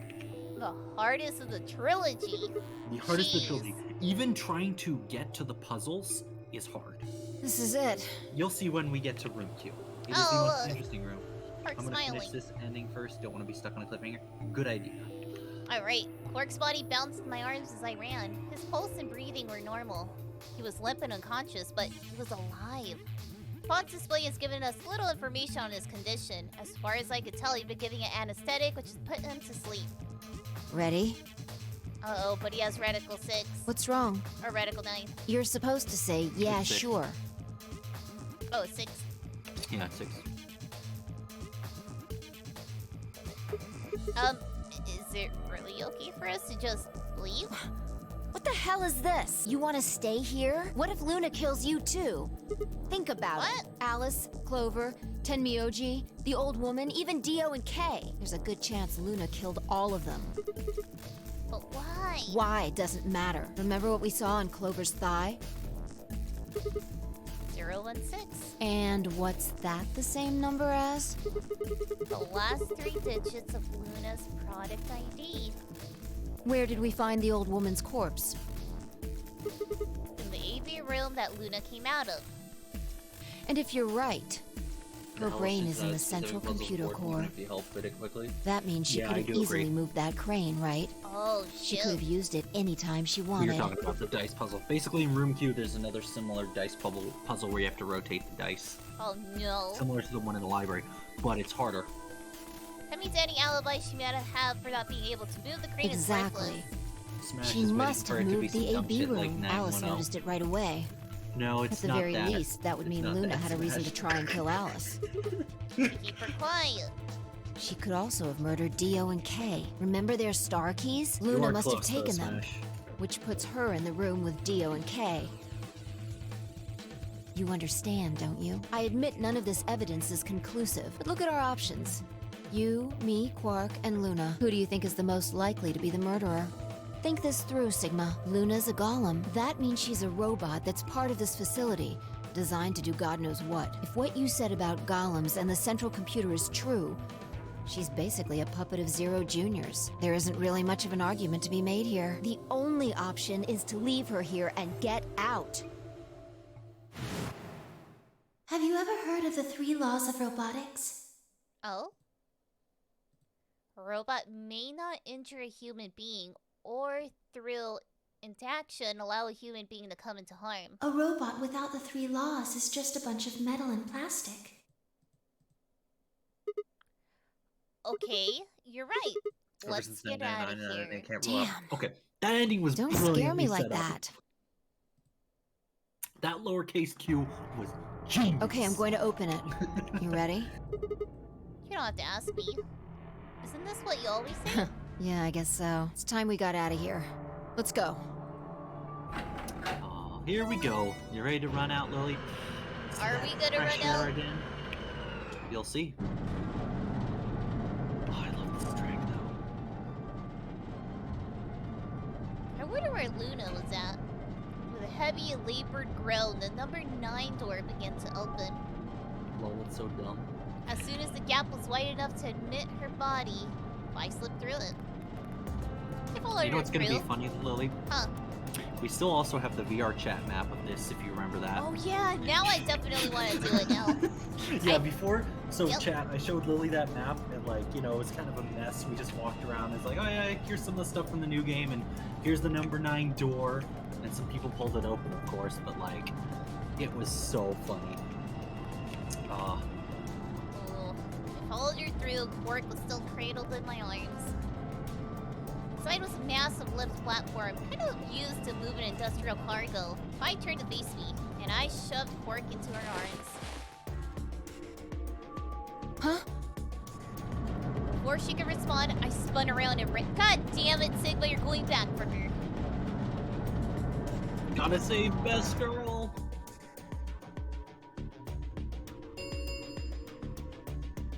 The hardest of the trilogy. The hardest of the trilogy. Even trying to get to the puzzles is hard. This is it. You'll see when we get to room Q. It is the most interesting room. Quark's I'm gonna finish smiling. this ending first. Don't want to be stuck on a cliffhanger. Good idea. Alright, Quark's body bounced in my arms as I ran. His pulse and breathing were normal. He was limp and unconscious, but he was alive. Pod's display has given us little information on his condition. As far as I could tell, he'd been getting an anesthetic, which has put him to sleep. Ready? Uh-oh, but he has Radical 6. What's wrong? Or Radical 9. You're supposed to say, yeah, Six. sure. Oh, 6. Yeah, 6. Is it really okay for us to just leave? What the hell is this? You want to stay here? What if Luna kills you too? Think about it. Alice, Clover, Tenmyoji, the old woman, even Dio and Kay. There's a good chance Luna killed all of them. But why? Why doesn't matter. Remember what we saw on Clover's thigh? 016. And what's that the same number as? The last 3 digits of Luna's product ID. Where did we find the old woman's corpse? In the AV room that Luna came out of. And if you're right, her brain is in the central computer core. If you help fit it quickly. That means she could have easily moved that crane, right? Oh, She shit. could have used it anytime she We wanted. were talking about the dice puzzle. Basically, in Room Q, there's another similar dice puzzle where you have to rotate the dice. Oh, no. Similar to the one in the library, but it's harder. That means any alibi she might have for not being able to move the crane Exactly. is worthless. Smash She is waiting must for have it to be moved some the dumb AB shit like room. Alice 910. noticed it right away. No, it's At the not very that. least, that would It's mean not Luna that, had a reason to Smash. try and kill Alice. Keep her quiet. She could also have murdered Dio and Kay. Remember their star keys? You Luna are must have close, though, taken them, Smash. which puts her in the room with Dio and Kay. You understand, don't you? I admit none of this evidence is conclusive, but look at our options. You, me, Quark, and Luna. Who do you think is the most likely to be the murderer? Think this through, Sigma. Luna's a golem. That means she's a robot that's part of this facility, designed to do God knows what. If what you said about golems and the central computer is true, she's basically a puppet of Zero Junior's. There isn't really much of an argument to be made here. The only option is to leave her here and get out. Have you ever heard of the 3 laws of robotics? Oh? A robot may not injure a human being or through interaction allow a human being to come into harm. A robot without the 3 laws is just a bunch of metal and plastic. Okay, you're right. Ever Let's since get out of 999, here. they can't rule out- Damn. Okay, that ending was Don't scare brilliantly me like set up. that. That lowercase q was genius. Okay, I'm going to open it. You ready? You don't have to ask me. Isn't this what you always say? Yeah, I guess so. It's time we got out of here. Let's go. Oh, here we go. You ready to run out, Lily? Are we gonna Fresh run air out? again? You'll see. Oh, I love this track though. I wonder where Luna was at. With a heavy, labored groan, the number 9 door began to open. Lol, it's so dumb. As soon as the gap was wide enough to admit her body, I slipped through it. I followed You know her what's gonna through. be funny, Lily? Huh. We still also have the VR chat map of this, if you remember that. Oh yeah, now I definitely want to do it now. Yeah, before, so Yep. chat, I showed Lily that map, and like, you know, it was kind of a mess. We just walked around. It's like, oh yeah, here's some of the stuff from the new game, and here's the number 9 door, and some people pulled it open, of course, but like, it was so funny. Ah, Oh, I followed her through. Quark was still cradled in my arms. Inside was a massive lift platform, kind of used to move an industrial cargo. I turned to face me, and I shoved Quark into her arms. Huh? Before she could respond, I spun around and ran. God damn it, Sigma, you're going back for her. gotta save best girl.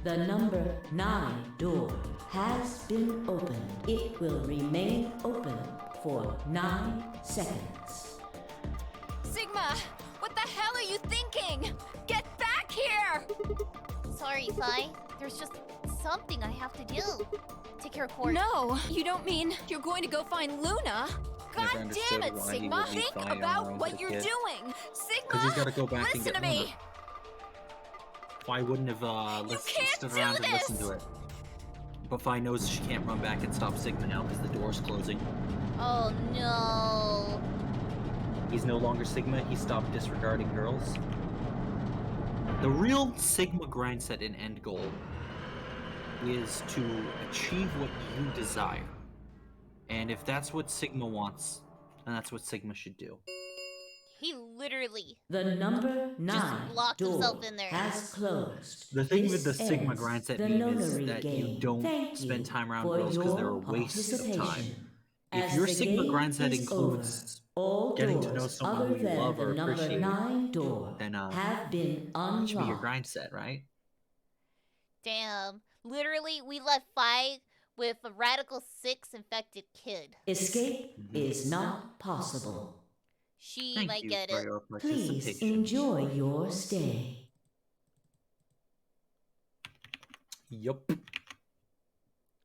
The number 9 door has been opened. It will remain open for 9 seconds. Sigma, what the hell are you thinking? Get back here! Sorry, Phi. There's just something I have to do. Take care of Quark. No, you don't mean you're going to go find Luna? Never God understood damn it, why he Sigma! would be Think Phi about when I was what a you're kid. doing! Sigma! Because he's gotta go back and listen get to me! Luna. Phi wouldn't have stood around and listened to it. But Phi knows she can't run back and stop Sigma now because the door's closing. Oh no. He's no longer Sigma, he stopped disregarding girls. The real Sigma grind set and end goal is to achieve what you desire. And if that's what Sigma wants, then that's what Sigma should do. He literally The number 9 just locked door himself in there. has closed. The thing This with the Sigma ends grind set the meme is nonary that game. you don't Thank spend you time around for girls because they're a your waste of time. participation. If As your the Sigma game grind set is includes all getting to know doors someone other who you than love the or number appreciate, 9 door then have been it should be your unlocked. grind set, right? Damn. Literally, we left 5 with a radical 6 infected kid. Escape is not possible. She Thank might you get for it. your Please participation. enjoy your stay. Yup.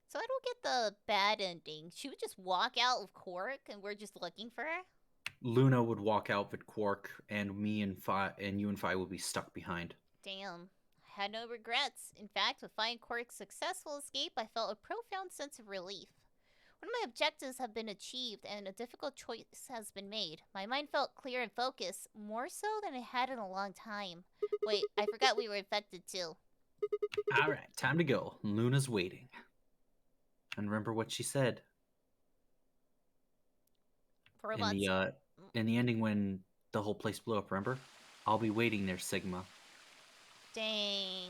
So I don't get the bad ending. She would just walk out with Cork and we're just looking for her? Luna would walk out with Quark, and me and you and Fi would be stuck behind. Damn. I had no regrets. In fact, with finding Cork's successful escape, I felt a profound sense of relief. One of my objectives have been achieved, and a difficult choice has been made. My mind felt clear and focused, more so than it had in a long time. Wait, I forgot we were infected too. Alright, time to go. Luna's waiting. And remember what she said. Robots. In the ending when the whole place blew up, remember? I'll be waiting there, Sigma. Dang.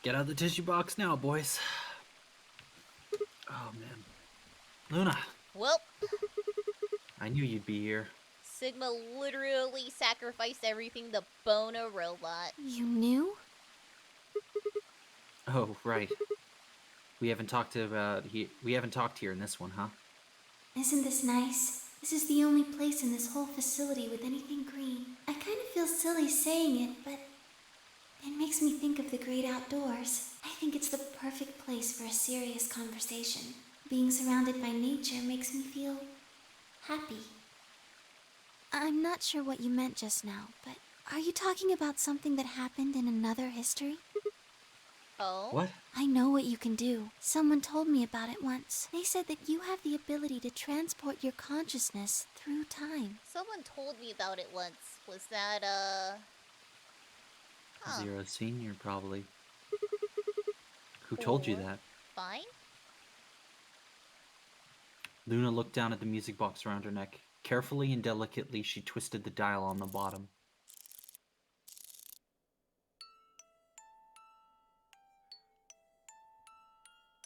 Get out of the tissue box now, boys. Oh, man. Luna. Well. I knew you'd be here. Sigma literally sacrificed everything to bone a robot. You knew? Oh, right. We haven't talked here in this one, huh? Isn't this nice? This is the only place in this whole facility with anything green. I kind of feel silly saying it, but it makes me think of the great outdoors. I think it's the perfect place for a serious conversation. Being surrounded by nature makes me feel happy. I'm not sure what you meant just now, but are you talking about something that happened in another history? Oh? What? I know what you can do. Someone told me about it once. They said that you have the ability to transport your consciousness through time. Someone told me about it once. Was that, Zero Senior, probably. Who told you that? Fine? Luna looked down at the music box around her neck. Carefully and delicately, she twisted the dial on the bottom.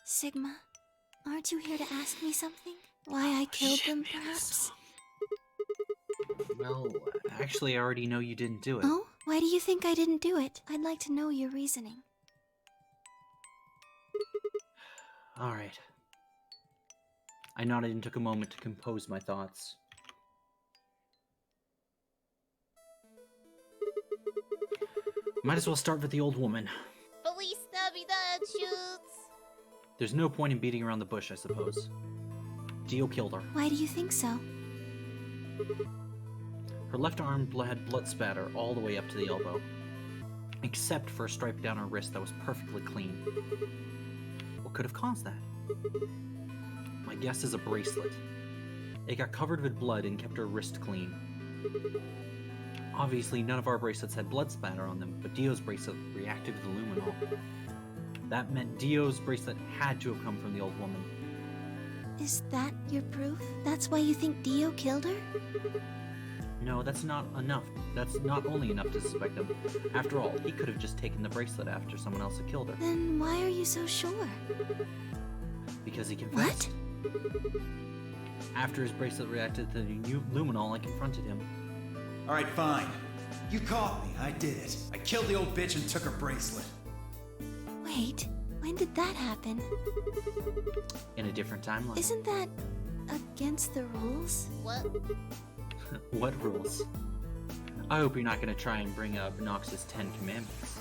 Sigma, aren't you here to ask me something? Why I killed them, perhaps? Well, actually, I already know you didn't do it. Oh? Why do you think I didn't do it? I'd like to know your reasoning. Alright. I nodded and took a moment to compose my thoughts. Might as well start with the old woman. Feliz Navidad, Shoots! There's no point in beating around the bush, I suppose. Dio killed her. Why do you think so? Her left arm had blood spatter all the way up to the elbow, except for a stripe down her wrist that was perfectly clean. What could have caused that? My guess is a bracelet. It got covered with blood and kept her wrist clean. Obviously, none of our bracelets had blood spatter on them, but Dio's bracelet reacted with the luminol. That meant Dio's bracelet had to have come from the old woman. Is that your proof? That's why you think Dio killed her? No, that's not enough. That's not only enough to suspect him. After all, he could have just taken the bracelet after someone else had killed her. Then why are you so sure? Because he confessed. What? After his bracelet reacted to the luminol, I confronted him. Alright, fine. You caught me. I did it. I killed the old bitch and took her bracelet. Wait, when did that happen? In a different timeline. Isn't that against the rules? What? What rules? I hope you're not going to try and bring up Nox's 10 Commandments.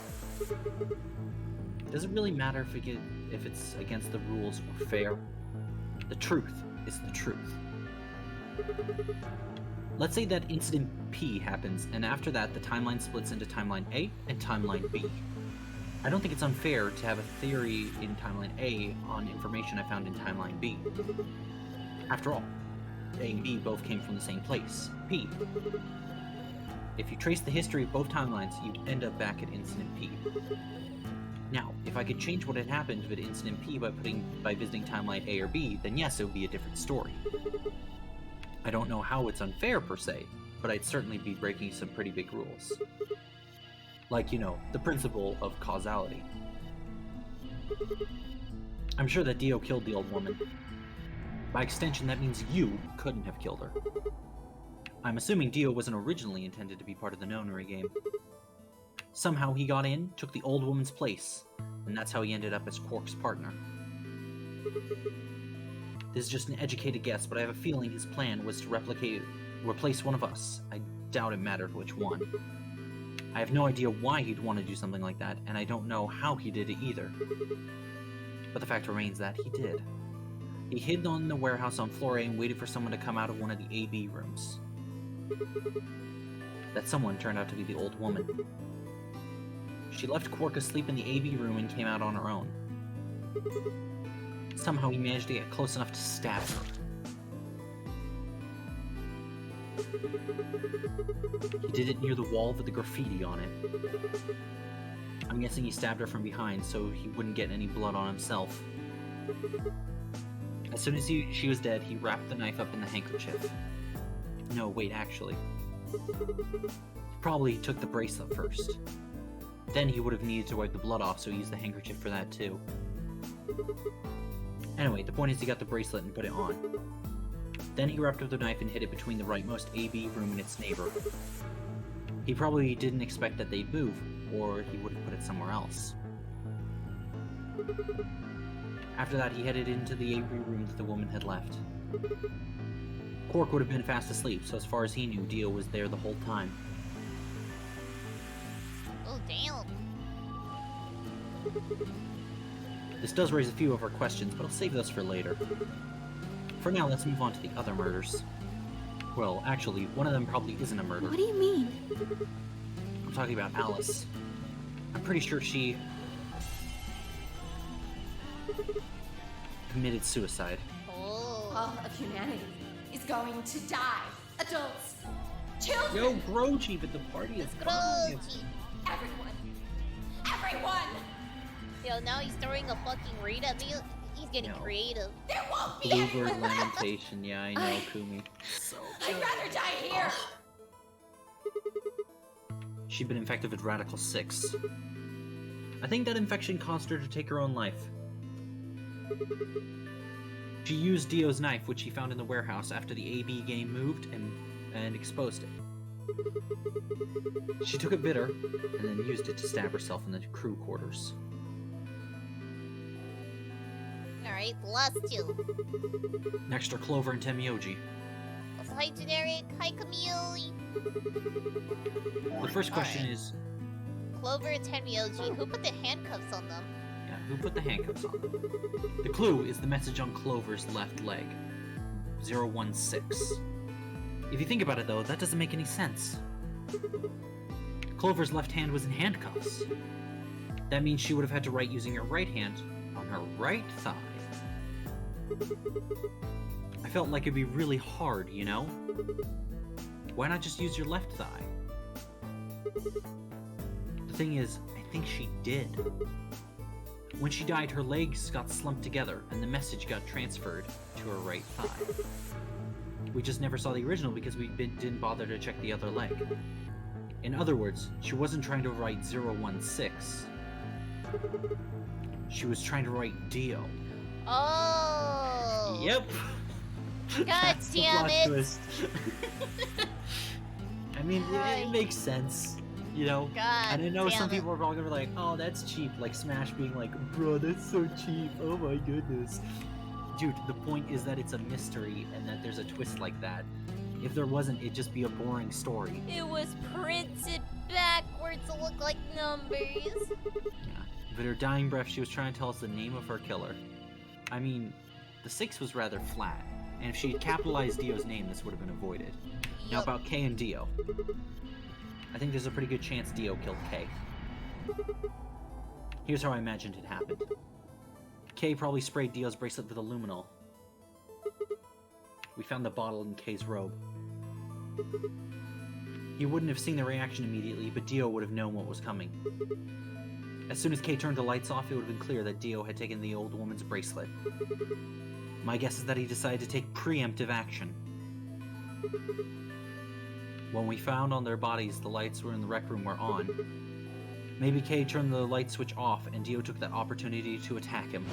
Does it really matter if it's against the rules or fair? The truth is the truth. Let's say that Incident P happens, and after that the timeline splits into Timeline A and Timeline B. I don't think it's unfair to have a theory in Timeline A on information I found in Timeline B. After all, A and B both came from the same place, P. If you trace the history of both timelines, you'd end up back at Incident P. Now, if I could change what had happened with Incident P by visiting Timeline A or B, then yes, it would be a different story. I don't know how it's unfair per se, but I'd certainly be breaking some pretty big rules. Like, you know, the principle of causality. I'm sure that Dio killed the old woman. By extension, that means you couldn't have killed her. I'm assuming Dio wasn't originally intended to be part of the nonary game. Somehow he got in, took the old woman's place, and that's how he ended up as Quark's partner. This is just an educated guess, but I have a feeling his plan was to replace one of us. I doubt it mattered which one. I have no idea why he'd want to do something like that, and I don't know how he did it either. But the fact remains that he did. He hid in the warehouse on floor A and waited for someone to come out of one of the AB rooms. That someone turned out to be the old woman. She left Quark asleep in the AB room and came out on her own. Somehow he managed to get close enough to stab her. He did it near the wall with the graffiti on it. I'm guessing he stabbed her from behind so he wouldn't get any blood on himself. As soon as she was dead, he wrapped the knife up in the handkerchief. No, wait, actually. He probably took the bracelet first. Then he would have needed to wipe the blood off, so he used the handkerchief for that too. Anyway, the point is he got the bracelet and put it on. Then he wrapped up the knife and hid it between the rightmost AB room and its neighbor. He probably didn't expect that they'd move, or he would have put it somewhere else. After that, he headed into the AB room that the woman had left. Quark would have been fast asleep, so as far as he knew, Dio was there the whole time. Oh, damn. This does raise a few of our questions, but I'll save those for later. For now, let's move on to the other murders. Well, actually, one of them probably isn't a murder. What do you mean? I'm talking about Alice. I'm pretty sure she committed suicide. All of humanity is going to die. Adults, children. Yo, Grungy, but the party is gone. Everyone! Yo, now he's throwing a fucking raid at me. He's getting creative. There won't be Bluebird anyone left! lamentation, yeah, I know, Kumi. So I'd rather die here! She'd been infected with Radical 6. I think that infection caused her to take her own life. She used Dio's knife, which she found in the warehouse after the AB game moved, and exposed it. She took a bitter, and then used it to stab herself in the crew quarters. Alright, the last two. Next are Clover and Temioji. Also, hi, Generic. Hi, Camille. The first question is... Clover and Temioji, who put the handcuffs on them? Yeah, who put the handcuffs on them? The clue is the message on Clover's left leg. 016. If you think about it, though, that doesn't make any sense. Clover's left hand was in handcuffs. That means she would have had to write using her right hand on her right thigh. I felt like it'd be really hard, you know? Why not just use your left thigh? The thing is, I think she did. When she died, her legs got slumped together, and the message got transferred to her right thigh. We just never saw the original because we didn't bother to check the other leg. In other words, she wasn't trying to write 016. She was trying to write Dio. Oh! Yep! God damn it! Twist. I mean, it makes sense, you know? God and I know some damn it. people are probably gonna be like, oh, that's cheap. Like Smash being like, bro, that's so cheap. Oh my goodness. Dude, the point is that it's a mystery and that there's a twist like that. If there wasn't, it'd just be a boring story. It was printed backwards to look like numbers. Yeah. But her dying breath, she was trying to tell us the name of her killer. I mean, the 6 was rather flat, and if she had capitalized Dio's name, this would have been avoided. Now about Kay and Dio. I think there's a pretty good chance Dio killed Kay. Here's how I imagined it happened. Kay probably sprayed Dio's bracelet with aluminol. We found the bottle in Kay's robe. He wouldn't have seen the reaction immediately, but Dio would have known what was coming. As soon as Kay turned the lights off, it would have been clear that Dio had taken the old woman's bracelet. My guess is that he decided to take preemptive action. When we found on their bodies the lights were in the rec room were on. Maybe Kay turned the light switch off and Dio took that opportunity to attack him.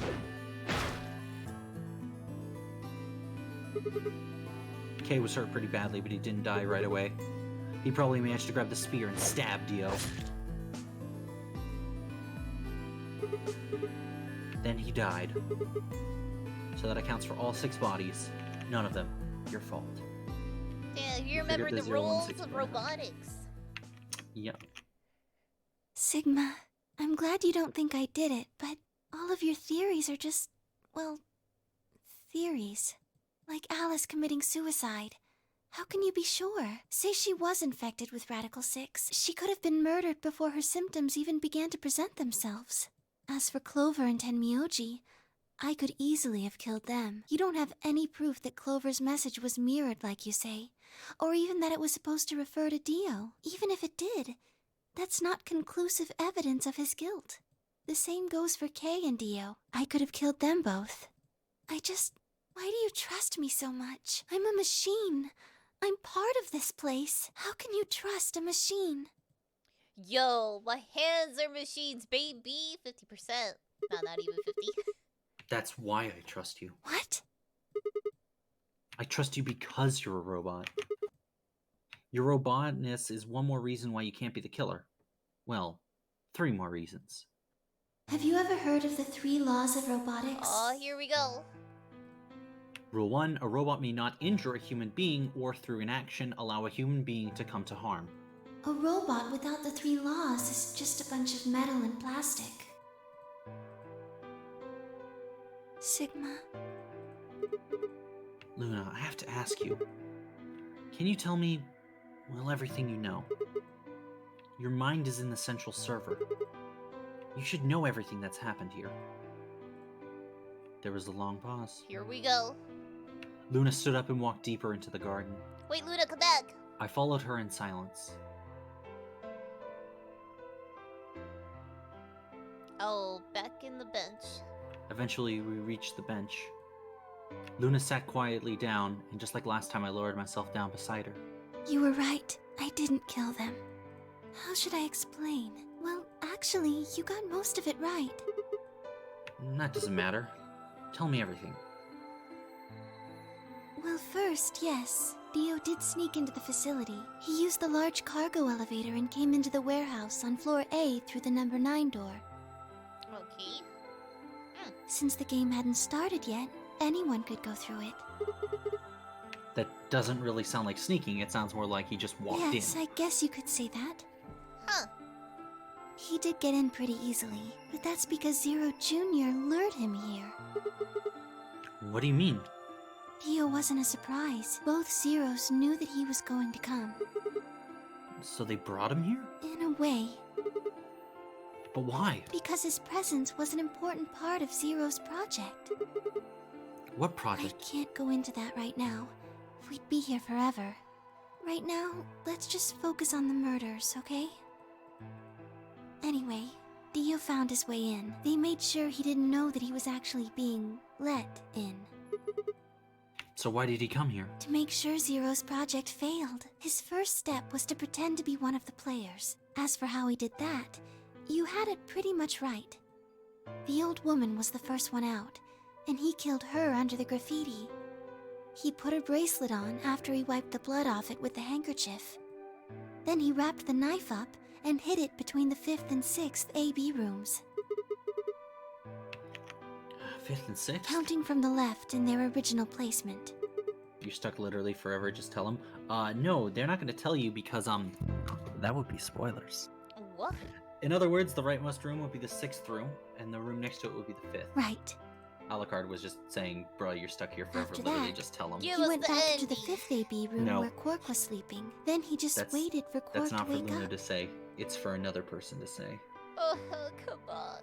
Kay was hurt pretty badly, but he didn't die right away. He probably managed to grab the spear and stab Dio. Then he died. So that accounts for all 6 bodies. None of them your fault. Yeah, you remember the rules of robotics. Yep. Sigma, I'm glad you don't think I did it, but all of your theories are just, well, theories. Like Alice committing suicide. How can you be sure? Say she was infected with Radical 6. She could have been murdered before her symptoms even began to present themselves. As for Clover and Tenmyoji, I could easily have killed them. You don't have any proof that Clover's message was mirrored like you say, or even that it was supposed to refer to Dio. Even if it did, that's not conclusive evidence of his guilt. The same goes for Kay and Dio. I could have killed them both. Why do you trust me so much? I'm a machine. I'm part of this place. How can you trust a machine? Yo, my hands are machines, baby. 50%. Not even 50. That's why I trust you. What? I trust you because you're a robot. Your robotness is one more reason why you can't be the killer. Well, 3 more reasons. Have you ever heard of the 3 laws of robotics? Oh, here we go. Rule 1, a robot may not injure a human being or through inaction allow a human being to come to harm. A robot without the 3 laws is just a bunch of metal and plastic. Sigma. Luna, I have to ask you. Can you tell me, well, everything you know? Your mind is in the central server. You should know everything that's happened here. There was a long pause. Here we go. Luna stood up and walked deeper into the garden. Wait, Luna, come back. I followed her in silence. Oh, back in the bench. Eventually, we reached the bench. Luna sat quietly down, and just like last time, I lowered myself down beside her. You were right. I didn't kill them. How should I explain? Well, actually, you got most of it right. That doesn't matter. Tell me everything. Well, first, yes. Dio did sneak into the facility. He used the large cargo elevator and came into the warehouse on floor A through the number 9 door. Okay. Since the game hadn't started yet, anyone could go through it. That doesn't really sound like sneaking. It sounds more like he just walked in. Yes, I guess you could say that. Huh. He did get in pretty easily, but that's because Zero Jr. lured him here. What do you mean? Dio wasn't a surprise. Both Zeros knew that he was going to come. So they brought him here? In a way. But why? Because his presence was an important part of Zero's project. What project? I can't go into that right now. We'd be here forever. Right now, let's just focus on the murders, okay? Anyway, Dio found his way in. They made sure he didn't know that he was actually being let in. So why did he come here? To make sure Zero's project failed. His first step was to pretend to be one of the players. As for how he did that, you had it pretty much right. The old woman was the first one out, and he killed her under the graffiti. He put her bracelet on after he wiped the blood off it with the handkerchief. Then he wrapped the knife up and hid it between the 5th and 6th AB rooms. 5th and 6th? Counting from the left in their original placement. You're stuck literally forever, just tell them. No, they're not gonna tell you because, that would be spoilers. What? In other words, the rightmost room would be the 6th room, and the room next to it would be the 5th. Right. Alucard was just saying, bro, you're stuck here forever, After literally that, just tell them. He went back to the 5th AB room No. where Quark was sleeping. Then he just waited for Quark That's not to for wake Luna up. to say. It's for another person to say. Oh, come on.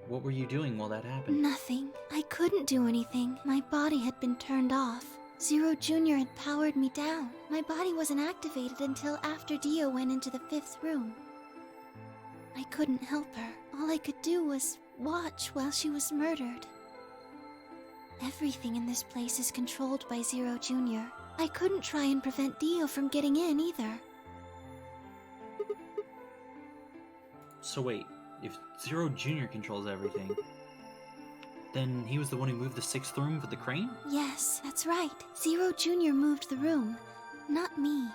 What were you doing while that happened? Nothing. I couldn't do anything. My body had been turned off. Zero Jr. had powered me down. My body wasn't activated until after Dio went into the 5th room. I couldn't help her. All I could do was watch while she was murdered. Everything in this place is controlled by Zero Jr. I couldn't try and prevent Dio from getting in either. So wait, if Zero Jr. controls everything, then he was the one who moved the 6th room with the crane? Yes, that's right. Zero Jr. moved the room, not me.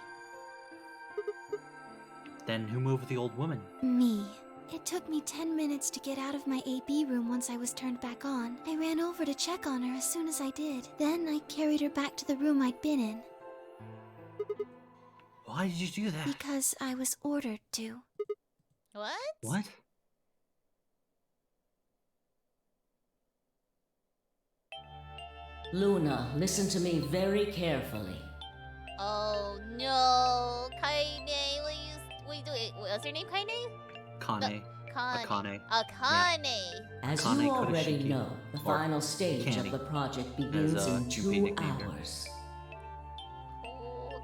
Then who moved the old woman? Me. It took me 10 minutes to get out of my AB room once I was turned back on. I ran over to check on her as soon as I did. Then I carried her back to the room I'd been in. Why did you do that? Because I was ordered to. What? What? Luna, listen to me very carefully. Oh no, Kaine, what do you what's her name, Kaine? Kane. Akane. Akane. Akane. As Kane you already Kurashiki. know, the Or final stage Candy, of the project begins as, in Yuffie 2 nicknamed her. hours.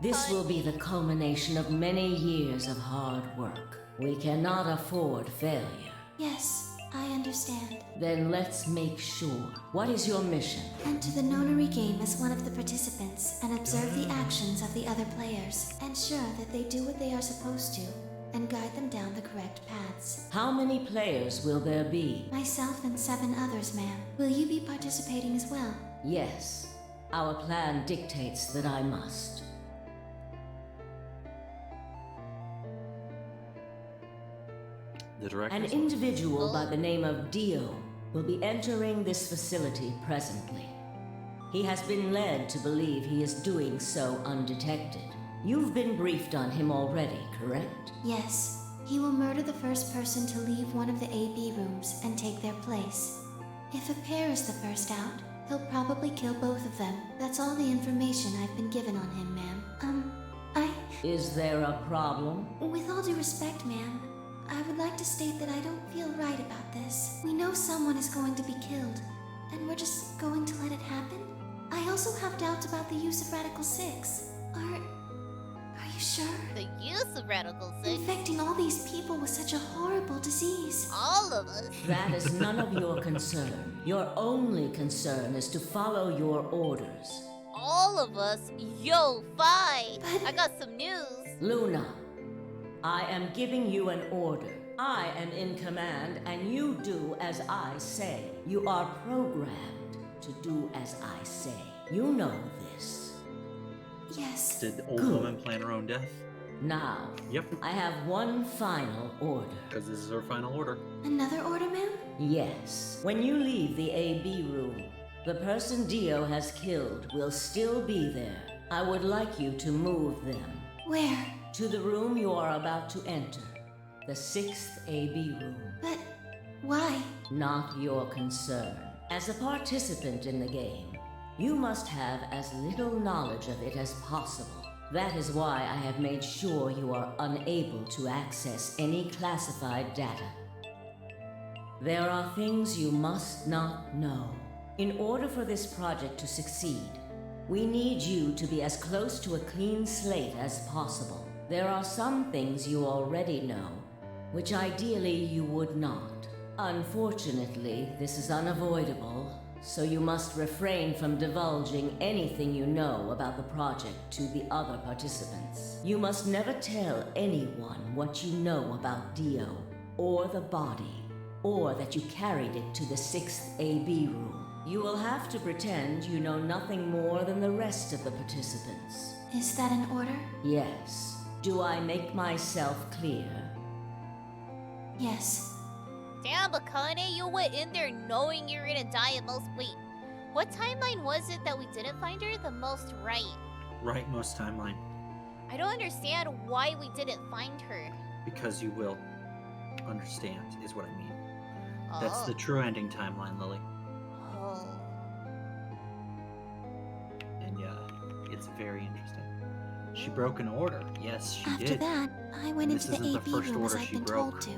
This will be the culmination of many years of hard work. We cannot afford failure. Yes, I understand. Then let's make sure. What is your mission? Enter the nonary game as one of the participants and observe the actions of the other players. Ensure that they do what they are supposed to and guide them down the correct paths. How many players will there be? Myself and 7 others, ma'am. Will you be participating as well? Yes. Our plan dictates that I must. The director. An individual by the name of Dio will be entering this facility presently. He has been led to believe he is doing so undetected. You've been briefed on him already, correct? Yes. He will murder the first person to leave one of the AB rooms and take their place. If a pair is the first out, he'll probably kill both of them. That's all the information I've been given on him, ma'am. Is there a problem? With all due respect, ma'am, I would like to state that I don't feel right about this. We know someone is going to be killed, and we're just going to let it happen? I also have doubts about the use of Radical 6. Are you sure? The use of Radical 6? Infecting all these people with such a horrible disease. All of us? That is none of your concern. Your only concern is to follow your orders. All of us? Yo, Fi! I got some news. Luna, I am giving you an order. I am in command, and you do as I say. You are programmed to do as I say. You know this. Yes. Did the old Good. woman plan her own death? Now, Yep. I have one final order. Because this is her final order. Another order, ma'am? Yes. When you leave the AB room, the person Dio has killed will still be there. I would like you to move them. Where? To the room you are about to enter. The 6th AB room. But why? Not your concern. As a participant in the game, you must have as little knowledge of it as possible. That is why I have made sure you are unable to access any classified data. There are things you must not know. In order for this project to succeed, we need you to be as close to a clean slate as possible. There are some things you already know, which ideally you would not. Unfortunately, this is unavoidable, so you must refrain from divulging anything you know about the project to the other participants. You must never tell anyone what you know about Dio, or the body, or that you carried it to the 6th AB room. You will have to pretend you know nothing more than the rest of the participants. Is that an order? Yes. Do I make myself clear? Yes. Damn, Akane, you went in there knowing you were gonna die at most. Wait, what timeline was it that we didn't find her? The most right. Rightmost timeline. I don't understand why we didn't find her. Because you will understand, is what I mean. That's the true ending timeline, Lily. Oh. And yeah, it's very interesting. She broke an order. Yes, she After did. that, I went And into this the isn't AB the first room as order I've she been broke. told to.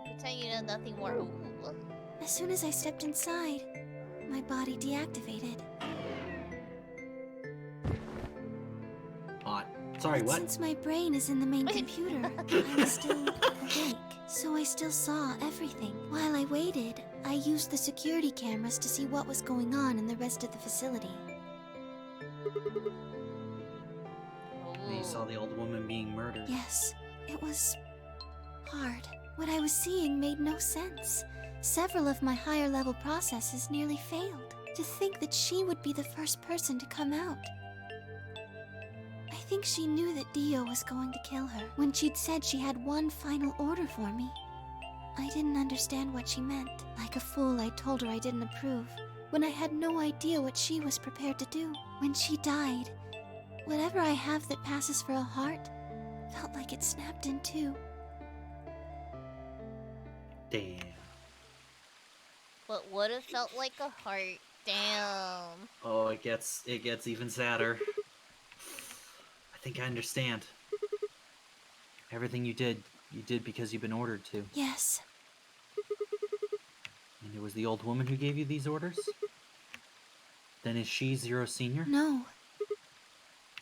Pretend you know nothing more. Ooh. As soon as I stepped inside, my body deactivated. Hot. Sorry, But what? since my brain is in the main computer, I was still awake. so I still saw everything. While I waited, I used the security cameras to see what was going on in the rest of the facility. And you saw the old woman being murdered. Yes, it was hard. What I was seeing made no sense. Several of my higher level processes nearly failed. To think that she would be the first person to come out. I think she knew that Dio was going to kill her when she'd said she had one final order for me. I didn't understand what she meant. Like a fool, I told her I didn't approve, when I had no idea what she was prepared to do. When she died, whatever I have that passes for a heart felt like it snapped in two. Damn. What would have felt like a heart? Damn. Oh, it gets even sadder. I think I understand. Everything you did because you've been ordered to. Yes. And it was the old woman who gave you these orders? Then is she Zero Senior? No.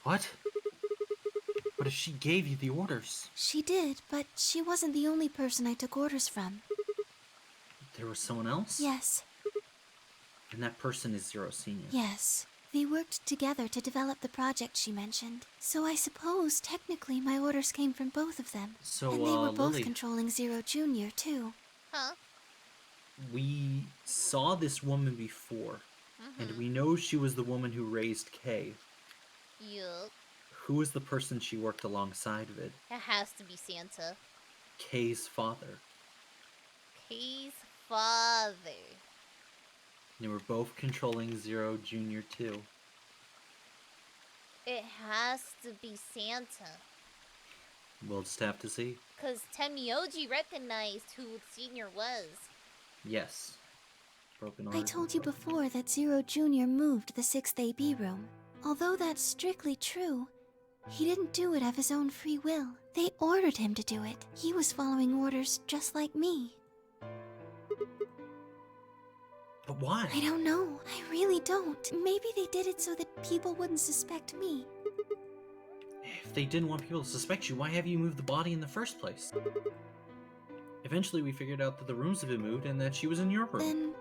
What? What if she gave you the orders? She did, but she wasn't the only person I took orders from. There was someone else? Yes. And that person is Zero Senior? Yes. They worked together to develop the project she mentioned. So I suppose, technically, my orders came from both of them. So, and they were both Lily, controlling Zero Junior, too. Huh? we saw this woman before, and we know she was the woman who raised Kay. Yup. Who was the person she worked alongside with? It has to be Santa. Kay's father. Kay's father. They were both controlling Zero Junior too. It has to be Santa. We'll just have to see. Because Temioji recognized who Senior was. Yes. Broken I arm. told you before that Zero Junior moved the 6th AB room. Although that's strictly true, he didn't do it of his own free will. They ordered him to do it. He was following orders just like me. But why? I don't know. I really don't. Maybe they did it so that people wouldn't suspect me. If they didn't want people to suspect you, why have you moved the body in the first place? Eventually we figured out that the rooms had been moved and that she was in your room. Then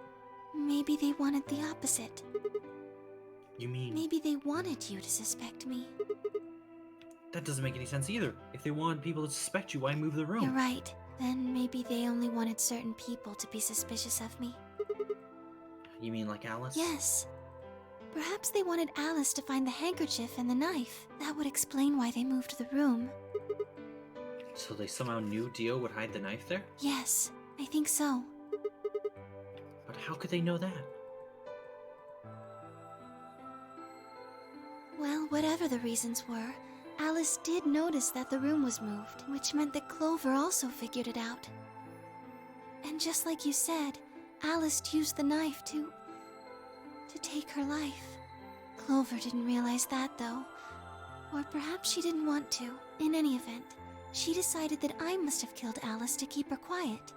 maybe they wanted the opposite. You mean... Maybe they wanted you to suspect me. That doesn't make any sense either. If they wanted people to suspect you, why move the room? You're right. Then maybe they only wanted certain people to be suspicious of me. You mean like Alice? Yes. Perhaps they wanted Alice to find the handkerchief and the knife. That would explain why they moved the room. So they somehow knew Dio would hide the knife there? Yes, I think so. But how could they know that? Well, whatever the reasons were, Alice did notice that the room was moved, which meant that Clover also figured it out. And just like you said, Alice used the knife to take her life. Clover didn't realize that, though. Or perhaps she didn't want to. In any event, she decided that I must have killed Alice to keep her quiet.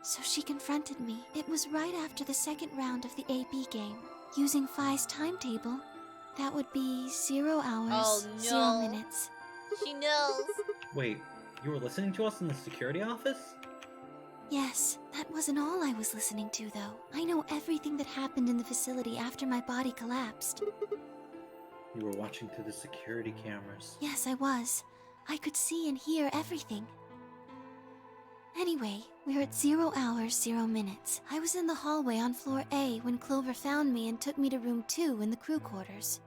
So she confronted me. It was right after the second round of the AB game. Using Phi's timetable, that would be 0 hours, 0 minutes. She knows. Wait, you were listening to us in the security office? Yes, that wasn't all I was listening to, though. I know everything that happened in the facility after my body collapsed. You were watching through the security cameras. Yes, I was. I could see and hear everything. Anyway, we're at 0 hours, 0 minutes. I was in the hallway on floor A when Clover found me and took me to room 2 in the crew quarters.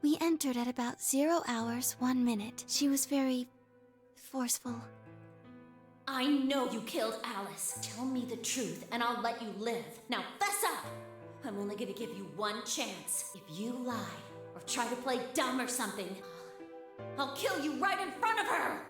We entered at about 0 hours, 1 minute. She was very forceful. I know you killed Alice. Tell me the truth, and I'll let you live. Now fess up! I'm only gonna give you one chance. If you lie, or try to play dumb or something, I'll kill you right in front of her!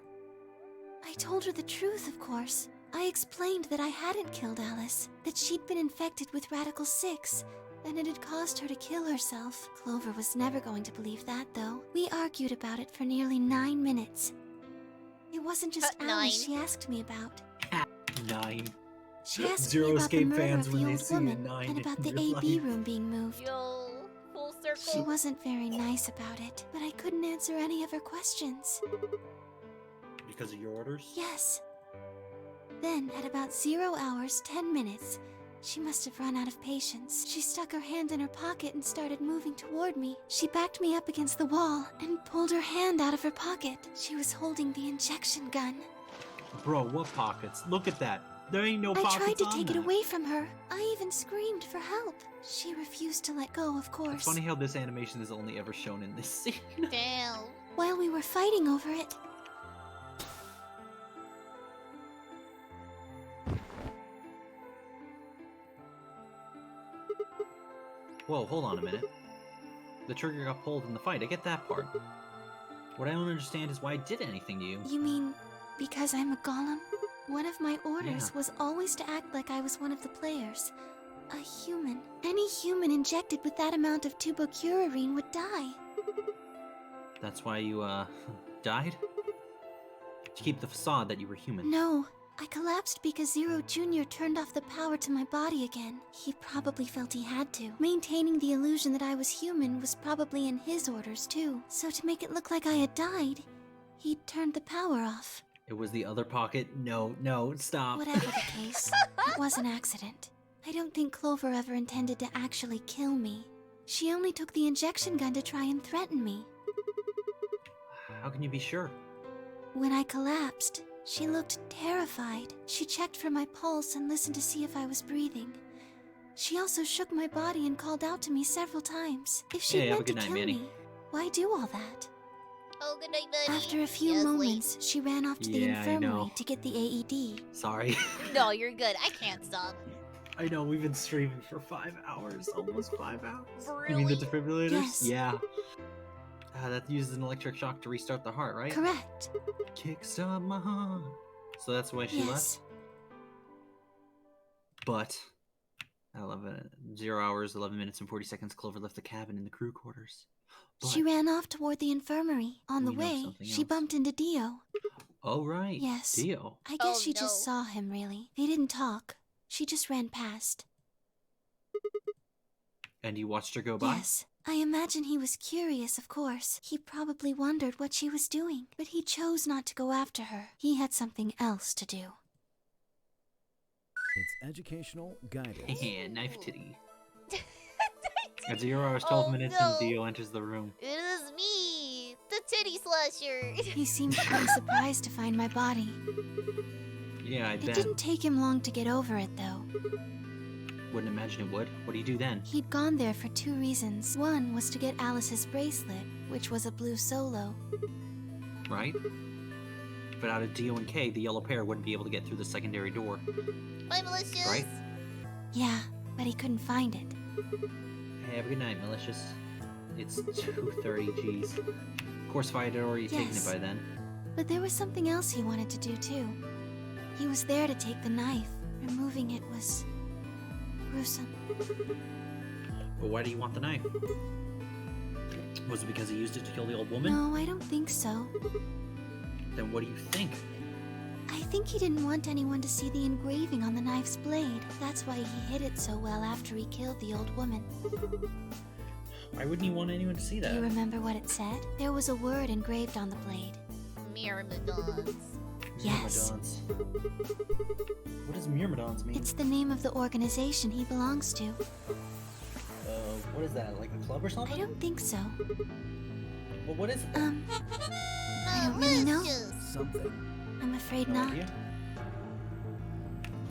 I told her the truth, of course. I explained that I hadn't killed Alice, that she'd been infected with Radical 6, and it had caused her to kill herself. Clover was never going to believe that, though. We argued about it for nearly 9 minutes. It wasn't just Alice she asked me about. 9. She asked Zero me about the Escape murder fans of when the they old see a woman 9 and about in the real AB life. room being moved. Yo, full circle. She wasn't very nice about it, but I couldn't answer any of her questions. Because of your orders? Yes. Then, at about 0 hours, 10 minutes, she must have run out of patience. She stuck her hand in her pocket and started moving toward me. She backed me up against the wall and pulled her hand out of her pocket. She was holding the injection gun. Bro, what pockets? Look at that. There ain't no I pockets tried to on take it that. away from her. I even screamed for help. She refused to let go, of course. It's funny how this animation is only ever shown in this scene. Damn. While we were fighting over it, Whoa, hold on a minute. The trigger got pulled in the fight. I get that part. What I don't understand is why I did anything to you. you mean because I'm a golem? One of my orders Yeah. was always to act like I was one of the players. A human. Any human injected with that amount of tubocurarine would die. That's why you, died? To keep the facade that you were human. No, I collapsed because Zero Jr. turned off the power to my body again. He probably felt he had to. Maintaining the illusion that I was human was probably in his orders too. So to make it look like I had died, he turned the power off. It was the other pocket? No, stop. Whatever the case, it was an accident. I don't think Clover ever intended to actually kill me. She only took the injection gun to try and threaten me. How can you be sure? When I collapsed, she looked terrified. She checked for my pulse and listened to see if I was breathing. She also shook my body and called out to me several times. If she Hey, have a meant to good night, kill Manny. me, why do all that? Oh, good night, buddy. After a few Yes, moments, she ran off to the Yeah, I infirmary know. to get the AED. Sorry. No, you're good. I can't stop. I know, we've been streaming for 5 hours. Almost 5 hours. Really? You mean the defibrillators? Yes. Yeah. That uses an electric shock to restart the heart, right? Correct. Kickstart my heart. So that's why she left? Yes. But, 0 hours, 11 minutes, and 40 seconds, Clover left the cabin in the crew quarters. But, She ran off toward the infirmary. On the We know way, something she else. bumped into Dio. oh, right. Yes. Dio. I guess Oh, she just no. saw him, really. They didn't talk. She just ran past. And you watched her go by? Yes. I imagine he was curious, of course. He probably wondered what she was doing, but he chose not to go after her. He had something else to do. It's educational guidance. Knife titty. At 0 hours, 12 Oh, minutes, no. and Dio enters the room. It is me, the titty slasher. He seemed pretty surprised to find my body. Yeah, I It bet. didn't take him long to get over it, though. Wouldn't imagine it would. What do you do then? He'd gone there for 2 reasons. One was to get Alice's bracelet, which was a blue solo. Right? But out of Dio and Kay, the yellow pair wouldn't be able to get through the secondary door. Bye, Malicious. Right? Yeah, but he couldn't find it. Hey, have a good night, Malicious. It's 2:30, jeez. Of course, if I had already taken it Yes. by then. But there was something else he wanted to do, too. He was there to take the knife. Removing it was gruesome. But why do you want the knife? Was it because he used it to kill the old woman? No, I don't think so. Then what do you think? I think he didn't want anyone to see the engraving on the knife's blade. That's why he hid it so well after he killed the old woman. Why wouldn't he want anyone to see Do you that? remember what it said? There was a word engraved on the blade. Myrmidons. Yes. Myrmidons. What does Myrmidons mean? It's the name of the organization he belongs to. What is that? Like a club or I something? don't think so. Well, what is it? I don't really know. Something. I'm afraid No not. idea.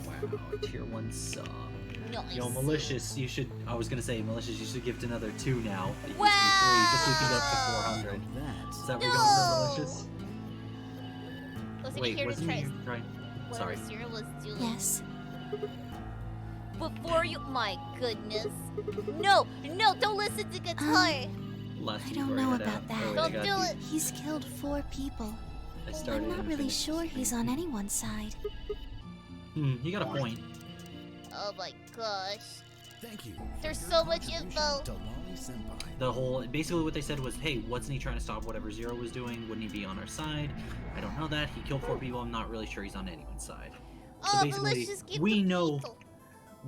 Wow, tier 1 sub. Nice. Yo, Malicious, you should. I was gonna say, Malicious, you should gift another 2 now. It used to be 3, Wow. just so we can get up to 400. That. Is that what you're going for, Malicious? Wasn't he Wait, here to wasn't try you trying? whatever Sorry. Cyril was doing? Yes. Before you, my goodness. No, don't listen to guitar. Last I you don't before know head about out. that. Oh, wait, I Don't got do these. it. He's killed 4 people. I started I'm not and really finished sure the he's stream. on anyone's side. You got a point. Oh my gosh. Thank you. There's for so your much contribution info. to Lolly Senpai. The whole, basically what they said was, hey, wasn't he trying to stop whatever Zero was doing? Wouldn't he be on our side? I don't know that. He killed 4 people. I'm not really sure he's on anyone's side. So Oh, basically, Malicious, give we the know people.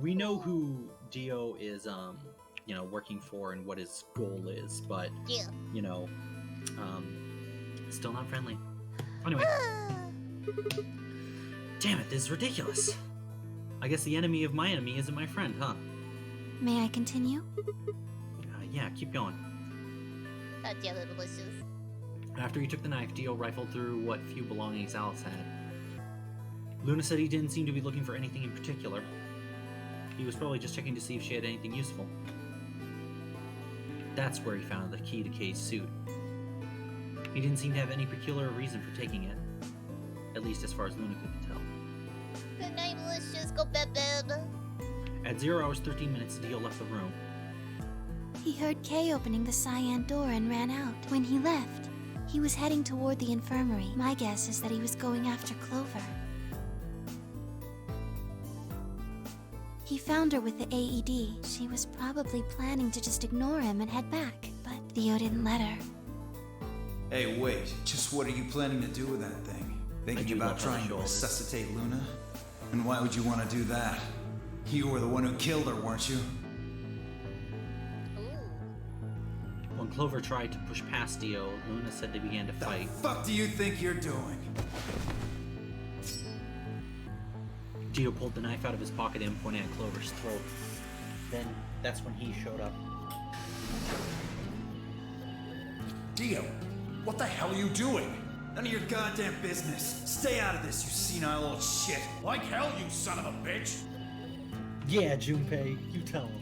we know who Dio is, working for and what his goal is, but Yeah. still not friendly. Anyway, Damn it, this is ridiculous. I guess the enemy of my enemy isn't my friend, huh? May I continue? Yeah, keep going. God damn it, delicious. After he took the knife, Dio rifled through what few belongings Alice had. Luna said he didn't seem to be looking for anything in particular. He was probably just checking to see if she had anything useful. That's where he found the key to Kay's suit. He didn't seem to have any peculiar reason for taking it. At least as far as Luna could tell. Good night, delicious. Go bed, bed. At 0 hours 13 minutes, Dio left the room. He heard Kay opening the cyan door and ran out. When he left, he was heading toward the infirmary. My guess is that he was going after Clover. He found her with the AED. She was probably planning to just ignore him and head back, but Theo didn't let her. Hey, wait. Just what are you planning to do with that thing? Thinking about trying to resuscitate Luna? And why would you want to do that? You were the one who killed her, weren't you? When Clover tried to push past Dio, Luna said they began to fight. The fuck do you think you're doing? Dio pulled the knife out of his pocket and pointed at Clover's throat. Then, that's when he showed up. Dio, what the hell are you doing? None of your goddamn business. Stay out of this, you senile old shit. Like hell, you son of a bitch! Yeah, Junpei, you tell him.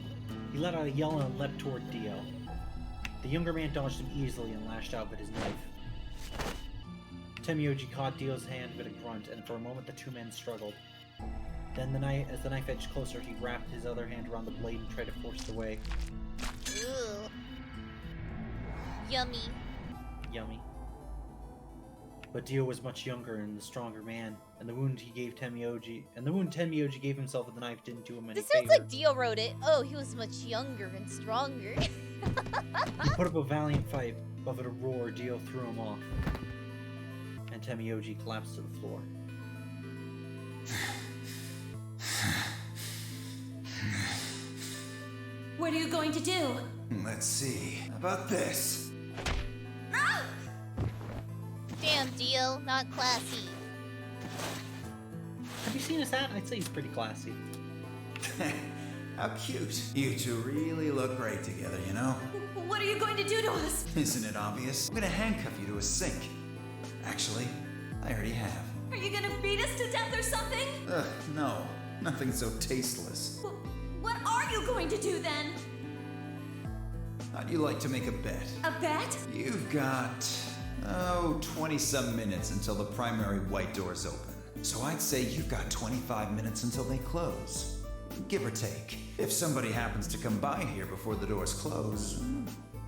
He let out a yell and leapt toward Dio. The younger man dodged him easily and lashed out with his knife. Temioji caught Dio's hand with a grunt, and for a moment the two men struggled. Then, as the knife edged closer, he wrapped his other hand around the blade and tried to force it away. Ooh. Yummy. Yummy. But Dio was much younger and the stronger man, and the wound Temioji gave himself with the knife didn't do him any This sounds favor. like Dio wrote it. Oh, he was much younger and stronger. He put up a valiant fight, but with a roar, Dio threw him off, and Temioji collapsed to the floor. What are you going to do? Let's see. How about this? Damn, Dio, not classy. Have you seen his hat? I'd say he's pretty classy. How cute. You two really look great together, you know? What are you going to do to us? Isn't it obvious? I'm gonna handcuff you to a sink. Actually, I already have. Are you gonna beat us to death or something? Ugh, no. Nothing so tasteless. What are you going to do then? How'd you like to make a bet? A bet? You've got, 20-some minutes until the primary white doors open. So I'd say you've got 25 minutes until they close. Give or take. If somebody happens to come by here before the doors close,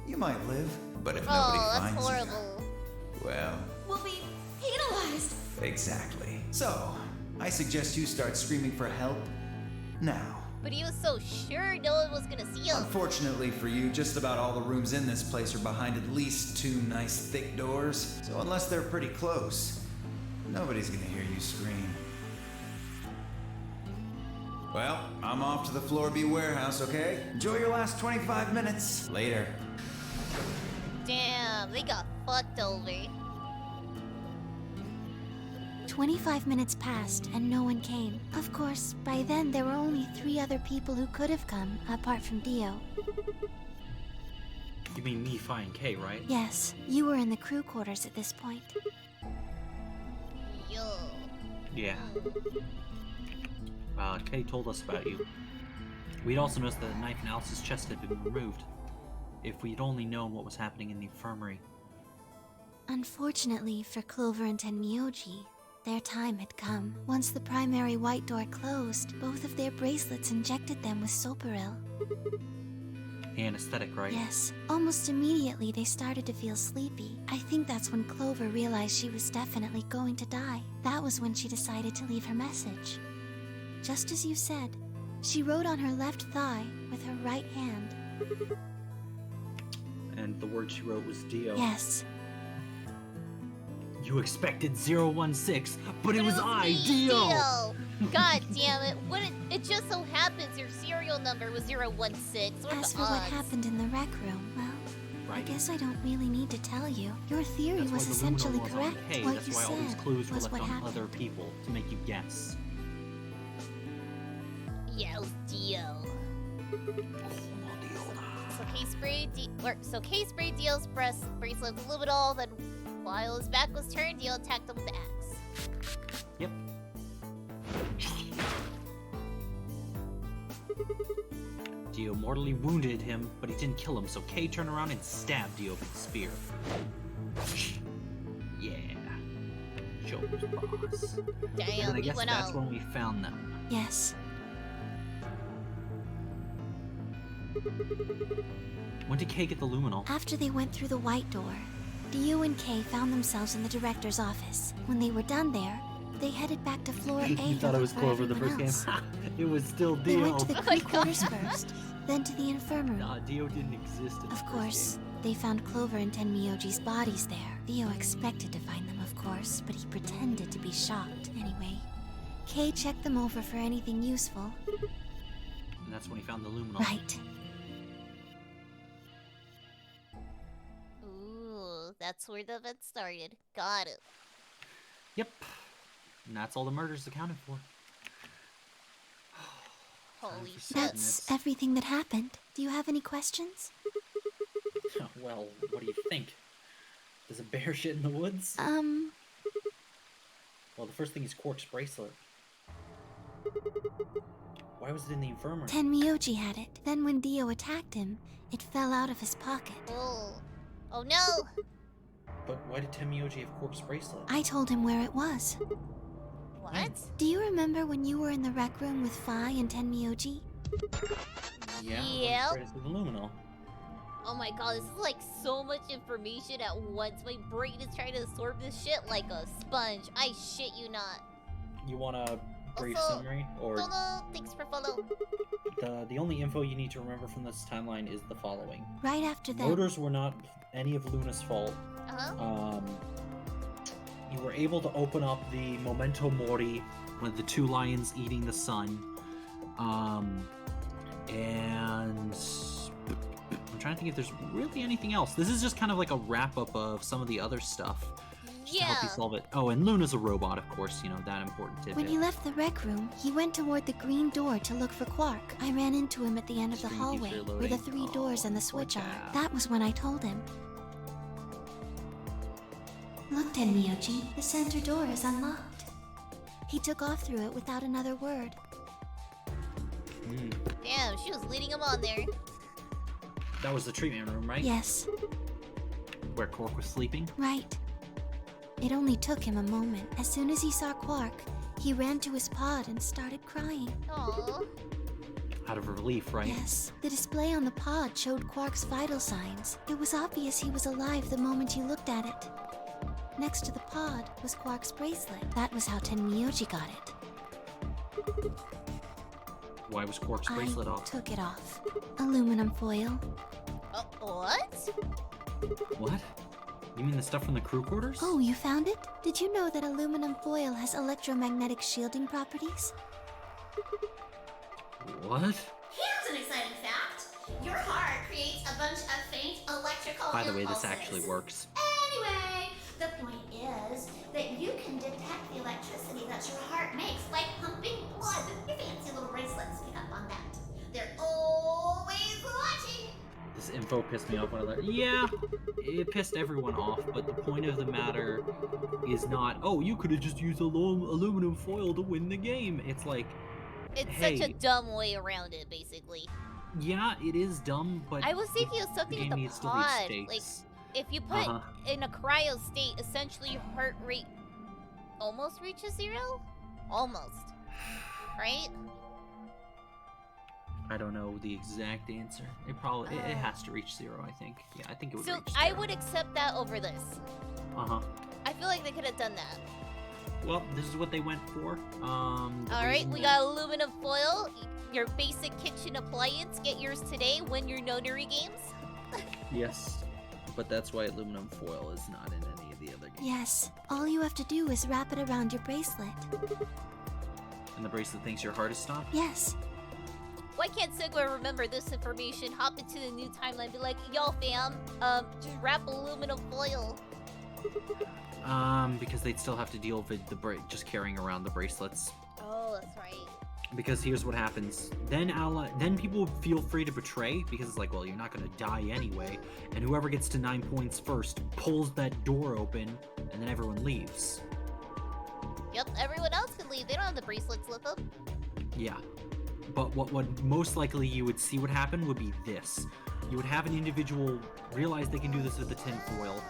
you might live. But if nobody finds horrible. you, well... We'll be penalized. Exactly. So, I suggest you start screaming for help now. But he was so sure no one was gonna see him. Unfortunately for you, just about all the rooms in this place are behind at least 2 nice thick doors. So unless they're pretty close, nobody's gonna hear you scream. Well, I'm off to the Floor B warehouse, okay? Enjoy your last 25 minutes. Later. Damn, they got fucked over. 25 minutes passed and no one came. Of course, by then there were only 3 other people who could have come, apart from Dio. You mean me, Fi, and Kay, right? Yes, you were in the crew quarters at this point. Yo. Yeah. Kay told us about you. We'd also noticed that the knife in Alice's chest had been removed. If we'd only known what was happening in the infirmary. Unfortunately for Clover and Tenmyoji, their time had come. Once the primary white door closed, both of their bracelets injected them with Soparil. Anesthetic, right? Yes. Almost immediately, they started to feel sleepy. I think that's when Clover realized she was definitely going to die. That was when she decided to leave her message. Just as you said, she wrote on her left thigh with her right hand. And the word she wrote was Dio. Yes. You expected 016, but it was I, Dio! God damn it. It just so happens your serial number was 016. What are As the for what odds? happened in the rec room, well... right? guess I don't really need to tell you. Your theory That's why was the essentially luminol was correct. on Kay. What That's you why all these said clues were was left what on happened. other people to make you guess. Yeah, it was Dio. So Kay sprayed Dio's breast bracelet with luminol, then while his back was turned, Dio attacked him with the axe. Yep. Dio mortally wounded him, but he didn't kill him, so Kay turned around and stabbed Dio with the spear. Yeah. Show his boss. Damn, And I he guess went that's out. when we found them. Yes. When did Kay get the luminol? After they went through the white door, Dio and Kay found themselves in the director's office. When they were done there, they headed back to floor A. You thought it was for Clover the everyone first game? else. It was still They Dio. went to the crew quarters first, then to the infirmary. Nah, Dio didn't exist in the Of first course, game. they found Clover and Tenmyoji's bodies there. Dio expected to find them, of course, but he pretended to be shocked anyway. Kay checked them over for anything useful. And that's when he found the luminol. Right. Ooh, that's where the event started. Got it. Yep. And that's all the murders accounted for. Holy for shit. That's everything that happened. Do you have any questions? Well, what do you think? Does a bear shit in the woods? Well, the first thing is Quark's bracelet. Why was it in the infirmary? Tenmyoji had it. Then when Dio attacked him, it fell out of his pocket. Oh. Oh no! But why did Tenmyoji have Quark's bracelet? I told him where it was. What? Do you remember when you were in the rec room with Fi and Tenmyoji? Yeah. Yep. Right, it's the luminol. Oh my god, this is like so much information at once. My brain is trying to absorb this shit like a sponge. I shit you not. You want a brief Also, summary? Or Dono, thanks for follow. the only info you need to remember from this timeline is the following. Right after that. Murders were not any of Luna's fault. Uh-huh. You were able to open up the Memento Mori with the two lions eating the sun. And I'm trying to think if there's really anything else. This is just kind of like a wrap-up of some of the other stuff. Just to help you solve it. Oh, and Luna's a robot, of course, you know, that important tidbit. When he left the rec room, he went toward the green door to look for Quark. I ran into him at the end of the Screen hallway, keeps where the reloading. 3 doors and the switch are. bad. That was when I told him. Look, Tenmyoji, the center door is unlocked. He took off through it without another word. Damn, she was leading him on there. That was the treatment room, right? Yes, Where Quark was sleeping? right. It only took him a moment. As soon as he saw Quark, he ran to his pod and started crying. Aww. Out of relief, right? Yes, the display on the pod showed Quark's vital signs. It was obvious he was alive the moment he looked at it. Next to the pod was Quark's bracelet. That was how Tenmyoji got it. Why was Quark's bracelet I off? took it off. Aluminum foil. What? What? You mean the stuff from the crew quarters? Oh, you found it? Did you know that aluminum foil has electromagnetic shielding properties? What? Here's an exciting fact. Your heart creates a bunch of faint electrical By the way, this impulses. actually works. Anyway, the point is that you can detect the electricity that your heart makes by pumping blood. Your fancy little bracelets pick up on that. They're always watching. This info pissed me off when I learned. Yeah, it pissed everyone off, but the point of the matter is not, oh, you could have just used aluminum foil to win the game. It's like, It's hey, such a dumb way around it, basically. yeah, it is dumb, but I was thinking of something with game the needs to leave pod. Like, stakes. if you put Uh-huh. in a cryo state, essentially your heart rate almost reaches 0? Almost. Right? I don't know the exact answer. It probably it has to reach 0, I think. Yeah, I think it would So reach 0. I would accept that over this. Uh-huh. I feel like they could have done that. Well, this is what they went for. Alright, we got aluminum foil, your basic kitchen appliance. Get yours today, win your notary games. Yes, but that's why aluminum foil is not in any of the other games. Yes, all you have to do is wrap it around your bracelet. And the bracelet thinks your heart is stopped? Yes. Why why can't Sigma remember this information, hop into the new timeline, be like, yo fam, just wrap aluminum foil. Because they'd still have to deal with just carrying around the bracelets. Oh, that's right. Because here's what happens. Then people would feel free to betray, because it's like, well, you're not gonna die anyway. And whoever gets to 9 points first pulls that door open, and then everyone leaves. Yep, everyone else can leave. They don't have the bracelets with them. Yeah. But what would most likely you would see what happen would be this. You would have an individual realize they can do this with the tinfoil,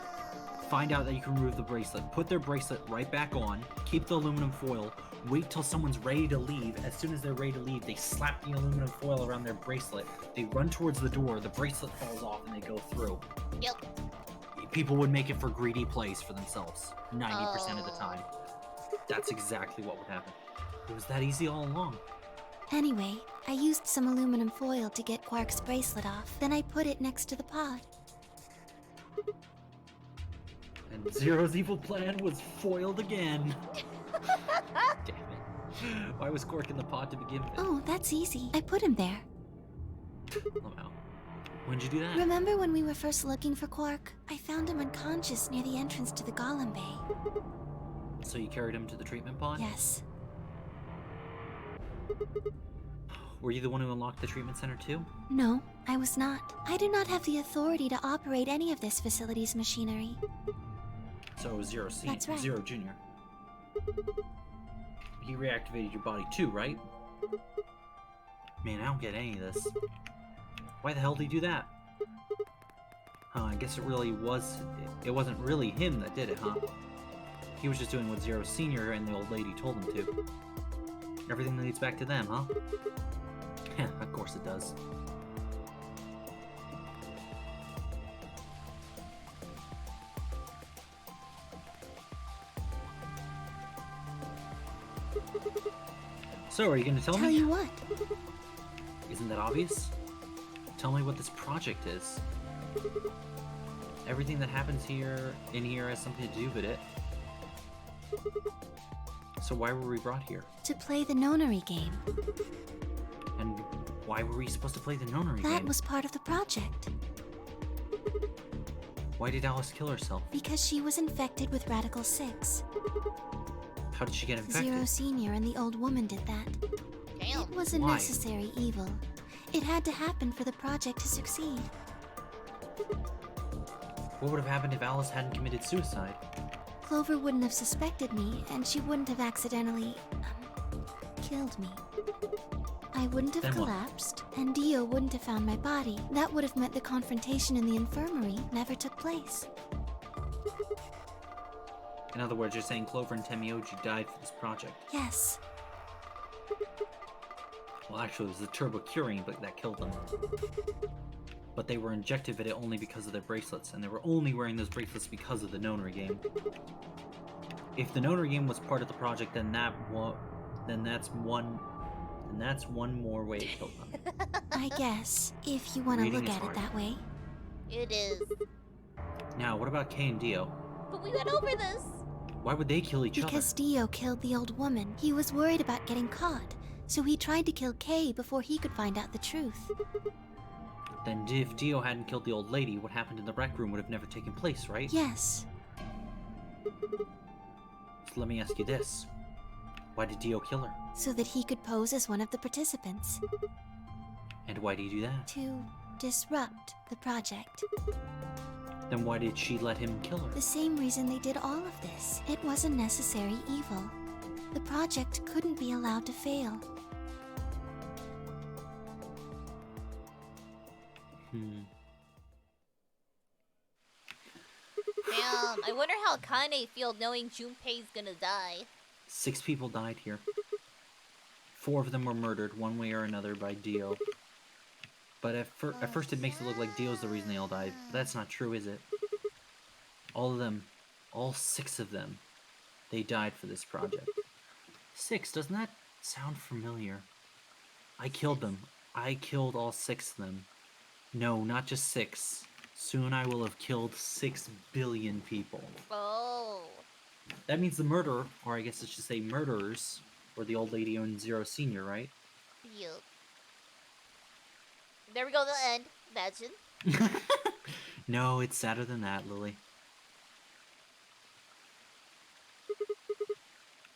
find out that you can remove the bracelet, put their bracelet right back on, keep the aluminum foil, wait till someone's ready to leave. As soon as they're ready to leave, they slap the aluminum foil around their bracelet, they run towards the door, the bracelet falls off, and they go through. Yep. People would make it for greedy plays for themselves, 90% of the time. That's exactly what would happen. It was that easy all along. Anyway, I used some aluminum foil to get Quark's bracelet off. Then I put it next to the pod. And Zero's evil plan was foiled again. Damn it. Why was Quark in the pod to begin with? Oh, that's easy. I put him there. Oh, wow. When'd you do that? Remember when we were first looking for Quark? I found him unconscious near the entrance to the Golem Bay. So you carried him to the treatment pod? Yes. Were you the one who unlocked the treatment center too? No, I was not. I do not have the authority to operate any of this facility's machinery. So it was Zero C. That's right. Zero Junior. He reactivated your body too, right? Man, I don't get any of this. Why the hell did he do that? Huh, I guess it wasn't really him that did it, huh? He was just doing what Zero Senior and the old lady told him to. Everything leads back to them, huh? Yeah, of course it does. So, are you going to tell me? Tell you what? Isn't that obvious? Tell me what this project is. Everything that happens in here has something to do with it. So why were we brought here? To play the nonary game. And why were we supposed to play the nonary game? That was part of the project. Why did Alice kill herself? Because she was infected with Radical 6. How did she get infected? Zero Senior and the old woman did that. Damn. It was a Why? necessary evil. It had to happen for the project to succeed. What would have happened if Alice hadn't committed suicide? Clover wouldn't have suspected me, and she wouldn't have accidentally, killed me. I wouldn't have Then what? collapsed, and Dio wouldn't have found my body. That would have meant the confrontation in the infirmary never took place. In other words, you're saying Clover and Temioji died for this project. Yes. Well, actually, it was the turbo curing that killed them. But they were injected with it only because of their bracelets, and they were only wearing those bracelets because of the nonary game. If the nonary game was part of the project, then that's one more way to kill them. I guess, if you want to Reading look is at hard. it that way. It is. Now, what about Kay and Dio? But we went over this. Why would they kill each Because Dio killed the old woman. He was worried about getting caught, so he tried to kill Kay before he could find out the truth. other? Then if Dio hadn't killed the old lady, what happened in the rec room would have never taken place, right? Yes. So let me ask you this. Why did Dio kill her? So that he could pose as one of the participants. And why did he do that? To disrupt the project. Then why did she let him kill her? The same reason they did all of this. It was a necessary evil. The project couldn't be allowed to fail. Damn, I wonder how Kane feel knowing Junpei's gonna die. 6 people died here. 4 of them were murdered, one way or another, by Dio. But at first it makes it look like Dio's the reason they all died. But that's not true, is it? All of them, all 6 of them, they died for this project. 6, doesn't that sound familiar? I killed them. I killed all 6 of them. No, not just 6. Soon I will have killed 6 billion people. Oh. That means the murderer, or I guess I should say murderers, were the old lady and Zero Senior, right? Yup. There we go, the end. Imagine. No, it's sadder than that, Lily.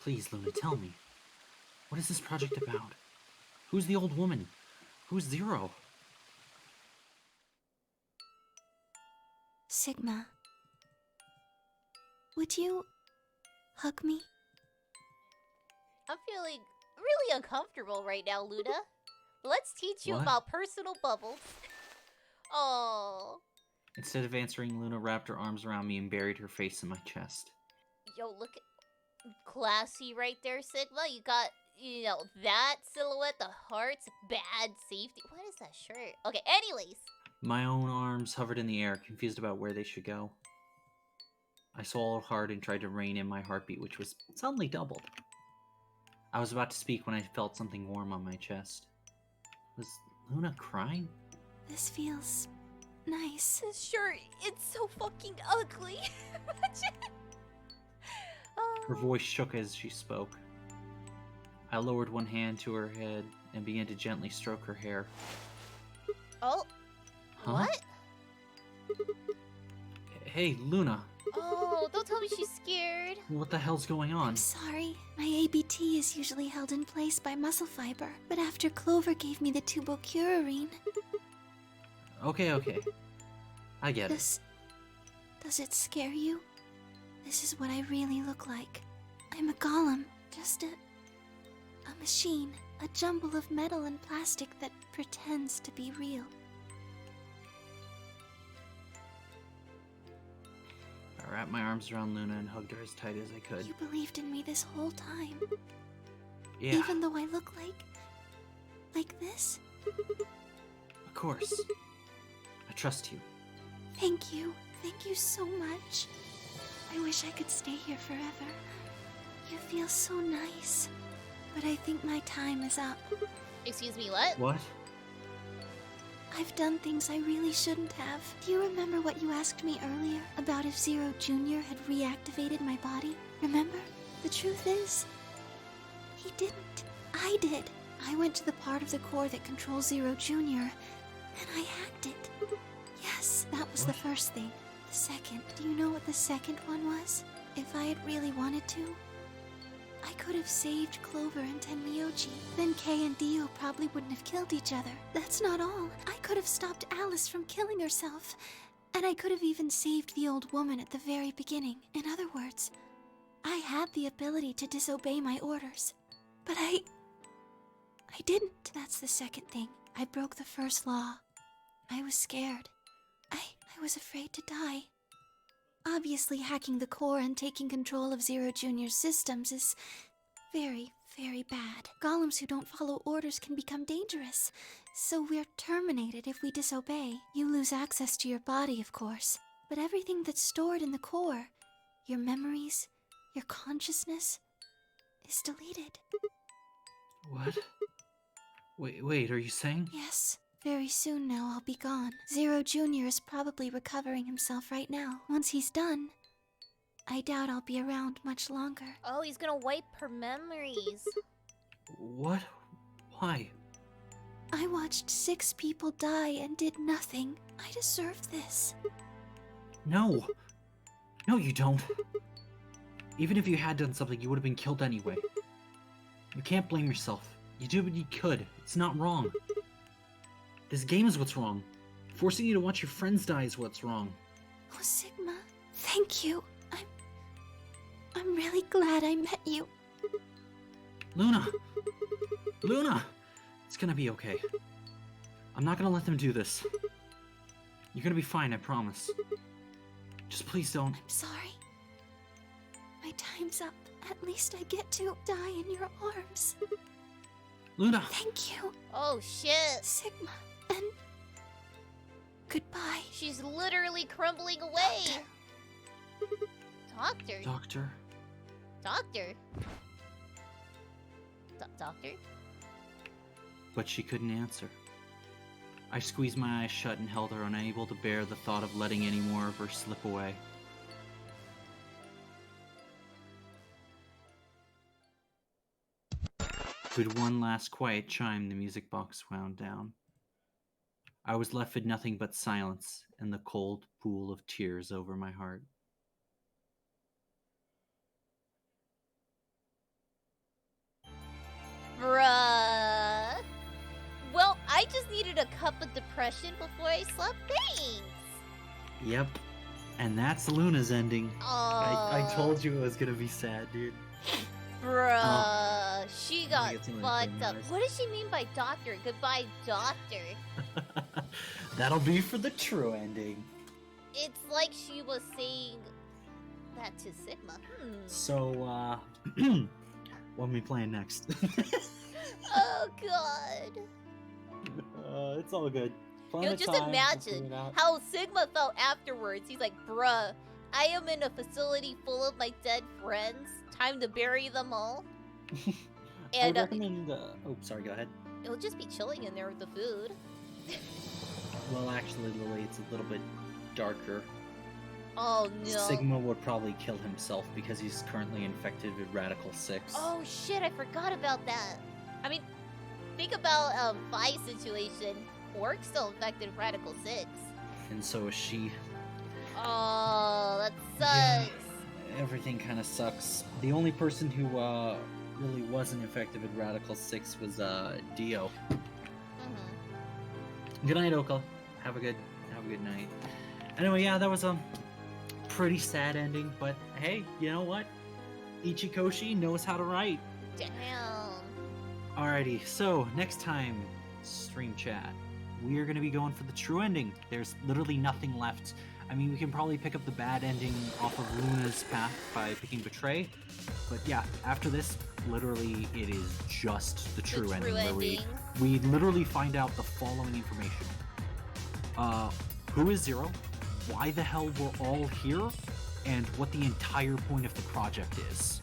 Please, Luna, tell me. What is this project about? Who's the old woman? Who's Zero? Sigma. Would you hug me? I'm feeling really uncomfortable right now, Luna. Let's teach you What? about personal bubbles. Oh. Instead of answering, Luna wrapped her arms around me and buried her face in my chest. Yo, look at... Classy right there, Sigma. You got, you know, that silhouette, the hearts, bad safety. What is that shirt? Okay, anyways. My own arms hovered in the air, confused about where they should go. I swallowed hard and tried to rein in my heartbeat, which was suddenly doubled. I was about to speak when I felt something warm on my chest. Was Luna crying? This feels nice. This shirt, it's so fucking ugly. Her voice shook as she spoke. I lowered one hand to her head and began to gently stroke her hair. Oh. Huh? What? Hey, Luna. Oh, don't tell me she's scared. What the hell's going on? I'm sorry. My ABT is usually held in place by muscle fiber, but after Clover gave me the tubocurarine... Okay. I get it. Does it scare you? This is what I really look like. I'm a golem, just a machine, a jumble of metal and plastic that pretends to be real. I wrapped my arms around Luna and hugged her as tight as I could. You believed in me this whole time. Yeah. Even though I look like this? Of course. I trust you. Thank you. Thank you so much. I wish I could stay here forever. You feel so nice. But I think my time is up. Excuse me, what? What? I've done things I really shouldn't have. Do you remember what you asked me earlier about if Zero Jr. had reactivated my body? Remember? The truth is, he didn't. I did. I went to the part of the core that controls Zero Jr. and I hacked it. Yes, that was the first thing. The second, do you know what the second one was? If I had really wanted to, I could have saved Clover and Tenmyoji. Then Kei and Dio probably wouldn't have killed each other. That's not all. I could have stopped Alice from killing herself. And I could have even saved the old woman at the very beginning. In other words, I had the ability to disobey my orders. But I didn't. That's the second thing. I broke the first law. I was scared. I was afraid to die. Obviously, hacking the core and taking control of Zero Jr.'s systems is very, very bad. Golems who don't follow orders can become dangerous, so we're terminated if we disobey. You lose access to your body, of course, but everything that's stored in the core, your memories, your consciousness, is deleted. What? Wait, are you saying? Yes. Very soon now, I'll be gone. Zero Jr. is probably recovering himself right now. Once he's done, I doubt I'll be around much longer. Oh, he's gonna wipe her memories. What? Why? I watched 6 people die and did nothing. I deserved this. No. No, you don't. Even if you had done something, you would have been killed anyway. You can't blame yourself. You did what you could. It's not wrong. This game is what's wrong. Forcing you to watch your friends die is what's wrong. Oh, Sigma, thank you. I'm really glad I met you. Luna! Luna! It's gonna be okay. I'm not gonna let them do this. You're gonna be fine, I promise. Just please don't. I'm sorry. My time's up. At least I get to die in your arms. Luna! Thank you. Oh, shit. Sigma, and goodbye. She's literally crumbling away. Doctor? Doctor? Doctor? Doctor? But she couldn't answer. I squeezed my eyes shut and held her, unable to bear the thought of letting any more of her slip away. With one last quiet chime, the music box wound down. I was left with nothing but silence and the cold pool of tears over my heart. Bruh. Well, I just needed a cup of depression before I slept. Thanks. Yep. And that's Luna's ending. I Oh. told you it was gonna be sad, dude. Bruh. She got it's only fucked up. 10 What does she mean by doctor? Goodbye, doctor. That'll be for the true ending. It's like she was saying that to Sigma. So, what are we playing next? Oh, God. It's all good. Yo, just imagine how Sigma felt afterwards. He's like, bruh, I am in a facility full of my dead friends. Time to bury them all. And I would recommend. Oh, sorry. Go ahead. it'll just be chilling in there with the food. Well, actually, Lily, it's a little bit darker. Oh no. Sigma would probably kill himself because he's currently infected with Radical 6. Oh shit, I forgot about that. I mean, think about Vi's situation. Orc's still infected with Radical 6. And so is she. Oh, that sucks. Everything kind of sucks. The only person who really wasn't infected with Radical 6 was Dio. Good night, Oka. Have a good night. Anyway, yeah, that was a pretty sad ending, but hey, you know what? Ichikoshi knows how to write. Damn. Alrighty, so next time, stream chat, we are going to be going for the true ending. There's literally nothing left. I mean, we can probably pick up the bad ending off of Luna's path by picking Betray, but yeah, after this, literally, it is just the true ending. Where we literally find out the following information. Who is Zero? Why the hell we're all here? And what the entire point of the project is.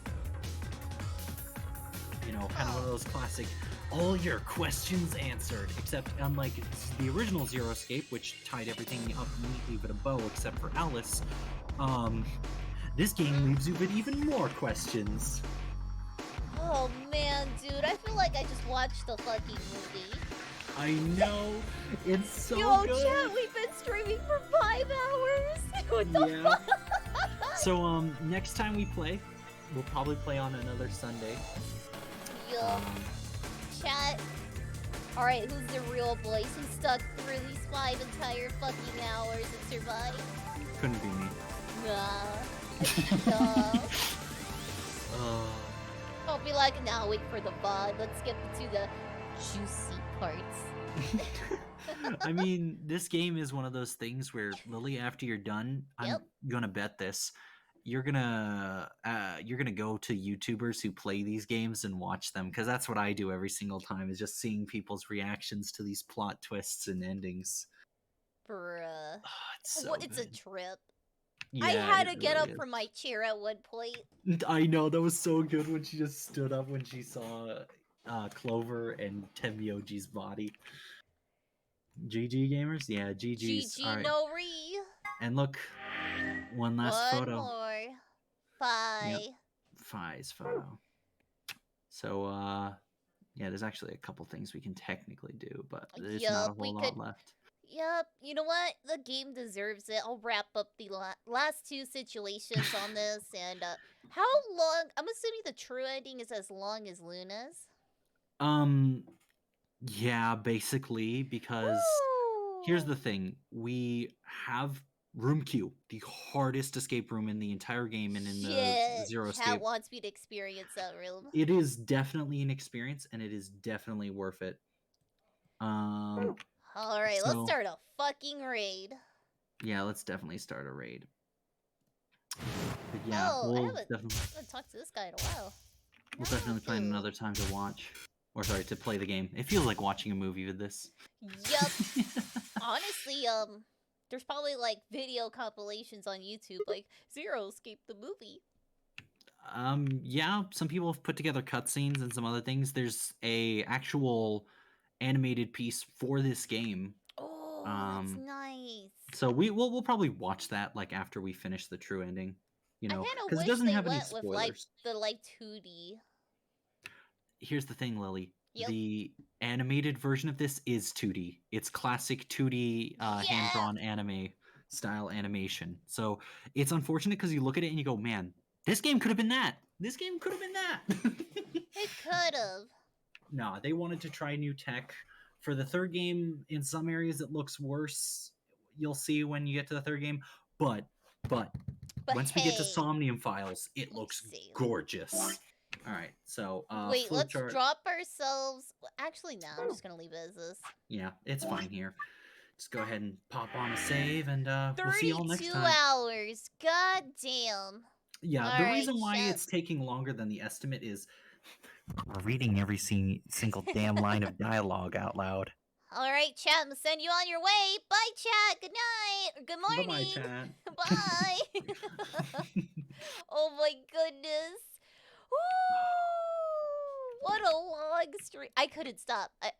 You know, kind of one of those classic, all your questions answered, except unlike the original Zero Escape, which tied everything up neatly with a bow except for Alice, this game leaves you with even more questions. Oh man, dude, I feel like I just watched the fucking movie. I know, it's so Yo, good. chat, we've been streaming for 5 hours. What the fuck? So, next time we play, we'll probably play on another Sunday. Yo, chat. Alright, who's the real boys who stuck through these 5 entire fucking hours and survived? Couldn't be me. Nah. I'll be like, nah, wait for the VOD. Let's get to the juicy parts. I mean, this game is one of those things where, Lily, after you're done, I'm gonna bet this. You're gonna go to YouTubers who play these games and watch them, because that's what I do every single time, is just seeing people's reactions to these plot twists and endings. Bruh. It's so It's a trip. Yeah, I had it to get really up from my chair at one point. I know, that was so good when she just stood up when she saw Clover and Temyoji's body. GG gamers? Yeah, GG's. GG All right. no re. And look, one last One photo. more. Bye. Yep. Fi's photo. So, yeah, there's actually a couple things we can technically do, but there's not a whole lot left. Yep, you know what? The game deserves it. I'll wrap up the last 2 situations on this, and how long? I'm assuming the true ending is as long as Luna's. Yeah, basically, because here's the thing. We have Room Q, the hardest escape room in the entire game and in the Zero Escape. Chat wants me to experience that room. It is definitely an experience, and it is definitely worth it. Alright, let's start a fucking raid. Yeah, let's definitely start a raid. But yeah, I we'll haven't definitely talked to this guy in a while. We'll definitely plan another time to watch. Or sorry, to play the game. It feels like watching a movie with this. Yup. Honestly, there's probably like video compilations on YouTube, like Zero Escape the movie. Yeah, some people have put together cutscenes and some other things. There's a actual animated piece for this game. Oh, that's nice. So we'll probably watch that like after we finish the true ending. You know, because it doesn't have any with like spoilers. the 2D. Here's the thing, Lily. Yep. The animated version of this is 2D. It's classic 2D hand-drawn anime style animation. So it's unfortunate because you look at it and you go, man, this game could have been that. This game could have been that. It could have. No, they wanted to try new tech. For the third game, in some areas it looks worse. You'll see when you get to the third game. But once we get to Somnium Files, it looks gorgeous. All right, so wait, let's drop ourselves. Actually, no, I'm just gonna leave it as this. Yeah, it's fine here. Just go ahead and pop on a save, and we'll see you all next 32 time. hours. God damn. Yeah, the reason why it's taking longer than the estimate is we're reading every single damn line of dialogue out loud. All right, chat. I'm gonna send you on your way. Bye, chat. Good night. Or good morning. Bye, chat. Bye. Oh my goodness. Woo! What a long stream. I couldn't stop. I